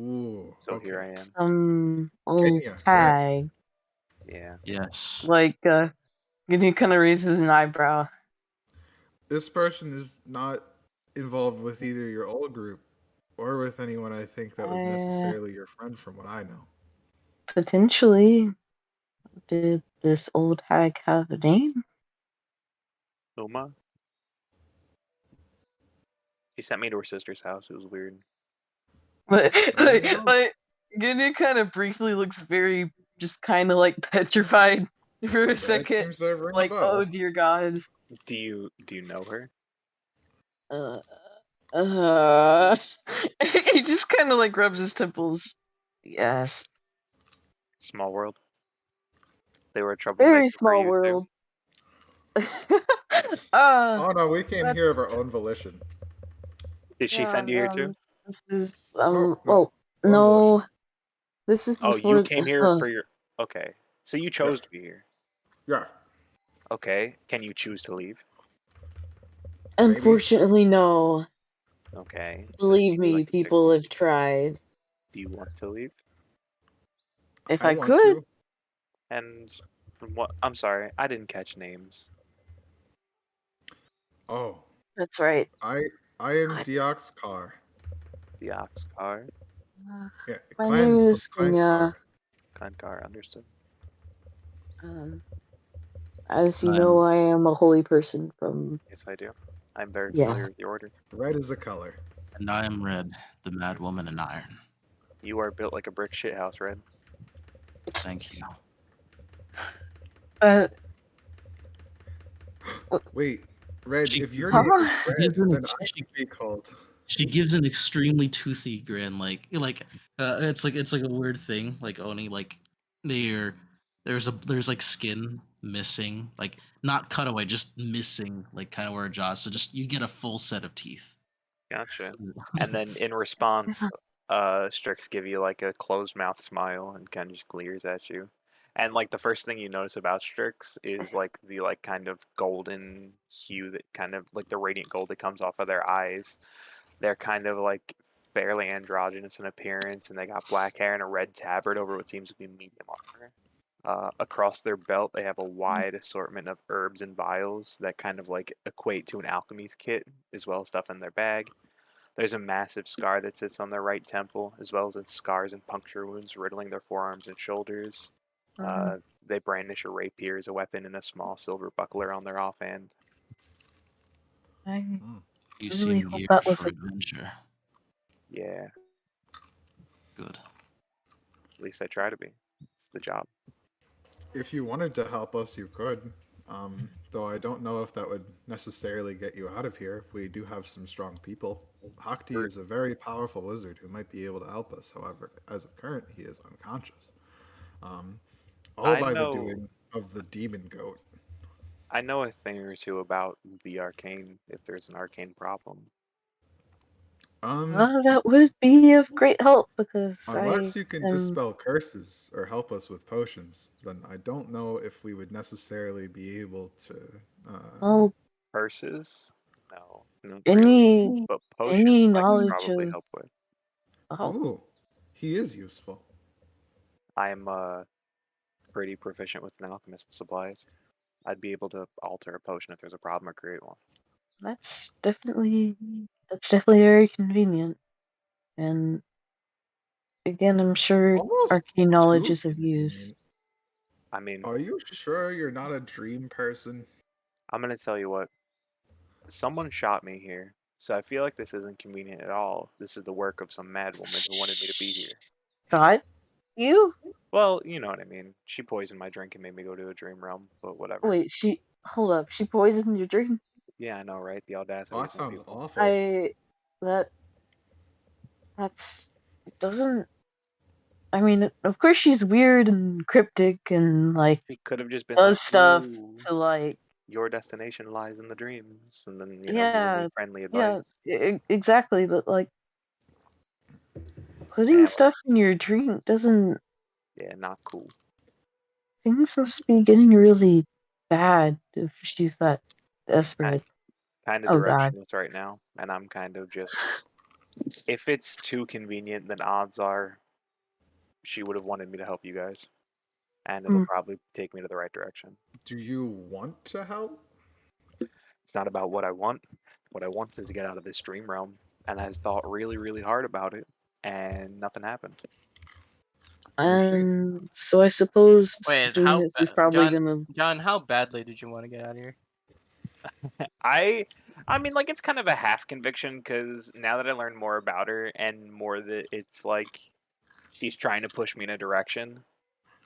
Speaker 3: Ooh,
Speaker 4: So here
Speaker 3: okay.
Speaker 4: I am.
Speaker 5: Some old
Speaker 3: Kenya, right?
Speaker 5: hag,
Speaker 4: Yeah.
Speaker 6: Yes.
Speaker 5: like he kind of raises an eyebrow.
Speaker 3: This person is not involved with either your old group or with anyone I think that was
Speaker 5: Uh,
Speaker 3: necessarily your friend from what I know.
Speaker 5: Potentially, did this old hag have a name?
Speaker 4: Uma? She sent me to her sister's house. It was weird.
Speaker 3: You know,
Speaker 5: Gideon kind of briefly looks very, just kind of like petrified for a
Speaker 3: that
Speaker 5: second.
Speaker 3: seems to ring a
Speaker 5: Like, oh
Speaker 3: bell.
Speaker 5: dear God.
Speaker 4: Do you know her?
Speaker 5: Uh, uh. He just kind of like rubs his temples. Yes.
Speaker 4: Small world. They were a
Speaker 5: Very
Speaker 4: troublemaker for
Speaker 5: small
Speaker 4: you too.
Speaker 5: world.
Speaker 3: Oh no, we came
Speaker 5: that's
Speaker 3: here of our own volition.
Speaker 4: Did she
Speaker 5: yeah.
Speaker 4: send you here too?
Speaker 5: This is
Speaker 3: No,
Speaker 5: well,
Speaker 3: own volition.
Speaker 5: no. This is
Speaker 4: Oh, you
Speaker 5: before.
Speaker 4: came here for your. Okay. So you chose to be here.
Speaker 3: Yeah,
Speaker 4: Okay. Can you choose to leave?
Speaker 3: maybe.
Speaker 5: Unfortunately, no.
Speaker 4: Okay. That
Speaker 5: Believe
Speaker 4: seems like
Speaker 5: me,
Speaker 4: a dick
Speaker 5: people
Speaker 4: move.
Speaker 5: have tried.
Speaker 4: Do you want to leave?
Speaker 5: If
Speaker 3: I
Speaker 5: I
Speaker 3: want
Speaker 5: could,
Speaker 3: to.
Speaker 4: And what? I'm sorry, I didn't catch names.
Speaker 3: Oh,
Speaker 5: that's right.
Speaker 3: I am
Speaker 5: I-
Speaker 3: Dioxcar.
Speaker 4: The ox car,
Speaker 3: Yeah,
Speaker 5: My name
Speaker 3: clan
Speaker 5: is
Speaker 3: clan
Speaker 5: Kenya.
Speaker 3: car.
Speaker 4: clan car. Understood.
Speaker 5: Um, as you
Speaker 6: And
Speaker 5: know,
Speaker 6: I'm
Speaker 5: I am a holy person from.
Speaker 4: Yes, I do. I'm very
Speaker 5: Yeah.
Speaker 4: familiar with your order.
Speaker 3: Red is a color.
Speaker 6: and I am Red, the Mad Woman in Iron.
Speaker 4: You are built like a brick shithouse, Red.
Speaker 6: Thank you.
Speaker 5: Uh,
Speaker 3: Wait, Red.
Speaker 6: She
Speaker 3: If your
Speaker 6: gives,
Speaker 3: name
Speaker 5: huh?
Speaker 3: is
Speaker 6: she gives
Speaker 3: Red,
Speaker 6: an
Speaker 3: then
Speaker 6: ex-
Speaker 3: I
Speaker 6: she,
Speaker 3: can be called.
Speaker 6: she gives an extremely toothy grin, it's like a weird thing. Like Oni, like they're there's like skin missing, like not cut away, just missing, like kind of where her jaws. So just you get a full set of teeth.
Speaker 4: Gotcha. And then in response, Strix give you like a closed mouth smile and kind of just glares at you. And like the first thing you notice about Strix is like the like kind of golden hue that kind of like the radiant gold that comes off of their eyes. They're kind of like fairly androgynous in appearance, and they got black hair and a red tabard over what seems to be medium armor. Across their belt, they have a wide assortment of herbs and vials that kind of like equate to an alchemy's kit, as well as stuff in their bag. There's a massive scar that sits on their right temple, as well as scars and puncture wounds riddling their forearms and shoulders. They brandish a rapier as a weapon and a small silver buckler on their offhand.
Speaker 5: I
Speaker 6: You
Speaker 5: really
Speaker 6: seem
Speaker 5: hope
Speaker 6: geared
Speaker 5: that was
Speaker 6: for
Speaker 5: a
Speaker 6: adventure.
Speaker 4: Yeah,
Speaker 6: Good.
Speaker 4: at least I try to be. It's the job.
Speaker 3: If you wanted to help us, you could. Though I don't know if that would necessarily get you out of here. We do have some strong people. Hakti
Speaker 4: Or-
Speaker 3: is a very powerful wizard who might be able to help us. However, as of current, he is unconscious. Um, all
Speaker 4: I
Speaker 3: by the
Speaker 4: know
Speaker 3: doing of the demon goat.
Speaker 4: I know a thing or two about the arcane if there's an arcane problem.
Speaker 5: that would be of great help because I
Speaker 3: Unless you can
Speaker 5: am.
Speaker 3: dispel curses or help us with potions, then I don't know if we would necessarily be able to.
Speaker 5: Well,
Speaker 4: Curses? No, not really.
Speaker 5: any
Speaker 4: But
Speaker 5: any
Speaker 4: potions I can
Speaker 5: knowledge
Speaker 4: probably
Speaker 5: of.
Speaker 4: help with.
Speaker 5: Oh,
Speaker 3: Ooh, he is useful.
Speaker 4: I'm pretty proficient with an alchemist supplies. I'd be able to alter a potion if there's a problem or create one.
Speaker 5: that's definitely very convenient. And again, I'm sure
Speaker 3: Almost
Speaker 5: arcane knowledge
Speaker 3: too
Speaker 5: is of use.
Speaker 3: convenient.
Speaker 4: I mean,
Speaker 3: Are you sure you're not a dream person?
Speaker 4: I'm gonna tell you what. Someone shot me here, so I feel like this isn't convenient at all. This is the work of some mad woman who wanted me to be here.
Speaker 5: God, you?
Speaker 4: Well, you know what I mean. She poisoned my drink and made me go to a dream realm, but whatever.
Speaker 5: Wait, hold up. She poisoned your drink.
Speaker 4: Yeah, I know, right? The
Speaker 3: Oh,
Speaker 4: audacity
Speaker 3: that
Speaker 4: of some
Speaker 3: sounds
Speaker 4: people.
Speaker 3: awful.
Speaker 5: That that's doesn't. I mean, of course she's weird and cryptic and like
Speaker 4: She could have just been like,
Speaker 5: does stuff
Speaker 4: "Ooh,
Speaker 5: to like.
Speaker 4: your destination lies in the dreams," and then given me
Speaker 5: Yeah,
Speaker 4: friendly
Speaker 5: yeah,
Speaker 4: advice.
Speaker 5: exactly. But like putting
Speaker 4: And well,
Speaker 5: stuff in your drink doesn't.
Speaker 4: yeah, not cool.
Speaker 5: Things must be getting really bad if she's that
Speaker 4: Kind
Speaker 5: desperate.
Speaker 4: kind of
Speaker 5: Oh God.
Speaker 4: directionless right now, and I'm kind of just. If it's too convenient, then odds are she would have wanted me to help you guys, and it'll
Speaker 5: Mm.
Speaker 4: probably take me to the right direction.
Speaker 3: Do you want to help?
Speaker 4: It's not about what I want. What I want is to get out of this dream realm, and I thought really, really hard about it, and nothing happened.
Speaker 5: And so I suppose
Speaker 2: Wait,
Speaker 5: doing this is probably gonna.
Speaker 2: John, how badly did you want to get out of here?
Speaker 4: I I mean, like, it's kind of a half conviction because now that I learned more about her and more that it's like she's trying to push me in a direction,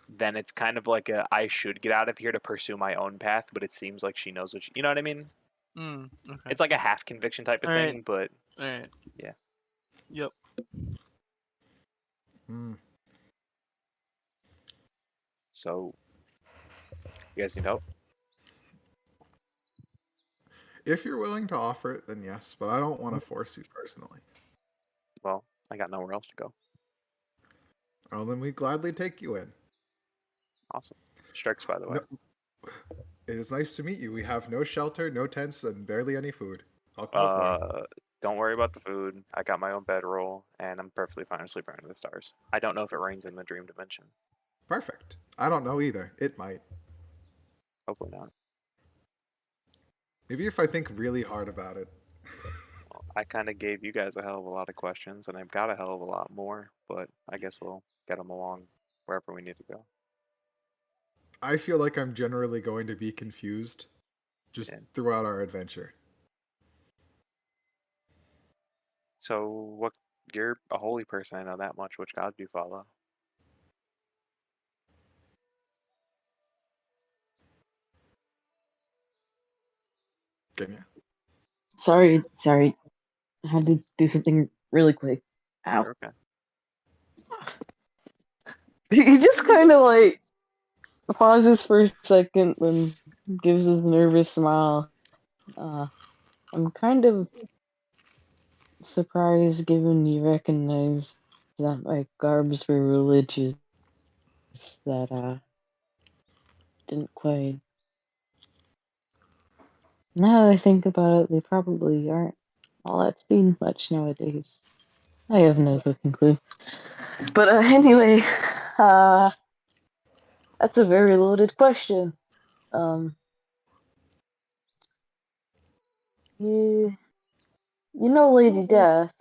Speaker 4: then it's kind of like a I should get out of here to pursue my own path, but it seems like she knows what you know what I mean?
Speaker 2: Okay.
Speaker 4: It's like a half conviction type of
Speaker 2: Alright.
Speaker 4: thing, but
Speaker 2: Alright.
Speaker 4: yeah.
Speaker 2: Yep.
Speaker 3: Hmm.
Speaker 4: So you guys need help?
Speaker 3: If you're willing to offer it, then yes, but I don't want to force you personally.
Speaker 4: Well, I got nowhere else to go.
Speaker 3: Oh, then we gladly take you in.
Speaker 4: Awesome. Strikes, by the way.
Speaker 3: No, it is nice to meet you. We have no shelter, no tents, and barely any food. I'll come up later.
Speaker 4: Don't worry about the food. I got my own bedroll, and I'm perfectly fine sleeping under the stars. I don't know if it rains in the dream dimension.
Speaker 3: Perfect. I don't know either. It might.
Speaker 4: Hopefully not.
Speaker 3: Maybe if I think really hard about it.
Speaker 4: Well, I kind of gave you guys a hell of a lot of questions, and I've got a hell of a lot more, but I guess we'll get them along wherever we need to go.
Speaker 3: I feel like I'm generally going to be confused just
Speaker 4: Yeah.
Speaker 3: throughout our adventure.
Speaker 4: So, what? You're a holy person, I know that much. Which god do you follow?
Speaker 3: Kenya.
Speaker 5: Sorry. I had to do something really quick. Ow.
Speaker 4: You're okay.
Speaker 5: He just kind of like pauses for a second, then gives his nervous smile. I'm kind of surprised given you recognize that my garbs were religious that didn't quite. Now that I think about it, they probably aren't all that seen much nowadays. I have no fucking clue. But anyway, That's a very loaded question. Um, you, you know Lady Death.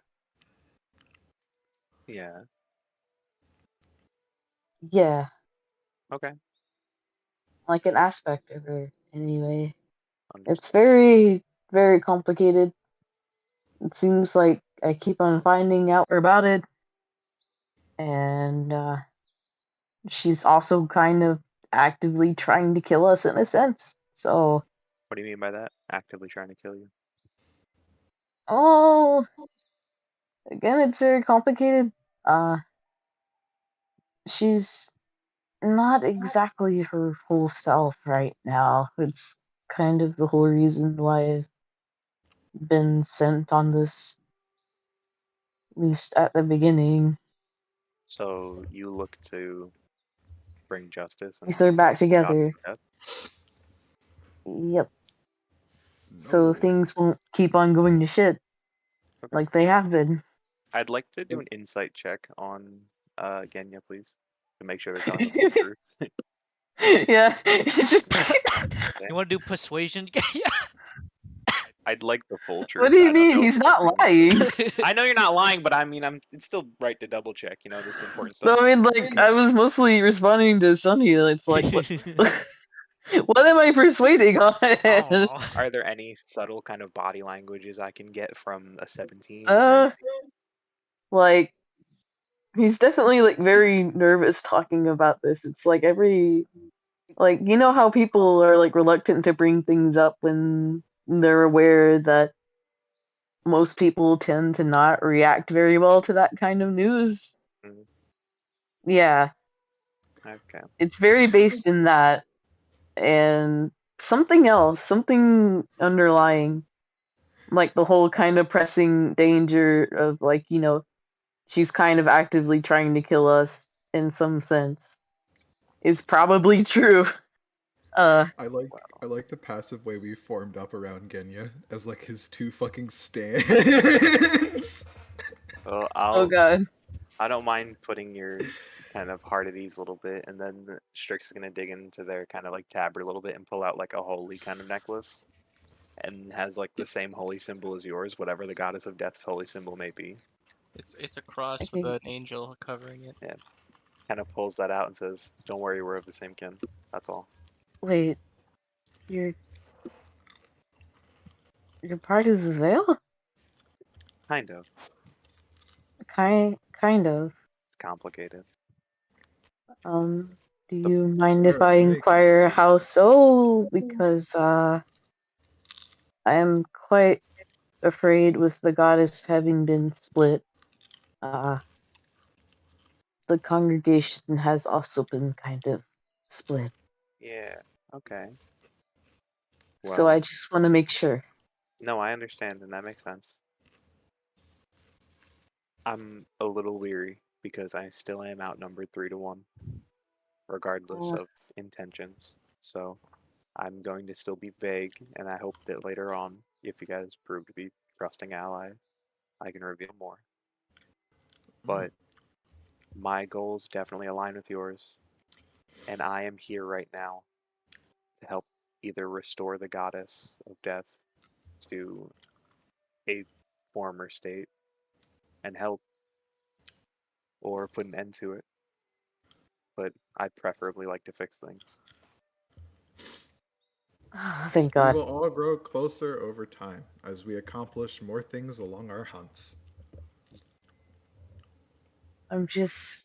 Speaker 4: Yeah.
Speaker 5: Yeah,
Speaker 4: Okay.
Speaker 5: like an aspect of her, anyway. It's
Speaker 4: Understood.
Speaker 5: very, very complicated. It seems like I keep on finding out more about it, and she's also kind of actively trying to kill us in a sense. So,
Speaker 4: What do you mean by that? Actively trying to kill you?
Speaker 5: oh, again, it's very complicated. Uh, she's not exactly her full self right now. It's kind of the whole reason why I've been sent on this, at least at the beginning.
Speaker 4: So you look to bring justice and
Speaker 5: Piece her back
Speaker 4: the goddess
Speaker 5: together.
Speaker 4: of death?
Speaker 5: Yep. So
Speaker 3: No.
Speaker 5: things won't keep on going to shit
Speaker 4: Okay.
Speaker 5: like they have been.
Speaker 4: I'd like to do an insight check on Genya, please, to make sure they're telling the full truth.
Speaker 5: Yeah, it's just.
Speaker 4: Okay.
Speaker 1: You want to do persuasion?
Speaker 4: I'd like the full
Speaker 5: What
Speaker 4: truth.
Speaker 5: do you
Speaker 4: I don't
Speaker 5: mean?
Speaker 4: know if
Speaker 5: He's
Speaker 4: we're
Speaker 5: not
Speaker 4: bringing.
Speaker 5: lying.
Speaker 4: I know you're not lying, but I mean, it's still right to double check. You know, this is important
Speaker 5: No,
Speaker 4: stuff.
Speaker 5: I mean, like, I was mostly responding to Sunny. It's like, what? What am I persuading on?
Speaker 1: I don't know.
Speaker 4: Are there any subtle kind of body languages I can get from a 17? Is there
Speaker 5: Uh,
Speaker 4: anything?
Speaker 5: like, he's definitely like very nervous talking about this. It's like like, you know how people are like reluctant to bring things up when they're aware that most people tend to not react very well to that kind of news.
Speaker 4: Mm,
Speaker 5: Yeah,
Speaker 4: okay.
Speaker 5: it's very based in that and something else, something underlying, like the whole kind of pressing danger of like, she's kind of actively trying to kill us in some sense is probably true. Uh,
Speaker 3: I like the passive way we formed up around Genya as like his two fucking stands.
Speaker 4: Well,
Speaker 5: oh god.
Speaker 4: I don't mind putting your kind of heart at ease a little bit, and then Strix is gonna dig into their kind of like tabard a little bit and pull out like a holy kind of necklace, and has like the same holy symbol as yours, whatever the goddess of death's holy symbol may be.
Speaker 2: It's a cross with
Speaker 5: Okay,
Speaker 2: an angel covering it.
Speaker 4: Yeah, kind of pulls that out and says, "Don't worry, we're of the same kin." That's all.
Speaker 5: wait, you're you're part of the veil?
Speaker 4: Kind of.
Speaker 5: Kind of.
Speaker 4: It's complicated.
Speaker 5: Do
Speaker 4: The
Speaker 5: you mind if
Speaker 3: Very,
Speaker 5: I
Speaker 3: very
Speaker 5: inquire
Speaker 3: complicated.
Speaker 5: how so? Because I am quite afraid with the goddess having been split. Uh, the congregation has also been kind of split.
Speaker 4: yeah. Okay.
Speaker 5: So I
Speaker 4: Well,
Speaker 5: just want to make sure.
Speaker 4: no, I understand, and that makes sense. I'm a little weary because I still am outnumbered 3-1, regardless
Speaker 5: Uh,
Speaker 4: of intentions. So I'm going to still be vague, and I hope that later on, if you guys prove to be trusting allies, I can reveal more. But my goals definitely align with yours, and I am here right now to help either restore the goddess of death to a former state and help, or put an end to it. But I'd preferably like to fix things.
Speaker 5: thank
Speaker 3: We
Speaker 5: God.
Speaker 3: will all grow closer over time as we accomplish more things along our hunts.
Speaker 5: I'm just.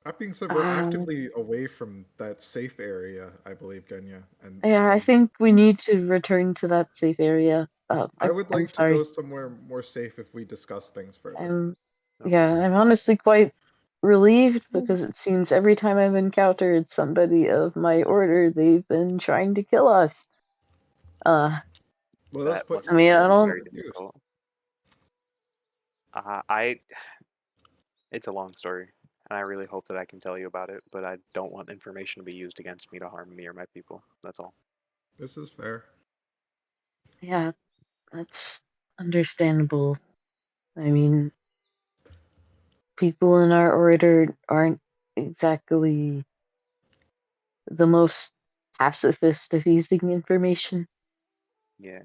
Speaker 3: That being said, we're
Speaker 5: Um,
Speaker 3: actively away from that safe area, I believe, Genya, and
Speaker 5: yeah, I think we need to return to that safe area.
Speaker 3: I would
Speaker 5: I'm
Speaker 3: like to go
Speaker 5: sorry.
Speaker 3: somewhere more safe if we discuss things further.
Speaker 4: Okay.
Speaker 5: Yeah, I'm honestly quite relieved because it seems every time I've encountered somebody of my order, they've been trying to kill us. Uh,
Speaker 3: Well, let's
Speaker 4: That
Speaker 3: put
Speaker 4: must
Speaker 5: I
Speaker 4: be
Speaker 5: mean, I
Speaker 3: this
Speaker 5: don't.
Speaker 4: very
Speaker 3: to use.
Speaker 4: difficult. It's a long story, and I really hope that I can tell you about it, but I don't want information to be used against me to harm me or my people. That's all.
Speaker 3: This is fair.
Speaker 5: Yeah, that's understandable. I mean, people in our order aren't exactly the most pacifist of using information.
Speaker 4: Yeah.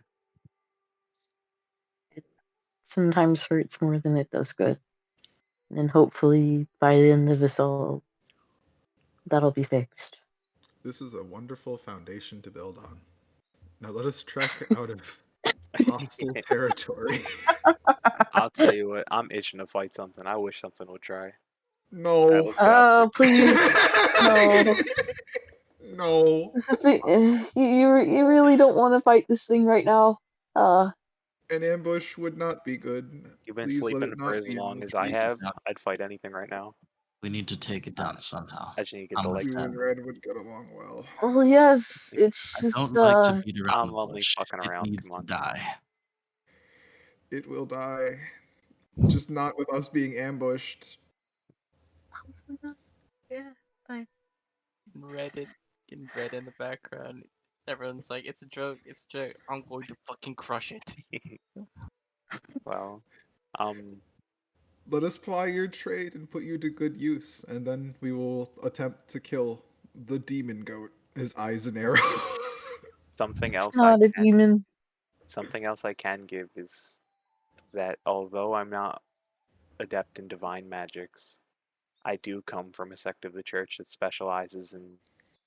Speaker 5: It sometimes hurts more than it does good. And hopefully by the end of this all, that'll be fixed.
Speaker 3: This is a wonderful foundation to build on. Now let us trek out of hostile territory.
Speaker 4: I'll tell you what, I'm itching to fight something. I wish something would try.
Speaker 3: No.
Speaker 4: I hope God
Speaker 5: Oh, please. No.
Speaker 3: No.
Speaker 5: You really don't want to fight this thing right now.
Speaker 3: An ambush would not be good.
Speaker 4: You've been
Speaker 3: Please let
Speaker 4: sleeping
Speaker 3: it
Speaker 4: for
Speaker 3: not
Speaker 4: as
Speaker 3: be.
Speaker 4: long as I have. I'd fight anything right now.
Speaker 6: We need to take it down somehow.
Speaker 4: I just need to get the
Speaker 6: I'm a
Speaker 4: legs.
Speaker 3: You and
Speaker 6: fan.
Speaker 3: Red would get along well.
Speaker 5: Well, yes, it's
Speaker 6: I
Speaker 5: just,
Speaker 6: don't like to beat around
Speaker 4: I'm
Speaker 6: the
Speaker 4: only
Speaker 6: bush.
Speaker 4: fucking
Speaker 6: It
Speaker 4: around.
Speaker 6: needs
Speaker 4: Come
Speaker 6: to
Speaker 4: on.
Speaker 6: die.
Speaker 3: It will die. Just not with us being ambushed.
Speaker 5: yeah, fine.
Speaker 2: Reddit, getting red in the background. Everyone's like, it's a joke, it's a joke. I'm going to fucking crush it.
Speaker 4: Well,
Speaker 3: Let us ply your trade and put you to good use, and then we will attempt to kill the demon goat. His eyes and arrow.
Speaker 4: something
Speaker 5: It's
Speaker 4: else
Speaker 5: not a demon.
Speaker 4: something else I can give is that although I'm not adept in divine magics, I do come from a sect of the church that specializes in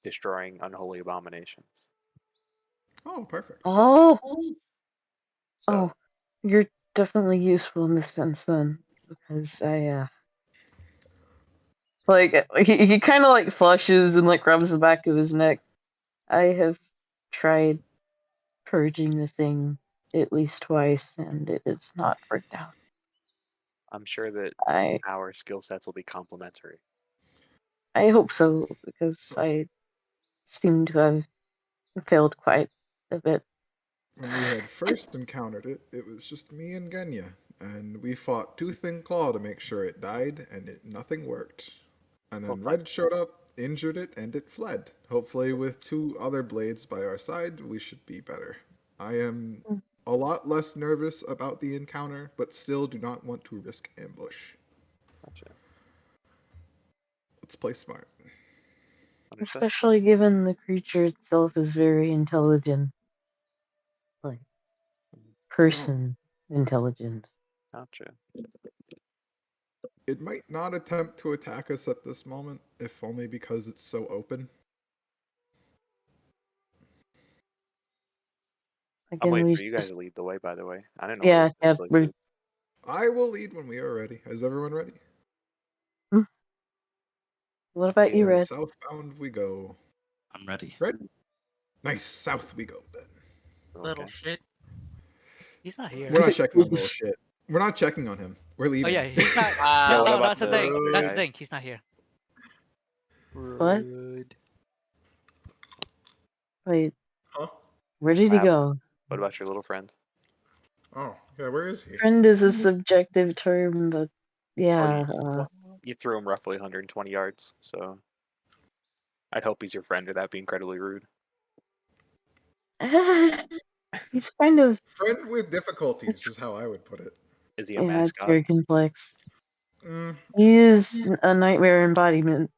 Speaker 4: destroying unholy abominations.
Speaker 3: Oh, perfect.
Speaker 5: Oh,
Speaker 4: So
Speaker 5: oh, you're definitely useful in this sense then, because like, he kind of like flushes and like rubs the back of his neck. I have tried purging the thing at least twice, and it has not worked out.
Speaker 4: I'm sure that
Speaker 5: I
Speaker 4: our skill sets will be complementary.
Speaker 5: I hope so, because I seem to have failed quite a bit.
Speaker 3: When we had first encountered it, it was just me and Genya, and we fought tooth and claw to make sure it died, and nothing worked. And then
Speaker 4: Well,
Speaker 3: Red showed up, injured it, and it fled. Hopefully, with 2 other blades by our side, we should be better. I am
Speaker 5: Mm.
Speaker 3: a lot less nervous about the encounter, but still do not want to risk ambush.
Speaker 4: Gotcha.
Speaker 3: Let's play smart.
Speaker 4: Understood.
Speaker 5: Especially given the creature itself is very intelligent. Like, person intelligent.
Speaker 4: Gotcha.
Speaker 3: It might not attempt to attack us at this moment, if only because it's so open.
Speaker 4: I'm
Speaker 5: Again,
Speaker 4: waiting
Speaker 5: we
Speaker 4: for you guys
Speaker 5: just,
Speaker 4: to lead the way, by the way. I didn't know where
Speaker 5: yeah,
Speaker 4: this place
Speaker 5: we're,
Speaker 4: is.
Speaker 3: I will lead when we are ready. Is everyone ready?
Speaker 5: what about you,
Speaker 3: Then
Speaker 5: Red?
Speaker 3: southbound we go.
Speaker 6: I'm ready.
Speaker 3: Red? Nice, south we go then.
Speaker 2: Little
Speaker 4: Okay.
Speaker 2: shit.
Speaker 1: He's not here.
Speaker 3: We're not checking on little shit. We're not checking on him. We're
Speaker 1: Oh
Speaker 3: leaving.
Speaker 1: yeah, he's not.
Speaker 2: Wow.
Speaker 1: No,
Speaker 4: what
Speaker 1: no,
Speaker 4: about
Speaker 1: that's the
Speaker 4: the
Speaker 1: thing.
Speaker 4: other
Speaker 1: That's
Speaker 4: guy?
Speaker 1: the thing. He's not here.
Speaker 5: What?
Speaker 2: Rude.
Speaker 5: Wait,
Speaker 3: Huh?
Speaker 5: where did he go?
Speaker 4: What about your little friend?
Speaker 3: Oh, yeah, where is he?
Speaker 5: Friend is a subjective term, but yeah,
Speaker 4: You threw him roughly 120 yards, so I'd hope he's your friend, or that'd be incredibly rude.
Speaker 5: he's kind of,
Speaker 3: Friend with difficulties is how I would put it.
Speaker 4: Is he a
Speaker 5: yeah, it's
Speaker 4: mascot?
Speaker 5: very complex.
Speaker 3: Mm,
Speaker 5: He is a nightmare embodiment,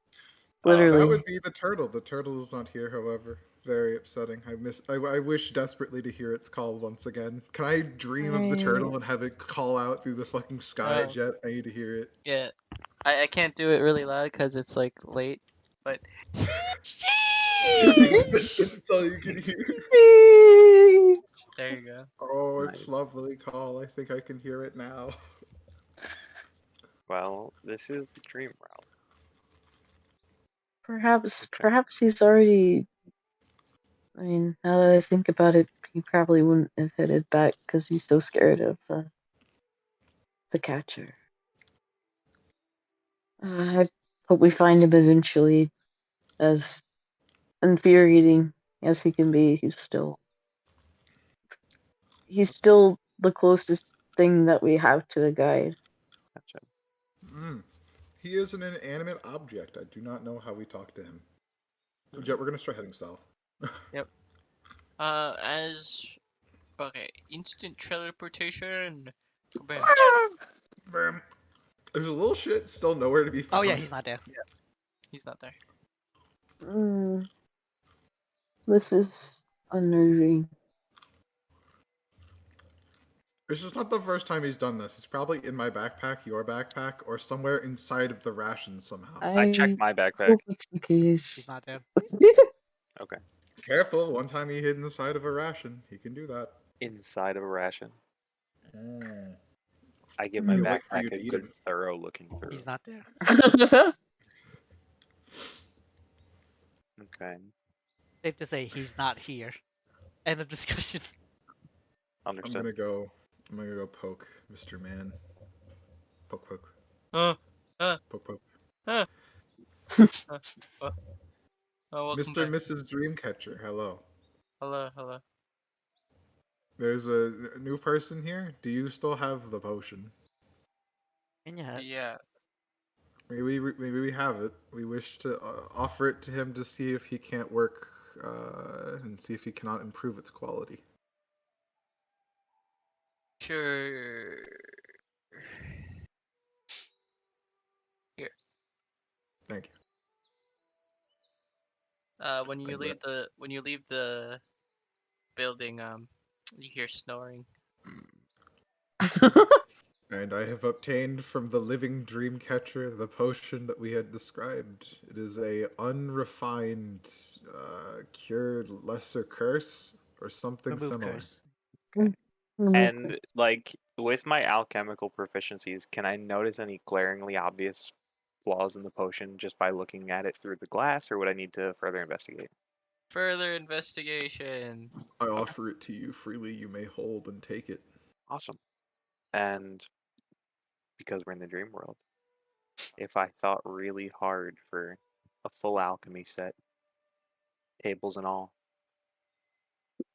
Speaker 4: Oh, okay.
Speaker 5: literally.
Speaker 3: that would be the turtle. The turtle is not here, however. Very upsetting. I wish desperately to hear its call once again. Can I dream of the turtle and have it call out through the fucking sky,
Speaker 2: Oh.
Speaker 3: Jet? I need to hear it.
Speaker 2: Yeah. I can't do it really loud because it's like late, but
Speaker 3: That's all you can hear.
Speaker 2: there you go.
Speaker 3: Oh,
Speaker 4: Nice.
Speaker 3: it's lovely call. I think I can hear it now.
Speaker 4: Well, this is the dream route.
Speaker 5: Perhaps he's already. I mean, now that I think about it, he probably wouldn't have headed back because he's so scared of the catcher. I hope we find him eventually. As infuriating as he can be, he's still the closest thing that we have to a guide.
Speaker 4: Gotcha.
Speaker 3: He is an inanimate object. I do not know how we talk to him. Jet, we're gonna start heading south.
Speaker 2: Yep. Okay, instant teleportation. Bam.
Speaker 3: Bam. There's a little shit still nowhere to be found.
Speaker 1: Oh yeah, he's not there.
Speaker 2: He's not there.
Speaker 5: Mm, This is unnerving.
Speaker 3: This is not the first time he's done this. It's probably in my backpack, your backpack, or somewhere inside of the ration somehow.
Speaker 4: I checked my backpack.
Speaker 5: hope it's the case.
Speaker 1: He's not there.
Speaker 4: Okay.
Speaker 3: Careful, one time he hid inside of a ration. He can do that.
Speaker 4: Inside of a ration.
Speaker 3: Mm.
Speaker 4: I give my
Speaker 3: He'll wait for
Speaker 4: backpack
Speaker 3: you to
Speaker 4: a
Speaker 3: eat
Speaker 4: good
Speaker 3: him.
Speaker 4: thorough looking through.
Speaker 1: He's not there.
Speaker 4: Okay.
Speaker 1: Safe to say he's not here. End of discussion.
Speaker 3: I'm
Speaker 4: Understood.
Speaker 3: gonna go poke Mr. Man. Poke poke. Poke poke.
Speaker 2: Oh, welcome
Speaker 3: Mr. and
Speaker 2: back.
Speaker 3: Mrs. Dreamcatcher, hello.
Speaker 2: Hello, hello.
Speaker 3: There's a new person here. Do you still have the potion?
Speaker 1: In your head.
Speaker 2: Yeah.
Speaker 3: Maybe we have it. We wish to offer it to him to see if he can't work and see if he cannot improve its quality.
Speaker 2: Sure. Here.
Speaker 3: Thank you.
Speaker 2: When you
Speaker 3: Like
Speaker 2: leave the building, you hear snoring.
Speaker 3: And I have obtained from the living Dreamcatcher the potion that we had described. It is a unrefined, cured lesser curse or something
Speaker 1: Remove
Speaker 3: similar.
Speaker 1: curse.
Speaker 4: And like with my alchemical proficiencies, can I notice any glaringly obvious flaws in the potion just by looking at it through the glass, or would I need to further investigate?
Speaker 2: Further investigation.
Speaker 3: I offer it to you freely. You may hold and take it.
Speaker 4: Awesome. And because we're in the dream world, if I thought really hard for a full alchemy set, tables and all,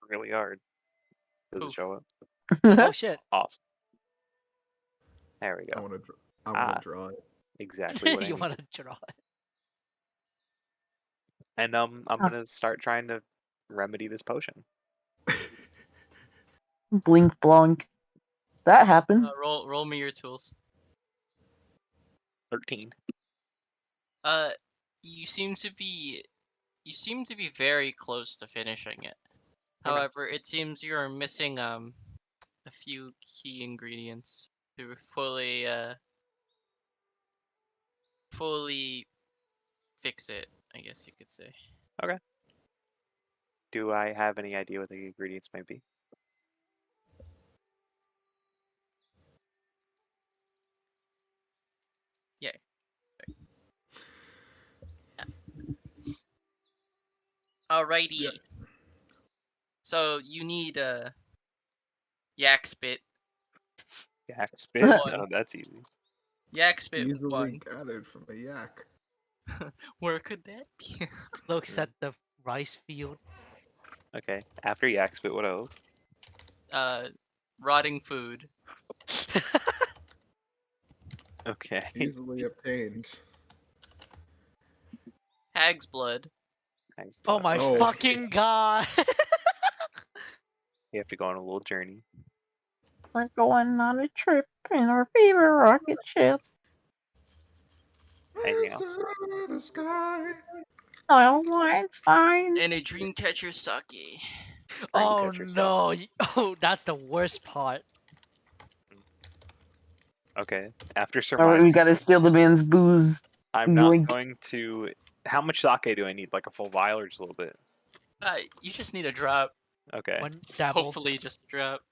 Speaker 4: really hard, does it
Speaker 2: Poof.
Speaker 4: show up?
Speaker 1: Oh shit.
Speaker 4: Awesome. There we
Speaker 3: I
Speaker 4: go.
Speaker 3: want to draw it.
Speaker 4: Exactly what I
Speaker 1: You
Speaker 4: need.
Speaker 1: want to draw it.
Speaker 4: And I'm gonna start trying to remedy this potion.
Speaker 5: Blink blonk. That happened.
Speaker 2: Roll me your tools.
Speaker 4: 13.
Speaker 2: You seem to be very close to finishing it. However, it seems you're missing a few key ingredients to fully fix it, I guess you could say.
Speaker 4: Okay. Do I have any idea what the ingredients may be?
Speaker 2: Yeah. Alrighty.
Speaker 3: Yeah.
Speaker 2: So you need yak spit.
Speaker 4: Yak spit?
Speaker 2: One.
Speaker 4: No, that's easy.
Speaker 2: Yak spit
Speaker 3: Easily
Speaker 2: 1.
Speaker 3: gathered from a yak.
Speaker 2: Where could that be?
Speaker 1: Looks at the rice field.
Speaker 4: Okay. After yak spit, what else?
Speaker 2: Rotting food.
Speaker 4: Okay.
Speaker 3: Easily obtained.
Speaker 2: Hag's blood.
Speaker 4: Thanks.
Speaker 1: Oh my
Speaker 3: Oh.
Speaker 1: fucking god.
Speaker 4: You have to go on a little journey.
Speaker 5: We're going on a trip in our favorite rocket ship.
Speaker 4: Anything else?
Speaker 3: The sky.
Speaker 5: Einstein.
Speaker 2: And a dreamcatcher sake.
Speaker 1: Oh
Speaker 4: Dreamcatcher sucks.
Speaker 1: no. Oh, that's the worst part.
Speaker 4: Okay. After
Speaker 5: Alright,
Speaker 4: surviving,
Speaker 5: we gotta steal the man's booze.
Speaker 4: I'm not
Speaker 5: Drink.
Speaker 4: going to. How much sake do I need? Like a full vial or just a little bit?
Speaker 2: You just need a drop.
Speaker 4: Okay.
Speaker 1: One dabble.
Speaker 2: Hopefully just a drop.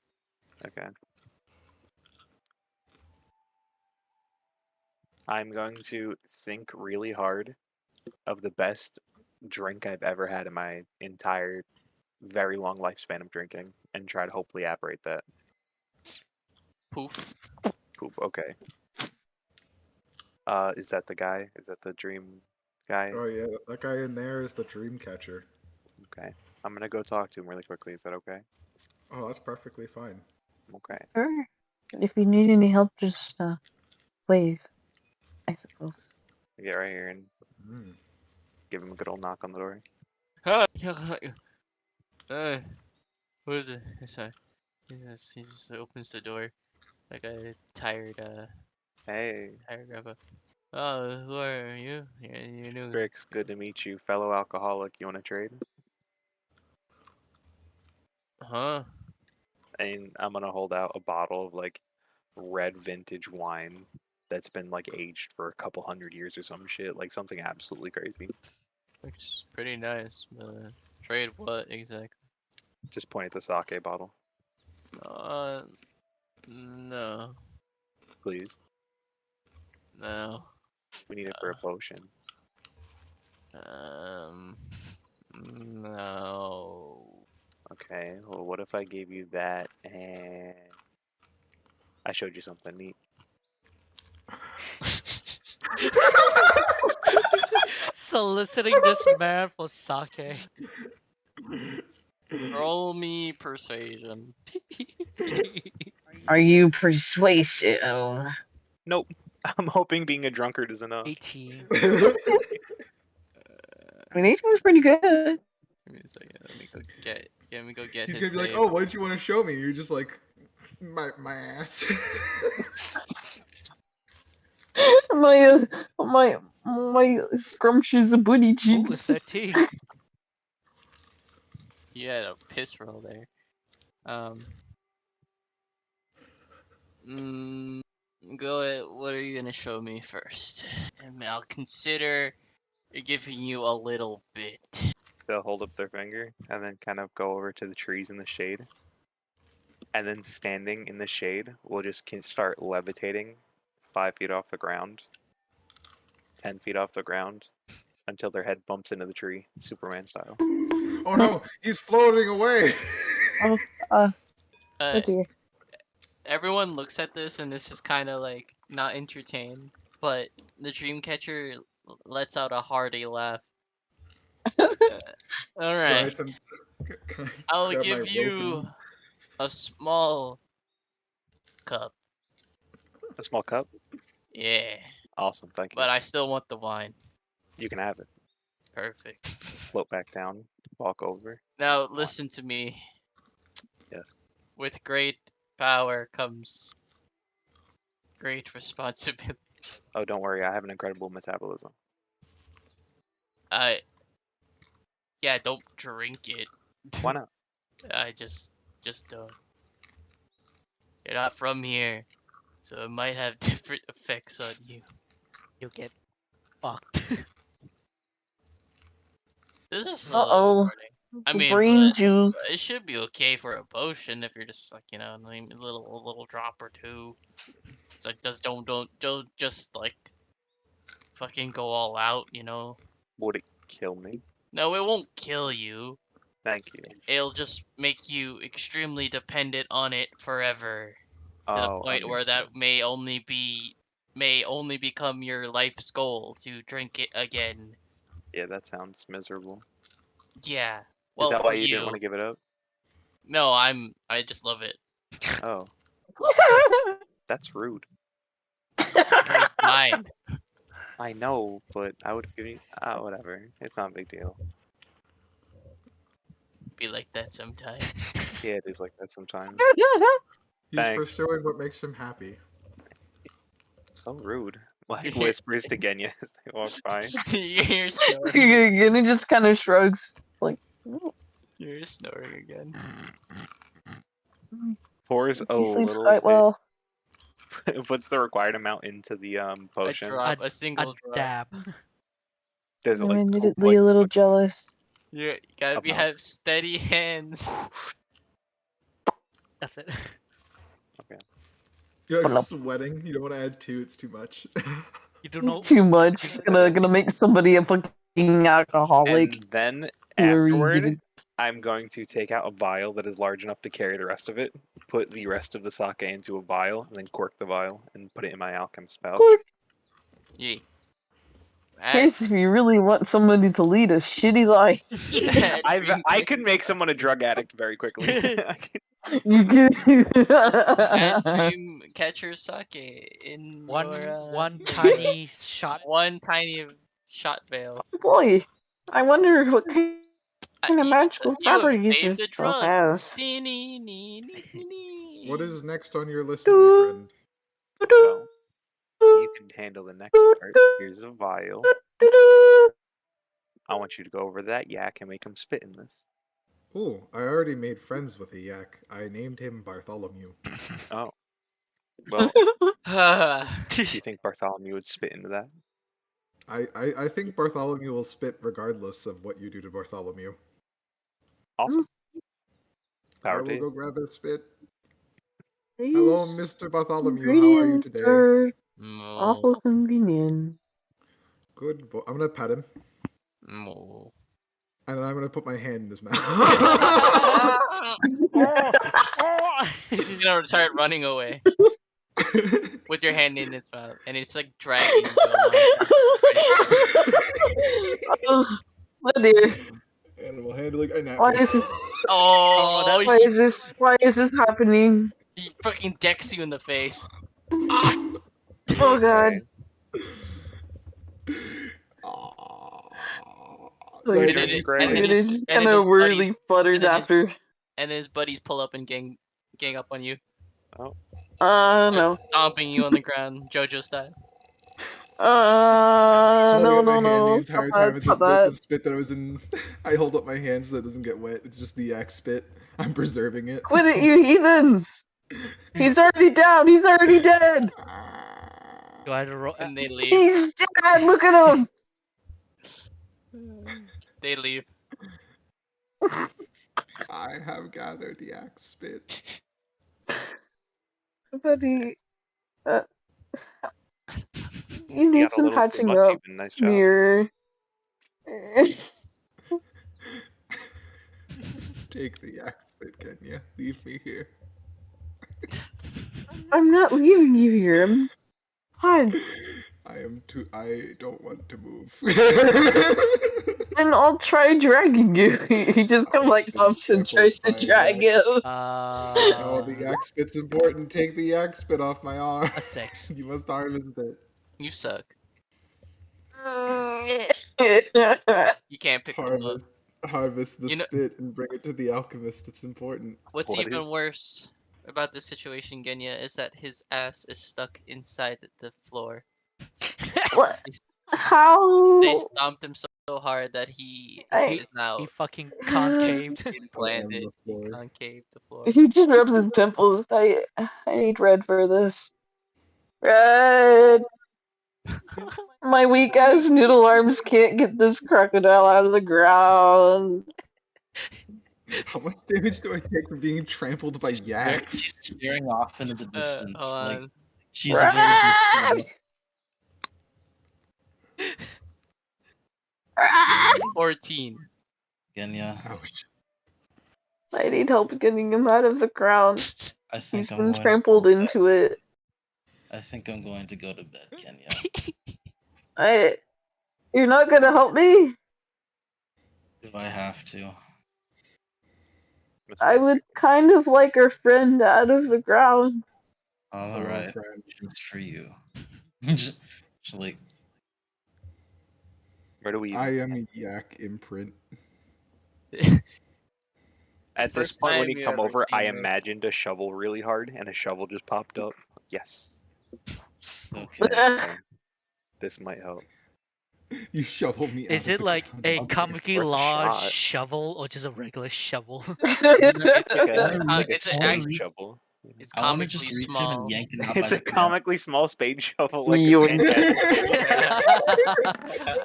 Speaker 4: Okay. I'm going to think really hard of the best drink I've ever had in my entire very long lifespan of drinking and try to hopefully apparate that.
Speaker 2: Poof.
Speaker 4: Poof, okay. Is that the guy? Is that the dream guy?
Speaker 3: Oh yeah, that guy in there is the Dreamcatcher.
Speaker 4: Okay. I'm gonna go talk to him really quickly. Is that okay?
Speaker 3: Oh, that's perfectly fine.
Speaker 4: Okay.
Speaker 5: Sure. If you need any help, just wave. I suppose.
Speaker 4: I get right here and
Speaker 3: Mm.
Speaker 4: give him a good old knock on the door.
Speaker 2: Who is it? Sorry. He just opens the door like a tired
Speaker 4: Hey,
Speaker 2: grandpa. Oh, who are you? You're new.
Speaker 4: Bricks, good to meet you. Fellow alcoholic, you wanna trade?
Speaker 2: huh.
Speaker 4: And I'm gonna hold out a bottle of like red vintage wine that's been like aged for a couple hundred years or some shit, like something absolutely crazy.
Speaker 2: Looks pretty nice. Trade what exactly?
Speaker 4: Just point at the sake bottle,
Speaker 2: No,
Speaker 4: please.
Speaker 2: no.
Speaker 4: We need it for a potion.
Speaker 2: No.
Speaker 4: Okay, well, what if I gave you that and I showed you something neat?
Speaker 1: Soliciting this man for sake.
Speaker 2: Roll me persuasion.
Speaker 5: Are you persuasive?
Speaker 4: Nope. I'm hoping being a drunkard is enough.
Speaker 1: 18.
Speaker 5: I mean, 18 was pretty good.
Speaker 2: Give me a second. Let me go get. Let me go get
Speaker 3: He's
Speaker 2: his
Speaker 3: gonna be like,
Speaker 2: name.
Speaker 3: "Oh, what did you want to show me?" You're just like, "My ass."
Speaker 5: my scrumptious booty
Speaker 1: Ooh,
Speaker 5: cheeks.
Speaker 1: 13.
Speaker 2: You had a piss roll there. Go ahead. What are you gonna show me first? And I'll consider giving you a little bit.
Speaker 4: They'll hold up their finger and then kind of go over to the trees in the shade. And then standing in the shade, we'll just start levitating 5 feet off the ground, 10 feet off the ground, until their head bumps into the tree, Superman style.
Speaker 3: Oh no, he's floating away.
Speaker 5: Oh
Speaker 2: Uh,
Speaker 5: dear.
Speaker 2: Everyone looks at this and is just kind of like not entertained, but the Dreamcatcher lets out a hearty laugh. All right,
Speaker 3: Right, can I
Speaker 2: I'll
Speaker 3: grab my
Speaker 2: give
Speaker 3: rope
Speaker 2: you
Speaker 3: and-
Speaker 2: a small cup.
Speaker 4: A small cup?
Speaker 2: Yeah,
Speaker 4: Awesome, thank you.
Speaker 2: but I still want the wine.
Speaker 4: You can have it.
Speaker 2: Perfect.
Speaker 4: Float back down, walk over.
Speaker 2: Now listen to me.
Speaker 4: Yes.
Speaker 2: With great power comes great responsibility.
Speaker 4: Oh, don't worry, I have an incredible metabolism.
Speaker 2: Yeah, don't drink it.
Speaker 4: Why not?
Speaker 2: I just don't. You're not from here, so it might have different effects on you.
Speaker 1: You'll get fucked.
Speaker 2: This is a
Speaker 5: Uh
Speaker 2: little
Speaker 5: oh.
Speaker 2: warning. I mean,
Speaker 5: Brain
Speaker 2: but
Speaker 5: juice.
Speaker 2: it should be okay for a potion if you're just like, a little drop or two. It's like just don't just like fucking go all out,
Speaker 4: Would it kill me?
Speaker 2: No, it won't kill you.
Speaker 4: Thank you.
Speaker 2: It'll just make you extremely dependent on it forever. To the
Speaker 4: Oh,
Speaker 2: point where
Speaker 4: understood.
Speaker 2: that may only become your life's goal to drink it again.
Speaker 4: Yeah, that sounds miserable.
Speaker 2: Yeah.
Speaker 4: Is
Speaker 2: Well,
Speaker 4: that
Speaker 2: for
Speaker 4: why you didn't
Speaker 2: you.
Speaker 4: want to give it up?
Speaker 2: No, I just love it.
Speaker 4: Oh, that's rude.
Speaker 2: It's mine.
Speaker 4: I know, but I would give you. Whatever. It's not a big deal.
Speaker 2: Be like that sometimes.
Speaker 4: Yeah, it is like that sometimes.
Speaker 3: He's
Speaker 4: Thanks.
Speaker 3: pursuing what makes him happy.
Speaker 4: So rude. Like whispers to Genya as they walk by.
Speaker 2: You're snoring.
Speaker 5: Gonna just kind of shrugs, like, "Oh,
Speaker 2: You're snoring again.
Speaker 4: Pours a
Speaker 5: he sleeps
Speaker 4: little
Speaker 5: quite
Speaker 4: bit.
Speaker 5: well."
Speaker 4: Puts the required amount into the
Speaker 2: A
Speaker 4: potion.
Speaker 2: drop, a single drop.
Speaker 1: Dab.
Speaker 4: Does it
Speaker 5: I'm
Speaker 4: like
Speaker 5: admittedly a little jealous.
Speaker 2: You gotta
Speaker 4: Amount.
Speaker 2: have steady hands.
Speaker 1: That's it.
Speaker 3: You're
Speaker 5: But
Speaker 3: like
Speaker 5: no.
Speaker 3: sweating. You don't want to add 2. It's too much.
Speaker 1: You don't know.
Speaker 5: Too much. Gonna make somebody a fucking alcoholic.
Speaker 4: And then
Speaker 5: Whoever you give
Speaker 4: afterward,
Speaker 5: it.
Speaker 4: I'm going to take out a vial that is large enough to carry the rest of it, put the rest of the sake into a vial, and then cork the vial and put it in my alchemist pouch.
Speaker 5: Cork.
Speaker 2: Yeah.
Speaker 5: Here's if you really want somebody to lead a shitty life.
Speaker 4: I could make someone a drug addict very quickly.
Speaker 5: You can.
Speaker 2: Add dream catcher sake in
Speaker 1: One
Speaker 2: your
Speaker 1: tiny shot.
Speaker 2: one tiny shot veil.
Speaker 5: Boy, I wonder what kind of magical
Speaker 2: You have
Speaker 5: properties
Speaker 2: saved
Speaker 5: this
Speaker 2: the
Speaker 5: stuff
Speaker 2: drug.
Speaker 5: has.
Speaker 3: What is next on your list, my friend?
Speaker 4: Well, you can handle the next part. Here's a vial. I want you to go over that yak and make him spit in this.
Speaker 3: Oh, I already made friends with a yak. I named him Bartholomew.
Speaker 4: Oh. Well, do you
Speaker 2: That's
Speaker 4: think Bartholomew would spit into that?
Speaker 3: I think Bartholomew will spit regardless of what you do to Bartholomew.
Speaker 4: Awesome.
Speaker 3: I
Speaker 4: Power
Speaker 3: will
Speaker 4: to you.
Speaker 3: go grab their spit. Hello,
Speaker 5: These
Speaker 3: Mr. Bartholomew. How are you
Speaker 5: ingredients
Speaker 3: today?
Speaker 5: are awful convenient.
Speaker 3: Good. I'm gonna pet him,
Speaker 2: Moo.
Speaker 3: and then I'm gonna put my hand in his mouth.
Speaker 1: Oh, oh.
Speaker 2: You're gonna start running away with your hand in its mouth, and it's like dragging you along.
Speaker 5: Oh, oh dear.
Speaker 3: Animal handling. A
Speaker 5: Why
Speaker 3: napkin.
Speaker 5: is this?
Speaker 2: Oh,
Speaker 5: Why is this? Why is this happening?
Speaker 2: he fucking decks you in the face.
Speaker 5: Oh god.
Speaker 3: Aw.
Speaker 5: Look
Speaker 3: Like,
Speaker 5: at
Speaker 2: And
Speaker 3: I
Speaker 2: then,
Speaker 5: it.
Speaker 2: his,
Speaker 3: just
Speaker 2: and
Speaker 5: Look
Speaker 2: then
Speaker 5: at
Speaker 2: his,
Speaker 5: it. Just
Speaker 2: and
Speaker 5: kind
Speaker 2: then his
Speaker 5: of
Speaker 2: buddies,
Speaker 5: weirdly flutters
Speaker 2: and then his,
Speaker 5: after.
Speaker 2: and then his buddies pull up and gang up on you,
Speaker 4: Oh.
Speaker 5: No.
Speaker 2: stomping you on the ground, JoJo style.
Speaker 3: holding
Speaker 5: No,
Speaker 3: up my
Speaker 5: no,
Speaker 3: hand the
Speaker 5: no. Stop
Speaker 3: entire
Speaker 5: that.
Speaker 3: time.
Speaker 5: Stop
Speaker 3: The
Speaker 5: that.
Speaker 3: spit that I was in. I hold up my hand so that it doesn't get wet. It's just the yak spit. I'm preserving it.
Speaker 5: Quit it, you heathens! He's already down. He's already dead.
Speaker 1: Do I have to roll?
Speaker 2: And they leave.
Speaker 5: He's dead. Look at him.
Speaker 2: They leave.
Speaker 3: I have gathered yak spit.
Speaker 5: Buddy, you
Speaker 4: You
Speaker 5: need
Speaker 4: got a
Speaker 5: some
Speaker 4: little too
Speaker 5: patching
Speaker 4: much
Speaker 5: up
Speaker 4: even. Nice job.
Speaker 5: near.
Speaker 3: Take the yak spit, Kenya. Leave me here.
Speaker 5: I'm not leaving you here. God.
Speaker 3: I don't want to move.
Speaker 5: Then I'll try dragging you. He just kind of like
Speaker 3: Been
Speaker 5: ups and tries to
Speaker 3: trampled by a
Speaker 5: drag
Speaker 3: yak.
Speaker 5: him.
Speaker 3: No, the yak spit's important. Take the yak spit off my arm.
Speaker 1: A 6.
Speaker 3: You must harvest it.
Speaker 2: You suck.
Speaker 5: I
Speaker 2: You can't pick them up.
Speaker 3: Harvest the
Speaker 2: You know-
Speaker 3: spit and bring it to the alchemist. It's important.
Speaker 2: What's
Speaker 4: What
Speaker 2: even
Speaker 4: is-
Speaker 2: worse about this situation, Genya, is that his ass is stuck inside the floor.
Speaker 5: What? How?
Speaker 2: They stomped him so hard that he is now
Speaker 1: He fucking concaved.
Speaker 2: implanted.
Speaker 3: the
Speaker 2: He
Speaker 3: floor.
Speaker 2: concaved the floor.
Speaker 5: He just rubs his temples. I need red for this. Red. My weak ass noodle arms can't get this crocodile out of the ground.
Speaker 3: How much damage do I take from being trampled by yaks?
Speaker 6: She's staring off into the distance.
Speaker 2: Hold
Speaker 6: Like
Speaker 2: on.
Speaker 6: she's very
Speaker 5: Red.
Speaker 2: 14.
Speaker 6: Genya.
Speaker 3: Ouch.
Speaker 5: I need help getting him out of the ground.
Speaker 6: I
Speaker 5: He's
Speaker 6: think I'm
Speaker 5: been
Speaker 6: going.
Speaker 5: trampled into it.
Speaker 6: I think I'm going to go to bed, Kenya.
Speaker 5: You're not gonna help me?
Speaker 6: Do I have to?
Speaker 5: I would kind of like our friend out of the ground.
Speaker 6: All
Speaker 3: Hello,
Speaker 6: right,
Speaker 3: friend.
Speaker 6: just for you. just like
Speaker 4: Where do we?
Speaker 3: I am a yak imprint.
Speaker 4: At this
Speaker 2: First
Speaker 4: point, when
Speaker 2: time
Speaker 4: you
Speaker 2: you
Speaker 4: come
Speaker 2: ever
Speaker 4: over, I
Speaker 2: seen this.
Speaker 4: imagined a shovel really hard, and a shovel just popped up. Yes.
Speaker 6: okay.
Speaker 4: This might help.
Speaker 3: You shovel me out
Speaker 1: Is
Speaker 3: of
Speaker 1: it
Speaker 3: the
Speaker 1: like
Speaker 3: ground.
Speaker 1: a
Speaker 4: Okay,
Speaker 1: comically
Speaker 4: worth a
Speaker 1: large
Speaker 4: shot.
Speaker 1: shovel or just a regular shovel?
Speaker 4: Like a,
Speaker 2: It's a-
Speaker 4: spade
Speaker 2: actually-
Speaker 4: shovel.
Speaker 2: It's
Speaker 6: I want to
Speaker 2: comically
Speaker 6: just reach him
Speaker 2: small.
Speaker 6: and yank him out by
Speaker 4: It's a
Speaker 6: the tail.
Speaker 4: comically small spade shovel, like a
Speaker 5: Yoink.
Speaker 4: fantastic.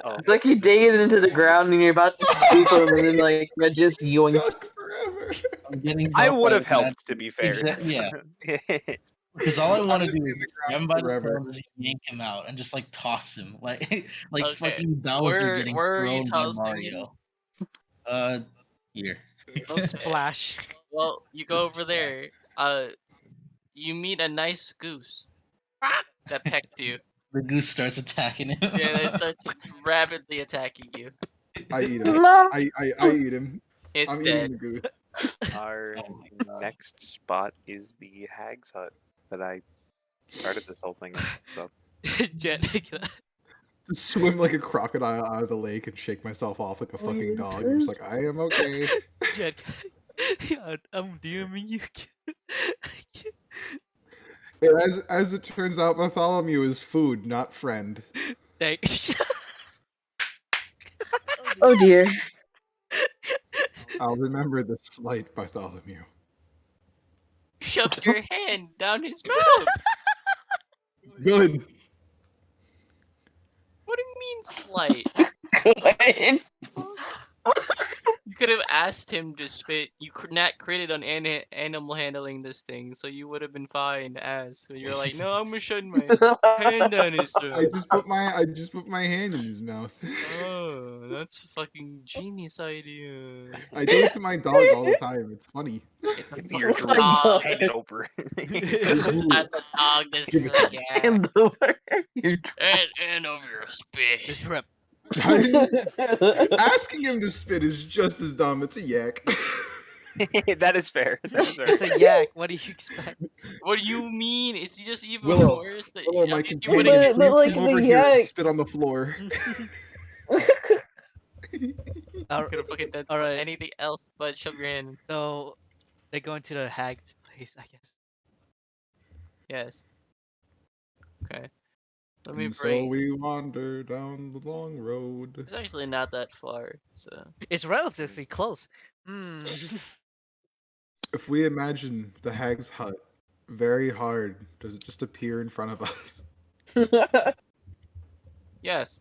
Speaker 4: Oh,
Speaker 5: It's like you dig it into the ground and you're about to scoop him, and then like Red just yoinks.
Speaker 3: Stuck forever.
Speaker 6: I'm getting
Speaker 4: I
Speaker 6: help
Speaker 4: would
Speaker 6: by
Speaker 4: have
Speaker 6: that.
Speaker 4: helped, to be fair.
Speaker 6: Yeah. Because all I want to
Speaker 3: I'm
Speaker 6: do
Speaker 3: just
Speaker 6: is
Speaker 3: in the
Speaker 6: grab him
Speaker 3: ground
Speaker 6: by the
Speaker 3: forever.
Speaker 6: tail and just yank him out and just like toss him like
Speaker 2: Okay,
Speaker 6: fucking Bowser getting
Speaker 2: where are you
Speaker 6: thrown by
Speaker 2: tossing
Speaker 6: Mario. Here.
Speaker 1: Little splash.
Speaker 2: Well, you go over there. You meet a nice goose that pecked you.
Speaker 6: The goose starts attacking him.
Speaker 2: Yeah, it starts rapidly attacking you.
Speaker 3: I eat him.
Speaker 5: Mom.
Speaker 3: I eat him.
Speaker 2: It's
Speaker 3: I'm
Speaker 2: dead.
Speaker 3: eating the goose.
Speaker 4: Our
Speaker 6: Oh my God.
Speaker 4: next spot is the hag's hut that I started this whole thing in. So
Speaker 1: Jet,
Speaker 3: Just swim like a crocodile out of the lake and shake myself off like a fucking
Speaker 5: is
Speaker 3: dog. I'm just
Speaker 5: this?
Speaker 3: like, I am okay.
Speaker 1: Jet, I'm DMing you.
Speaker 3: As it turns out, Bartholomew is food, not friend.
Speaker 1: Thank-
Speaker 5: Oh dear.
Speaker 3: I'll remember the slight, Bartholomew.
Speaker 2: Shoved your hand down his mouth.
Speaker 3: Good.
Speaker 2: What do you mean slight?
Speaker 5: Good.
Speaker 2: You could have asked him to spit. You could not critted on animal handling this thing, so you would have been fine to ask. So you're like, no, I'm gonna shove my hand down his throat.
Speaker 3: I just put my hand in his mouth.
Speaker 2: Oh, that's a fucking genius idea.
Speaker 3: I do it to my dog all the time. It's funny.
Speaker 2: It's a
Speaker 4: Give me
Speaker 2: fucking
Speaker 4: your
Speaker 5: Oh my
Speaker 4: drink.
Speaker 5: God.
Speaker 4: Hand it over.
Speaker 2: That's a dog. This is a cat.
Speaker 5: Hand over your
Speaker 2: And over your
Speaker 1: The
Speaker 2: spit.
Speaker 1: drip.
Speaker 3: Asking him to spit is just as dumb. It's a yak.
Speaker 4: That is fair. That is fair.
Speaker 1: It's a yak. What do you expect?
Speaker 2: What do you mean? It's just even
Speaker 3: Willow,
Speaker 2: worse. That
Speaker 3: Willow,
Speaker 2: at
Speaker 3: my
Speaker 2: least you
Speaker 3: companion,
Speaker 2: wouldn't
Speaker 5: But
Speaker 3: please
Speaker 5: like
Speaker 3: come
Speaker 5: the
Speaker 3: over here and
Speaker 5: yak.
Speaker 3: spit on the floor.
Speaker 2: could have fucking done
Speaker 1: Alright.
Speaker 2: anything else but shove your hand.
Speaker 1: So they go into the hag's place, I guess.
Speaker 2: Yes. Okay. Let me
Speaker 3: And so
Speaker 2: bring.
Speaker 3: we wander down the long road.
Speaker 2: It's actually not that far, so.
Speaker 1: It's relatively close. Hmm.
Speaker 3: If we imagine the hag's hut very hard, does it just appear in front of us?
Speaker 2: Yes.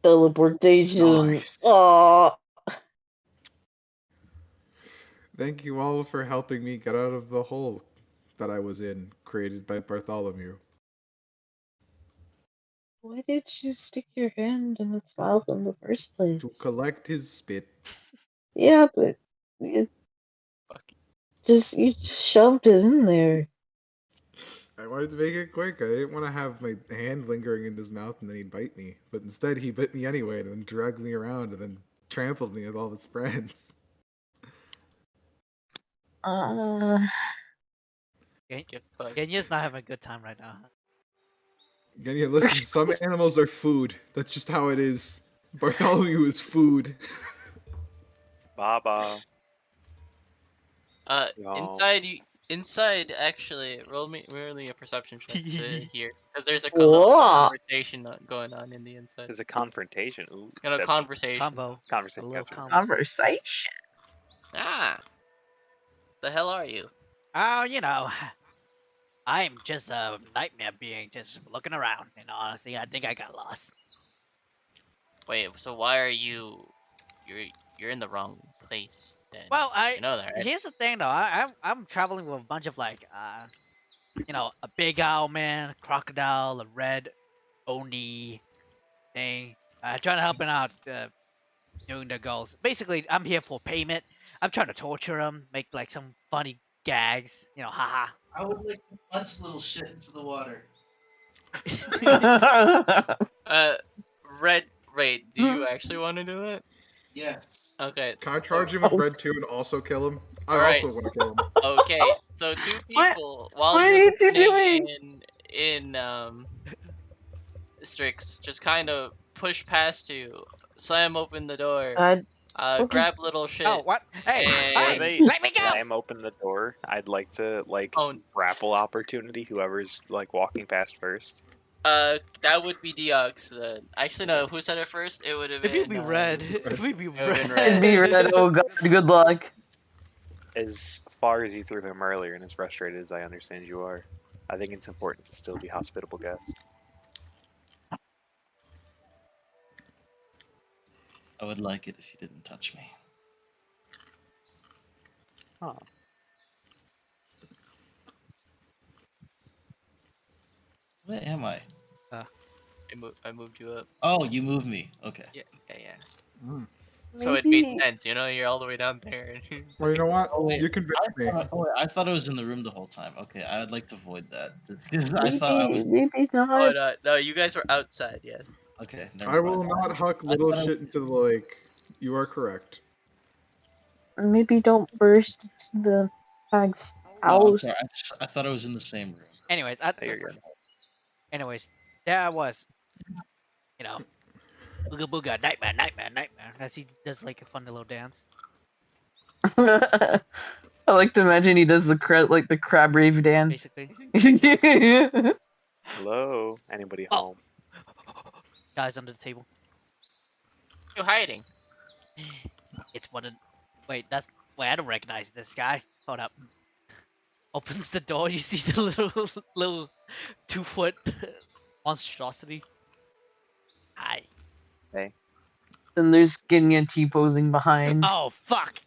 Speaker 5: Teleportation.
Speaker 3: Nice.
Speaker 5: Aw.
Speaker 3: Thank you all for helping me get out of the hole that I was in, created by Bartholomew.
Speaker 5: Why did you stick your hand in its mouth in the first place?
Speaker 3: To collect his spit.
Speaker 5: Yeah, but you
Speaker 2: Fuck.
Speaker 5: you just shoved it in there.
Speaker 3: I wanted to make it quick. I didn't want to have my hand lingering in his mouth and then he'd bite me. But instead, he bit me anyway and then dragged me around and then trampled me with all his friends.
Speaker 2: Get fucked.
Speaker 1: Genya's not having a good time right now.
Speaker 3: Genya, listen, some animals are food. That's just how it is. Bartholomew is food.
Speaker 4: Baba. No.
Speaker 2: Inside, actually, roll me a perception check to hear, because there's a
Speaker 5: Whoa.
Speaker 2: conversation going on in the inside.
Speaker 4: There's a confrontation. Ooh,
Speaker 2: Got a
Speaker 4: that's-
Speaker 2: conversation.
Speaker 1: Combo. A
Speaker 4: Conversation.
Speaker 1: little
Speaker 4: Gotcha.
Speaker 1: combo.
Speaker 5: Conversation.
Speaker 2: Ah. The hell are you?
Speaker 1: Oh, you know, I'm just a nightmare being, just looking around. And honestly, I think I got lost.
Speaker 2: Wait, so why are you? You're in the wrong place. Then.
Speaker 1: Well,
Speaker 2: You know that, right?
Speaker 1: here's the thing though. I'm traveling with a bunch of like, you know, a big owl man, a crocodile, a red oni thing. Trying to help him out doing the goals. Basically, I'm here for payment. I'm trying to torture him, make like some funny gags. You know, haha.
Speaker 8: I would like to punch little shit into the water.
Speaker 2: Red. Wait, do you actually want to do it?
Speaker 8: Yes.
Speaker 2: Okay.
Speaker 3: Can I charge him with red too and also kill him? I
Speaker 2: Alright.
Speaker 3: also want to kill him.
Speaker 2: Okay, so two people while
Speaker 5: what
Speaker 2: you're
Speaker 5: are you
Speaker 2: listening
Speaker 5: doing?
Speaker 2: in Strix, just kind of push past you, slam open the door,
Speaker 5: okay.
Speaker 2: grab little shit.
Speaker 1: Oh, what? Hey,
Speaker 2: And-
Speaker 4: When
Speaker 1: hey,
Speaker 4: they
Speaker 1: let me go!
Speaker 4: slam open the door, I'd like to like
Speaker 2: Oh.
Speaker 4: grapple opportunity whoever's like walking past first.
Speaker 2: That would be Deox. Actually, no. Who said it first? It would have
Speaker 1: If
Speaker 2: been.
Speaker 1: you be red, if we be
Speaker 2: would've been
Speaker 1: red.
Speaker 5: It'd be red. Oh god, good luck.
Speaker 4: As far as you threw him earlier and as frustrated as I understand you are, I think it's important to still be hospitable guests.
Speaker 6: I would like it if you didn't touch me.
Speaker 4: Huh.
Speaker 6: Where am I?
Speaker 2: I moved you up.
Speaker 6: Oh, you moved me. Okay.
Speaker 2: Yeah.
Speaker 3: Mm.
Speaker 2: So it made sense, you know. You're all the way down there.
Speaker 3: Well, you know what?
Speaker 6: Oh, wait.
Speaker 3: You convinced me.
Speaker 6: I thought I was in the room the whole time. Okay, I would like to void that. Because I thought I was.
Speaker 5: Maybe
Speaker 2: Oh
Speaker 5: not.
Speaker 2: no, you guys were outside. Yes.
Speaker 6: Okay,
Speaker 3: I
Speaker 6: never
Speaker 3: will
Speaker 6: mind.
Speaker 3: not huck little
Speaker 6: thought I
Speaker 3: shit into the lake. You are correct.
Speaker 5: Maybe don't burst into the hag's
Speaker 6: Oh, I'm
Speaker 5: house.
Speaker 6: sorry. I thought I was in the same room.
Speaker 1: Anyways,
Speaker 4: There you go.
Speaker 1: there I was. You know, booga booga, nightmare, nightmare, nightmare. As he does like a fun little dance.
Speaker 5: I like to imagine he does the crab rave dance.
Speaker 1: Basically,
Speaker 4: Hello? Anybody
Speaker 1: Oh.
Speaker 4: home?
Speaker 1: guys under the table.
Speaker 2: You're hiding.
Speaker 1: It's one of Wait, I don't recognize this guy. Hold up. Opens the door. You see the little 2-foot monstrosity. Hi.
Speaker 4: Hey,
Speaker 5: And there's getting a T posing behind.
Speaker 1: Oh fuck.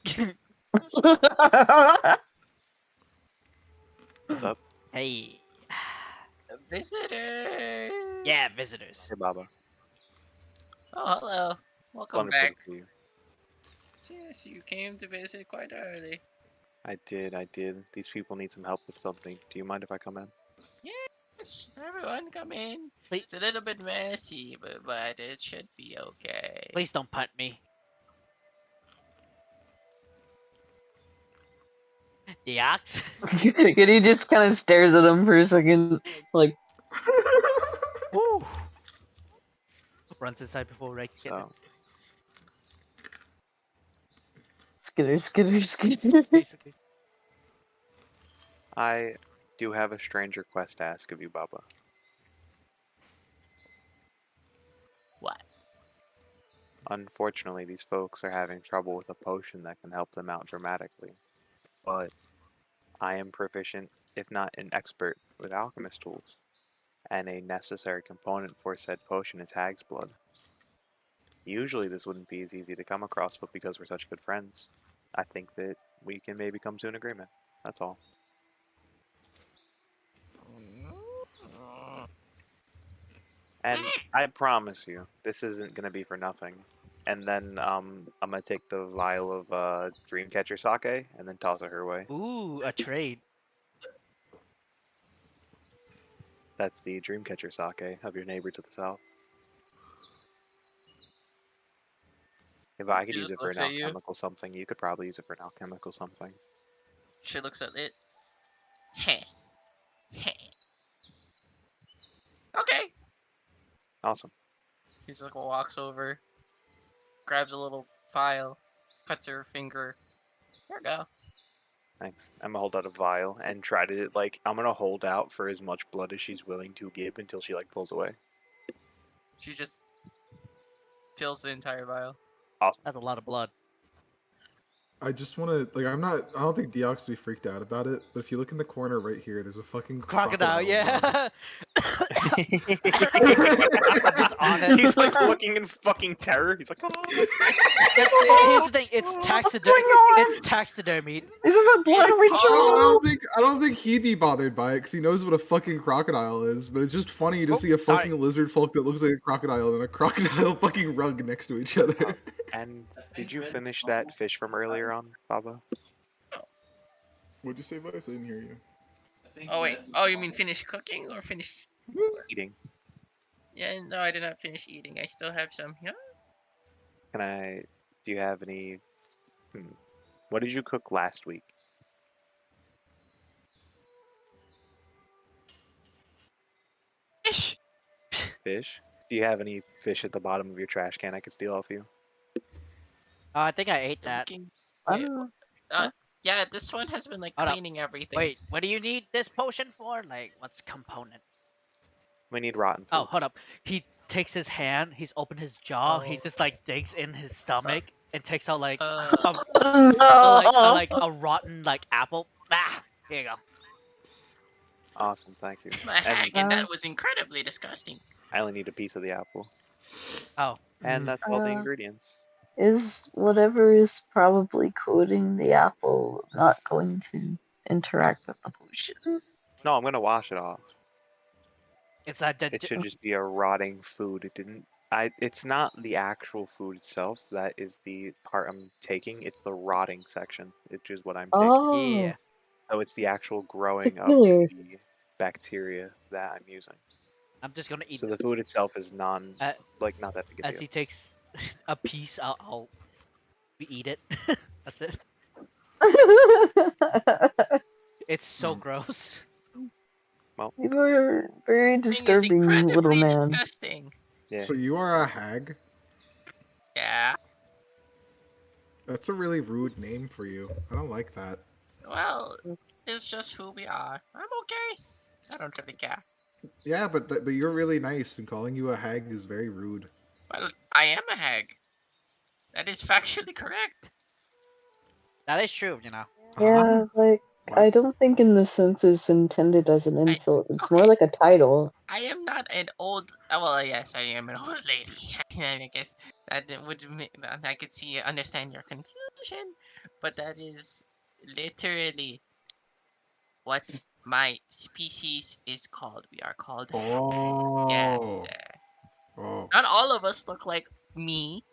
Speaker 4: what's up?
Speaker 1: Hey.
Speaker 2: Visitor.
Speaker 1: Yeah, visitors.
Speaker 4: Hey, Baba.
Speaker 2: Oh, hello. Welcome
Speaker 4: Wonderful
Speaker 2: back.
Speaker 4: to see you.
Speaker 2: Yes, you came to visit quite early.
Speaker 4: I did. These people need some help with something. Do you mind if I come in?
Speaker 2: Yes, everyone come in.
Speaker 1: Please,
Speaker 2: It's a little bit messy, but it should be okay.
Speaker 1: please don't punt me. The ox.
Speaker 5: And he just kind of stares at him for a second, like,
Speaker 1: Woo. Runs inside before Rex gets
Speaker 4: So,
Speaker 5: skitter, skitter, skitter.
Speaker 1: basically.
Speaker 4: I do have a strange request to ask of you, Baba.
Speaker 2: What?
Speaker 4: Unfortunately, these folks are having trouble with a potion that can help them out dramatically. But I am proficient, if not an expert, with alchemist tools, and a necessary component for said potion is hag's blood. Usually this wouldn't be as easy to come across, but because we're such good friends, I think that we can maybe come to an agreement. That's all. And I promise you, this isn't gonna be for nothing. And then I'm gonna take the vial of Dreamcatcher sake and then toss it her way.
Speaker 1: Ooh, a trade.
Speaker 4: That's the Dreamcatcher sake of your neighbor to the south. If I could
Speaker 2: She
Speaker 4: use
Speaker 2: just
Speaker 4: it for an
Speaker 2: looks at you.
Speaker 4: alchemical something, you could probably use it for an alchemical something.
Speaker 2: She looks at it. Heh. Heh. Okay.
Speaker 4: Awesome.
Speaker 2: He's like walks over, grabs a little file, cuts her finger. There we go.
Speaker 4: Thanks. I'm gonna hold out a vial and try to I'm gonna hold out for as much blood as she's willing to give until she pulls away.
Speaker 2: She just fills the entire vial.
Speaker 4: Awesome.
Speaker 1: That's a lot of blood.
Speaker 3: I just want to I don't think Deox would be freaked out about it, but if you look in the corner right here, there's a fucking
Speaker 1: Crocodile,
Speaker 3: rug.
Speaker 1: yeah. I'm just on it.
Speaker 4: He's looking in fucking terror. He's like, oh.
Speaker 1: Here's the thing. It's taxidermy.
Speaker 5: This is a blood
Speaker 3: I
Speaker 5: ritual!
Speaker 3: don't think he'd be bothered by it because he knows what a fucking crocodile is. But it's just funny to
Speaker 1: Oh,
Speaker 3: see a
Speaker 1: sorry.
Speaker 3: fucking lizard folk that looks like a crocodile and a crocodile fucking rug next to each other.
Speaker 4: And did you finish that fish from earlier on, Baba?
Speaker 3: What'd you say, Vice? I didn't hear you.
Speaker 2: Oh wait. Oh, you mean finish cooking or finish?
Speaker 4: Eating.
Speaker 2: Yeah, no, I did not finish eating. I still have some. Yeah.
Speaker 4: Do you have any, what did you cook last week?
Speaker 2: Fish.
Speaker 4: Fish? Do you have any fish at the bottom of your trash can I could steal off you?
Speaker 1: Oh, I think I ate that.
Speaker 2: Cooking.
Speaker 5: I
Speaker 2: Wait,
Speaker 5: don't
Speaker 2: yeah, this one has been
Speaker 1: Hold up.
Speaker 2: cleaning everything.
Speaker 1: Wait, what do you need this potion for? What's component?
Speaker 4: We need rotten food.
Speaker 1: Oh, hold up. He takes his hand. He's opened his jaw. He
Speaker 2: Oh.
Speaker 1: just digs in his stomach and takes out a rotten apple. Ah, here you go.
Speaker 4: Awesome, thank you.
Speaker 2: My hag, and
Speaker 5: Uh,
Speaker 2: that was incredibly disgusting.
Speaker 4: I only need a piece of the apple.
Speaker 1: Oh,
Speaker 4: And that's all the
Speaker 5: Uh,
Speaker 4: ingredients.
Speaker 5: Is whatever is probably coating the apple not going to interact with the potion?
Speaker 4: No, I'm gonna wash it off.
Speaker 1: it's a
Speaker 4: It should just be a rotting food. It's not the actual food itself that is the part I'm taking. It's the rotting section, which is what I'm taking.
Speaker 5: Oh,
Speaker 1: yeah.
Speaker 4: So it's the actual growing of
Speaker 5: Peculiar.
Speaker 4: the bacteria that I'm using.
Speaker 1: I'm just gonna eat
Speaker 4: So the food itself is not that big a
Speaker 1: as
Speaker 4: deal.
Speaker 1: he takes a piece. We eat it. That's it. It's so gross.
Speaker 5: You are very
Speaker 2: Thing is
Speaker 5: disturbing little
Speaker 2: incredibly
Speaker 5: man.
Speaker 2: disgusting.
Speaker 4: Yeah.
Speaker 3: So you are a hag?
Speaker 2: Yeah.
Speaker 3: That's a really rude name for you. I don't like that.
Speaker 2: Well, it's just who we are. I'm okay. I don't really care.
Speaker 3: Yeah, but you're really nice, and calling you a hag is very rude.
Speaker 2: Well, I am a hag. That is factually correct.
Speaker 1: That is true, you know.
Speaker 5: Yeah, like
Speaker 3: What?
Speaker 5: I don't think in the sense it's intended as an insult. It's more
Speaker 2: okay.
Speaker 5: like a title.
Speaker 2: I am not an old. Well, yes, I am an old lady. I guess that would. I could understand your confusion, but that is literally what my species is called. We are called hags. Yes.
Speaker 3: Oh. Oh.
Speaker 2: Not all of us look like me.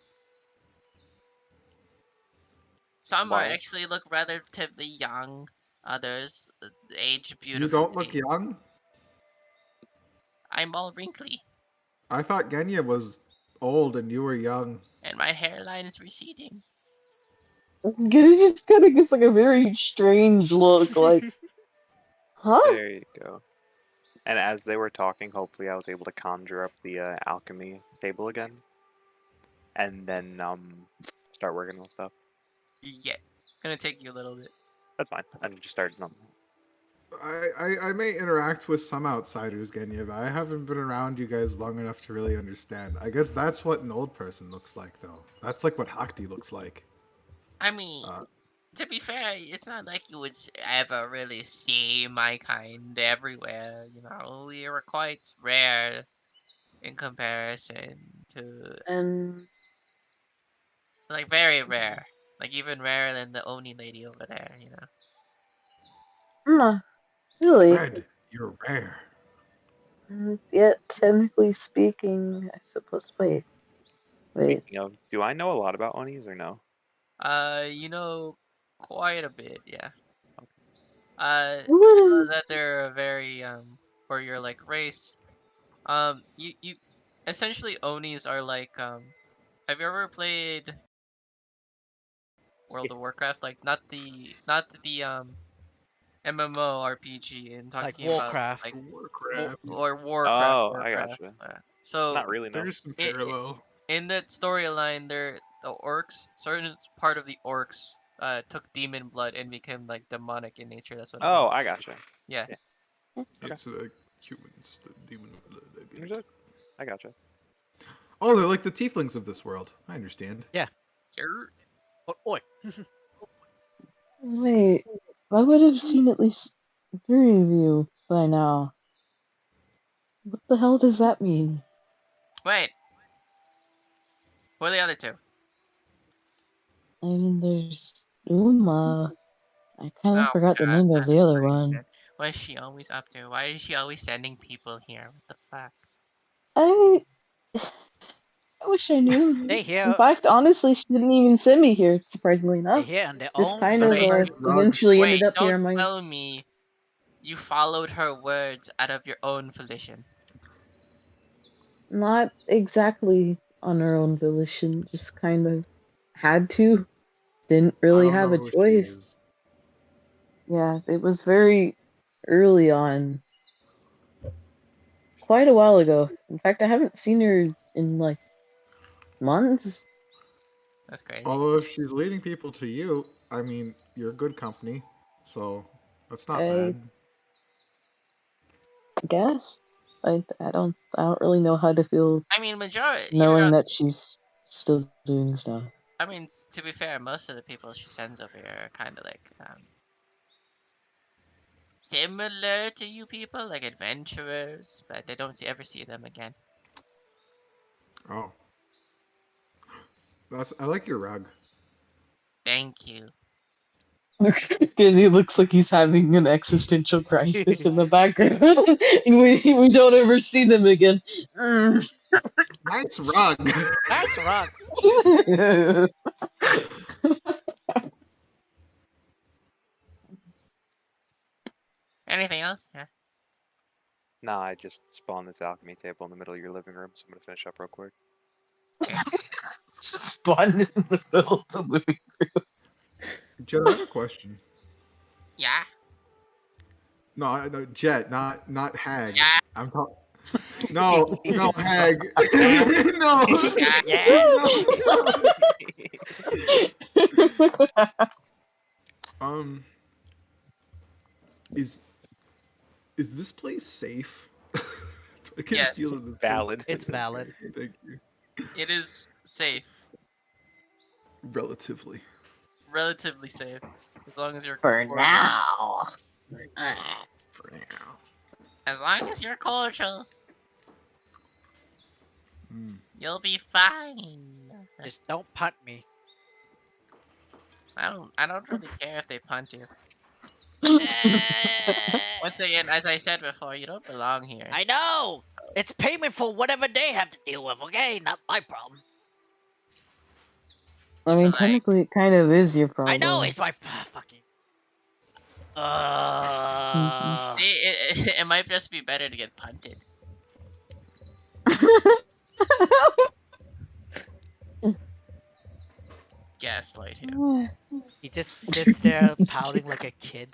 Speaker 2: Some are
Speaker 4: Why?
Speaker 2: actually look relatively young. Others age
Speaker 3: You don't look
Speaker 2: beautifully.
Speaker 3: young?
Speaker 2: I'm all wrinkly,
Speaker 3: I thought Genya was old and you were young.
Speaker 2: and my hairline is receding.
Speaker 5: It just kind of gives like a very strange look, like, huh?
Speaker 4: There you go. And as they were talking, hopefully I was able to conjure up the alchemy table again, and then start working on stuff.
Speaker 2: Yeah, gonna take you a little bit.
Speaker 4: That's fine. And just started on.
Speaker 3: I may interact with some outsiders, Genya, but I haven't been around you guys long enough to really understand. I guess that's what an old person looks like, though. That's like what Hakti looks like.
Speaker 2: I mean,
Speaker 3: Uh,
Speaker 2: to be fair, it's not like you would ever really see my kind everywhere. You know, we are quite rare in comparison to,
Speaker 5: And
Speaker 2: like, very rare. Like, even rarer than the Oni lady over there, you know?
Speaker 5: really,
Speaker 3: Red, you're rare.
Speaker 5: yet technically speaking, I suppose. Wait.
Speaker 4: Speaking of, do I know a lot about Onis or no?
Speaker 2: You know, quite a bit, yeah.
Speaker 5: Who would
Speaker 2: You know
Speaker 5: have?
Speaker 2: that they're very, for your, like, race. You, essentially, Onis are like, have you ever played World of Warcraft? Like, not the MMORPG, and
Speaker 1: Like
Speaker 2: talking about
Speaker 1: Warcraft.
Speaker 2: like
Speaker 3: Warcraft.
Speaker 4: Oh, I
Speaker 2: Warcraft.
Speaker 4: gotcha.
Speaker 2: So
Speaker 4: Not really, no.
Speaker 3: There's some
Speaker 2: it,
Speaker 3: parallel.
Speaker 2: in that storyline, the orcs, certain part of the orcs, took demon blood and became like demonic in nature. That's what it
Speaker 4: Oh,
Speaker 2: is.
Speaker 4: I gotcha.
Speaker 2: Yeah.
Speaker 4: Yeah. Okay.
Speaker 3: It's humans, the demon.
Speaker 4: Understood. I gotcha.
Speaker 3: Oh, they're like the tieflings of this world. I understand.
Speaker 1: Yeah.
Speaker 2: Sure.
Speaker 1: Oi.
Speaker 5: Wait, I would have seen at least 3 of you by now. What the hell does that mean?
Speaker 2: Wait. Who are the other two?
Speaker 5: I mean, there's Uma. I kind of
Speaker 2: Oh
Speaker 5: forgot the
Speaker 2: God.
Speaker 5: name of the other
Speaker 2: My
Speaker 5: one.
Speaker 2: God. What is she always up to? Why is she always sending people here? What the fuck?
Speaker 5: I I wish I knew.
Speaker 1: They
Speaker 5: In
Speaker 1: here.
Speaker 5: fact, honestly, she didn't even send me here, surprisingly
Speaker 1: They
Speaker 5: enough.
Speaker 1: here on their
Speaker 5: Just
Speaker 1: own
Speaker 5: kind of
Speaker 3: That's a
Speaker 2: Wait.
Speaker 3: nice
Speaker 1: volition.
Speaker 3: rug.
Speaker 5: eventually
Speaker 2: Wait.
Speaker 5: ended up here
Speaker 2: Don't
Speaker 5: on my.
Speaker 2: tell me you followed her words out of your own volition.
Speaker 5: Not exactly on her own volition, just kind of had to. Didn't
Speaker 3: I
Speaker 5: really
Speaker 3: don't
Speaker 5: have
Speaker 3: know
Speaker 5: a
Speaker 3: who she
Speaker 5: choice.
Speaker 3: is.
Speaker 5: Yeah, it was very early on. Quite a while ago. In fact, I haven't seen her in like months.
Speaker 2: That's crazy.
Speaker 3: Although if she's leading people to you, I mean, you're good company, so that's not
Speaker 5: I
Speaker 3: bad.
Speaker 5: guess. I don't really know how to feel
Speaker 2: I mean, majority. You know,
Speaker 5: knowing that she's still doing stuff.
Speaker 2: I mean, to be fair, most of the people she sends over here are kind of like similar to you people, like adventurers, but they don't ever see them again.
Speaker 3: Oh, I like your rug.
Speaker 2: Thank you.
Speaker 5: And he looks like he's having an existential crisis in the background, and we don't ever see them again. Mm.
Speaker 3: Nice rug.
Speaker 1: Nice rock.
Speaker 2: Anything else? Yeah.
Speaker 4: Nah, I just spawned this alchemy table in the middle of your living room, so I'm gonna finish up real quick.
Speaker 5: Spawned in the middle of the movie.
Speaker 3: Jet, I have a question.
Speaker 2: Yeah.
Speaker 3: No, Jet, not Hag.
Speaker 2: Yeah.
Speaker 3: I'm talking. No, no, Hag.
Speaker 1: Yeah.
Speaker 3: No,
Speaker 1: Yeah.
Speaker 3: no. Um, is this place safe? I can
Speaker 2: Yes.
Speaker 3: feel that this
Speaker 4: Valid.
Speaker 3: place-
Speaker 1: It's valid.
Speaker 3: Thank you.
Speaker 2: It is safe.
Speaker 3: Relatively.
Speaker 2: relatively safe as long as you're
Speaker 5: For
Speaker 2: cordial.
Speaker 5: now.
Speaker 3: For now.
Speaker 2: As long as you're cordial,
Speaker 3: Mm.
Speaker 2: you'll be fine.
Speaker 1: Just don't punt me.
Speaker 2: I don't really care if they punt you.
Speaker 1: Eh,
Speaker 2: Once again, as I said before, you don't belong here.
Speaker 1: I know. It's payment for whatever they have to deal with. Okay, not my problem.
Speaker 5: I
Speaker 2: So,
Speaker 5: mean,
Speaker 2: like,
Speaker 5: technically, it kind of is your problem.
Speaker 1: I know it's my fucking.
Speaker 2: see, it might just be better to get punted. Gaslight him.
Speaker 1: He just sits there pouting like a kid.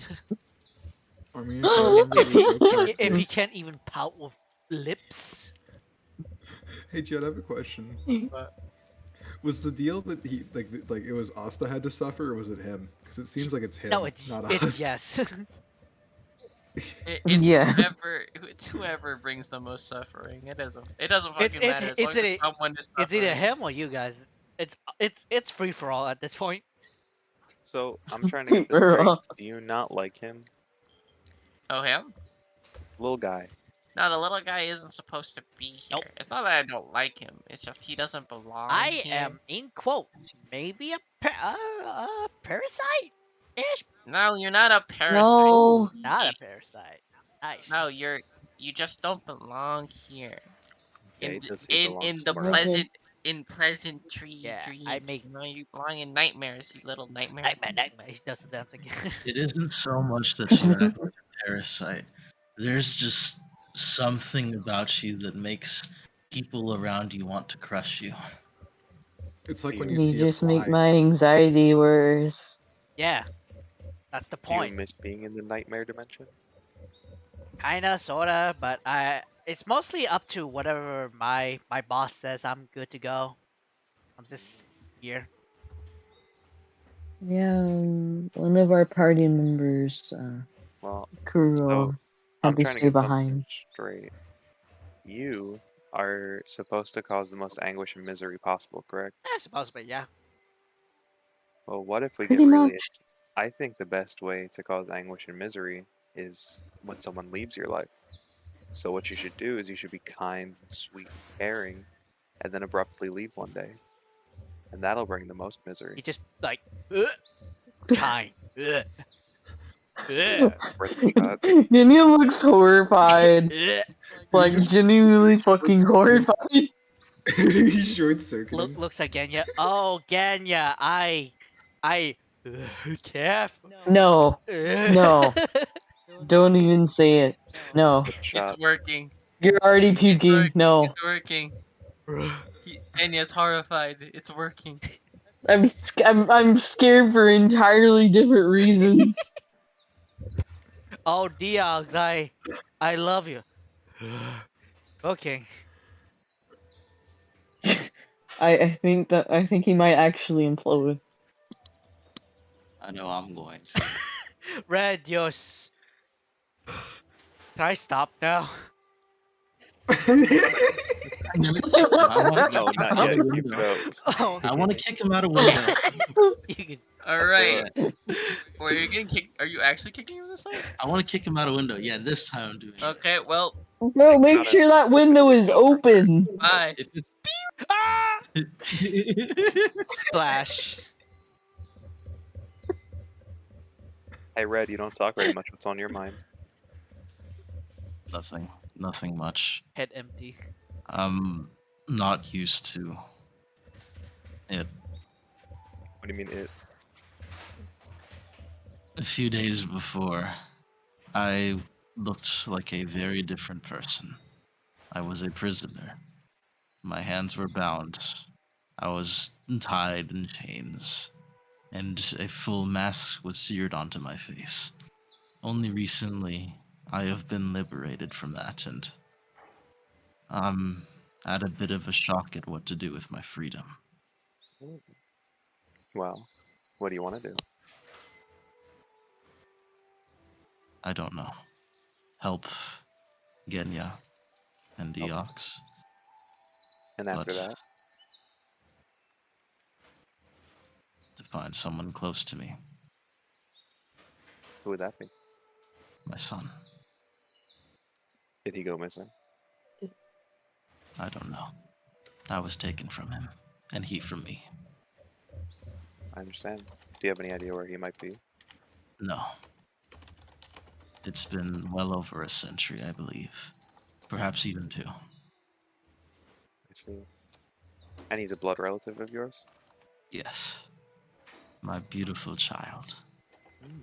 Speaker 3: I mean, if I remember
Speaker 1: if he
Speaker 3: the joke
Speaker 1: if he
Speaker 3: correctly.
Speaker 1: can't even pout with lips.
Speaker 3: Hey, Jed, I have a question.
Speaker 2: But
Speaker 3: Was the deal that he like it was us that had to suffer, or was it him? Because it seems like it's him,
Speaker 1: No, it's
Speaker 3: not
Speaker 1: it's
Speaker 3: us.
Speaker 1: yes.
Speaker 2: it's
Speaker 5: Yes.
Speaker 2: whoever brings the most suffering. It doesn't fucking
Speaker 1: It's
Speaker 2: matter as long as someone is
Speaker 1: it's either
Speaker 2: suffering.
Speaker 1: him or you guys. It's free for all at this point.
Speaker 4: So I'm trying to get this
Speaker 5: We're
Speaker 4: straight.
Speaker 5: all-
Speaker 4: Do you not like him,
Speaker 2: Oh, him?
Speaker 4: little guy?
Speaker 2: No, the little guy isn't supposed to be here.
Speaker 1: Nope.
Speaker 2: It's not that I don't like him. It's just he doesn't belong
Speaker 1: I
Speaker 2: here.
Speaker 1: am in quote maybe a parasite ish.
Speaker 2: No, you're not a parasite.
Speaker 5: No.
Speaker 1: Not a parasite. Nice.
Speaker 2: No, you just don't belong here.
Speaker 4: Okay,
Speaker 2: In
Speaker 4: does he belong
Speaker 2: in the
Speaker 4: somewhere else?
Speaker 2: pleasant pleasantry
Speaker 1: Yeah,
Speaker 2: dreams.
Speaker 1: I make-
Speaker 2: You know, you belong in nightmares, you little nightmare.
Speaker 1: Nightmare. He does the dance again.
Speaker 6: It isn't so much that you act like a parasite. There's just something about you that makes people around you want to crush you.
Speaker 3: It's like when you
Speaker 5: You
Speaker 3: see
Speaker 5: just
Speaker 3: a fly.
Speaker 5: make my anxiety worse.
Speaker 1: Yeah, that's the
Speaker 4: Do you
Speaker 1: point.
Speaker 4: miss being in the nightmare dimension?
Speaker 1: Kinda, sorta, but it's mostly up to whatever my boss says. I'm good to go. I'm just here.
Speaker 5: Yeah, one of our party members,
Speaker 4: Well,
Speaker 5: Kuro,
Speaker 4: I'm
Speaker 5: had to
Speaker 4: trying to
Speaker 5: stay
Speaker 4: get something
Speaker 5: behind.
Speaker 4: straight. You are supposed to cause the most anguish and misery possible, correct?
Speaker 1: Supposedly, yeah.
Speaker 4: Well, what if we
Speaker 5: Pretty
Speaker 4: get really?
Speaker 5: much.
Speaker 4: I think the best way to cause anguish and misery is when someone leaves your life. So what you should do is you should be kind, sweet, caring, and then abruptly leave one day, and that'll bring the most
Speaker 1: He
Speaker 4: misery.
Speaker 1: just like kind. Ugh.
Speaker 4: Birthday shot.
Speaker 5: Genya looks horrified.
Speaker 1: Ugh.
Speaker 5: Like, genuinely fucking horrified.
Speaker 3: He's short circuiting.
Speaker 1: Looks like Genya. Oh, Genya, I careful.
Speaker 5: No, no, don't even say it. No,
Speaker 4: Good
Speaker 2: It's
Speaker 4: shot.
Speaker 2: working.
Speaker 5: you're already
Speaker 2: It's
Speaker 5: puking.
Speaker 2: working.
Speaker 5: No,
Speaker 2: It's working. Enya's horrified. It's working.
Speaker 5: I'm scared for entirely different reasons.
Speaker 1: Oh, Deogs, I love you. Okay.
Speaker 5: I think he might actually implode.
Speaker 6: I know I'm going to.
Speaker 1: Red, Can I stop now?
Speaker 4: No, not yet. Keep it up.
Speaker 1: Oh,
Speaker 6: I want to kick him out of window.
Speaker 1: you can.
Speaker 2: All right. Were you getting kicked? Are you actually kicking him this time?
Speaker 6: I want to kick him out of window. Yeah, this time I'm doing it.
Speaker 2: Okay. Well,
Speaker 5: Bro, make
Speaker 4: Got it.
Speaker 5: sure that window is open.
Speaker 2: bye.
Speaker 6: If it's...
Speaker 1: Ah! Splash.
Speaker 4: Hey, Red, you don't talk very much. What's on your mind?
Speaker 6: Nothing much.
Speaker 1: Head empty.
Speaker 6: I'm not used to it.
Speaker 4: What do you mean it?
Speaker 6: A few days before, I looked like a very different person. I was a prisoner. My hands were bound. I was tied in chains, and a full mask was seared onto my face. Only recently, I have been liberated from that, and I'm at a bit of a shock at what to do with my freedom.
Speaker 4: Well, what do you want to do?
Speaker 6: I don't know. Help Genya and Deox.
Speaker 4: And after
Speaker 6: But-
Speaker 4: that,
Speaker 6: to find someone close to me,
Speaker 4: Who would that be?
Speaker 6: my son.
Speaker 4: Did he go missing?
Speaker 6: I don't know. I was taken from him, and he from me.
Speaker 4: I understand. Do you have any idea where he might be?
Speaker 6: No. It's been well over a century, I believe. Perhaps even 2.
Speaker 4: I see. And he's a blood relative of yours?
Speaker 6: Yes. My beautiful child.
Speaker 4: Hmm.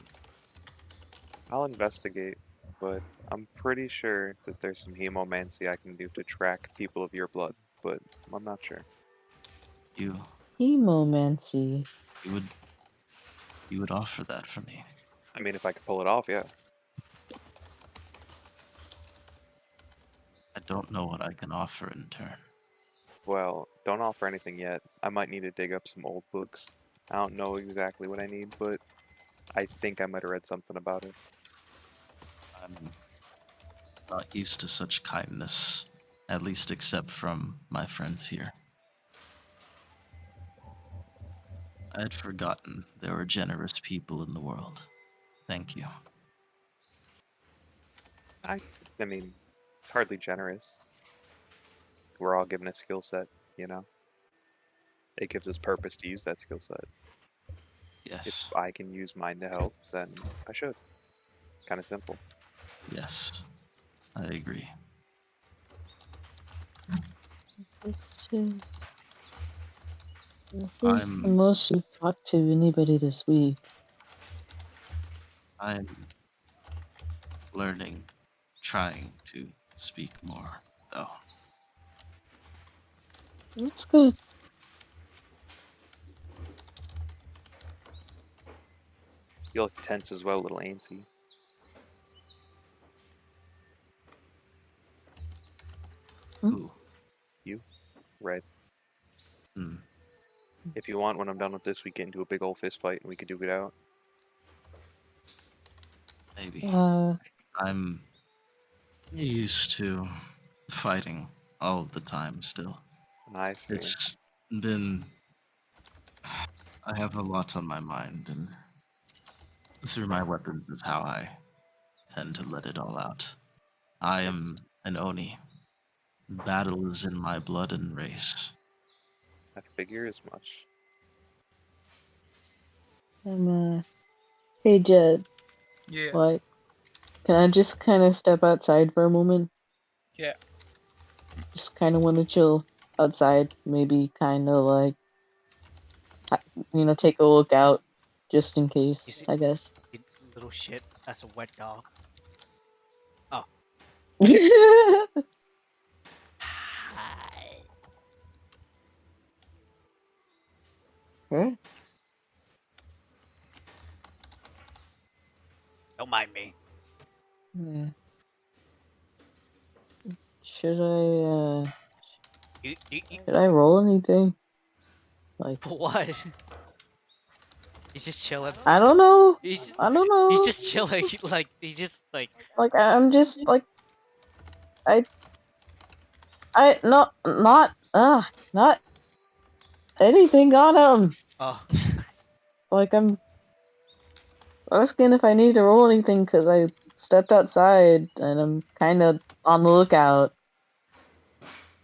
Speaker 4: I'll investigate, but I'm pretty sure that there's some hemomancy I can do to track people of your blood, but I'm not sure.
Speaker 6: You
Speaker 5: Hemomancy.
Speaker 6: you would offer that for me.
Speaker 4: I mean, if I could pull it off, yeah.
Speaker 6: I don't know what I can offer in turn.
Speaker 4: Well, don't offer anything yet. I might need to dig up some old books. I don't know exactly what I need, but I think I might have read something about it.
Speaker 6: I'm not used to such kindness, at least except from my friends here. I had forgotten there were generous people in the world. Thank you.
Speaker 4: I mean, it's hardly generous. We're all given a skill set, you know? It gives us purpose to use that skill set. If
Speaker 6: Yes.
Speaker 4: I can use mine to help, then I should. Kind of simple.
Speaker 6: Yes. I agree.
Speaker 5: This is the
Speaker 6: I'm
Speaker 5: most you've talked to anybody this week.
Speaker 6: I'm learning, trying to speak more, though.
Speaker 5: That's good.
Speaker 4: You look tense as well, little antsy.
Speaker 6: Ooh.
Speaker 4: You? Red.
Speaker 6: Hmm.
Speaker 4: If you want, when I'm done with this, we get into a big old fist fight and we could duke it out.
Speaker 6: Maybe.
Speaker 5: Uh,
Speaker 6: I'm used to fighting all the time still.
Speaker 4: I see.
Speaker 6: It's been. I have a lot on my mind, and through my weapons is how I tend to let it all out. I am an Oni. Battle is in my blood and race.
Speaker 4: I figure as much.
Speaker 5: hey Jed,
Speaker 9: Yeah.
Speaker 5: like, can I just kind of step outside for a moment?
Speaker 9: Yeah.
Speaker 5: Just kind of want to chill outside, maybe kind of like, take a look out, just in case,
Speaker 1: You see,
Speaker 5: I guess.
Speaker 1: you little shit. That's a wet dog. Oh. Hi.
Speaker 5: Huh?
Speaker 1: Don't mind me.
Speaker 5: Yeah. Should I,
Speaker 1: You
Speaker 5: should I roll anything? Like,
Speaker 1: for what? He's just chilling.
Speaker 5: I don't know.
Speaker 1: He's
Speaker 5: I don't
Speaker 1: he's
Speaker 5: know.
Speaker 1: just chilling. Like he's just like
Speaker 5: Like, I'm just, like, not anything on him.
Speaker 1: oh.
Speaker 5: Like, I'm asking if I need to roll anything because I stepped outside and I'm kind of on the lookout.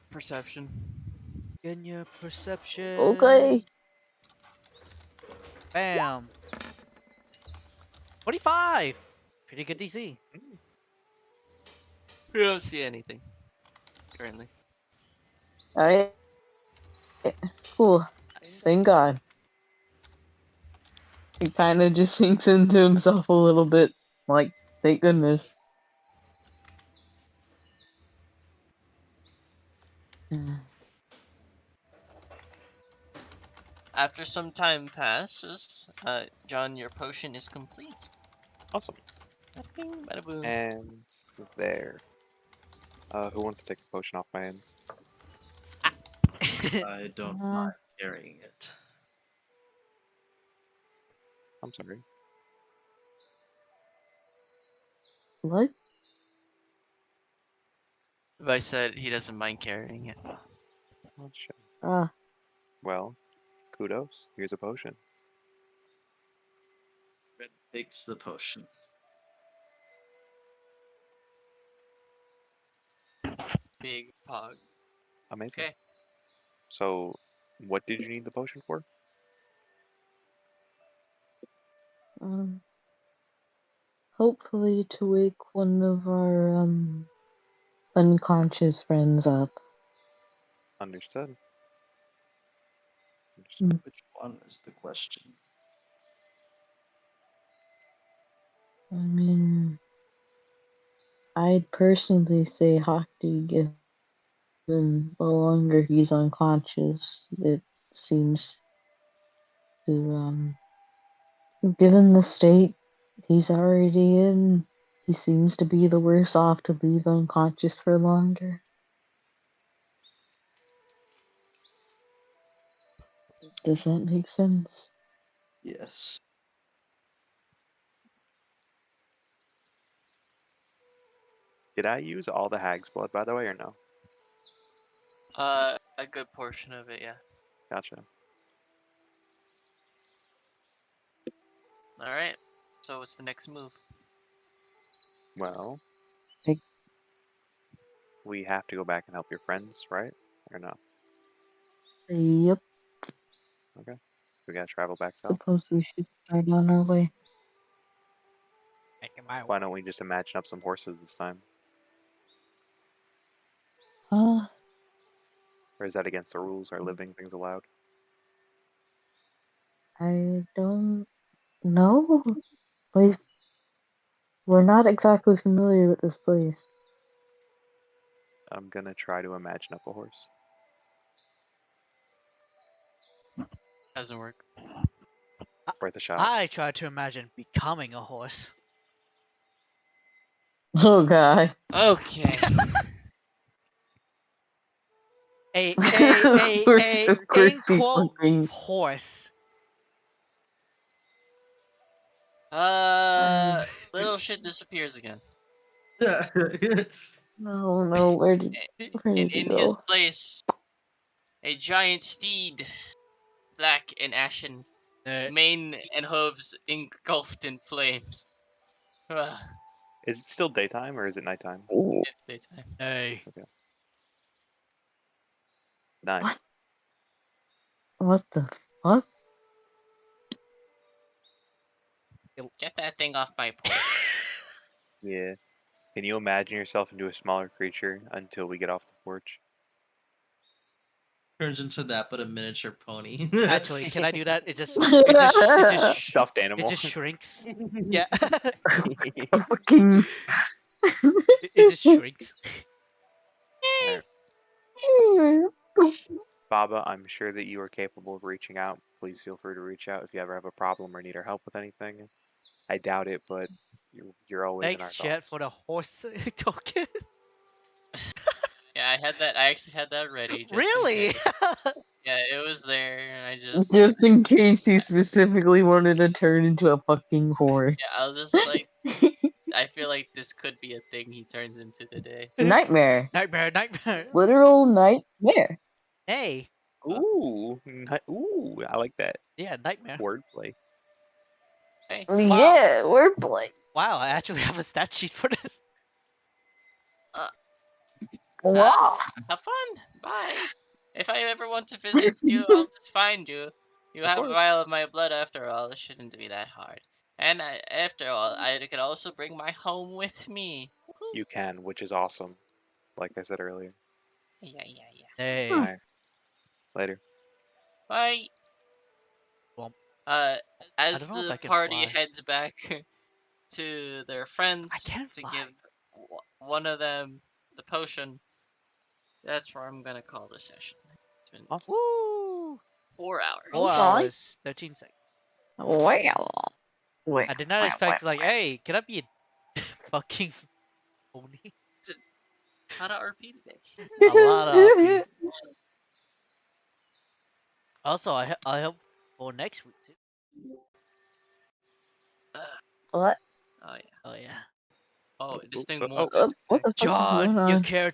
Speaker 2: Perception.
Speaker 1: In your perception.
Speaker 5: Okay.
Speaker 1: Bam. 25. Pretty good DC.
Speaker 2: We don't see anything currently.
Speaker 5: Alright. Cool. Thank God. He kind of just sinks into himself a little bit. Like, thank goodness.
Speaker 2: After some time passes, John, your potion is complete.
Speaker 4: Awesome.
Speaker 2: Bada bing, bada boom.
Speaker 4: And there. Who wants to take the potion off my hands?
Speaker 6: I don't mind carrying it.
Speaker 4: I'm sorry.
Speaker 5: What?
Speaker 2: I said he doesn't mind carrying it.
Speaker 4: Oh, shit.
Speaker 5: Ah,
Speaker 4: Well, kudos. Here's a potion.
Speaker 9: Red takes the potion.
Speaker 2: Big pog.
Speaker 4: Amazing.
Speaker 2: Okay.
Speaker 4: So, what did you need the potion for?
Speaker 5: Hopefully to wake one of our unconscious friends up.
Speaker 4: Understood.
Speaker 9: Which one is the question?
Speaker 5: I mean, I'd personally say Hakti, given the longer he's unconscious, it seems to, given the state he's already in, he seems to be the worse off to leave unconscious for longer. Does that make sense?
Speaker 9: Yes.
Speaker 4: Did I use all the hag's blood, by the way, or no?
Speaker 2: A good portion of it, yeah.
Speaker 4: Gotcha.
Speaker 2: All right. So what's the next move?
Speaker 4: Well,
Speaker 5: I-
Speaker 4: we have to go back and help your friends, right? Or no?
Speaker 5: Yep,
Speaker 4: Okay. We gotta travel back south.
Speaker 5: suppose we should start on our way.
Speaker 1: Making my
Speaker 4: Why
Speaker 1: way.
Speaker 4: don't we just imagine up some horses this time? Or is that against the rules? Are living things allowed?
Speaker 5: I don't know. We're not exactly familiar with this place.
Speaker 4: I'm gonna try to imagine up a horse.
Speaker 2: Doesn't work.
Speaker 4: Worth a shot.
Speaker 1: I tried to imagine becoming a horse.
Speaker 5: Oh god.
Speaker 2: Okay.
Speaker 1: A
Speaker 5: Of course
Speaker 1: in
Speaker 5: he
Speaker 1: quote
Speaker 5: fucking
Speaker 1: horse.
Speaker 2: Little shit disappears again.
Speaker 5: Oh no, where did he
Speaker 2: In his
Speaker 5: go?
Speaker 2: place, a giant steed, black and ashen, mane and hooves engulfed in flames.
Speaker 4: Is it still daytime or is it nighttime?
Speaker 5: Ooh,
Speaker 2: It's daytime.
Speaker 1: Hey.
Speaker 4: Okay. Nice.
Speaker 5: what the fuck?
Speaker 2: Get that thing off my porch.
Speaker 4: Yeah. Can you imagine yourself into a smaller creature until we get off the porch?
Speaker 9: Turns into that, but a miniature pony.
Speaker 1: Actually, can I do that? It
Speaker 4: Stuffed animal.
Speaker 1: just shrinks. Yeah.
Speaker 5: Fucking.
Speaker 1: It just shrinks.
Speaker 4: Alright. Baba, I'm sure that you are capable of reaching out. Please feel free to reach out if you ever have a problem or need our help with anything. I doubt it, but you're always in our
Speaker 1: Thanks, Chet,
Speaker 4: thoughts.
Speaker 1: for the horse token.
Speaker 2: Yeah, I actually had that ready. Just
Speaker 1: Really?
Speaker 2: In case. Yeah, it was there. And I just.
Speaker 5: Just in case he specifically wanted to turn into a fucking horse.
Speaker 2: Yeah, I was just like. I feel like this could be a thing he turns into today.
Speaker 5: Nightmare.
Speaker 1: Nightmare.
Speaker 5: Literal nightmare.
Speaker 1: Hey.
Speaker 4: Ooh, ooh, I like that
Speaker 1: Yeah, nightmare.
Speaker 4: wordplay.
Speaker 2: Hey,
Speaker 1: Wow.
Speaker 5: Yeah, wordplay.
Speaker 1: Wow, I actually have a stat sheet for this.
Speaker 5: Wow.
Speaker 2: have fun. Bye. If I ever want to visit you, I'll just find you. You have a
Speaker 4: course.
Speaker 2: vial of my blood after all. It shouldn't be that hard. And after all, I could also bring my home with me. Woohoo.
Speaker 4: You can, which is awesome. Like I said earlier.
Speaker 2: Yeah.
Speaker 1: Hey.
Speaker 4: Alright. Later.
Speaker 2: Bye.
Speaker 1: Well,
Speaker 2: As
Speaker 1: don't know if
Speaker 2: the
Speaker 1: I can
Speaker 2: party
Speaker 1: fly.
Speaker 2: heads back to their friends
Speaker 1: I can't
Speaker 2: to
Speaker 1: fly.
Speaker 2: give one of them the potion, that's where I'm gonna call the session. It's been
Speaker 4: Awesome.
Speaker 1: Woo!
Speaker 2: 4 hours.
Speaker 1: 4
Speaker 5: Okay.
Speaker 1: hours, 13 seconds.
Speaker 5: Well.
Speaker 1: I did not expect, like, hey, can I be a fucking pony?
Speaker 2: How to RP today?
Speaker 1: A lot of RP. Also, I hope for next week, too.
Speaker 5: What?
Speaker 2: Oh yeah.
Speaker 1: Oh, yeah.
Speaker 2: Oh, this thing
Speaker 4: Oh,
Speaker 2: won't
Speaker 5: What the
Speaker 2: disconnect.
Speaker 5: fuck is going
Speaker 1: John,
Speaker 5: on?
Speaker 1: your character